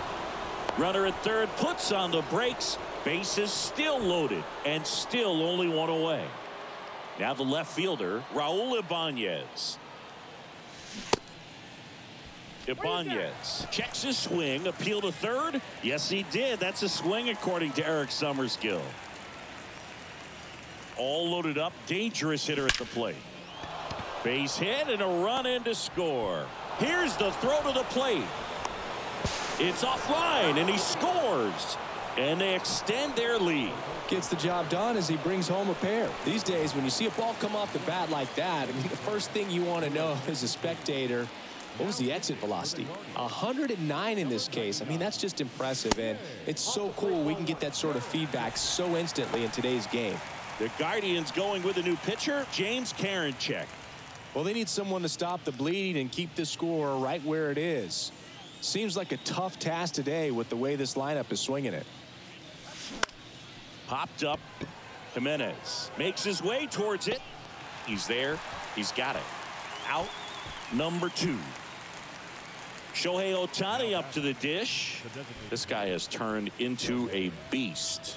Speaker 2: Runner at third puts on the brakes. Bases still loaded and still only 1 away. Now the left fielder, Raul Ibanez. Ibanez checks his swing, appeal to third. Yes, he did. That's a swing according to Eric Summerskill. All loaded up, dangerous hitter at the plate. Base hit and a run in to score. Here's the throw to the plate. It's offline and he scores. And they extend their lead.
Speaker 4: Gets the job done as he brings home a pair. These days, when you see a ball come off the bat like that, I mean, the first thing you want to know as a spectator, what was the exit velocity? 109 in this case. I mean, that's just impressive, and it's so cool we can get that sort of feedback so instantly in today's game.
Speaker 2: The Guardians going with a new pitcher, James Karinchak.
Speaker 4: Well, they need someone to stop the bleeding and keep the score right where it is. Seems like a tough task today with the way this lineup is swinging it.
Speaker 2: Popped up. Jimenez makes his way towards it. He's there. He's got it. Out number 2. Shohei Ohtani up to the dish. This guy has turned into a beast.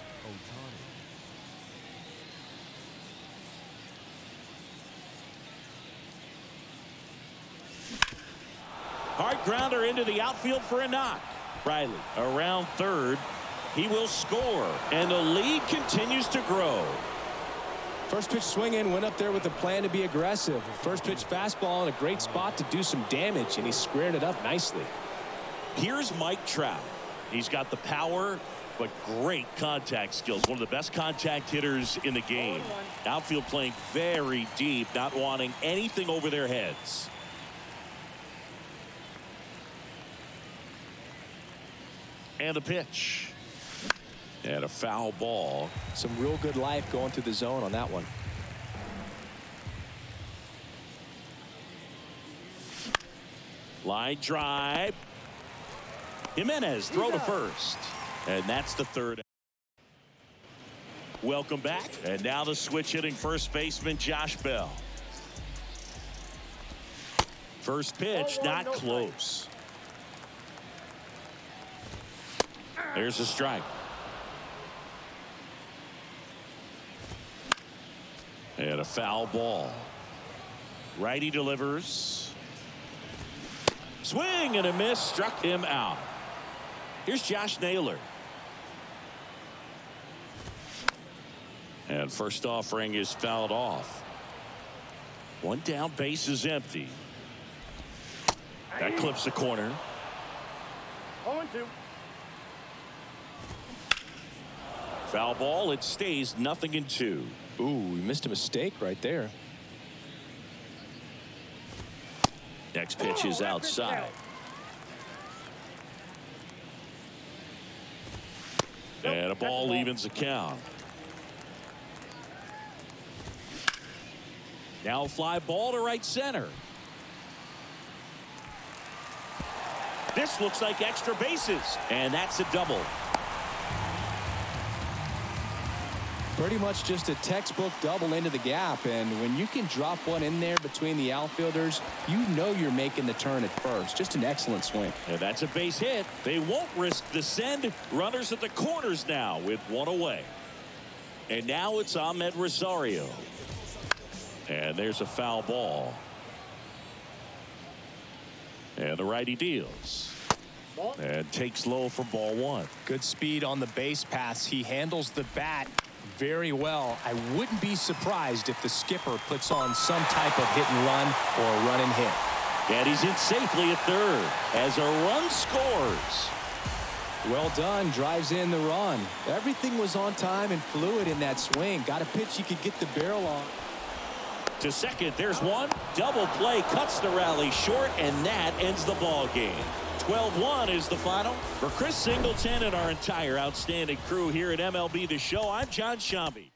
Speaker 2: Hard grounder into the outfield for a knock. Riley around third. He will score, and the lead continues to grow.
Speaker 4: First pitch swing in, went up there with a plan to be aggressive. First pitch fastball in a great spot to do some damage, and he squared it up nicely.
Speaker 2: Here's Mike Trout. He's got the power, but great contact skills. One of the best contact hitters in the game. Outfield playing very deep, not wanting anything over their heads. And the pitch. And a foul ball.
Speaker 4: Some real good life going through the zone on that one.
Speaker 2: Line drive. Jimenez throw to first. And that's the third. Welcome back. And now the switch hitting first baseman Josh Bell. First pitch not close. There's a strike. And a foul ball. Righty delivers. Swing and a miss, struck him out. Here's Josh Naylor. And first offering is fouled off. One down, base is empty. That clips the corner.
Speaker 5: 0-2.
Speaker 2: Foul ball, it stays 0-2.
Speaker 4: Ooh, we missed a mistake right there.
Speaker 2: Next pitch is outside. And a ball evens the count. Now a fly ball to right center. This looks like extra bases, and that's a double.
Speaker 4: Pretty much just a textbook double into the gap, and when you can drop one in there between the outfielders, you know you're making the turn at first. Just an excellent swing.
Speaker 2: And that's a base hit. They won't risk the send. Runners at the corners now with one away. And now it's Ahmed Rosario. And there's a foul ball. And the righty deals. And takes low for ball 1.
Speaker 4: Good speed on the base paths. He handles the bat very well. I wouldn't be surprised if the skipper puts on some type of hit and run or a run and hit.
Speaker 2: And he's in safely at third as a run scores.
Speaker 4: Well done. Drives in the run. Everything was on time and fluid in that swing. Got a pitch you could get the barrel on.
Speaker 2: To second, there's one. Double play cuts the rally short, and that ends the ball game. 12-1 is the final. For Chris Singleton and our entire outstanding crew here at MLB The Show, I'm John Shambi.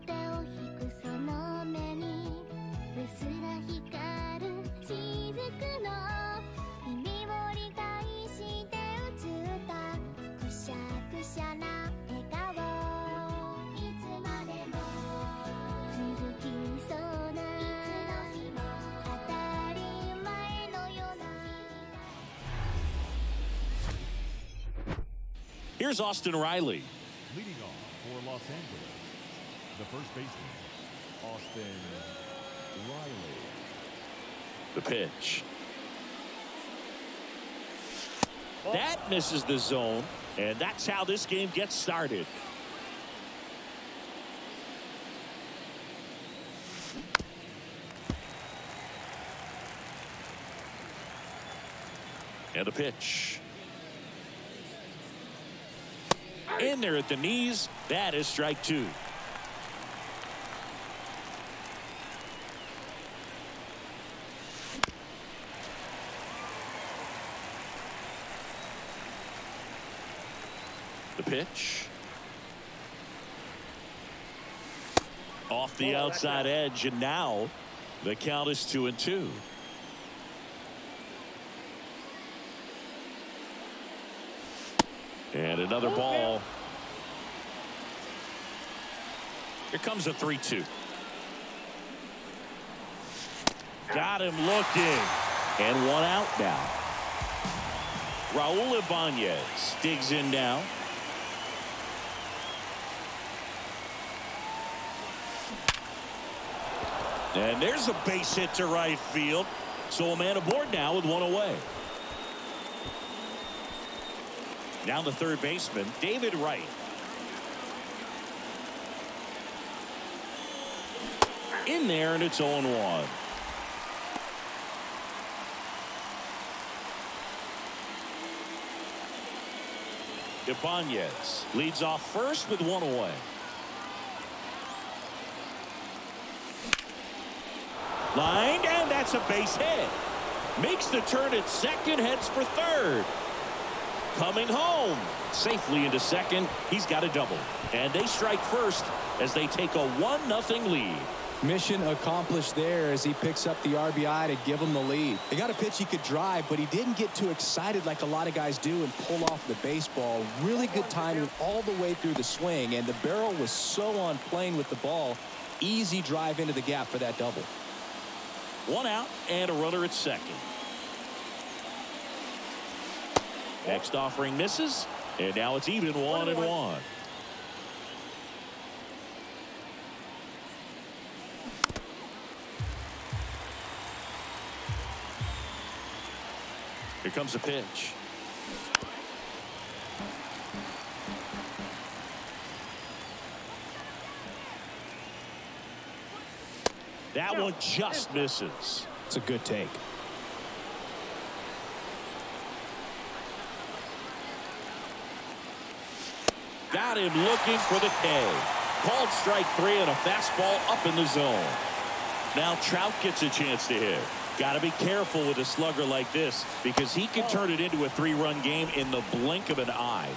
Speaker 6: 手を引くその目にうっすら光る雫の意味を理解して映ったくしゃくしゃな笑顔いつまでも続きそうないつの日も当たり前のような
Speaker 2: Here's Austin Riley.
Speaker 3: Leading off for Los Angeles, the first baseman, Austin Riley.
Speaker 2: The pitch. That misses the zone, and that's how this game gets started. And the pitch. In there at the knees. That is strike two. The pitch. Off the outside edge, and now the count is 2-2. And another ball. Here comes a 3-2. Got him looking. And one out now. Raul Ibanez digs in now. And there's a base hit to right field. So a man aboard now with one away. Now the third baseman, David Wright. In there, and it's 0-1. Ibanez leads off first with one away. Lined, and that's a base hit. Makes the turn at second, heads for third. Coming home safely into second. He's got a double, and they strike first as they take a 1-0 lead.
Speaker 4: Mission accomplished there as he picks up the RBI to give him the lead. He got a pitch he could drive, but he didn't get too excited like a lot of guys do and pull off the baseball. Really good timing all the way through the swing, and the barrel was so on plane with the ball. Easy drive into the gap for that double.
Speaker 2: One out and a runner at second. Next offering misses, and now it's even 1-1. Here comes a pitch. That one just misses.
Speaker 4: It's a good take.
Speaker 2: Got him looking for the K. Called strike three and a fastball up in the zone. Now Trout gets a chance to hit. Got to be careful with a slugger like this because he can turn it into a 3-run game in the blink of an eye.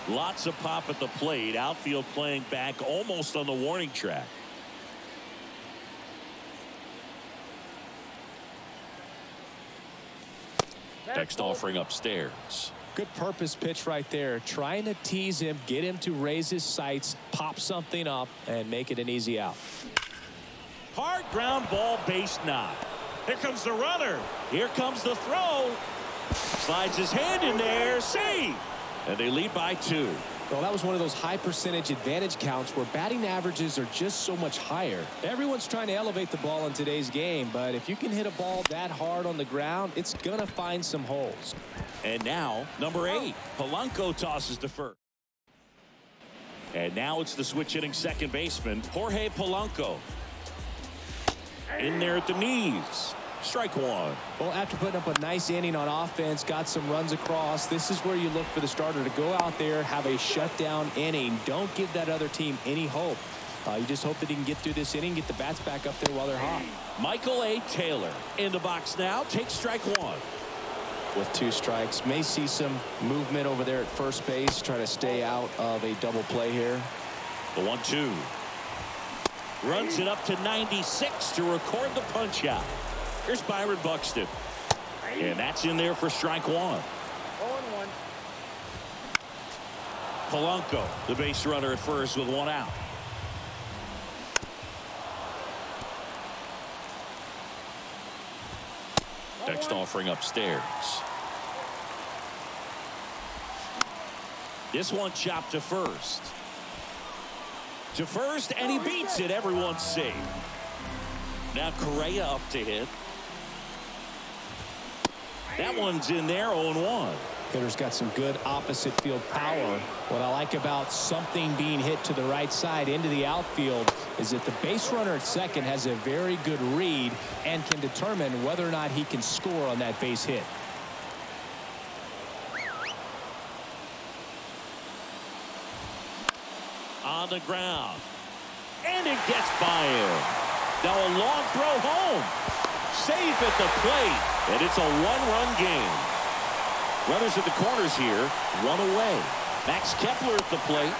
Speaker 2: Lots of pop at the plate. Outfield playing back almost on the warning track. Next offering upstairs.
Speaker 4: Good purpose pitch right there. Trying to tease him, get him to raise his sights, pop something up, and make it an easy out.
Speaker 2: Hard ground ball, base knock. Here comes the runner. Here comes the throw. Slides his hand in there. Save. And they lead by 2.
Speaker 4: Well, that was one of those high percentage advantage counts where batting averages are just so much higher. Everyone's trying to elevate the ball in today's game, but if you can hit a ball that hard on the ground, it's going to find some holes.
Speaker 2: And now, number 8, Polanco tosses to first. And now it's the switch hitting second baseman, Jorge Polanco. In there at the knees. Strike one.
Speaker 4: Well, after putting up a nice inning on offense, got some runs across, this is where you look for the starter to go out there, have a shutdown inning. Don't give that other team any hope. You just hope that he can get through this inning, get the bats back up there while they're hot.
Speaker 2: Michael A. Taylor in the box now. Takes strike one.
Speaker 4: With 2 strikes, may see some movement over there at first base, try to stay out of a double play here.
Speaker 2: The 1-2. Runs it up to 96 to record the punch out. Here's Byron Buxton. And that's in there for strike one.
Speaker 5: 0-1.
Speaker 2: Polanco, the base runner at first with one out. Next offering upstairs. This one chopped to first. To first, and he beats it. Everyone's safe. Now Correa up to hit. That one's in there, 0-1.
Speaker 4: Hitter's got some good opposite field power. What I like about something being hit to the right side into the outfield is that the base runner at second has a very good read and can determine whether or not he can score on that base hit.
Speaker 2: On the ground. And it gets by him. Now a long throw home. Safe at the plate. And it's a one-run game. Runners at the corners here. One away. Max Kepler at the plate.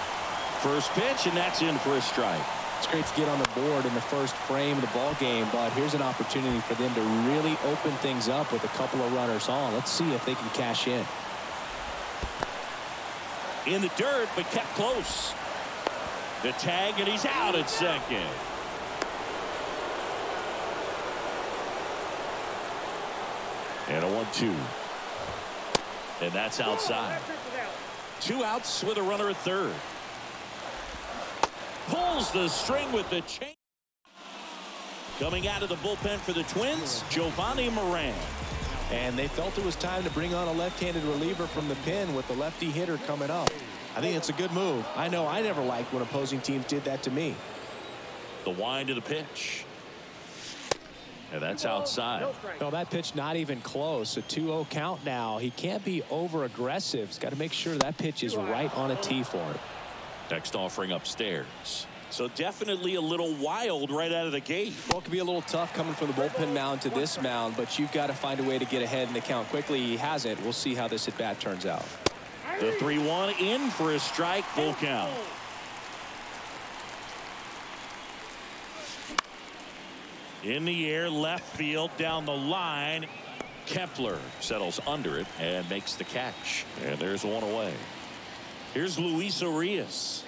Speaker 2: First pitch, and that's in for a strike.
Speaker 4: It's great to get on the board in the first frame of the ball game, but here's an opportunity for them to really open things up with a couple of runners on. Let's see if they can cash in.
Speaker 2: In the dirt, but kept close. The tag, and he's out at second. And a 1-2. And that's outside. 2 outs with a runner at third. Pulls the string with the chain. Coming out of the bullpen for the Twins, Giovanni Moran.
Speaker 4: And they felt it was time to bring on a left-handed reliever from the pen with the lefty hitter coming up. I think it's a good move. I know I never liked when opposing teams did that to me.
Speaker 2: The wind of the pitch. And that's outside.
Speaker 4: No, that pitch not even close. A 2-0 count now. He can't be over-aggressive. He's got to make sure that pitch is right on a tee for him.
Speaker 2: Next offering upstairs. So definitely a little wild right out of the gate.
Speaker 4: Well, it could be a little tough coming from the bullpen mound to this mound, but you've got to find a way to get ahead in the count quickly. He hasn't. We'll see how this at-bat turns out.
Speaker 2: The 3-1 in for a strike, full count. In the air, left field, down the line. Kepler settles under it and makes the catch. And there's one away. Here's Luis Urias.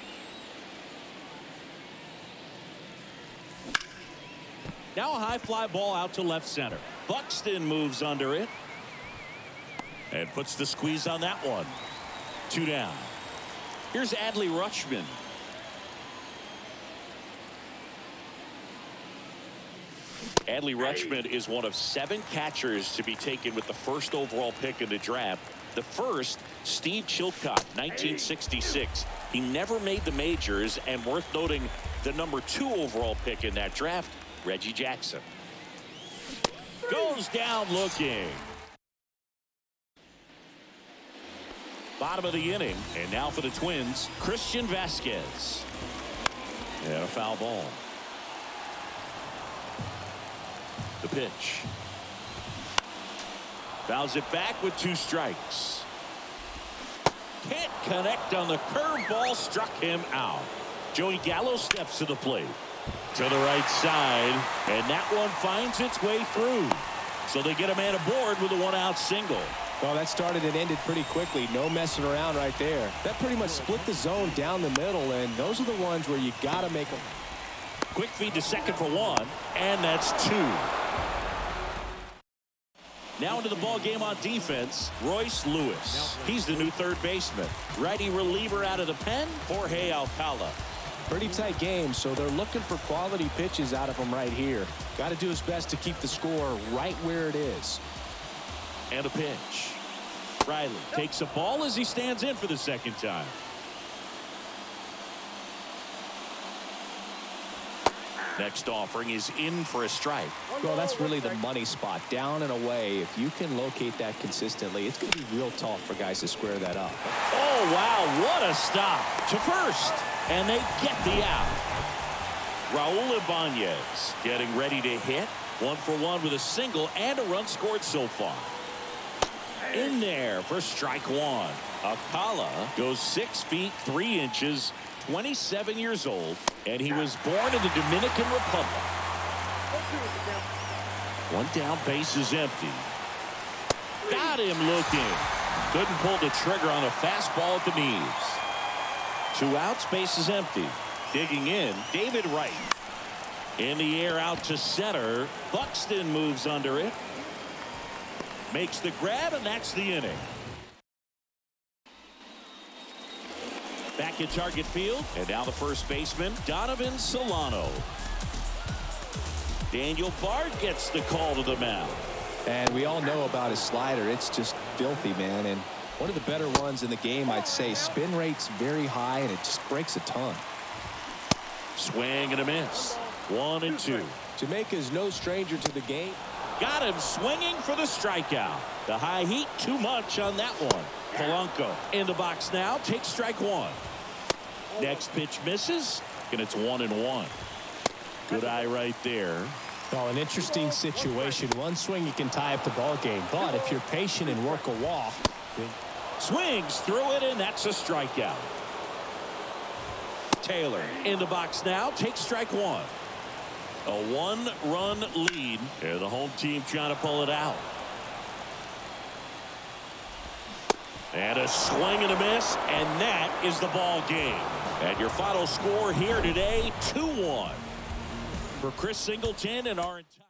Speaker 2: Now a high fly ball out to left center. Buxton moves under it. And puts the squeeze on that one. 2 down. Here's Adley Rutschman. Adley Rutschman is one of 7 catchers to be taken with the first overall pick in the draft. The first, Steve Chilcott, 1966. He never made the majors, and worth noting, the number 2 overall pick in that draft, Reggie Jackson. Goes down looking. Bottom of the inning, and now for the Twins, Christian Vasquez. And a foul ball. The pitch. Fouls it back with 2 strikes. Can't connect on the curveball, struck him out. Joey Gallo steps to the plate. To the right side, and that one finds its way through. So they get a man aboard with a 1-out single.
Speaker 4: Well, that started and ended pretty quickly. No messing around right there. That pretty much split the zone down the middle, and those are the ones where you got to make them.
Speaker 2: Quick feed to second for 1, and that's 2. Now into the ball game on defense, Royce Lewis. He's the new third baseman. Righty reliever out of the pen, Jorge Alcala.
Speaker 4: Pretty tight game, so they're looking for quality pitches out of him right here. Got to do his best to keep the score right where it is.
Speaker 2: And a pitch. Riley takes a ball as he stands in for the second time. Next offering is in for a strike.
Speaker 4: Well, that's really the money spot, down and away. If you can locate that consistently, it's going to be real tough for guys to square that up.
Speaker 2: Oh, wow, what a stop. To first, and they get the out. Raul Ibanez getting ready to hit. 1 for 1 with a single and a run scored so far. In there for strike 1. Alcala goes 6 feet 3 inches 27 years old, and he was born in the Dominican Republic. One down, base is empty. Got him looking. Couldn't pull the trigger on a fastball at the knees. 2 outs, base is empty. Digging in, David Wright. In the air out to center. Buxton moves under it. Makes the grab, and that's the inning. Back at Target Field, and now the first baseman, Donovan Solano. Daniel Bard gets the call to the mound.
Speaker 4: And we all know about his slider. It's just filthy, man. And one of the better ones in the game, I'd say. Spin rate's very high, and it just breaks a ton.
Speaker 2: Swing and a miss. 1-2.
Speaker 4: Jamaica's no stranger to the game.
Speaker 2: Got him swinging for the strikeout. The high heat, too much on that one. Polanco in the box now, takes strike 1. Next pitch misses, and it's 1-1. Good eye right there.
Speaker 4: Well, an interesting situation. One swing you can tie up the ball game, but if you're patient and work a walk.
Speaker 2: Swings through it, and that's a strikeout. Taylor in the box now, takes strike 1. A 1-run lead, and the home team trying to pull it out. And a swing and a miss, and that is the ball game. And your final score here today, 2-1. For Chris Singleton and our entire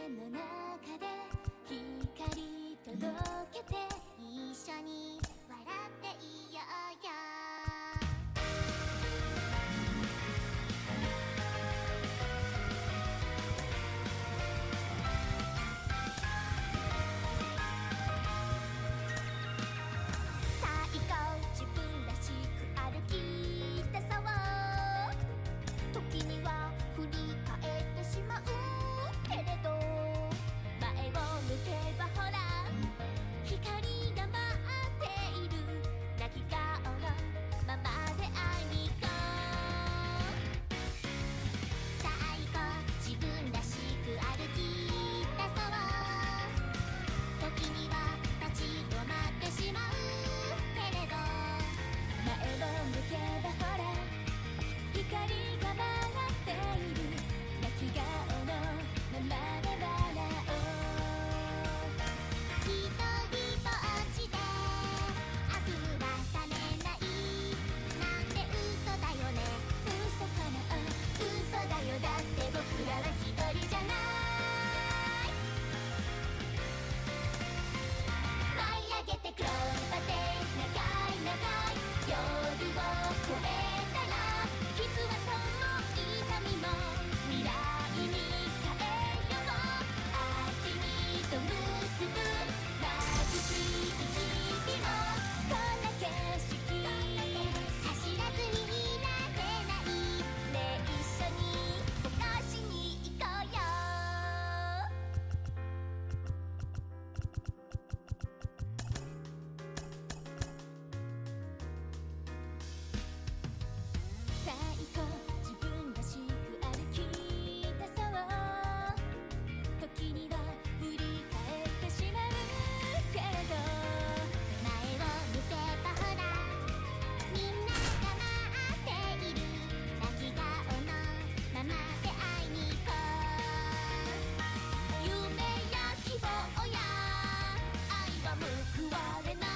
Speaker 6: 夢の中で光届けて一緒に笑っていようよ最高自分らしく歩き出そう時には振り返ってしまうけれど前を向けばほら光が待っている泣き顔のままで会いに行こう最高自分らしく歩き出そう時には立ち止まってしまうけれど前を向けばほら光が待っている泣き顔のままで笑おう一人ぼっちで悪夢は覚めないなんて嘘だよね嘘かな嘘だよだって僕らは一人じゃない舞い上げてクローバーで長い長い夜を越えたら傷はとも痛みも未来に変えよう君と結ぶ眩しい日々もこんな景色走らずにいられないね一緒に探しに行こうよ最高自分らしく歩き出そう時には振り返ってしまうけれど前を向けばほらみんなが待っている泣き顔のままで会いに行こう夢や希望や愛は報われない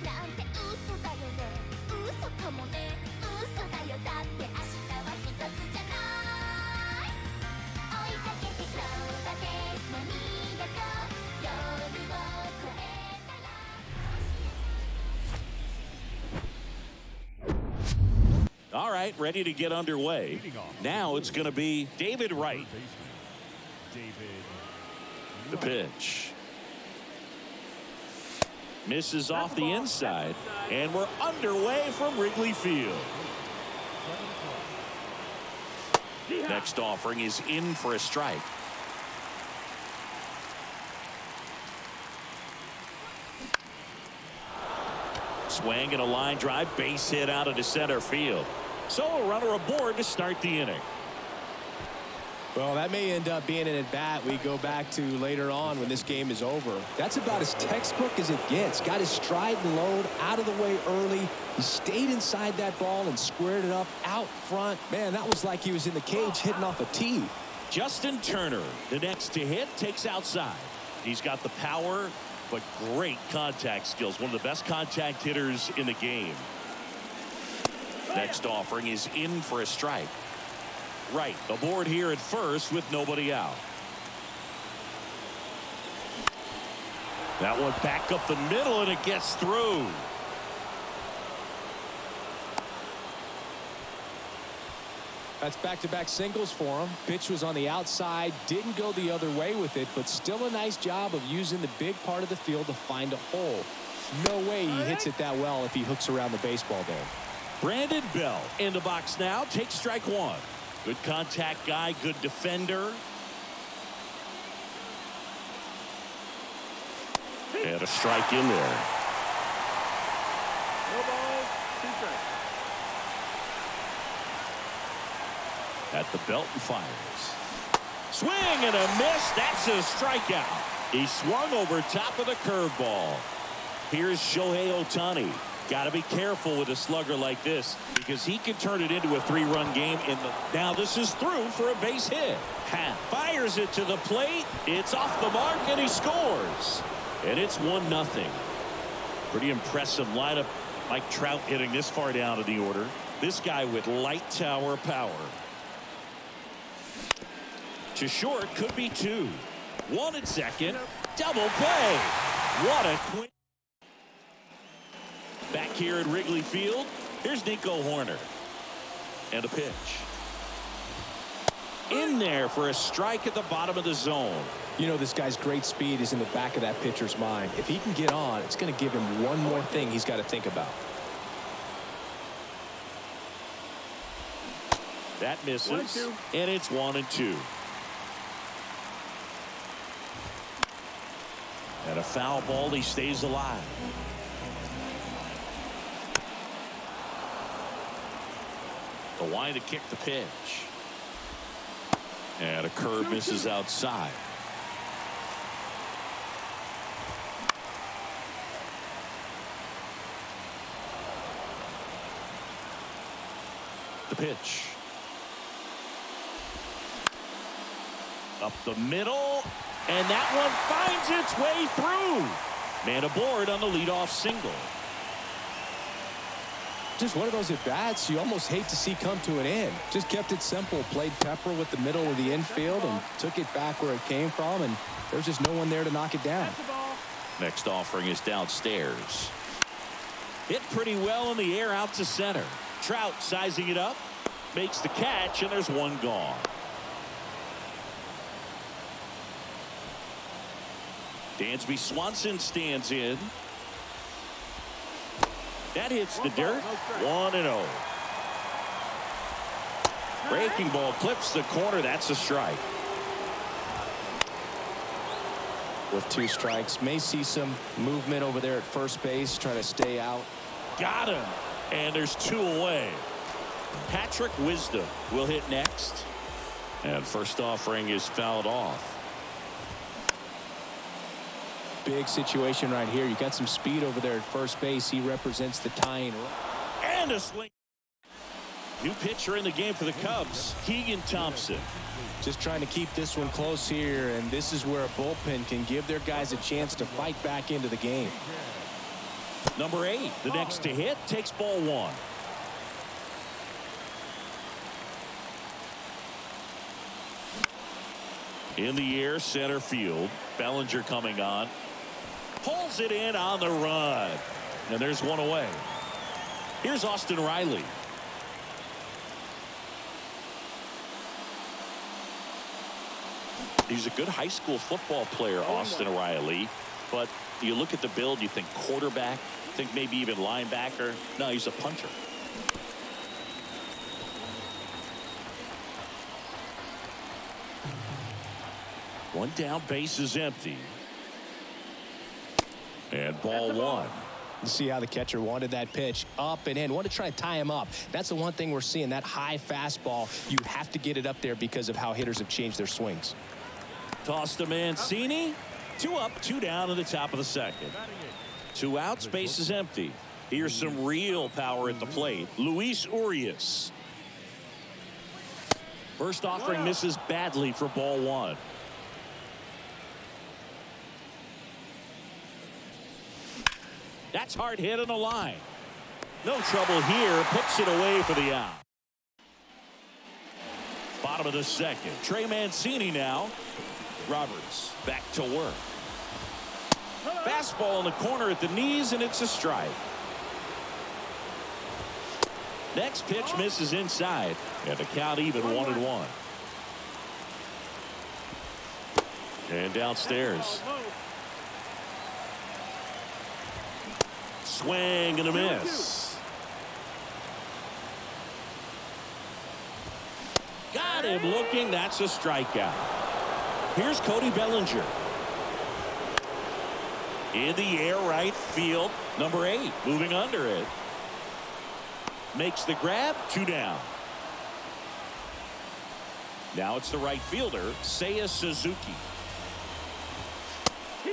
Speaker 6: なんて嘘だよね嘘かもね嘘だよだって明日は一つじゃない追いかけてクローバーです涙と夜を越えたら
Speaker 2: All right, ready to get underway. Now it's going to be David Wright.
Speaker 3: David
Speaker 2: The pitch. Misses off the inside, and we're underway from Wrigley Field. Next offering is in for a strike. Swing and a line drive, base hit out into center field. So a runner aboard to start the inning.
Speaker 4: Well, that may end up being an at-bat we go back to later on when this game is over. That's about as textbook as it gets. Got his stride and load out of the way early. He stayed inside that ball and squared it up out front. Man, that was like he was in the cage hitting off a tee.
Speaker 2: Justin Turner, the next to hit, takes outside. He's got the power, but great contact skills. One of the best contact hitters in the game. Next offering is in for a strike. Right, aboard here at first with nobody out. That one back up the middle, and it gets through.
Speaker 4: That's back-to-back singles for him. Pitch was on the outside, didn't go the other way with it, but still a nice job of using the big part of the field to find a hole. No way he hits it that well if he hooks around the baseball there.
Speaker 2: Brandon Bell in the box now, takes strike one. Good contact guy, good defender. And a strike in there.
Speaker 5: No balls, 2 strikes.
Speaker 2: At the belt and fires. Swing and a miss. That's a strikeout. He swung over top of the curveball. Here's Shohei Ohtani. Got to be careful with a slugger like this because he can turn it into a 3-run game. Now this is through for a base hit. Fires it to the plate. It's off the mark and he scores. And it's 1-0. Pretty impressive lineup. Mike Trout hitting this far down in the order. This guy with light tower power. To short, could be 2. One at second. Double play. What a quick. Back here at Wrigley Field, here's Nico Horner. And a pitch. In there for a strike at the bottom of the zone.
Speaker 4: You know, this guy's great speed is in the back of that pitcher's mind. If he can get on, it's going to give him one more thing he's got to think about.
Speaker 2: That misses, and it's 1-2. And a foul ball, he stays alive. The line to kick the pitch. And a curve misses outside. The pitch. Up the middle. And that one finds its way through. Man aboard on the leadoff single.
Speaker 4: Just one of those at-bats you almost hate to see come to an end. Just kept it simple. Played pepper with the middle of the infield and took it back where it came from. And there's just no one there to knock it down.
Speaker 2: Next offering is downstairs. Hit pretty well in the air out to center. Trout sizing it up. Makes the catch, and there's one gone. Dansby Swanson stands in. That hits the dirt. 1-0. Breaking ball clips the corner. That's a strike.
Speaker 4: With 2 strikes, may see some movement over there at first base, trying to stay out.
Speaker 2: Got him. And there's 2 away. Patrick Wisdom will hit next. And first offering is fouled off.
Speaker 4: Big situation right here. You got some speed over there at first base. He represents the tying run.
Speaker 2: And a swing. New pitcher in the game for the Cubs, Keegan Thompson.
Speaker 4: Just trying to keep this one close here, and this is where a bullpen can give their guys a chance to fight back into the game.
Speaker 2: Number 8, the next to hit, takes ball 1. In the air, center field. Bellinger coming on. Pulls it in on the run. And there's one away. Here's Austin Riley. He's a good high school football player, Austin Riley. But you look at the build, you think quarterback, think maybe even linebacker. No, he's a puncher. One down, base is empty. And ball 1.
Speaker 4: You see how the catcher wanted that pitch up and in. Wanted to try and tie him up. That's the one thing we're seeing, that high fastball. You have to get it up there because of how hitters have changed their swings.
Speaker 2: Toss to Mancini. 2 up, 2 down in the top of the second. 2 outs, base is empty. Here's some real power at the plate. Luis Urias. First offering misses badly for ball 1. That's hard hit on the line. No trouble here. Puts it away for the out. Bottom of the second. Trey Mancini now. Roberts back to work. Fastball in the corner at the knees, and it's a strike. Next pitch misses inside, and the count even 1-1. And downstairs. Swing and a miss. Got him looking. That's a strikeout. Here's Cody Bellinger. In the air, right field. Number 8 moving under it. Makes the grab. 2 down. Now it's the right fielder, Seiya Suzuki.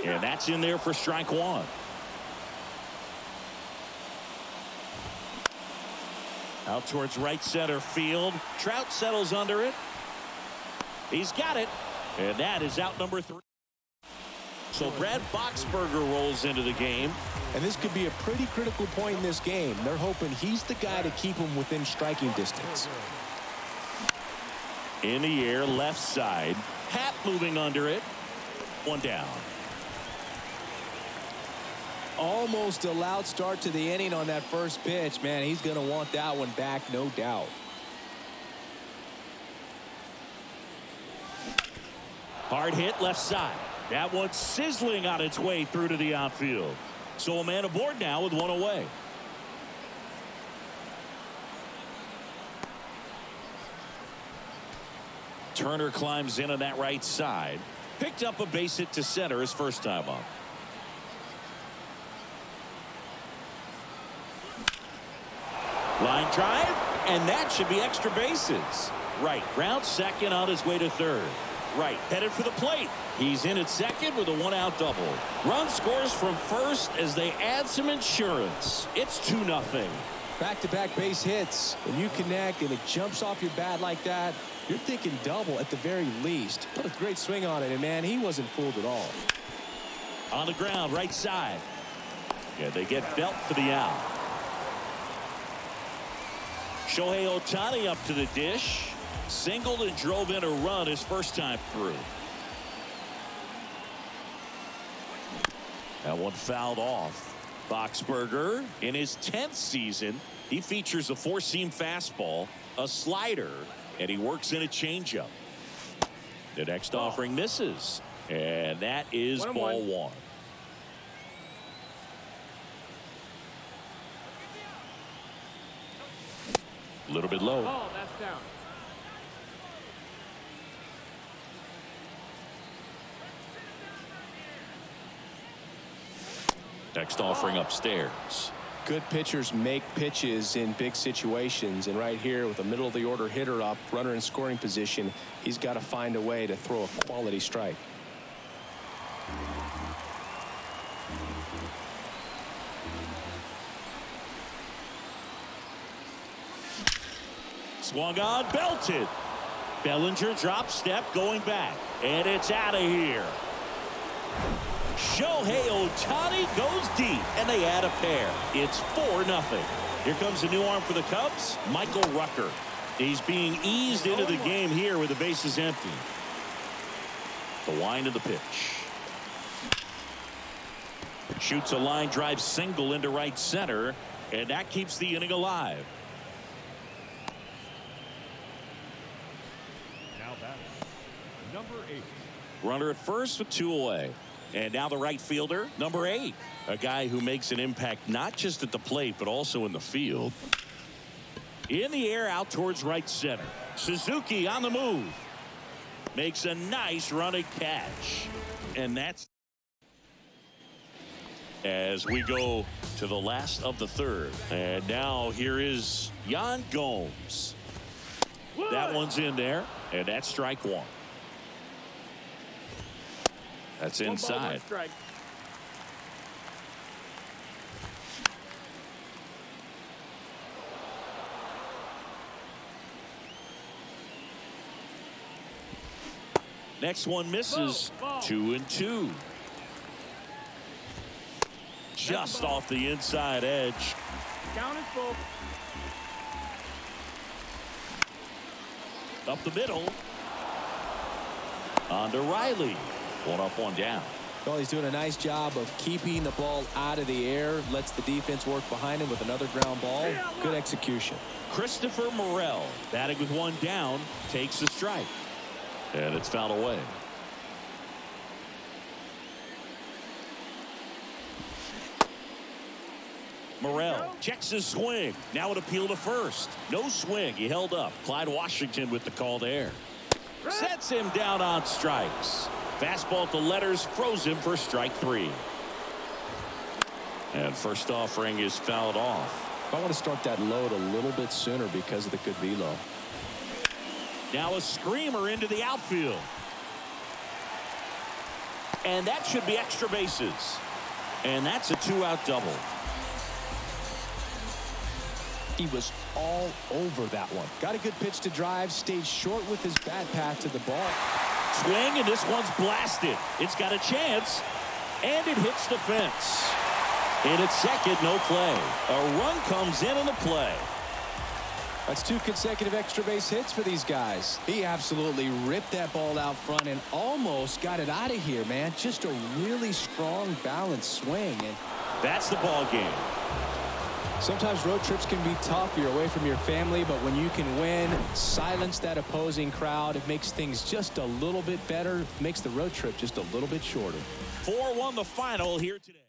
Speaker 2: And that's in there for strike 1. Out towards right center field. Trout settles under it. He's got it. And that is out number 3. So Brad Boxberger rolls into the game.
Speaker 4: And this could be a pretty critical point in this game. They're hoping he's the guy to keep them within striking distance.
Speaker 2: In the air, left side. Happ moving under it. One down.
Speaker 4: Almost a loud start to the inning on that first pitch. Man, he's going to want that one back, no doubt.
Speaker 2: Hard hit left side. That one's sizzling on its way through to the outfield. So a man aboard now with one away. Turner climbs in on that right side. Picked up a base hit to center his first time up. Line drive, and that should be extra bases. Right, round second on his way to third. Right, headed for the plate. He's in at second with a one-out double. Run scores from first as they add some insurance. It's 2-0.
Speaker 4: Back-to-back base hits, and you connect, and it jumps off your bat like that. You're thinking double at the very least. Put a great swing on it, and man, he wasn't fooled at all.
Speaker 2: On the ground, right side. Yeah, they get Belt for the out. Shohei Ohtani up to the dish. Singled and drove in a run his first time through. That one fouled off. Boxberger in his 10th season. He features a four-seam fastball, a slider, and he works in a changeup. The next offering misses, and that is ball one. A little bit low.
Speaker 5: Oh, that's down.
Speaker 2: Next offering upstairs.
Speaker 4: Good pitchers make pitches in big situations, and right here with a middle of the order hitter up, runner in scoring position, he's got to find a way to throw a quality strike.
Speaker 2: Swung on, belted. Bellinger drop step going back, and it's out of here. Shohei Ohtani goes deep, and they add a pair. It's 4-0. Here comes a new arm for the Cubs, Michael Rucker. He's being eased into the game here with the bases empty. The wind of the pitch. Shoots a line drive single into right center, and that keeps the inning alive.
Speaker 3: Now batting, number 8.
Speaker 2: Runner at first with 2 away. And now the right fielder, number 8. A guy who makes an impact not just at the plate, but also in the field. In the air out towards right center. Suzuki on the move. Makes a nice running catch. And that's as we go to the last of the third. And now here is Yan Gomes. That one's in there, and that's strike one. That's inside. Next one misses. 2-2. Just off the inside edge.
Speaker 5: Count is full.
Speaker 2: Up the middle. On to Riley. 1 up, 1 down.
Speaker 4: Well, he's doing a nice job of keeping the ball out of the air. Lets the defense work behind him with another ground ball. Good execution.
Speaker 2: Christopher Morel batting with 1 down takes a strike. And it's fouled away. Morel checks his swing. Now an appeal to first. No swing. He held up. Clyde Washington with the call there. Sets him down on strikes. Fastball to letters froze him for strike 3. And first offering is fouled off.
Speaker 4: I want to start that load a little bit sooner because of the good velo.
Speaker 2: Now a screamer into the outfield. And that should be extra bases. And that's a 2-out double.
Speaker 4: He was all over that one. Got a good pitch to drive, stayed short with his bat path to the ball.
Speaker 2: Swing, and this one's blasted. It's got a chance, and it hits the fence. And at second, no play. A run comes in the play.
Speaker 4: That's 2 consecutive extra base hits for these guys. He absolutely ripped that ball out front and almost got it out of here, man. Just a really strong, balanced swing. And
Speaker 2: That's the ball game.
Speaker 4: sometimes road trips can be tough. You're away from your family, but when you can win, silence that opposing crowd, it makes things just a little bit better, makes the road trip just a little bit shorter.
Speaker 2: 4-1 the final here today.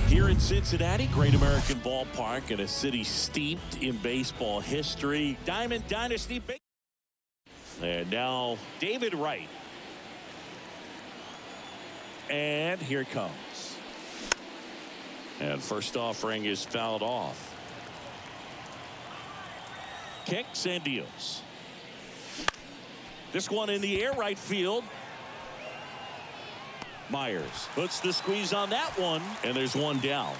Speaker 2: Here in Cincinnati, great American ballpark and a city steeped in baseball history. Diamond Dynasty. And now David Wright. And here it comes. And first offering is fouled off. Kicks and deals. This one in the air, right field. Myers puts the squeeze on that one, and there's one down.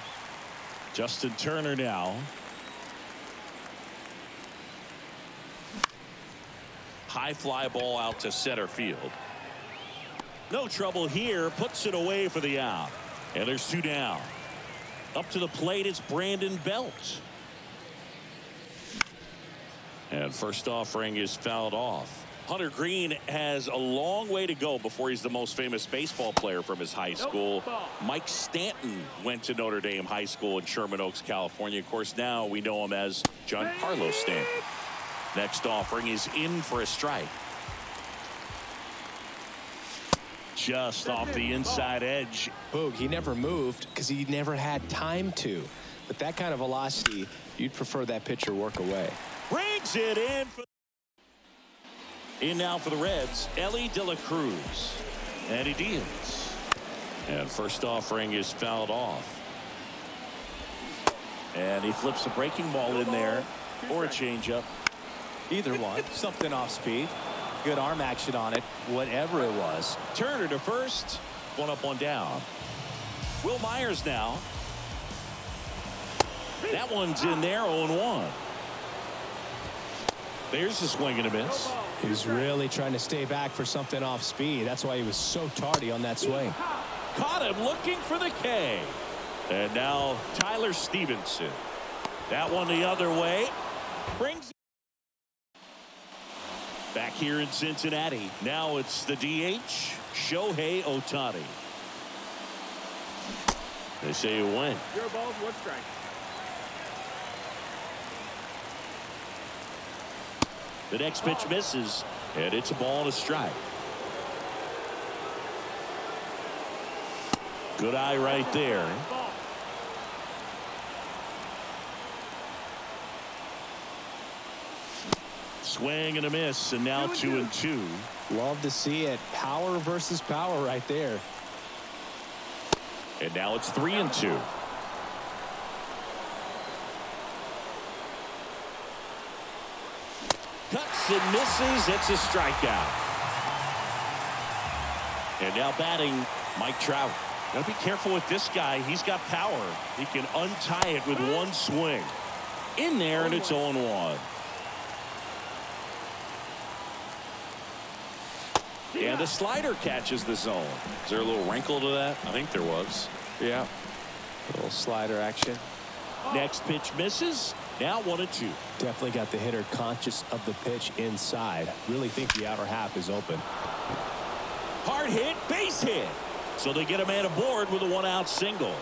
Speaker 2: Justin Turner now. High fly ball out to center field. No trouble here, puts it away for the out. And there's 2 down. Up to the plate, it's Brandon Belt. And first offering is fouled off. Hunter Green has a long way to go before he's the most famous baseball player from his high school. Mike Stanton went to Notre Dame High School in Sherman Oaks, California. Of course, now we know him as Giancarlo Stanton. Next offering is in for a strike. Just off the inside edge.
Speaker 4: Boog, he never moved because he never had time to. With that kind of velocity, you'd prefer that pitcher work away.
Speaker 2: Brings it in. In now for the Reds, Ellie De La Cruz. And he deals. And first offering is fouled off. And he flips a breaking ball in there, or a changeup.
Speaker 4: Either one. Something off speed. Good arm action on it. Whatever it was.
Speaker 2: Turner to first. 1 up, 1 down. Will Myers now. That one's in there, 0-1. There's a swing and a miss.
Speaker 4: He was really trying to stay back for something off speed. That's why he was so tardy on that swing.
Speaker 2: Caught him looking for the K. And now Tyler Stevenson. That one the other way. Brings back here in Cincinnati. Now it's the DH, Shohei Ohtani. They say you win.
Speaker 5: Your ball's one strike.
Speaker 2: The next pitch misses, and it's a ball and a strike. Good eye right there.
Speaker 5: Ball.
Speaker 2: Swing and a miss, and now 2-2.
Speaker 4: Love to see it. Power versus power right there.
Speaker 2: And now it's 3-2. Cuts and misses. It's a strikeout. And now batting, Mike Trout. Gotta be careful with this guy. He's got power. He can untie it with one swing. In there, and it's 0-1. And the slider catches the zone. Is there a little wrinkle to that? I think there was.
Speaker 4: Yeah. A little slider action.
Speaker 2: Next pitch misses. Now 1-2.
Speaker 4: Definitely got the hitter conscious of the pitch inside. Really think the outer half is open.
Speaker 2: Hard hit, base hit. So they get a man aboard with a 1-out single.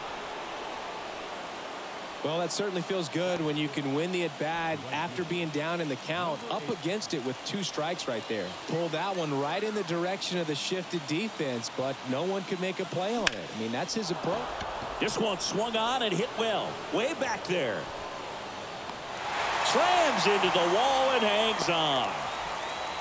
Speaker 4: Well, that certainly feels good when you can win the at-bat after being down in the count, up against it with 2 strikes right there. Pulled that one right in the direction of the shifted defense, but no one could make a play on it. I mean, that's his approach.
Speaker 2: This one swung on and hit well. Way back there. Slams into the wall and hangs on.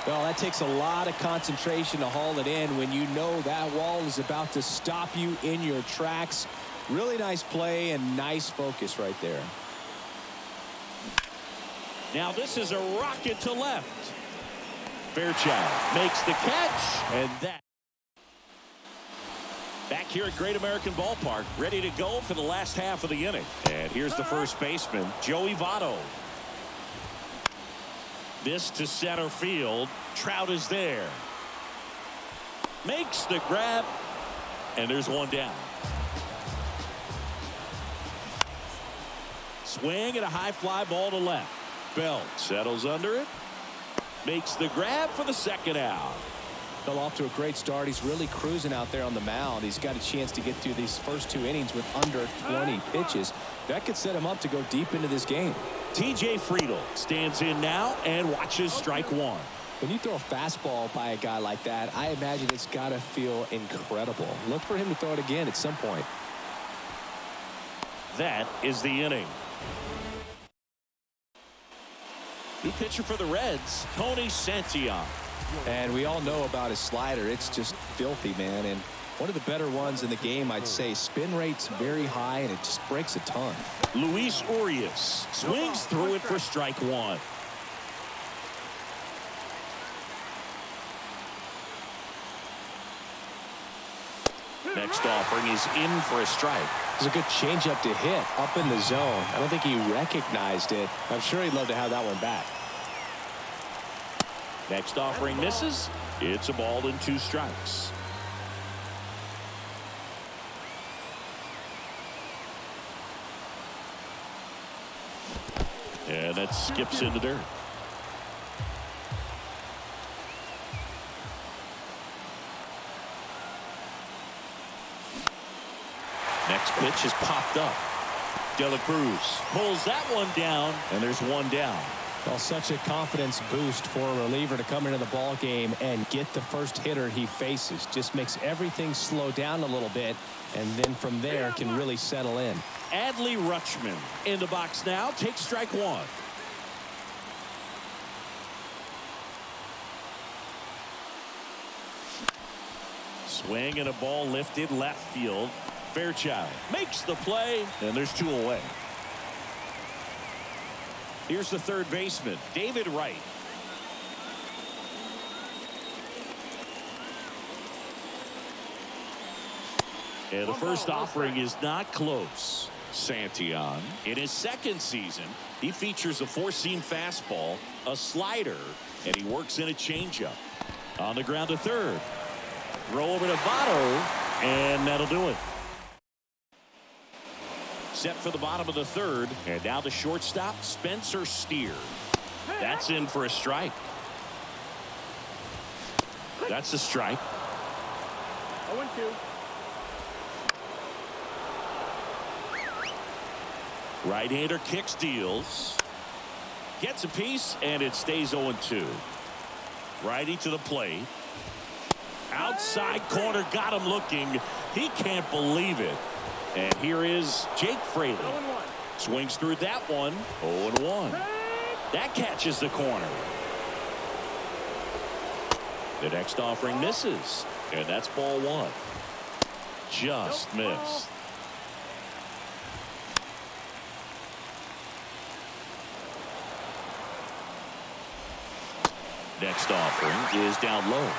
Speaker 4: Well, that takes a lot of concentration to haul it in when you know that wall is about to stop you in your tracks. Really nice play and nice focus right there.
Speaker 2: Now this is a rocket to left. Fairchild makes the catch, and that. Back here at Great American Ballpark, ready to go for the last half of the inning. And here's the first baseman, Joey Votto. This to center field. Trout is there. Makes the grab, and there's one down. Swing and a high fly ball to left. Bell settles under it. Makes the grab for the second out.
Speaker 4: Fell off to a great start. He's really cruising out there on the mound. He's got a chance to get through these first 2 innings with under 20 pitches. That could set him up to go deep into this game.
Speaker 2: TJ Friedl stands in now and watches strike one.
Speaker 4: When you throw a fastball by a guy like that, I imagine it's got to feel incredible. Look for him to throw it again at some point.
Speaker 2: That is the inning. New pitcher for the Reds, Tony Santillan.
Speaker 4: And we all know about his slider. It's just filthy, man. And one of the better ones in the game, I'd say. Spin rate's very high, and it just breaks a ton.
Speaker 2: Luis Urias swings through it for strike one. Next offering is in for a strike.
Speaker 4: It was a good changeup to hit up in the zone. I don't think he recognized it. I'm sure he'd love to have that one back.
Speaker 2: Next offering misses. It's a ball and 2 strikes. And that skips into dirt. Next pitch is popped up. De La Cruz pulls that one down, and there's one down.
Speaker 4: Well, such a confidence boost for a reliever to come into the ball game and get the first hitter he faces. Just makes everything slow down a little bit, and then from there can really settle in.
Speaker 2: Adley Rutschman in the box now. Takes strike one. Swing and a ball lifted left field. Fairchild makes the play, and there's 2 away. Here's the third baseman, David Wright. And the first offering is not close. Santillan. In his second season, he features a four-seam fastball, a slider, and he works in a changeup. On the ground to third. Throw over to Votto, and that'll do it. Set for the bottom of the third, and now the shortstop, Spencer Steer. That's in for a strike. That's a strike.
Speaker 5: 0-2.
Speaker 2: Right-hander kick steals. Gets a piece, and it stays 0-2. Righty to the plate. Outside corner, got him looking. He can't believe it. And here is Jake Fraley.
Speaker 5: 0-1.
Speaker 2: Swings through that one. 0-1. That catches the corner. The next offering misses. And that's ball one. Just missed. Next offering is down low.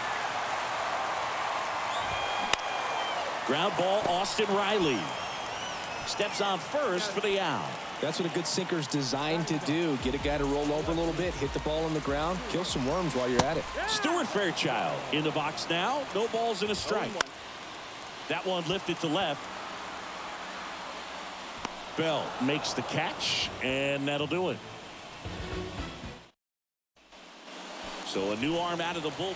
Speaker 2: Ground ball, Austin Riley. Steps on first for the out.
Speaker 4: That's what a good sinker's designed to do. Get a guy to roll over a little bit, hit the ball on the ground, kill some worms while you're at it.
Speaker 2: Stuart Fairchild in the box now. No balls and a strike. That one lifted to left. Bell makes the catch, and that'll do it. So a new arm out of the bullpen.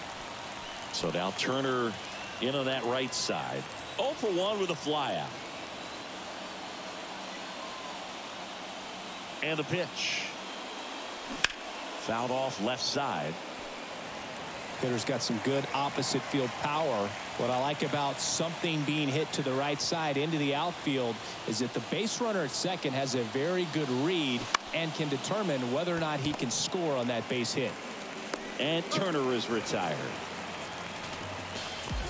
Speaker 2: So now Turner in on that right side. 0 for 1 with a flyout. And the pitch. Fouled off left side.
Speaker 4: Hitter's got some good opposite field power. What I like about something being hit to the right side into the outfield is that the base runner at second has a very good read and can determine whether or not he can score on that base hit.
Speaker 2: And Turner is retired.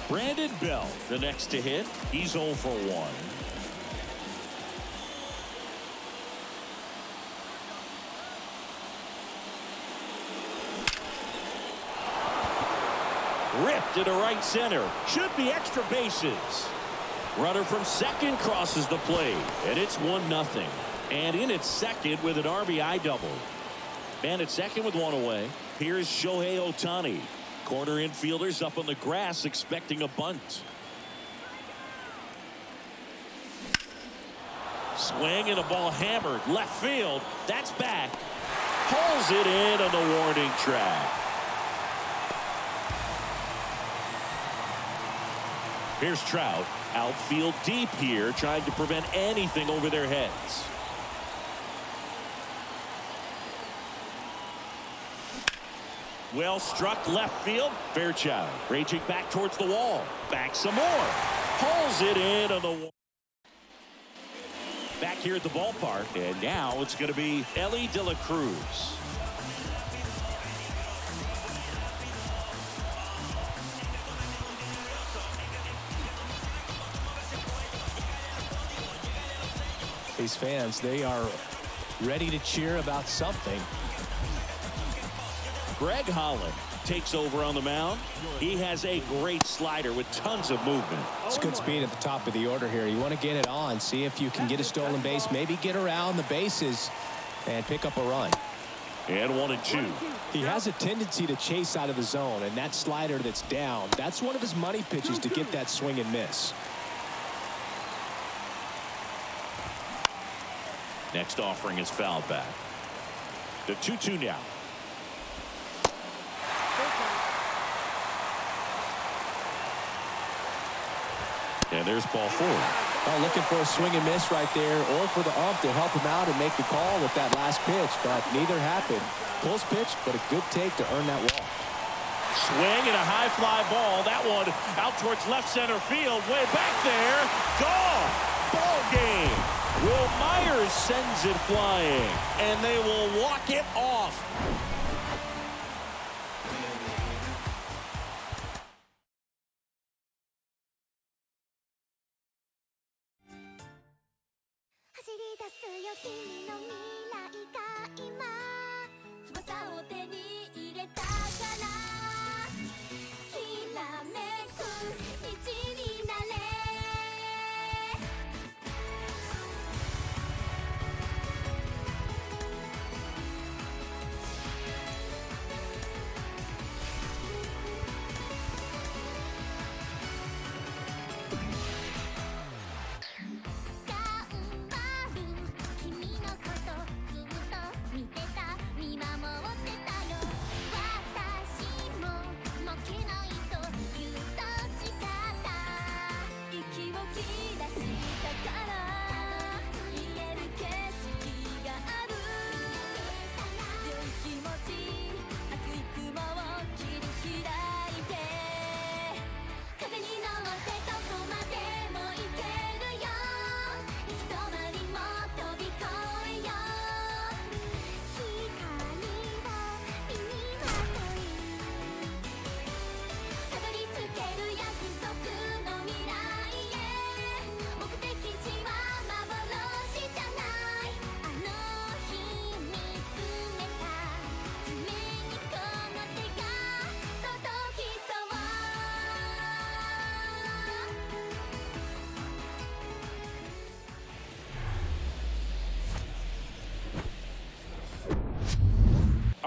Speaker 2: Brandon Bell, the next to hit. He's 0 for 1. Ripped into right center. Should be extra bases. Runner from second crosses the plate, and it's 1-0. And in at second with an RBI double. Man at second with one away. Here's Shohei Ohtani. Corner infielders up on the grass expecting a bunt. Swing and a ball hammered left field. That's back. Pulls it in on the warning track. Here's Trout. Outfield deep here, trying to prevent anything over their heads. Well struck left field. Fairchild raging back towards the wall. Back some more. Pulls it in on the wall. Back here at the ballpark. And now it's going to be Ellie De La Cruz.
Speaker 4: These fans, they are ready to cheer about something.
Speaker 2: Greg Holland takes over on the mound. He has a great slider with tons of movement.
Speaker 4: It's good speed at the top of the order here. You want to get it on, see if you can get a stolen base, maybe get around the bases and pick up a run.
Speaker 2: And 1-2.
Speaker 4: He has a tendency to chase out of the zone, and that slider that's down, that's one of his money pitches to get that swing and miss.
Speaker 2: Next offering is fouled back. The 2-2 now. And there's ball 4.
Speaker 4: Oh, looking for a swing and miss right there, or for the ump to help him out and make the call with that last pitch, but neither happened. Close pitch, but a good take to earn that walk.
Speaker 2: Swing and a high fly ball. That one out towards left center field. Way back there. Gone. Ball game. Will Myers sends it flying, and they will walk it off.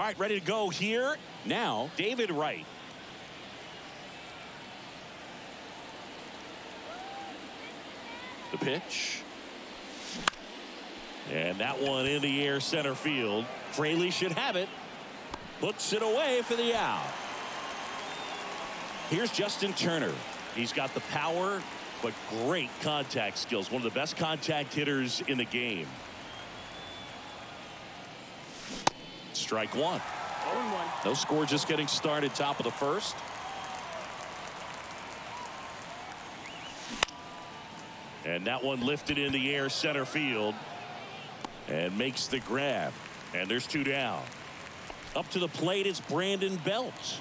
Speaker 2: right, ready to go here. Now, David Wright. The pitch. And that one in the air center field. Fraley should have it. Puts it away for the out. Here's Justin Turner. He's got the power, but great contact skills. One of the best contact hitters in the game. Strike one.
Speaker 5: 0-1.
Speaker 2: No score, just getting started, top of the first. And that one lifted in the air center field and makes the grab. And there's two down. Up to the plate is Brandon Belt.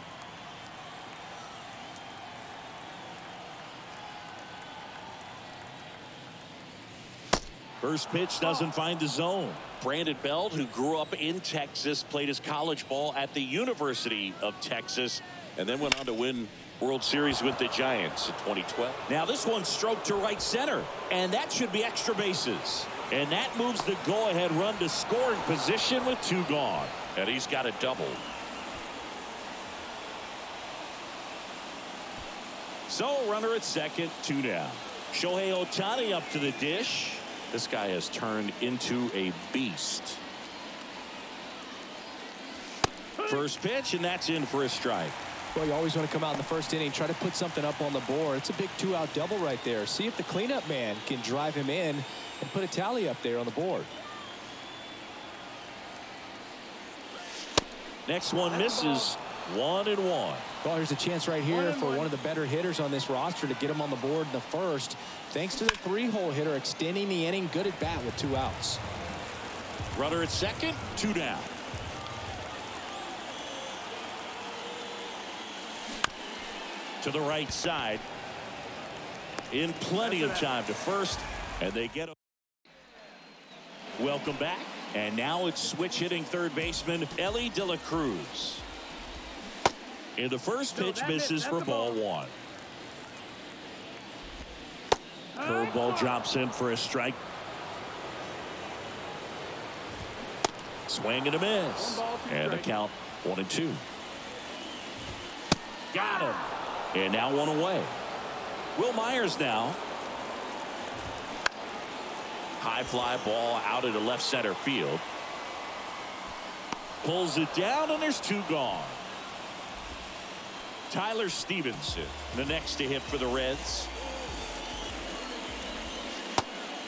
Speaker 2: First pitch doesn't find the zone. Brandon Belt, who grew up in Texas, played his college ball at the University of Texas, and then went on to win World Series with the Giants in 2012. Now this one stroked to right center, and that should be extra bases. And that moves the go-ahead run to scoring position with two gone. And he's got a double. So runner at second, two down. Shohei Ohtani up to the dish. This guy has turned into a beast. First pitch, and that's in for a strike.
Speaker 4: Well, you always want to come out in the first inning, try to put something up on the board. It's a big two-out double right there. See if the cleanup man can drive him in and put a tally up there on the board.
Speaker 2: Next one misses. 1-1.
Speaker 4: Well, here's a chance right here for one of the better hitters on this roster to get him on the board in the first. Thanks to the three-hole hitter extending the inning. Good at bat with two outs.
Speaker 2: Runner at second, two down. To the right side. In plenty of time to first, and they get a welcome back. And now it's switch hitting third baseman Ellie De La Cruz. In the first pitch, misses for ball one. Curveball drops in for a strike. Swing and a miss. And the count 1-2. Got him. And now one away. Will Myers now. High fly ball out into left center field. Pulls it down, and there's two gone. Tyler Stevenson, the next to hit for the Reds.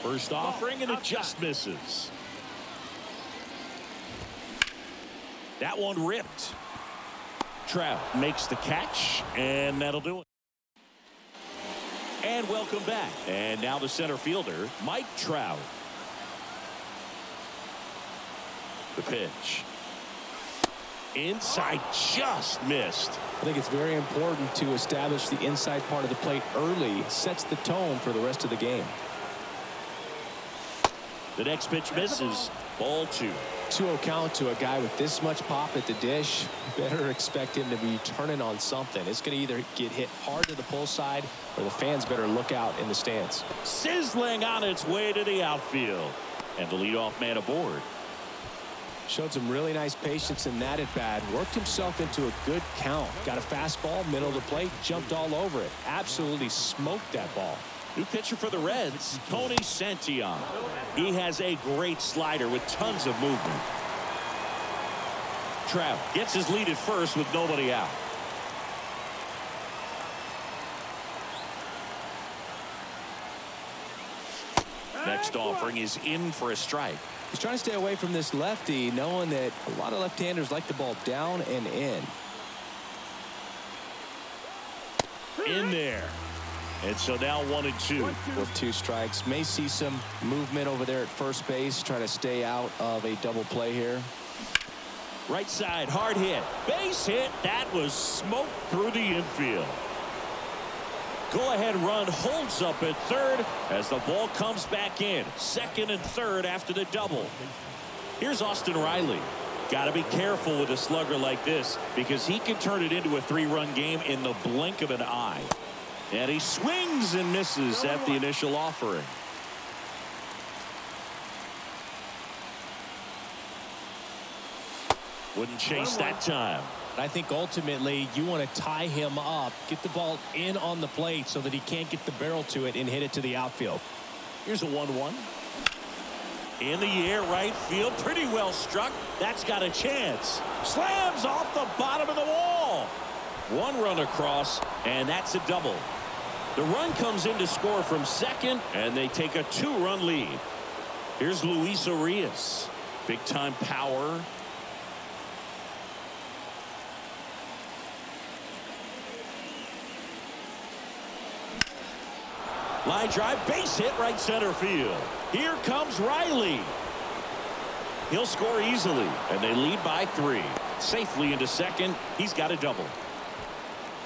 Speaker 2: First offering, and it just misses. That one ripped. Trout makes the catch, and that'll do it. And welcome back. And now the center fielder, Mike Trout. The pitch. Inside, just missed.
Speaker 4: I think it's very important to establish the inside part of the plate early. It sets the tone for the rest of the game.
Speaker 2: The next pitch misses. Ball two.
Speaker 4: 2-0 count to a guy with this much pop at the dish. You better expect him to be turning on something. It's going to either get hit hard to the pull side, or the fans better look out in the stands.
Speaker 2: Sizzling on its way to the outfield. And the leadoff man aboard.
Speaker 4: Showed some really nice patience in that at bat. Worked himself into a good count. Got a fastball, middle of the plate, jumped all over it. Absolutely smoked that ball.
Speaker 2: New pitcher for the Reds, Tony Santillan. He has a great slider with tons of movement. Trout gets his lead at first with nobody out. Next offering is in for a strike.
Speaker 4: He's trying to stay away from this lefty, knowing that a lot of left-handers like the ball down and in.
Speaker 2: In there. And so now 1-2.
Speaker 4: With two strikes. May see some movement over there at first base. Try to stay out of a double play here.
Speaker 2: Right side, hard hit. Base hit. That was smoked through the infield. Go-ahead run holds up at third as the ball comes back in. Second and third after the double. Here's Austin Riley. Got to be careful with a slugger like this because he can turn it into a three-run game in the blink of an eye. And he swings and misses at the initial offering. Wouldn't chase that time.
Speaker 4: I think ultimately you want to tie him up, get the ball in on the plate so that he can't get the barrel to it and hit it to the outfield.
Speaker 2: Here's a 1-1. In the air, right field. Pretty well struck. That's got a chance. Slams off the bottom of the wall. One run across, and that's a double. The run comes in to score from second, and they take a 2-run lead. Here's Luis Urias. Big-time power. Line drive, base hit, right center field. Here comes Riley. He'll score easily, and they lead by 3. Safely into second. He's got a double.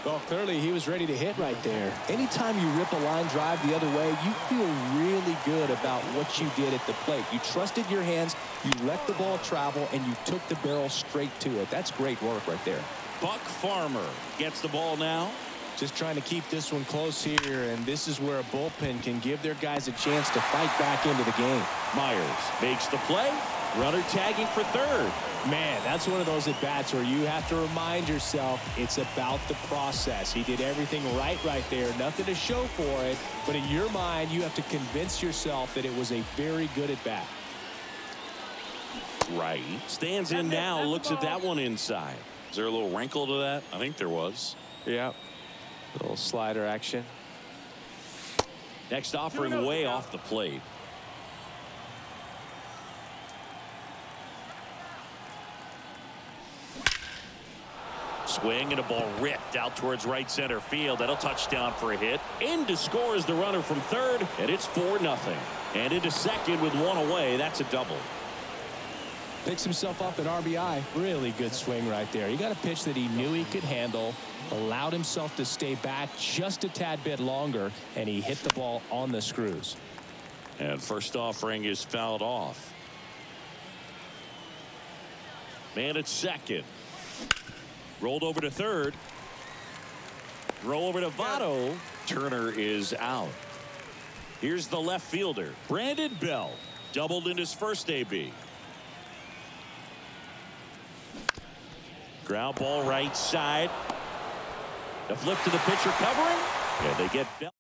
Speaker 4: Well, clearly he was ready to hit right there. Anytime you rip a line drive the other way, you feel really good about what you did at the plate. You trusted your hands, you let the ball travel, and you took the barrel straight to it. That's great work right there.
Speaker 2: Buck Farmer gets the ball now.
Speaker 4: Just trying to keep this one close here, and this is where a bullpen can give their guys a chance to fight back into the game.
Speaker 2: Myers makes the play. Runner tagging for third.
Speaker 4: Man, that's one of those at-bats where you have to remind yourself it's about the process. He did everything right there. Nothing to show for it, but in your mind, you have to convince yourself that it was a very good at-bat.
Speaker 2: Right. Stands in now, looks at that one inside. Is there a little wrinkle to that? I think there was.
Speaker 4: Yeah. A little slider action.
Speaker 2: Next offering way off the plate. Swing and a ball ripped out towards right center field. That'll touchdown for a hit. In to score is the runner from third, and it's 4-0. And into second with one away. That's a double.
Speaker 4: Picks himself up at RBI. Really good swing right there. He got a pitch that he knew he could handle, allowed himself to stay back just a tad bit longer, and he hit the ball on the screws.
Speaker 2: And first offering is fouled off. Man at second. Rolled over to third. Throw over to Votto. Turner is out. Here's the left fielder, Brandon Bell. Doubled in his first AB. Ground ball right side. The flip to the pitcher covering. And they get Bell.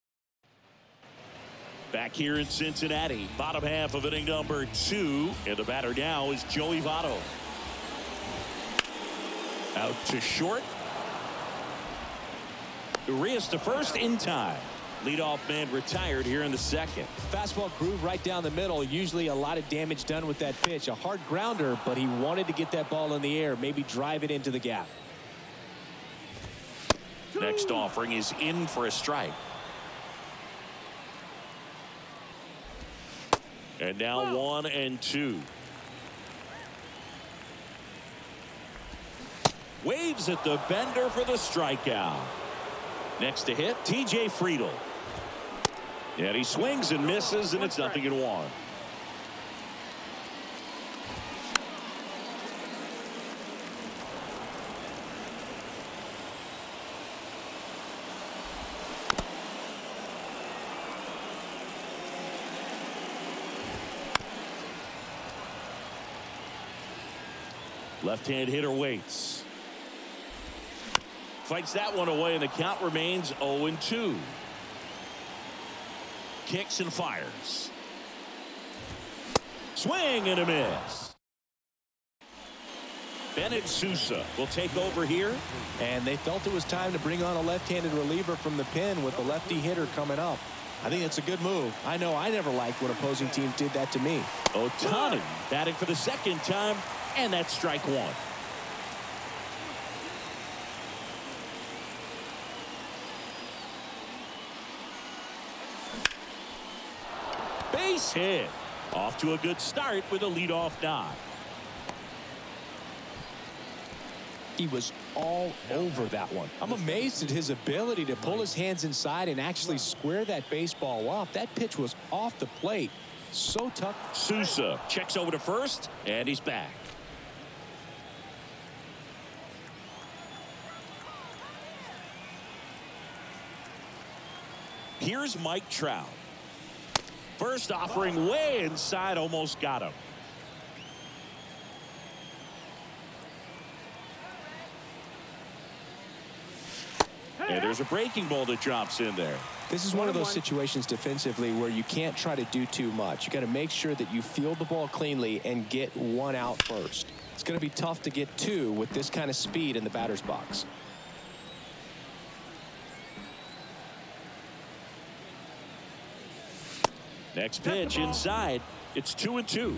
Speaker 2: Back here in Cincinnati. Bottom half of inning number 2. And the batter now is Joey Votto. Out to short. Urias to first in time. Leadoff man retired here in the second.
Speaker 4: Fastball groove right down the middle. Usually a lot of damage done with that pitch. A hard grounder, but he wanted to get that ball in the air. Maybe drive it into the gap.
Speaker 2: Next offering is in for a strike. And now 1-2. Waves at the bender for the strikeout. Next to hit, TJ Friedl. And he swings and misses, and it's 0-1. Left-hand hitter waits. Fights that one away, and the count remains 0-2. Kicks and fires. Swing and a miss. Bennett Sousa will take over here.
Speaker 4: And they felt it was time to bring on a left-handed reliever from the pen with the lefty hitter coming up. I think it's a good move. I know I never liked when opposing teams did that to me.
Speaker 2: Ohtani batting for the second time, and that's strike one. Base hit. Off to a good start with a leadoff knock.
Speaker 4: He was all over that one. I'm amazed at his ability to pull his hands inside and actually square that baseball up. That pitch was off the plate. So tough.
Speaker 2: Sousa checks over to first, and he's back. Here's Mike Trout. First offering way inside, almost got him. And there's a breaking ball that drops in there.
Speaker 4: This is one of those situations defensively where you can't try to do too much. You got to make sure that you field the ball cleanly and get one out first. It's going to be tough to get two with this kind of speed in the batter's box.
Speaker 2: Next pitch inside. It's 2-2.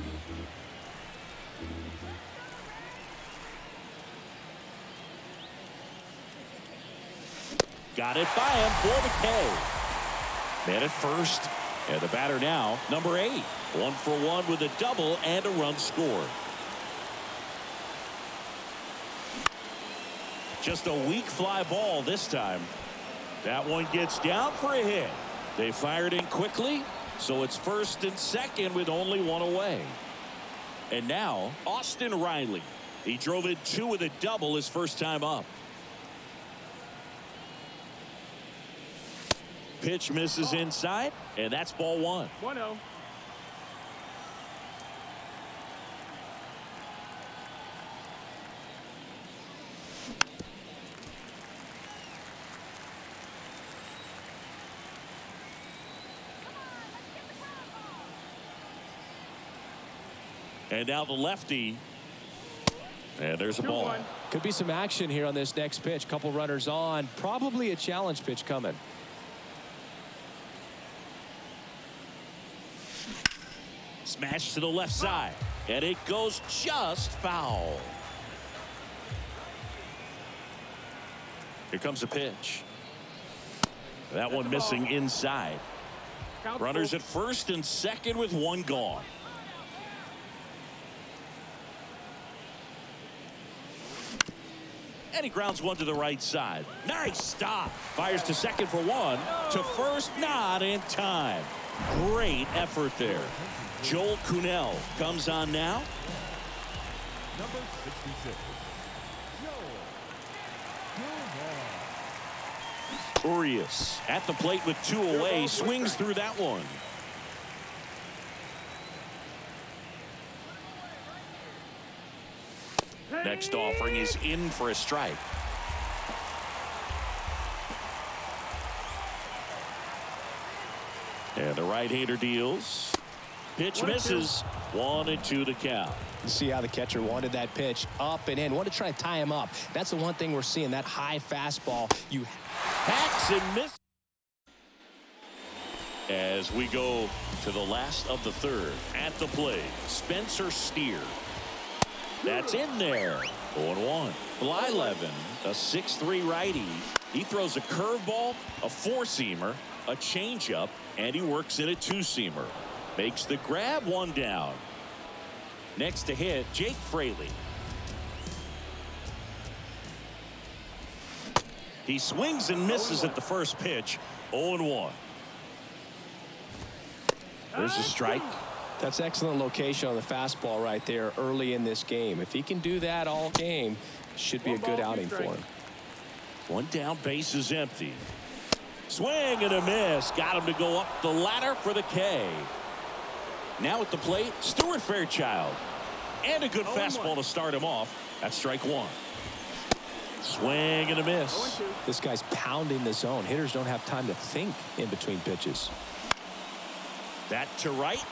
Speaker 2: Got it by him for the K. Man at first. And the batter now, number 8. 1 for 1 with a double and a run scored. Just a weak fly ball this time. That one gets down for a hit. They fired in quickly, so it's first and second with only one away. And now, Austin Riley. He drove in 2 with a double his first time up. Pitch misses inside, and that's ball 1.
Speaker 5: 1-0.
Speaker 2: And now the lefty. And there's a ball.
Speaker 5: 2-1.
Speaker 4: Could be some action here on this next pitch. Couple runners on. Probably a challenge pitch coming.
Speaker 2: Smash to the left side. And it goes just foul. Here comes a pitch. That one missing inside. Runners at first and second with one gone. And he grounds one to the right side. Nice stop. Fires to second for one. To first, not in time. Great effort there. Joel Kuhnel comes on now.
Speaker 3: Number 66, Joel Kuhnel.
Speaker 2: Urias at the plate with 2 away. Swings through that one. Next offering is in for a strike. And the right-hander deals. Pitch misses. 1-2 to count.
Speaker 4: You see how the catcher wanted that pitch up and in. Want to try to tie him up. That's the one thing we're seeing. That high fastball. You
Speaker 2: hacks and miss. As we go to the last of the third. At the plate, Spencer Steer. That's in there. 0-1. Blyleven, a 6'3" righty. He throws a curveball, a 4-seamer, a changeup, and he works in a 2-seamer. Makes the grab, 1 down. Next to hit, Jake Fraley. He swings and misses at the first pitch. 0-1. There's a strike.
Speaker 4: That's excellent location on the fastball right there early in this game. If he can do that all game, should be a good outing for him.
Speaker 2: 1 down, base is empty. Swing and a miss. Got him to go up the ladder for the K. Now at the plate, Stuart Fairchild. And a good fastball to start him off. That's strike 1. Swing and a miss.
Speaker 4: This guy's pounding the zone. Hitters don't have time to think in between pitches.
Speaker 2: That to right.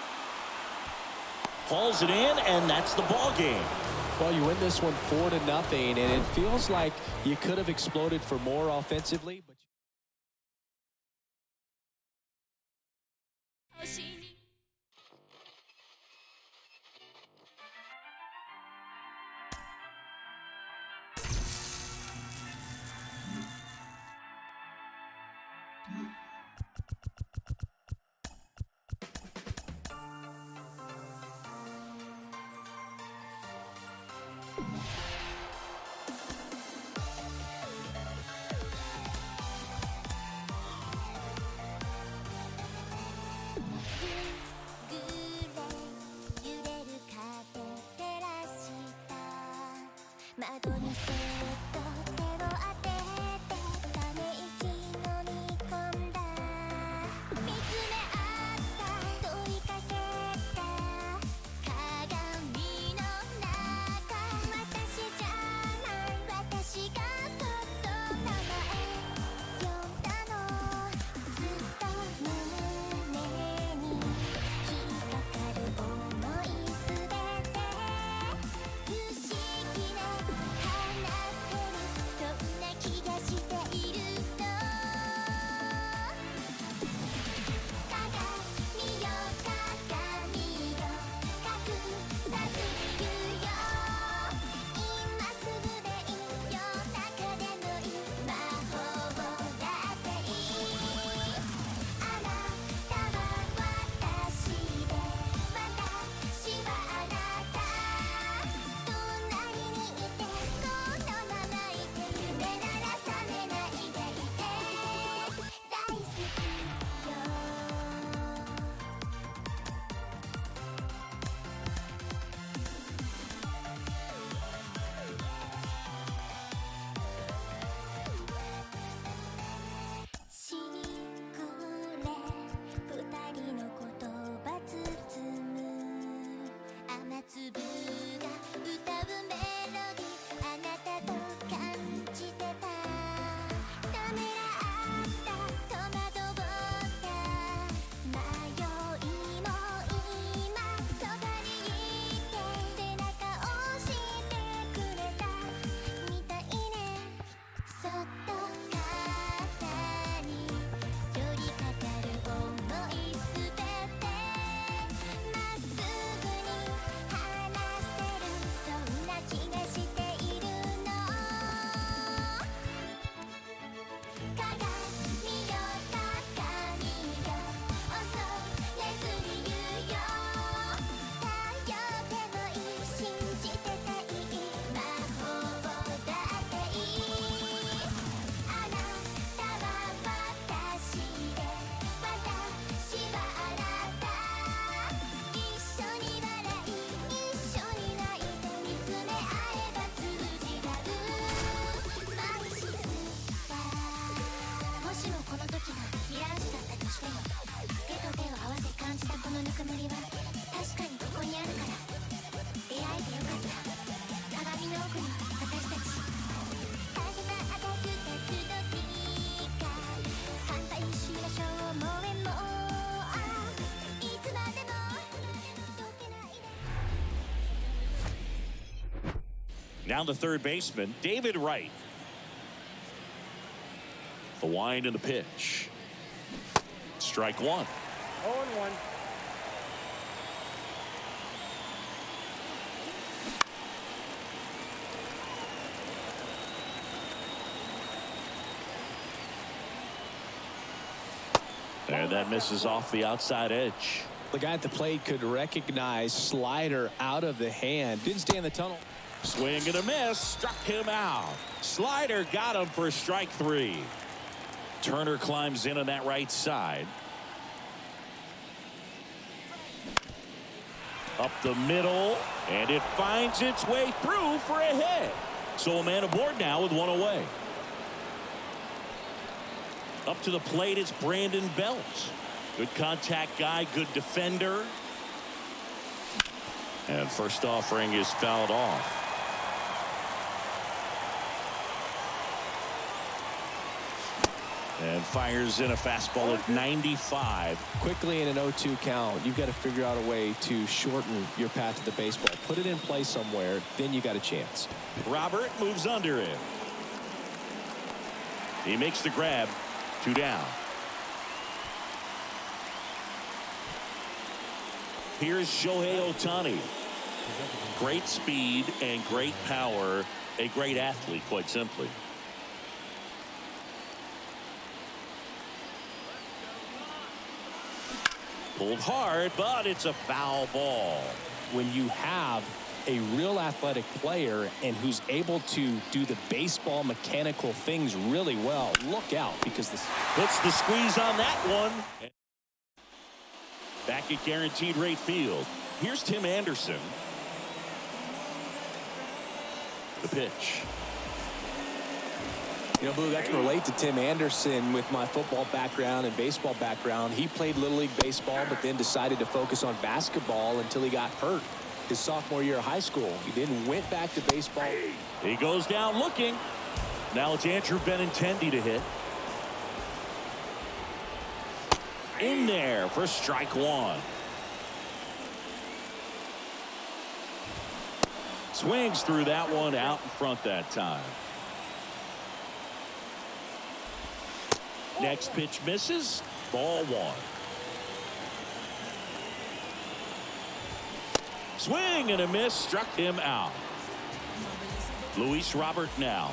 Speaker 2: Hauls it in, and that's the ball game.
Speaker 4: Well, you win this one 4-0, and it feels like you could have exploded for more offensively. But
Speaker 6: 歌うメロディーあなたと感じてたためらった戸惑った迷いも今そばにいて背中押してくれたみたいねそっと肩に寄りかかる想いすべてまっすぐに話せるそんな気がしているの鏡よ鏡よ恐れずに言うよ頼ってもいい信じてたい魔法だっていいあなたは私で私はあなた一緒に笑い一緒に泣いて見つめ合えば通じ合うマイシスターもしもこの時がミラージュだったとしても手と手を合わせ感じたこのぬくもりは確かにここにあるから出会えてよかった鏡の奥に私たち風が赤くて集時が反対しましょうもえもいつまでも溶けないで
Speaker 2: Now the third baseman, David Wright. The wind and the pitch. Strike one.
Speaker 5: 0-1.
Speaker 2: And that misses off the outside edge.
Speaker 4: The guy at the plate could recognize slider out of the hand. Didn't stay in the tunnel.
Speaker 2: Swing and a miss, struck him out. Slider got him for strike three. Turner climbs in on that right side. Up the middle, and it finds its way through for a hit. So a man aboard now with one away. Up to the plate, it's Brandon Belt. Good contact guy, good defender. And first offering is fouled off. And fires in a fastball at 95.
Speaker 4: Quickly in an 0-2 count, you've got to figure out a way to shorten your path to the baseball. Put it in play somewhere, then you got a chance.
Speaker 2: Robert moves under it. He makes the grab. 2 down. Here's Shohei Ohtani. Great speed and great power. A great athlete, quite simply. Pulled hard, but it's a foul ball.
Speaker 4: When you have a real athletic player and who's able to do the baseball mechanical things really well, look out, because this
Speaker 2: Puts the squeeze on that one. Back at guaranteed rate field. Here's Tim Anderson. The pitch.
Speaker 4: You know, Blue, I can relate to Tim Anderson with my football background and baseball background. He played Little League baseball, but then decided to focus on basketball until he got hurt his sophomore year of high school. He then went back to baseball.
Speaker 2: He goes down looking. Now it's Andrew Benintendi to hit. In there for strike one. Swings through that one out in front that time. Next pitch misses. Ball one. Swing and a miss, struck him out. Luis Robert now.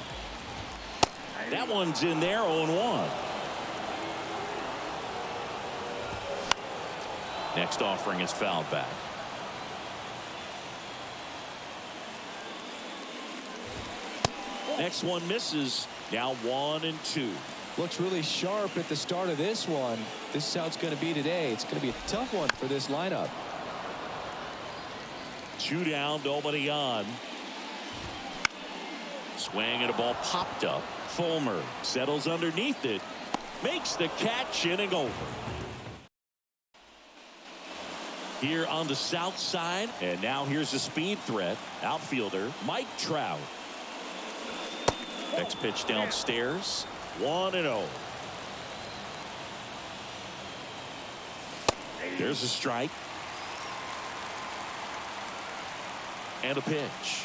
Speaker 2: That one's in there, 0-1. Next offering is fouled back. Next one misses. Now 1-2.
Speaker 4: Looks really sharp at the start of this one. This is how it's going to be today. It's going to be a tough one for this lineup.
Speaker 2: 2 down, nobody on. Swing and a ball popped up. Fulmer settles underneath it. Makes the catch, inning over. here on the south side. And now here's a speed threat. Outfielder Mike Trout. Next pitch downstairs. 1-0. There's a strike. And a pitch.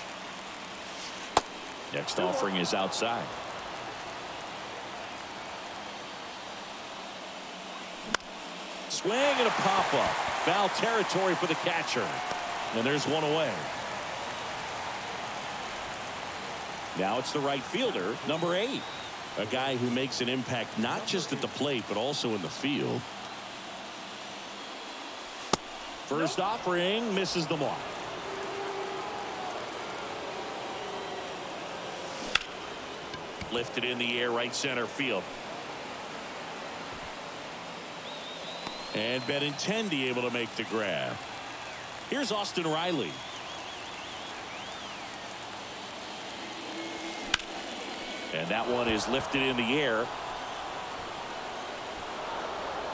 Speaker 2: Next offering is outside. Swing and a pop-up. Foul territory for the catcher. And there's one away. Now it's the right fielder, number 8. A guy who makes an impact not just at the plate, but also in the field. First offering misses the mark. Lifted in the air, right center field. And Benintendi able to make the grab. Here's Austin Riley. And that one is lifted in the air.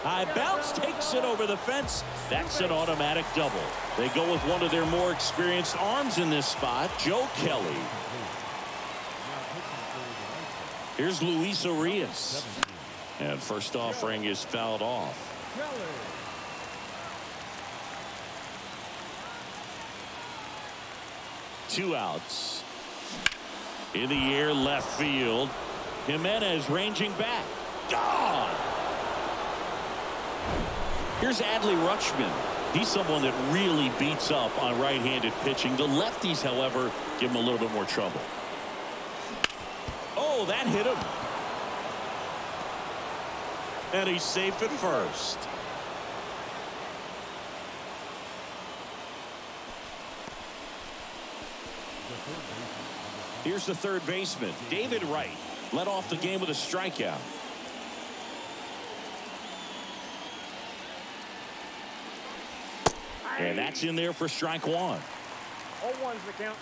Speaker 2: High bounce, takes it over the fence. That's an automatic double. They go with one of their more experienced arms in this spot, Joe Kelly. Here's Luis Urias. And first offering is fouled off. 2 outs. In the air, left field. Jimenez ranging back. Gone. Here's Adley Rutschman. He's someone that really beats up on right-handed pitching. The lefties, however, give him a little bit more trouble. Oh, that hit him. And he's safe at first. Here's the third baseman, David Wright. Led off the game with a strikeout. And that's in there for strike 1.
Speaker 5: All ones the count.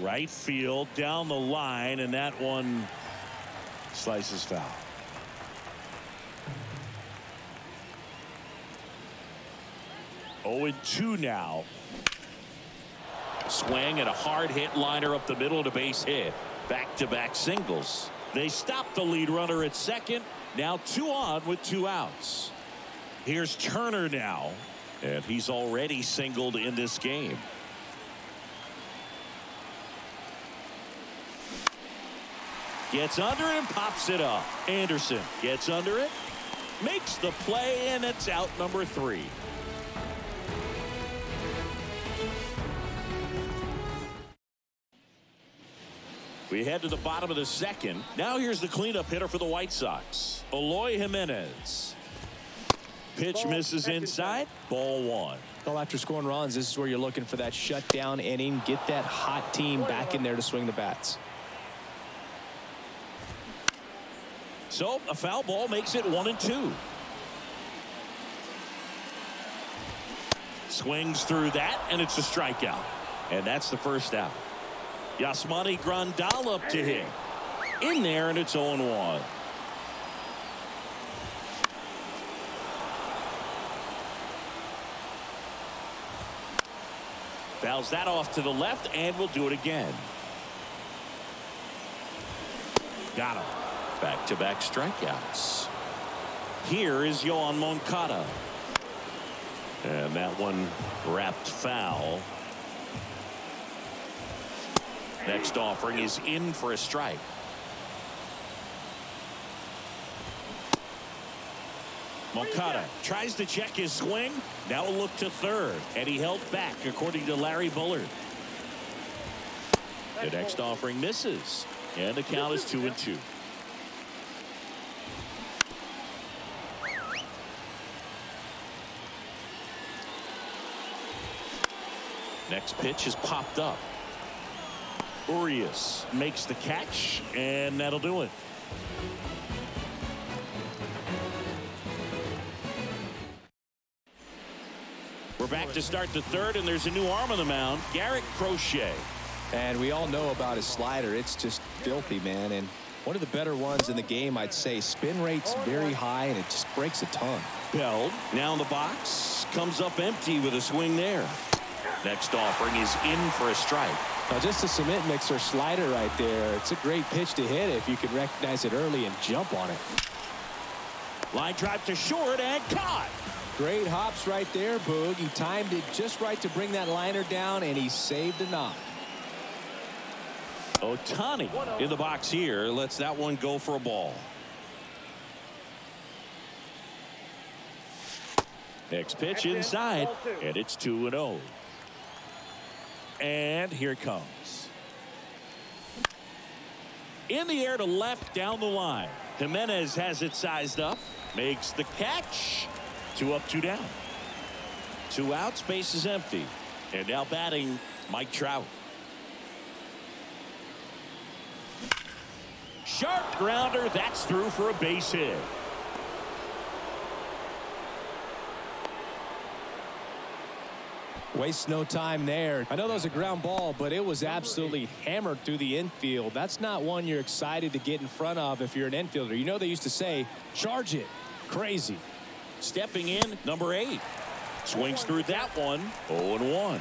Speaker 2: Right field down the line, and that one slices foul. Oh, 0-2 now. Swing and a hard hit liner up the middle to base hit. Back-to-back singles. They stop the lead runner at second. Now 2 on with 2 outs. Here's Turner now, and he's already singled in this game. Gets under it and pops it up. Anderson gets under it, makes the play, and it's out number 3. We head to the bottom of the second. Now here's the cleanup hitter for the White Sox, Eloy Jimenez. Pitch misses inside. Ball 1.
Speaker 4: Well, after scoring runs, this is where you're looking for that shutdown inning. Get that hot team back in there to swing the bats.
Speaker 2: So a foul ball makes it 1-2. Swings through that, and it's a strikeout. And that's the first out. Yasmani Grandal up to hit. In there, and it's 0-1. Fouls that off to the left, and we'll do it again. Got him. Back-to-back strikeouts. Here is Yoan Moncada. And that one wrapped foul. Next offering is in for a strike. Moncada tries to check his swing. Now a look to third, and he held back according to Larry Bullard. The next offering misses, and the count is 2-2. Next pitch is popped up. Urias makes the catch, and that'll do it. We're back to start the third, and there's a new arm on the mound, Garrett Crochet.
Speaker 4: And we all know about his slider. It's just filthy, man. And One of the better ones in the game, I'd say. Spin rate's very high, and it just breaks a ton.
Speaker 2: Bell now in the box, comes up empty with a swing there. Next offering is in for a strike.
Speaker 4: Now, just a cement mixer slider right there. It's a great pitch to hit if you can recognize it early and jump on it.
Speaker 2: Line drive to short and caught.
Speaker 4: Great hops right there, Boog. He timed it just right to bring that liner down, and he saved a knock.
Speaker 2: Ohtani in the box here. Lets that one go for a ball. Next pitch inside, and it's 2-0. And here it comes. In the air to left down the line. Jimenez has it sized up. Makes the catch. 2 up, 2 down. 2 outs, base is empty. And now batting Mike Trout. Sharp grounder. That's through for a base hit.
Speaker 4: Wastes no time there. I know that was a ground ball, but it was absolutely hammered through the infield. That's not one you're excited to get in front of if you're an infielder. You know they used to say, charge it. Crazy.
Speaker 2: Stepping in, number 8. Swings through that one. 0-1.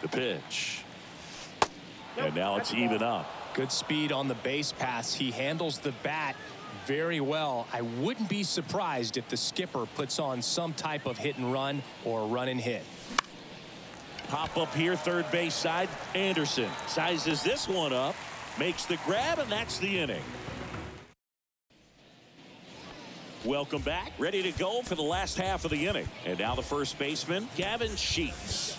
Speaker 2: The pitch. And now it's even up.
Speaker 4: Good speed on the base pass. He handles the bat very well. I wouldn't be surprised if the skipper puts on some type of hit and run or run and hit.
Speaker 2: Pop up here, third base side. Anderson sizes this one up, makes the grab, and that's the inning. Welcome back. Ready to go for the last half of the inning. And now the first baseman, Gavin Sheets.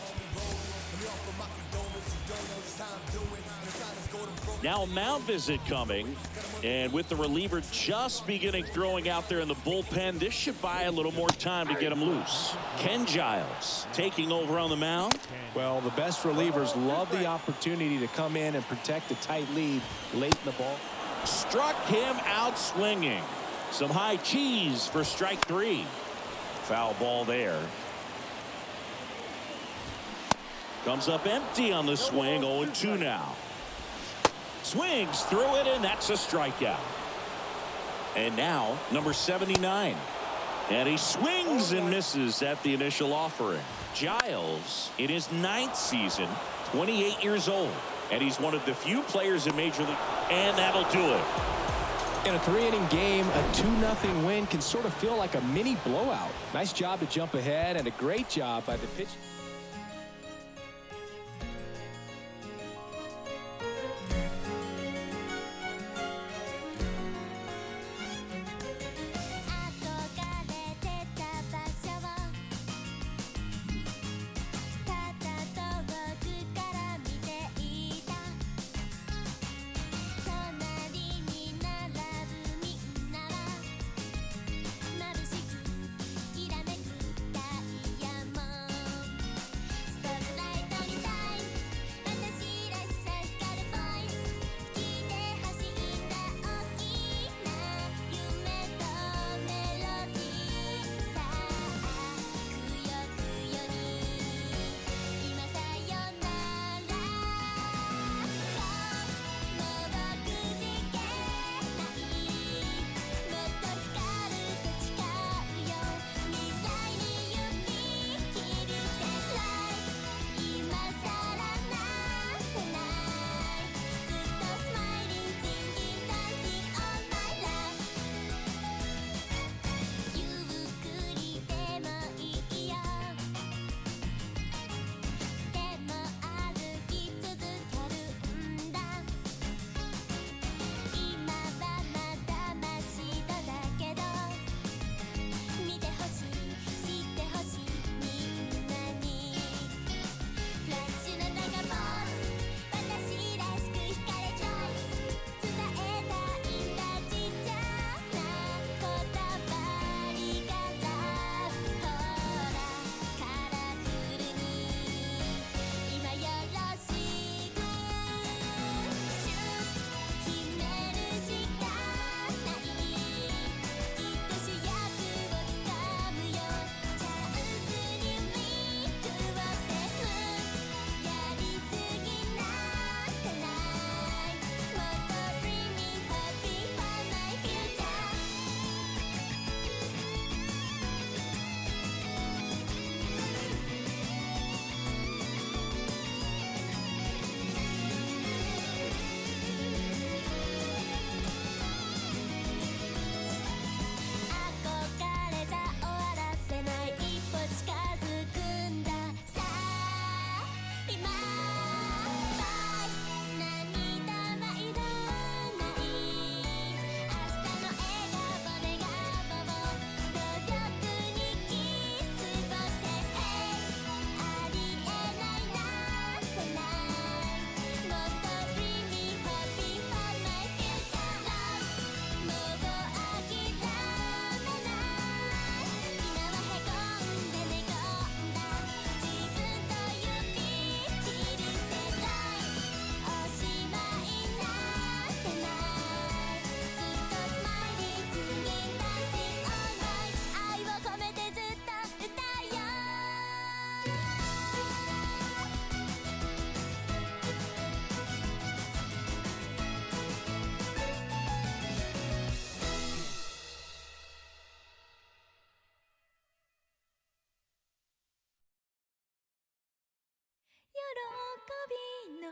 Speaker 2: Now a mound visit coming, and with the reliever just beginning throwing out there in the bullpen, this should buy a little more time to get him loose. Ken Giles taking over on the mound.
Speaker 4: Well, the best relievers love the opportunity to come in and protect a tight lead late in the ball.
Speaker 2: Struck him out swinging. Some high cheese for strike 3. Foul ball there. Comes up empty on the swing. 0-2 now. Swings through it, and that's a strikeout. And now number 79, and he swings and misses at the initial offering. Giles in his 9th season, 28 years old, and he's one of the few players in Major League, and that'll do it.
Speaker 4: In a 3-inning game, a 2-0 win can sort of feel like a mini blowout. Nice job to jump ahead, and a great job by the pitch.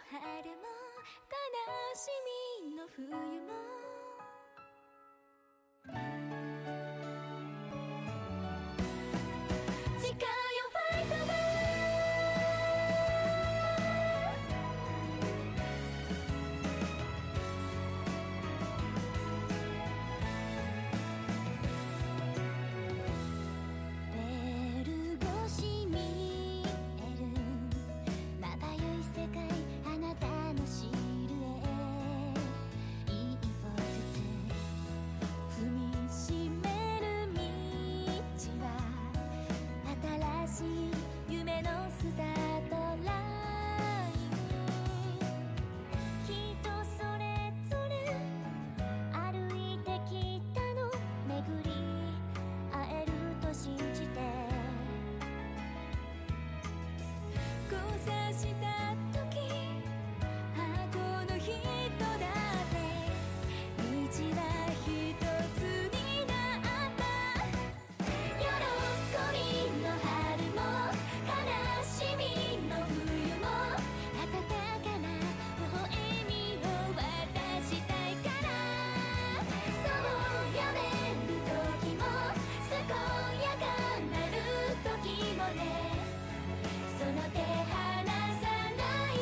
Speaker 6: 春も悲しみの冬も誓うよファイトマンレール越し見えるまばゆい世界あなたのシルエ一歩ずつ踏みしめる道は新しい夢のスタートライン人それぞれ歩いてきたの巡り会えると信じて交差した時あこの人だって道は一つになった喜びの春も悲しみの冬も温かな微笑みを渡したいからそうやめる時も健やかなる時もねその手離さない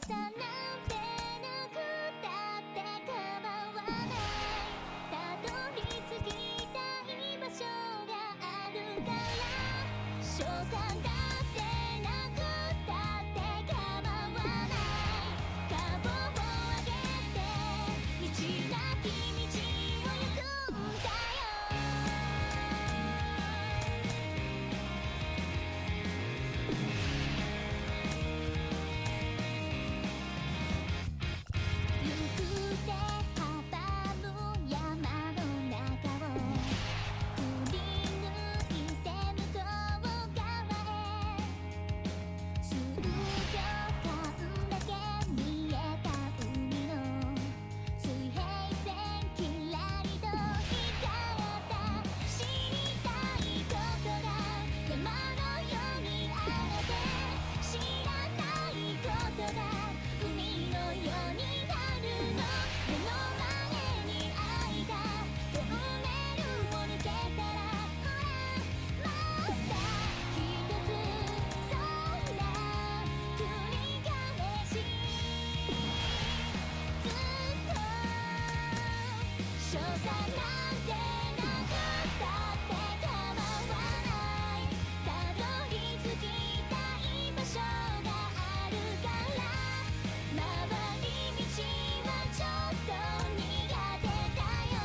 Speaker 6: さなんてなくたって構わないたどり着きたい場所があるから賞賛だってなくたって構わない顔を上げて道なき道を行くんだよ行く手阻む山の中を振り抜いて向こう側へ数秒間だけ見えた海の水平線キラリと光った知りたいことが山のようにあって知らないことが海のようになるの目の前に愛がトンネルを抜けたらほらまた一つそんな繰り返しずっと賞賛なんてなくたって構わないたどり着きたい場所があるから回り道はちょっと苦手だよ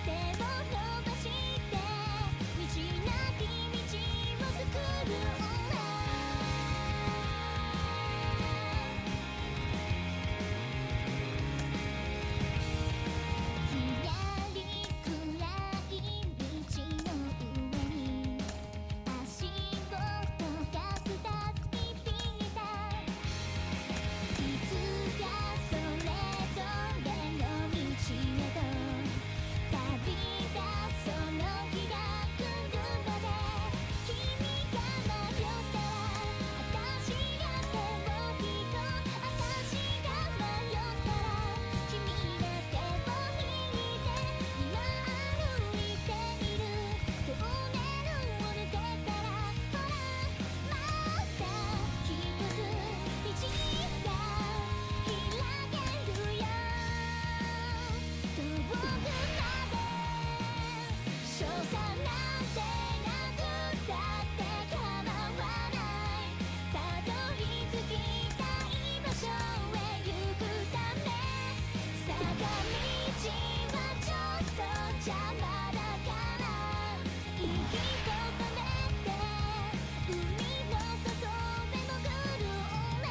Speaker 6: 手を伸ばして道なき道を作るんだひらり暗い道の上に足音が2つ響いたいつかそれぞれの道へと旅立つその日が来るまで君が迷ったら私が手を引こう私が迷ったら君が手を引いて今歩いているトンネルを抜けたらほらまた一つ道が開けるよ遠くまで賞賛なんてなくたって構わないたどり着きたい場所へ行くため坂道はちょっと邪魔だから息を止めて海の外へ潜るんだ